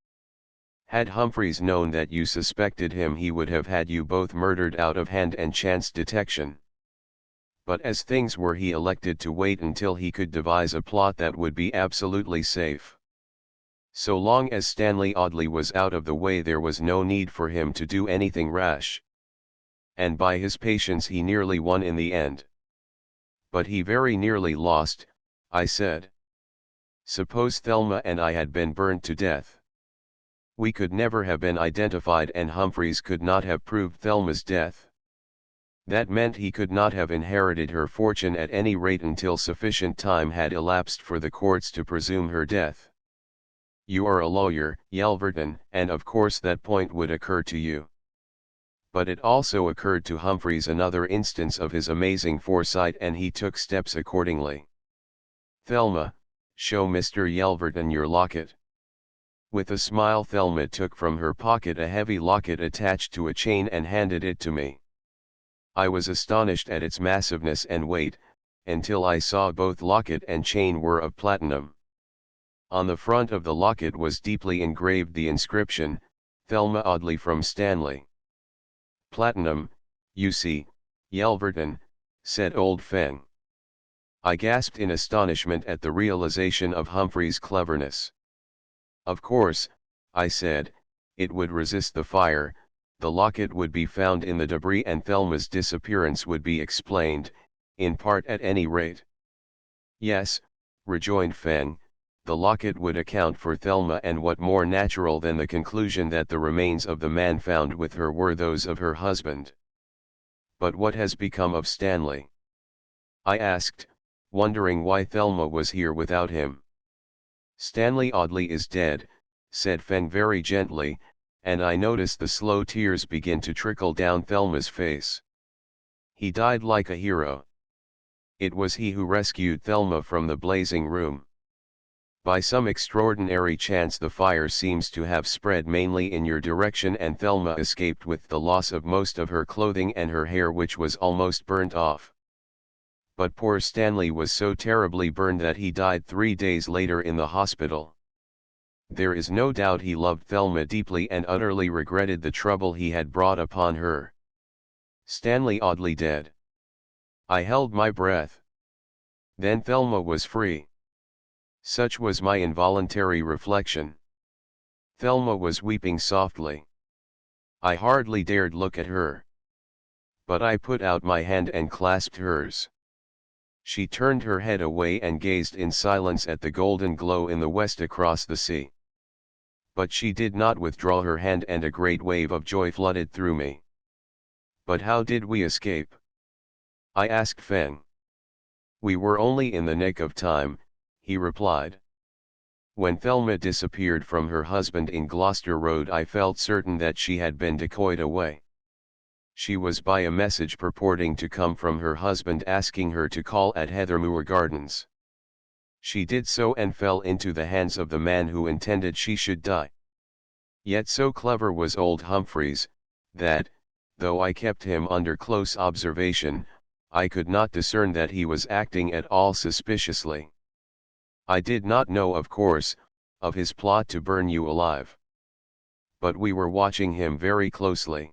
Had Humphreys known that you suspected him, he would have had you both murdered out of hand and chance detection. But as things were, he elected to wait until he could devise a plot that would be absolutely safe. So long as Stanley Audley was out of the way, there was no need for him to do anything rash. And by his patience he nearly won in the end. But he very nearly lost, I said. Suppose Thelma and I had been burned to death. We could never have been identified, and Humphreys could not have proved Thelma's death. That meant he could not have inherited her fortune at any rate until sufficient time had elapsed for the courts to presume her death. You are a lawyer, Yelverton, and of course that point would occur to you. But it also occurred to Humphreys another instance of his amazing foresight, and he took steps accordingly. Thelma, show Mr. Yelverton your locket. With a smile Thelma took from her pocket a heavy locket attached to a chain and handed it to me. I was astonished at its massiveness and weight, until I saw both locket and chain were of platinum. On the front of the locket was deeply engraved the inscription, Thelma Audley from Stanley. Platinum, you see, Yelverton, said old Feng. I gasped in astonishment at the realization of Humphrey's cleverness. Of course, I said, it would resist the fire, the locket would be found in the debris and Thelma's disappearance would be explained, in part at any rate. Yes, rejoined Feng, the locket would account for Thelma, and what more natural than the conclusion that the remains of the man found with her were those of her husband. But what has become of Stanley? I asked, wondering why Thelma was here without him. Stanley Audley is dead, said Feng very gently, and I noticed the slow tears begin to trickle down Thelma's face. He died like a hero. It was he who rescued Thelma from the blazing room. By some extraordinary chance the fire seems to have spread mainly in your direction, and Thelma escaped with the loss of most of her clothing and her hair, which was almost burnt off. But poor Stanley was so terribly burned that he died 3 days later in the hospital. There is no doubt he loved Thelma deeply and utterly regretted the trouble he had brought upon her. Stanley Audley dead. I held my breath. Then Thelma was free. Such was my involuntary reflection. Thelma was weeping softly. I hardly dared look at her. But I put out my hand and clasped hers. She turned her head away and gazed in silence at the golden glow in the west across the sea. But she did not withdraw her hand, and a great wave of joy flooded through me. But how did we escape? I asked Feng. We were only in the nick of time, he replied. When Thelma disappeared from her husband in Gloucester Road, I felt certain that she had been decoyed away. She was by a message purporting to come from her husband asking her to call at Heathermoor Gardens. She did so and fell into the hands of the man who intended she should die. Yet so clever was old Humphreys, that, though I kept him under close observation, I could not discern that he was acting at all suspiciously. I did not know, of course, of his plot to burn you alive. But we were watching him very closely.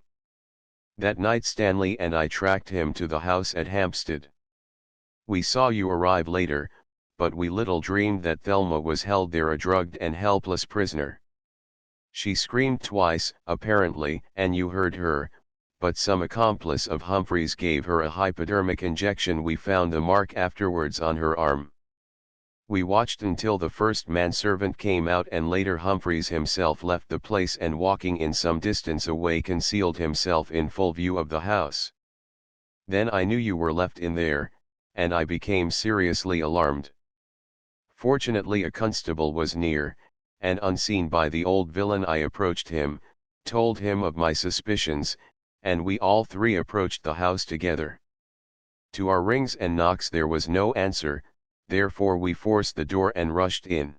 That night Stanley and I tracked him to the house at Hampstead. We saw you arrive later, but we little dreamed that Thelma was held there a drugged and helpless prisoner. She screamed twice, apparently, and you heard her, but some accomplice of Humphreys gave her a hypodermic injection. We found the mark afterwards on her arm. We watched until the first manservant came out, and later Humphreys himself left the place and, walking in some distance away, concealed himself in full view of the house. Then I knew you were left in there, and I became seriously alarmed. Fortunately a constable was near, and unseen by the old villain I approached him, told him of my suspicions, and we all three approached the house together. To our rings and knocks there was no answer, therefore we forced the door and rushed in.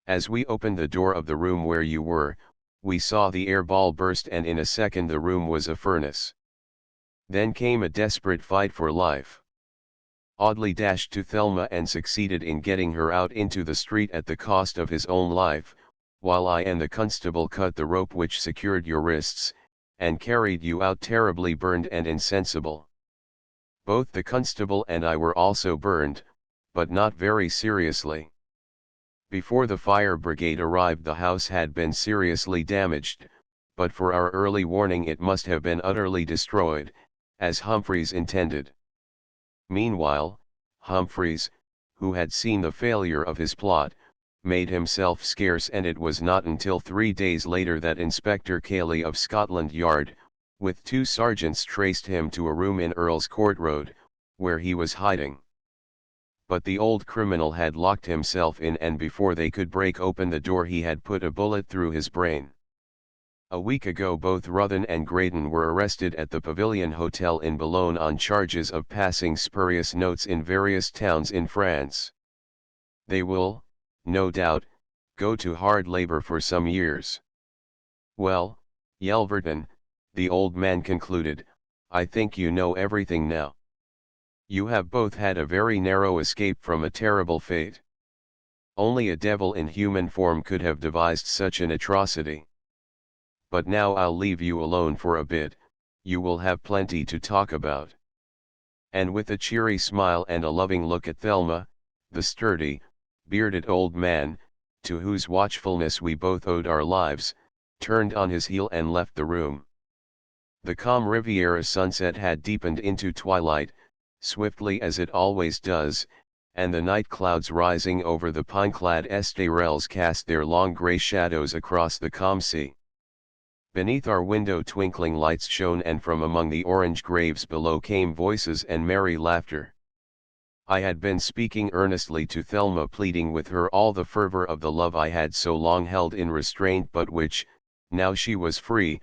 As we opened the door of the room where you were, we saw the air ball burst, and in a second the room was a furnace. Then came a desperate fight for life. Audley dashed to Thelma and succeeded in getting her out into the street at the cost of his own life, while I and the constable cut the rope which secured your wrists, and carried you out terribly burned and insensible. Both the constable and I were also burned, but not very seriously. Before the fire brigade arrived the house had been seriously damaged, but for our early warning it must have been utterly destroyed, as Humphreys intended. Meanwhile, Humphreys, who had seen the failure of his plot, made himself scarce, and it was not until 3 days later that Inspector Cayley of Scotland Yard, with 2 sergeants, traced him to a room in Earl's Court Road, where he was hiding. but the old criminal had locked himself in, and before they could break open the door he had put a bullet through his brain. A week ago both Ruthin and Graydon were arrested at the Pavilion Hotel in Boulogne on charges of passing spurious notes in various towns in France. They will, no doubt, go to hard labor for some years. Well, Yelverton, the old man concluded, I think you know everything now. You have both had a very narrow escape from a terrible fate. Only a devil in human form could have devised such an atrocity. But now I'll leave you alone for a bit, you will have plenty to talk about. And with a cheery smile and a loving look at Thelma, the sturdy, bearded old man, to whose watchfulness we both owed our lives, turned on his heel and left the room. The calm Riviera sunset had deepened into twilight, swiftly as it always does, and the night clouds rising over the pine-clad esterelles cast their long grey shadows across the calm sea. Beneath our window twinkling lights shone, and from among the orange graves below came voices and merry laughter. I had been speaking earnestly to Thelma, pleading with her all the fervour of the love I had so long held in restraint, but which, now she was free,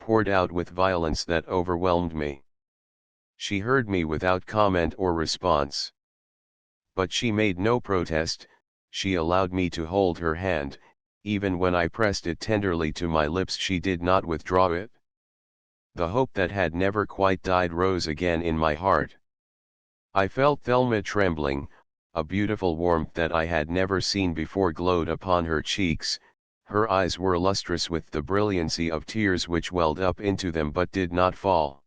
poured out with violence that overwhelmed me. She heard me without comment or response. But she made no protest, she allowed me to hold her hand, even when I pressed it tenderly to my lips she did not withdraw it. The hope that had never quite died rose again in my heart. I felt Thelma trembling, a beautiful warmth that I had never seen before glowed upon her cheeks, her eyes were lustrous with the brilliancy of tears which welled up into them but did not fall.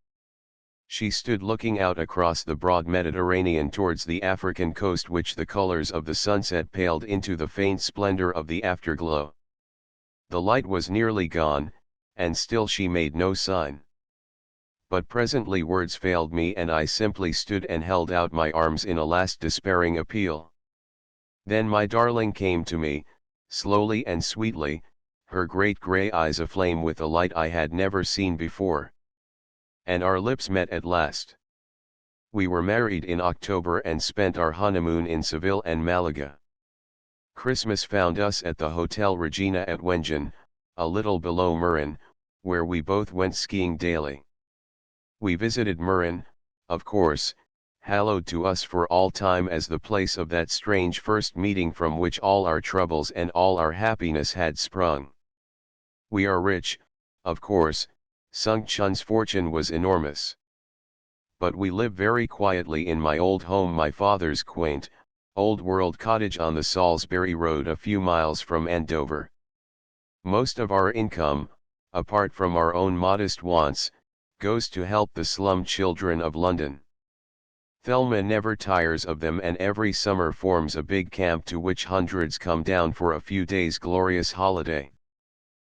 She stood looking out across the broad Mediterranean towards the African coast, which the colors of the sunset paled into the faint splendor of the afterglow. The light was nearly gone, and still she made no sign. But presently words failed me, and I simply stood and held out my arms in a last despairing appeal. Then my darling came to me, slowly and sweetly, her great grey eyes aflame with a light I had never seen before. And our lips met at last. We were married in October and spent our honeymoon in Seville and Malaga. Christmas found us at the Hotel Regina at Wengen, a little below Meran, where we both went skiing daily. We visited Meran, of course, hallowed to us for all time as the place of that strange first meeting from which all our troubles and all our happiness had sprung. We are rich, of course. Sung Chun's fortune was enormous. But we live very quietly in my old home, my father's quaint, old-world cottage on the Salisbury Road a few miles from Andover. Most of our income, apart from our own modest wants, goes to help the slum children of London. Thelma never tires of them, and every summer forms a big camp to which hundreds come down for a few days' glorious holiday.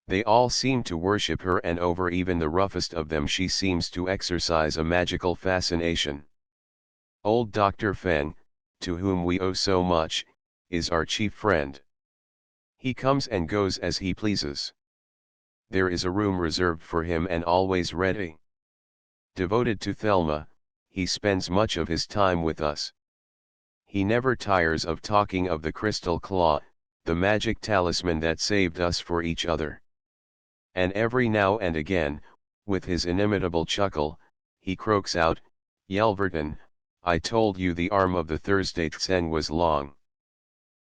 They all seem to worship her, and over even the roughest of them she seems to exercise a magical fascination. Old Dr. Feng, to whom we owe so much, is our chief friend. He comes and goes as he pleases. There is a room reserved for him and always ready. Devoted to Thelma, he spends much of his time with us. He never tires of talking of the crystal claw, the magic talisman that saved us for each other. And every now and again, with his inimitable chuckle, he croaks out, Yelverton, I told you the arm of the Thursday Tsen was long.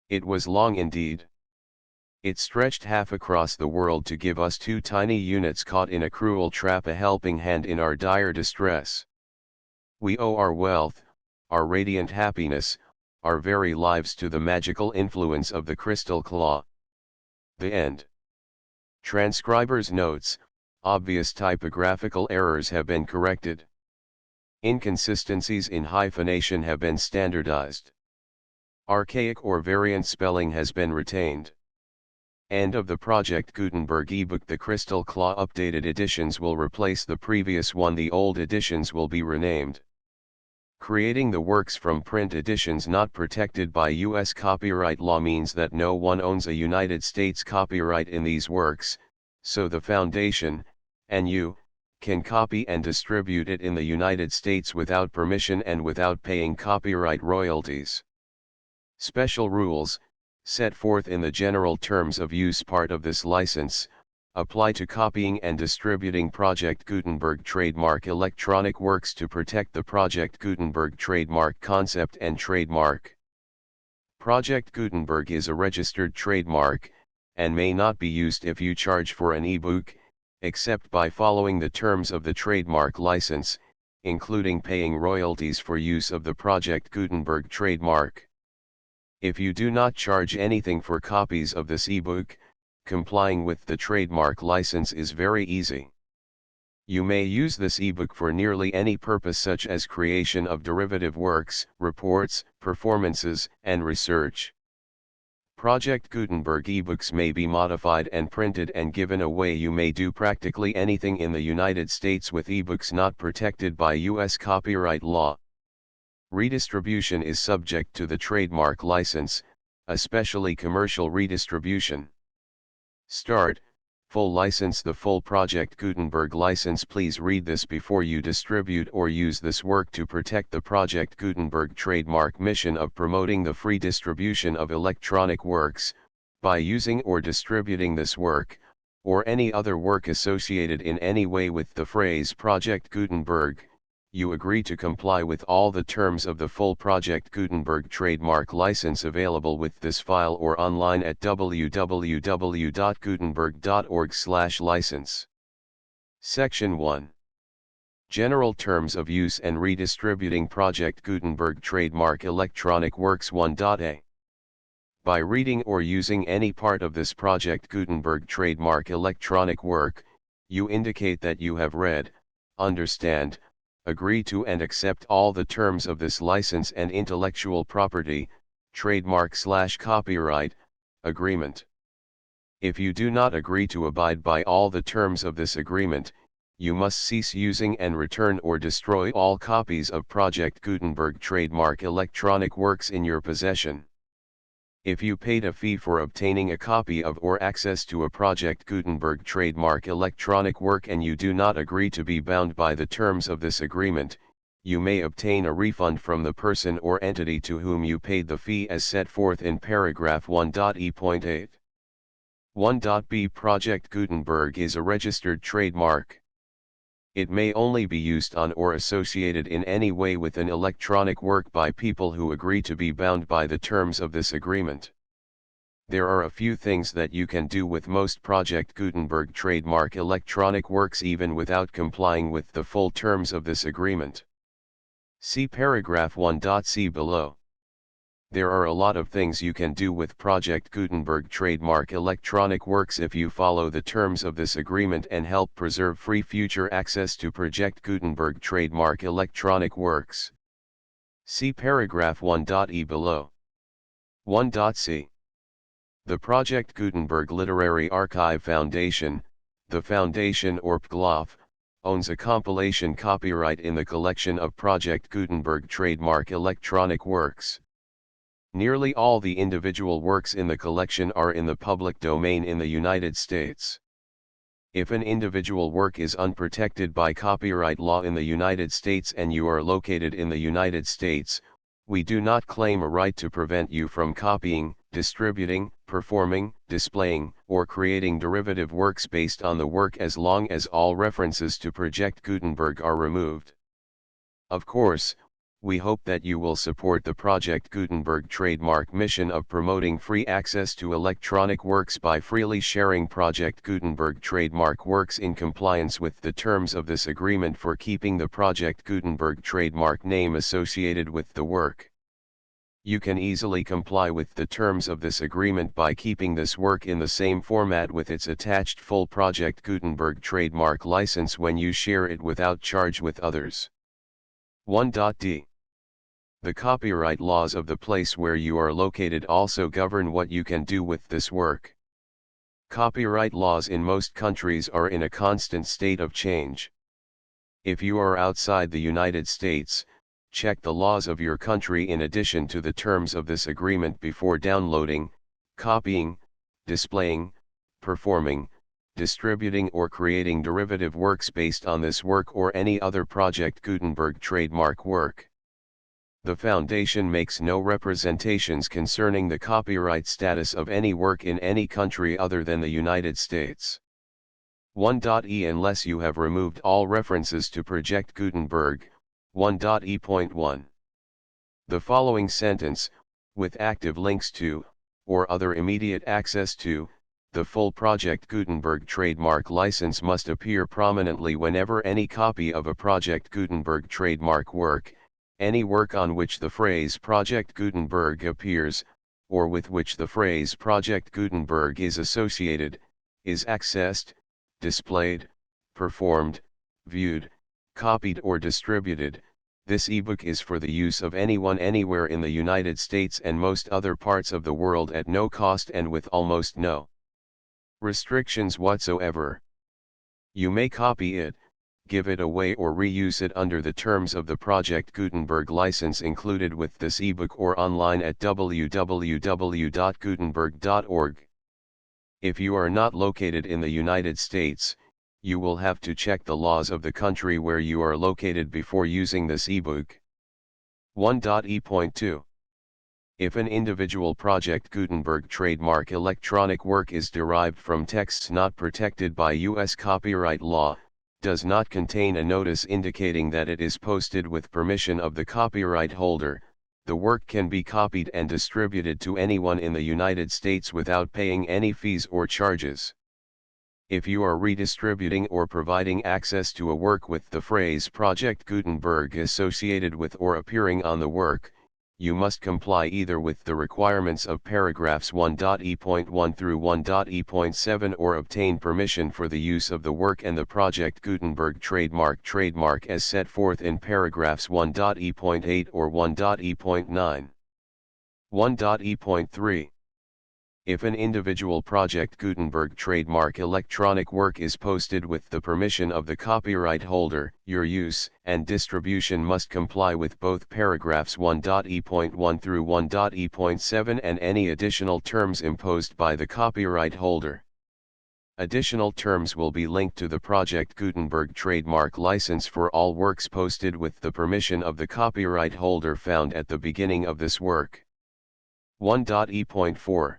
It was long indeed. It stretched half across the world to give us two tiny units caught in a cruel trap a helping hand in our dire distress. We owe our wealth, our radiant happiness, our very lives to the magical influence of the crystal claw. The end. Transcriber's notes: obvious typographical errors have been corrected. Inconsistencies in hyphenation have been standardized. Archaic or variant spelling has been retained. End of the Project Gutenberg ebook. The Crystal Claw updated editions will replace the previous one. The old editions will be renamed. Creating the works from print editions not protected by U.S. copyright law means that no one owns a United States copyright in these works, so the Foundation, and you, can copy and distribute it in the United States without permission and without paying copyright royalties. Special rules, set forth in the general terms of use part of this license, apply to copying and distributing Project Gutenberg trademark electronic works to protect the Project Gutenberg trademark concept and trademark. Project Gutenberg is a registered trademark, and may not be used if you charge for an ebook, except by following the terms of the trademark license, including paying royalties for use of the Project Gutenberg trademark. If you do not charge anything for copies of this ebook, complying with the trademark license is very easy. You may use this ebook for nearly any purpose such as creation of derivative works, reports, performances, and research. Project Gutenberg ebooks may be modified and printed and given away. You may do practically anything in the United States with ebooks not protected by U.S. copyright law. Redistribution is subject to the trademark license, especially commercial redistribution. Start, full license. The full Project Gutenberg license. Please read this before you distribute or use this work to protect the Project Gutenberg trademark mission of promoting the free distribution of electronic works, by using or distributing this work, or any other work associated in any way with the phrase Project Gutenberg. You agree to comply with all the terms of the full Project Gutenberg trademark license available with this file or online at www.gutenberg.org/license. Section 1. General Terms of Use and Redistributing Project Gutenberg Trademark Electronic Works 1.a. By reading or using any part of this Project Gutenberg trademark electronic work, you indicate that you have read, understand, agree to and accept all the terms of this license and intellectual property, trademark/copyright, agreement. If you do not agree to abide by all the terms of this agreement, you must cease using and return or destroy all copies of Project Gutenberg trademark electronic works in your possession. If you paid a fee for obtaining a copy of or access to a Project Gutenberg trademark electronic work and you do not agree to be bound by the terms of this agreement, you may obtain a refund from the person or entity to whom you paid the fee as set forth in paragraph 1.e.8. 1.b. Project Gutenberg is a registered trademark. It may only be used on or associated in any way with an electronic work by people who agree to be bound by the terms of this agreement. There are a few things that you can do with most Project Gutenberg trademark electronic works even without complying with the full terms of this agreement. See paragraph 1.c below. There are a lot of things you can do with Project Gutenberg trademark electronic works if you follow the terms of this agreement and help preserve free future access to Project Gutenberg trademark electronic works. See paragraph 1.e below. 1.c. The Project Gutenberg Literary Archive Foundation, the Foundation or PGLOF, owns a compilation copyright in the collection of Project Gutenberg trademark electronic works. Nearly all the individual works in the collection are in the public domain in the United States. If an individual work is unprotected by copyright law in the United States and you are located in the United States, we do not claim a right to prevent you from copying, distributing, performing, displaying, or creating derivative works based on the work as long as all references to Project Gutenberg are removed. Of course, we hope that you will support the Project Gutenberg trademark mission of promoting free access to electronic works by freely sharing Project Gutenberg trademark works in compliance with the terms of this agreement for keeping the Project Gutenberg trademark name associated with the work. You can easily comply with the terms of this agreement by keeping this work in the same format with its attached full Project Gutenberg trademark license when you share it without charge with others. 1.d. The copyright laws of the place where you are located also govern what you can do with this work. Copyright laws in most countries are in a constant state of change. If you are outside the United States, check the laws of your country in addition to the terms of this agreement before downloading, copying, displaying, performing, distributing or creating derivative works based on this work or any other Project Gutenberg trademark work. The Foundation makes no representations concerning the copyright status of any work in any country other than the United States. 1.e Unless you have removed all references to Project Gutenberg, 1.e.1. The following sentence, with active links to, or other immediate access to, the full Project Gutenberg trademark license must appear prominently whenever any copy of a Project Gutenberg trademark work, any work on which the phrase Project Gutenberg appears, or with which the phrase Project Gutenberg is associated, is accessed, displayed, performed, viewed, copied or distributed. This ebook is for the use of anyone anywhere in the United States and most other parts of the world at no cost and with almost no restrictions whatsoever. You may copy it, give it away or reuse it under the terms of the Project Gutenberg license included with this ebook or online at www.gutenberg.org. If you are not located in the United States, you will have to check the laws of the country where you are located before using this ebook. 1.e.2. If an individual Project Gutenberg trademark electronic work is derived from texts not protected by U.S. copyright law, does not contain a notice indicating that it is posted with permission of the copyright holder, the work can be copied and distributed to anyone in the United States without paying any fees or charges. If you are redistributing or providing access to a work with the phrase Project Gutenberg associated with or appearing on the work, you must comply either with the requirements of paragraphs 1.e.1 through 1.e.7 or obtain permission for the use of the work and the Project Gutenberg trademark as set forth in paragraphs 1.e.8 or 1.e.9. 1.e.3. If an individual Project Gutenberg trademark electronic work is posted with the permission of the copyright holder, your use and distribution must comply with both paragraphs 1.e.1 through 1.e.7 and any additional terms imposed by the copyright holder. Additional terms will be linked to the Project Gutenberg trademark license for all works posted with the permission of the copyright holder found at the beginning of this work. 1.e.4.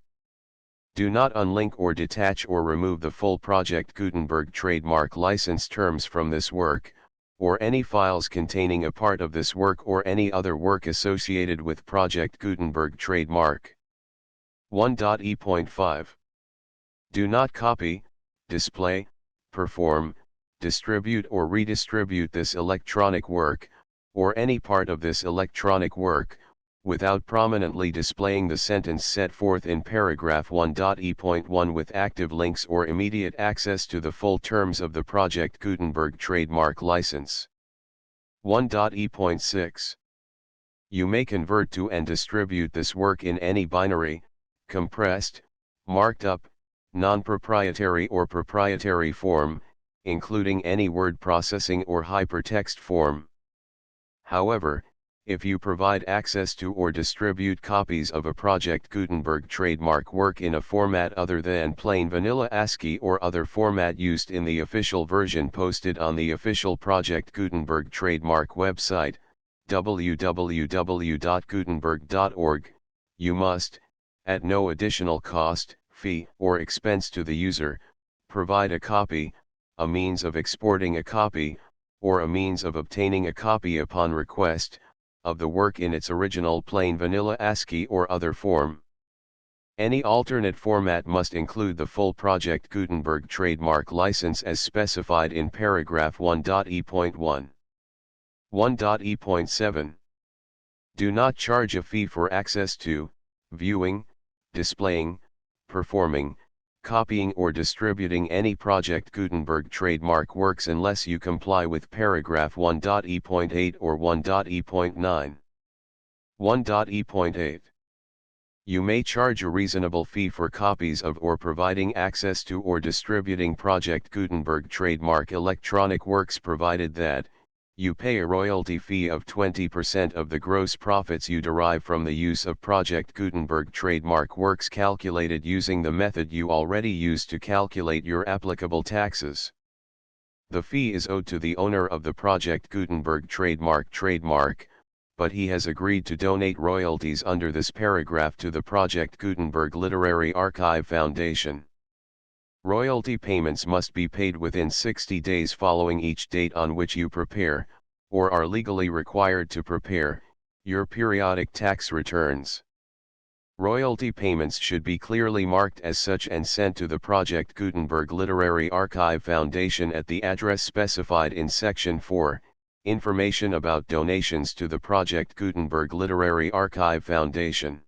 Do not unlink or detach or remove the full Project Gutenberg trademark license terms from this work, or any files containing a part of this work or any other work associated with Project Gutenberg trademark. 1.e.5. Do not copy, display, perform, distribute or redistribute this electronic work, or any part of this electronic work, without prominently displaying the sentence set forth in paragraph 1.e.1 with active links or immediate access to the full terms of the Project Gutenberg trademark license. 1.e.6. You may convert to and distribute this work in any binary, compressed, marked up, non-proprietary or proprietary form, including any word processing or hypertext form. However, if you provide access to or distribute copies of a Project Gutenberg trademark work in a format other than plain vanilla ASCII or other format used in the official version posted on the official Project Gutenberg trademark website, www.gutenberg.org, you must, at no additional cost, fee, or expense to the user, provide a copy, a means of exporting a copy, or a means of obtaining a copy upon request, of the work in its original plain vanilla ASCII or other form. Any alternate format must include the full Project Gutenberg trademark license as specified in paragraph 1.e.1. 1.e.7. Do not charge a fee for access to, viewing, displaying, performing, copying or distributing any Project Gutenberg trademark works unless you comply with paragraph 1.e.8 or 1.e.9. 1.e.8. You may charge a reasonable fee for copies of or providing access to or distributing Project Gutenberg trademark electronic works provided that, you pay a royalty fee of 20% of the gross profits you derive from the use of Project Gutenberg trademark works calculated using the method you already use to calculate your applicable taxes. The fee is owed to the owner of the Project Gutenberg trademark, but he has agreed to donate royalties under this paragraph to the Project Gutenberg Literary Archive Foundation. Royalty payments must be paid within 60 days following each date on which you prepare, or are legally required to prepare, your periodic tax returns. Royalty payments should be clearly marked as such and sent to the Project Gutenberg Literary Archive Foundation at the address specified in Section 4, Information about donations to the Project Gutenberg Literary Archive Foundation.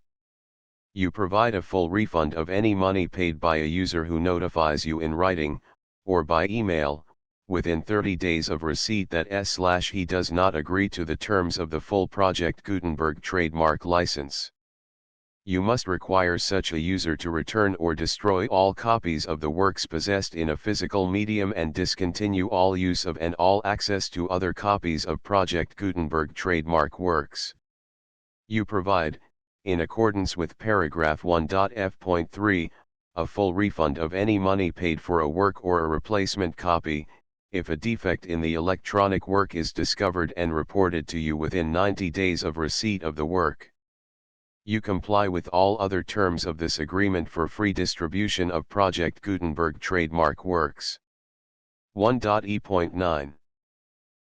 You provide a full refund of any money paid by a user who notifies you in writing, or by email, within 30 days of receipt that he does not agree to the terms of the full Project Gutenberg trademark license. You must require such a user to return or destroy all copies of the works possessed in a physical medium and discontinue all use of and all access to other copies of Project Gutenberg trademark works. You provide, in accordance with paragraph 1.f.3, a full refund of any money paid for a work or a replacement copy, if a defect in the electronic work is discovered and reported to you within 90 days of receipt of the work. You comply with all other terms of this agreement for free distribution of Project Gutenberg trademark works. 1.e.9.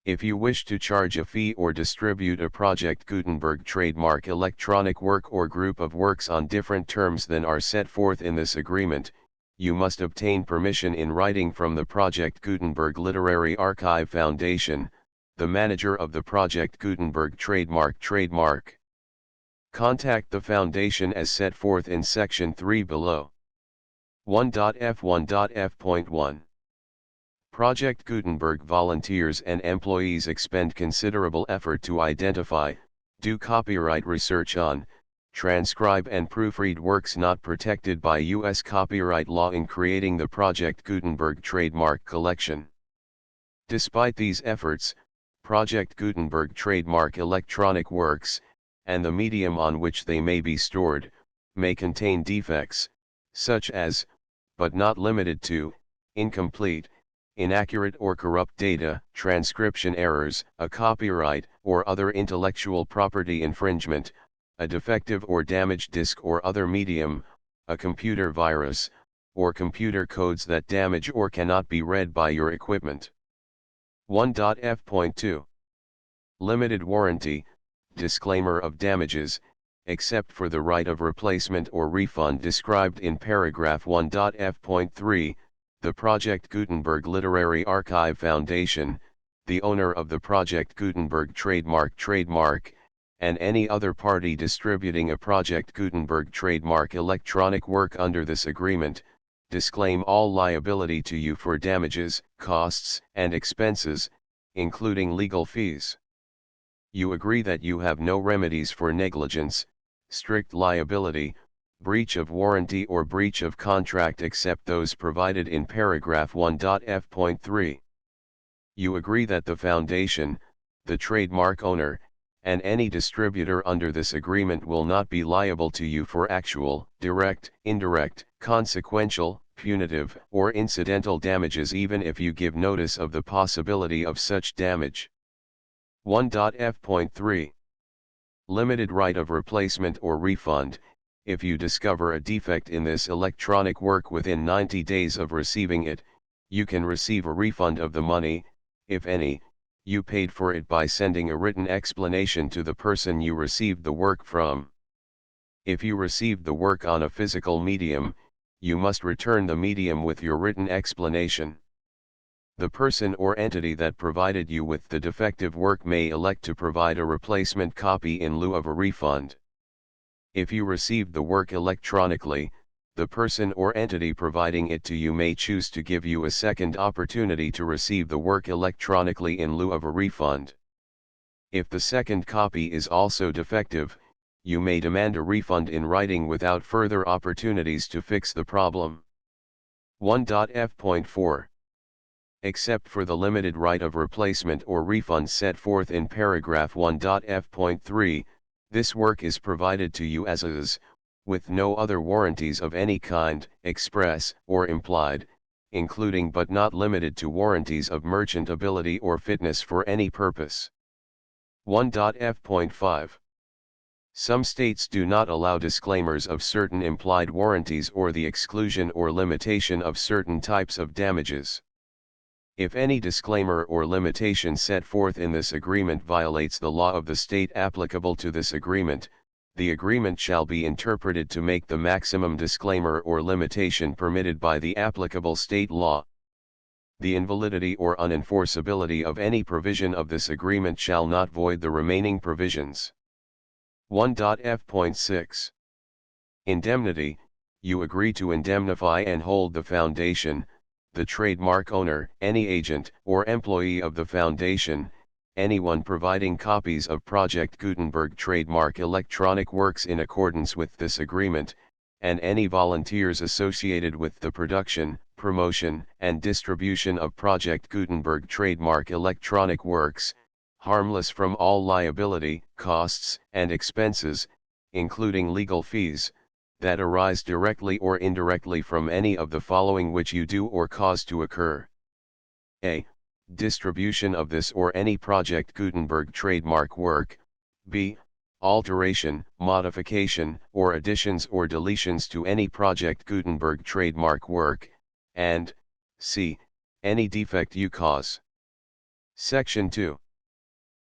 If you wish to charge a fee or distribute a Project Gutenberg trademark electronic work or group of works on different terms than are set forth in this agreement, you must obtain permission in writing from the Project Gutenberg Literary Archive Foundation, the manager of the Project Gutenberg trademark. Contact the Foundation as set forth in Section 3 below. 1.f1.f.1. Project Gutenberg volunteers and employees expend considerable effort to identify, do copyright research on, transcribe and proofread works not protected by U.S. copyright law in creating the Project Gutenberg trademark collection. Despite these efforts, Project Gutenberg trademark electronic works, and the medium on which they may be stored, may contain defects, such as, but not limited to, incomplete, inaccurate or corrupt data, transcription errors, a copyright or other intellectual property infringement, a defective or damaged disk or other medium, a computer virus, or computer codes that damage or cannot be read by your equipment. 1.f.2. Limited warranty, disclaimer of damages, except for the right of replacement or refund described in paragraph 1.f.3, the Project Gutenberg Literary Archive Foundation, the owner of the Project Gutenberg trademark, and any other party distributing a Project Gutenberg trademark electronic work under this agreement, disclaim all liability to you for damages, costs, and expenses, including legal fees. You agree that you have no remedies for negligence, strict liability, breach of warranty or breach of contract except those provided in paragraph 1.f.3. You agree that the Foundation, the trademark owner, and any distributor under this agreement will not be liable to you for actual, direct, indirect, consequential, punitive, or incidental damages even if you give notice of the possibility of such damage. 1.f.3. Limited right of replacement or refund. If you discover a defect in this electronic work within 90 days of receiving it, you can receive a refund of the money, if any, you paid for it by sending a written explanation to the person you received the work from. If you received the work on a physical medium, you must return the medium with your written explanation. The person or entity that provided you with the defective work may elect to provide a replacement copy in lieu of a refund. If you received the work electronically, the person or entity providing it to you may choose to give you a second opportunity to receive the work electronically in lieu of a refund. If the second copy is also defective, you may demand a refund in writing without further opportunities to fix the problem. 1.f.4. Except for the limited right of replacement or refund set forth in paragraph 1.f.3, this work is provided to you as is, with no other warranties of any kind, express or implied, including but not limited to warranties of merchantability or fitness for any purpose. 1.f.5. Some states do not allow disclaimers of certain implied warranties or the exclusion or limitation of certain types of damages. If any disclaimer or limitation set forth in this agreement violates the law of the state applicable to this agreement, the agreement shall be interpreted to make the maximum disclaimer or limitation permitted by the applicable state law. The invalidity or unenforceability of any provision of this agreement shall not void the remaining provisions. 1.f.6. Indemnity. You agree to indemnify and hold the foundation, the trademark owner, any agent or employee of the foundation, anyone providing copies of Project Gutenberg trademark electronic works in accordance with this agreement, and any volunteers associated with the production, promotion, and distribution of Project Gutenberg trademark electronic works, harmless from all liability, costs, and expenses, including legal fees, that arise directly or indirectly from any of the following which you do or cause to occur. A. Distribution of this or any Project Gutenberg trademark work. B. Alteration, modification, or additions or deletions to any Project Gutenberg trademark work, and C. Any defect you cause. Section 2.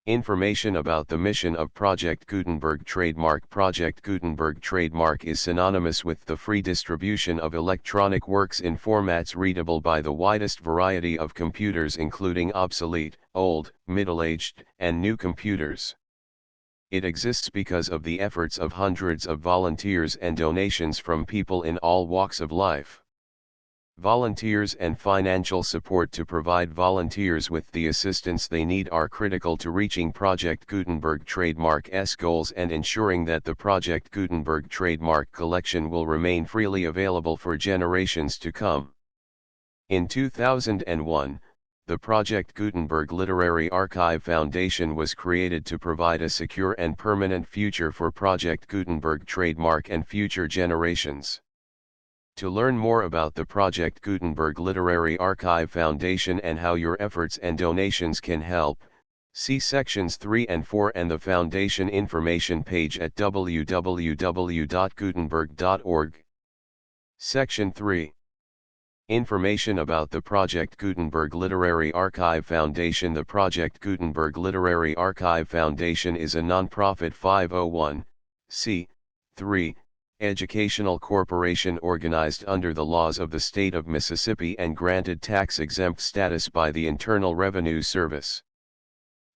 Information about the mission of Project Gutenberg trademark. Project Gutenberg trademark is synonymous with the free distribution of electronic works in formats readable by the widest variety of computers, including obsolete, old, middle-aged, and new computers. It exists because of the efforts of hundreds of volunteers and donations from people in all walks of life. Volunteers and financial support to provide volunteers with the assistance they need are critical to reaching Project Gutenberg trademark's goals and ensuring that the Project Gutenberg trademark collection will remain freely available for generations to come. In 2001, the Project Gutenberg Literary Archive Foundation was created to provide a secure and permanent future for Project Gutenberg trademark and future generations. To learn more about the Project Gutenberg Literary Archive Foundation and how your efforts and donations can help, see sections 3 and 4 and the Foundation information page at www.gutenberg.org. Section 3. Information about the Project Gutenberg Literary Archive Foundation. The Project Gutenberg Literary Archive Foundation is a non-profit 501(c)(3) educational corporation organized under the laws of the state of Mississippi and granted tax-exempt status by the Internal Revenue Service.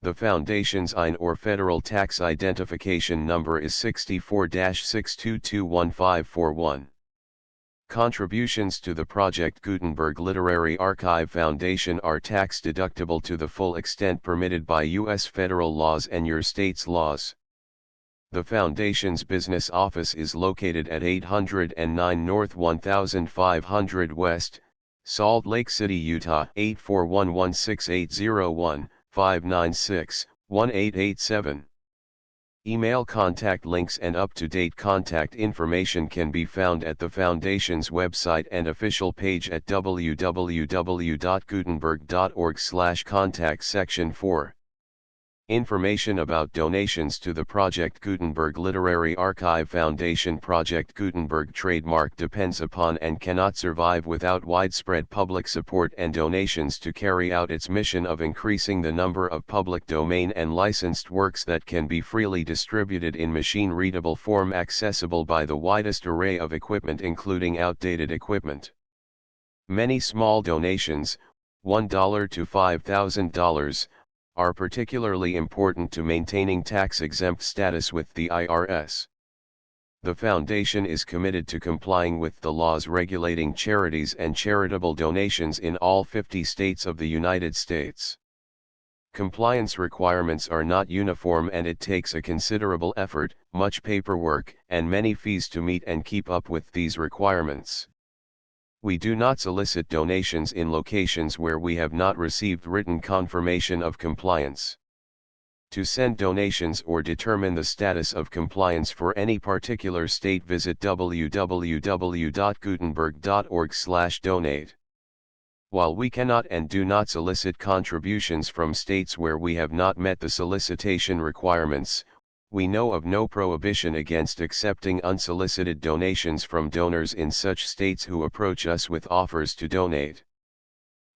The Foundation's IN or Federal Tax Identification Number is 64-6221541. Contributions to the Project Gutenberg Literary Archive Foundation are tax-deductible to the full extent permitted by U.S. federal laws and your state's laws. The Foundation's business office is located at 809 North 1500 West, Salt Lake City, Utah 841-16801-596-1887. Email contact links and up-to-date contact information can be found at the Foundation's website and official page at www.gutenberg.org/contact. Section 4. Information about donations to the Project Gutenberg Literary Archive Foundation. Project Gutenberg trademark depends upon and cannot survive without widespread public support and donations to carry out its mission of increasing the number of public domain and licensed works that can be freely distributed in machine-readable form accessible by the widest array of equipment, including outdated equipment. Many small donations, $1 to $5,000, are particularly important to maintaining tax-exempt status with the IRS. The Foundation is committed to complying with the laws regulating charities and charitable donations in all 50 states of the United States. Compliance requirements are not uniform and it takes a considerable effort, much paperwork, and many fees to meet and keep up with these requirements. We do not solicit donations in locations where we have not received written confirmation of compliance. To send donations or determine the status of compliance for any particular state, visit www.gutenberg.org/donate. While we cannot and do not solicit contributions from states where we have not met the solicitation requirements, we know of no prohibition against accepting unsolicited donations from donors in such states who approach us with offers to donate.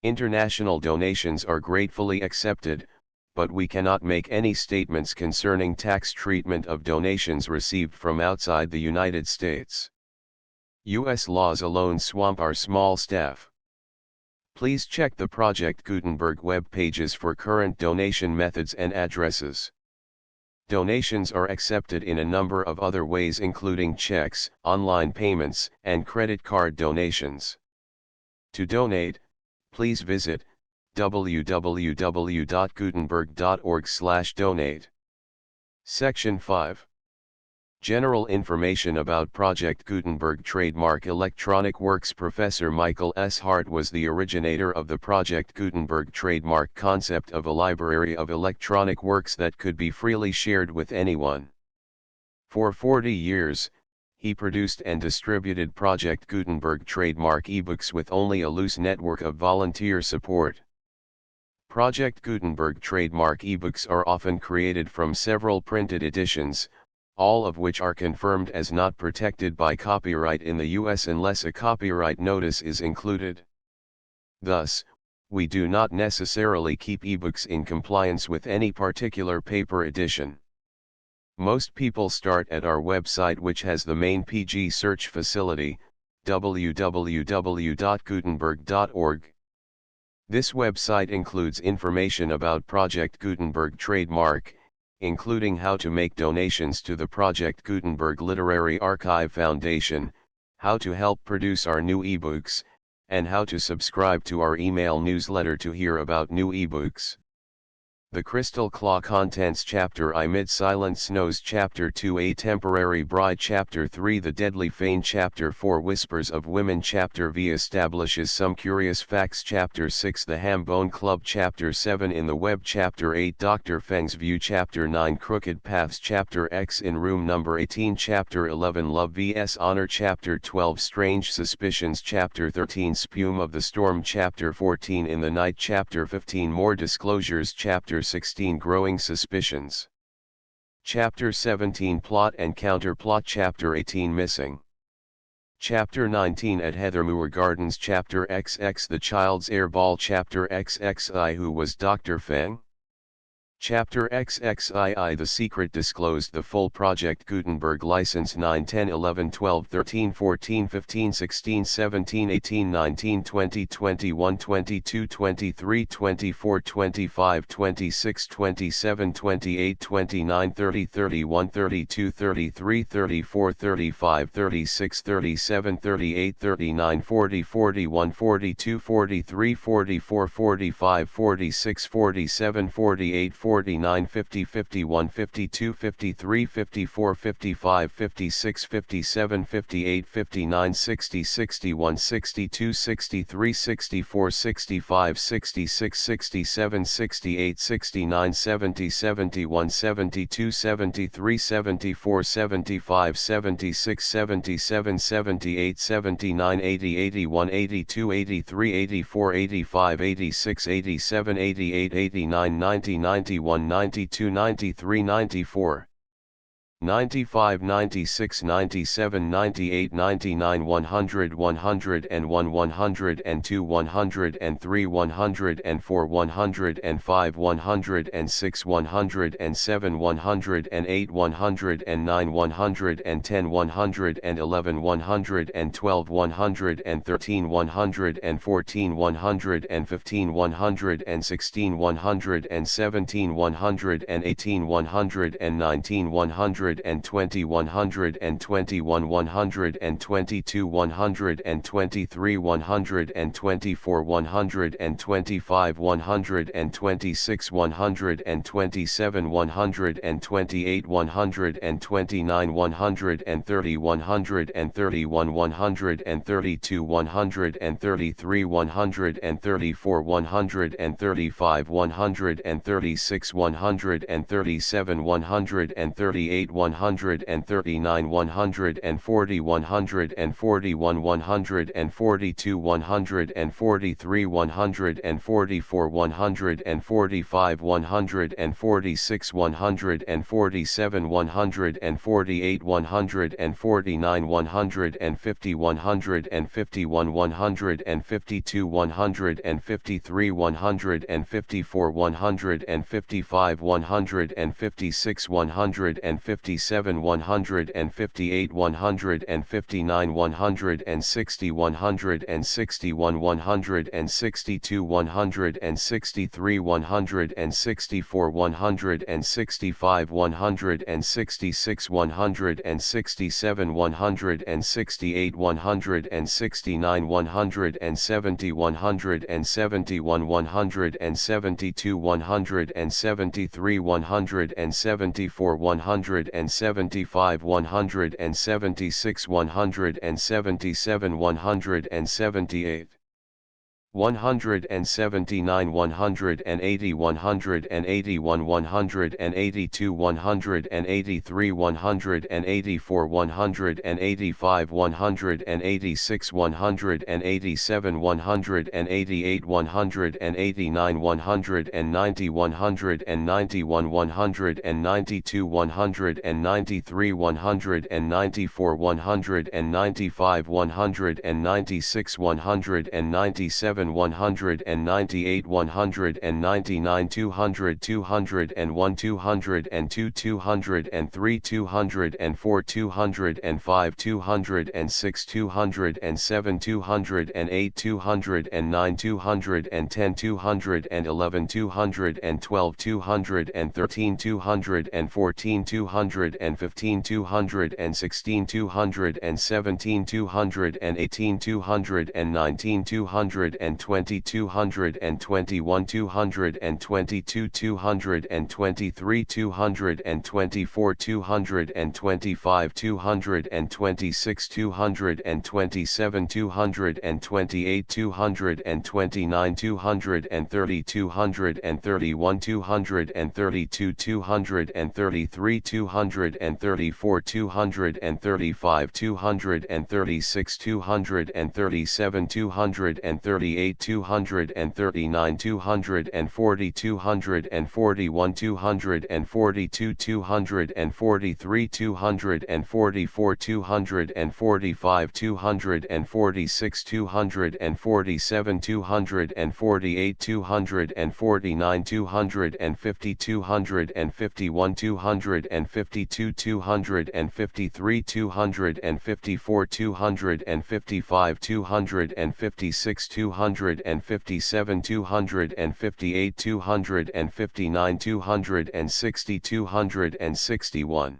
International donations are gratefully accepted, but we cannot make any statements concerning tax treatment of donations received from outside the United States. U.S. laws alone swamp our small staff. Please check the Project Gutenberg web pages for current donation methods and addresses. Donations are accepted in a number of other ways, including checks, online payments, and credit card donations. To donate, please visit www.gutenberg.org/donate. Section 5. General information about Project Gutenberg trademark electronic works. Professor Michael S. Hart was the originator of the Project Gutenberg trademark concept of a library of electronic works that could be freely shared with anyone. For 40 years, he produced and distributed Project Gutenberg trademark ebooks with only a loose network of volunteer support. Project Gutenberg trademark ebooks are often created from several printed editions, all of which are confirmed as not protected by copyright in the U.S. unless a copyright notice is included. Thus, we do not necessarily keep ebooks in compliance with any particular paper edition. Most people start at our website, which has the main PG search facility, www.gutenberg.org. This website includes information about Project Gutenberg trademark, including how to make donations to the Project Gutenberg Literary Archive Foundation, how to help produce our new ebooks, and how to subscribe to our email newsletter to hear about new ebooks. The Crystal Claw Contents Chapter I Mid Silent Snows Chapter 2 A Temporary Bride Chapter 3 The Deadly Fane Chapter 4 Whispers of Women Chapter V Establishes Some Curious Facts Chapter 6 The Hambone Club Chapter 7 In the Web Chapter 8 Dr. Feng's View Chapter 9 Crooked Paths Chapter X In Room Number 18 Chapter 11 Love vs Honor Chapter 12 Strange Suspicions Chapter 13 Spume of the Storm Chapter 14 In the Night Chapter 15 More Disclosures Chapter 16 Growing Suspicions Chapter 17 Plot and Counterplot Chapter 18 Missing Chapter 19 At Heathermoor Gardens Chapter XX The Child's Air Ball Chapter XXI Who was Dr. Feng? Chapter XXII The Secret Disclosed The Full Project Gutenberg License 9 10 11 12 13 14 15 16 17 18 19 20 21 22 23 24 25 26 27 28 29 30 31 32 33 34 35 36 37 38 39 40 41 42 43 44 45 46 47 48 49 50 51 52 53 54 55 56 57 58 59 60 61 62 63 64 65 66 67 68 69 70 71 72 73 74 75 76 77 78 79 80 81 82 83 84 85 86 87 88 89 90 91 92 93 94 95 96 97 98 99 100 101 102 103 104 105 106 107 108 109 110 111 112 113 114 115 116 117 118 119 120 121 122 123 124 125 126 127 128 129 130 131 132 133 134 135 136 137 138 139 140 141 142 143 144 145 146 147 148 149 150 151 152 153 154 155 156 157 158 159 160 161 162 163 164 165 166 167 168 169 170 171 172 173 174 175 176 177 178 179 180 181 182 183 184 185 186 187 188 189 190 191 192 193 194 195 196 197 198 199 200 201 202 203 204 205 206 207 208 209 210 211 212 213 214 215 216 217 218 219 220 221 222 223 224 225 226 227 228 229 230 231 232 233 234 235 236 237 238 239 240 241 242 243 244 245 246 247 248 249 250 251 252 253 254 255 256 257 258 259 260 261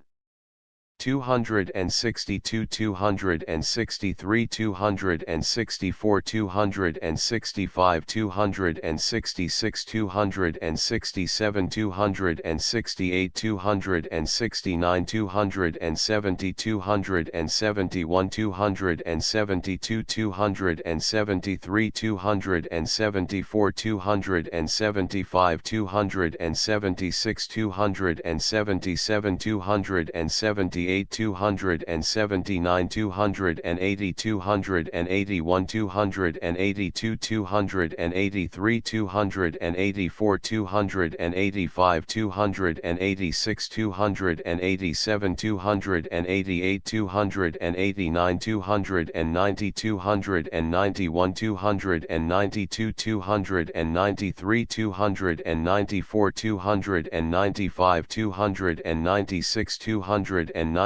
262 263 264 265 266 267 268 269 270 271 272 273 274 275 276 277 278 279 280 281 282 283 284 285 286 287 288 289 290 291 292 293 294 295 296 297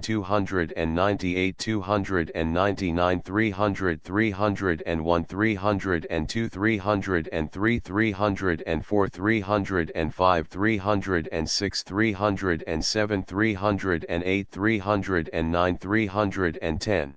298 299 300 301 302 303 304 305 306 307 308 309 310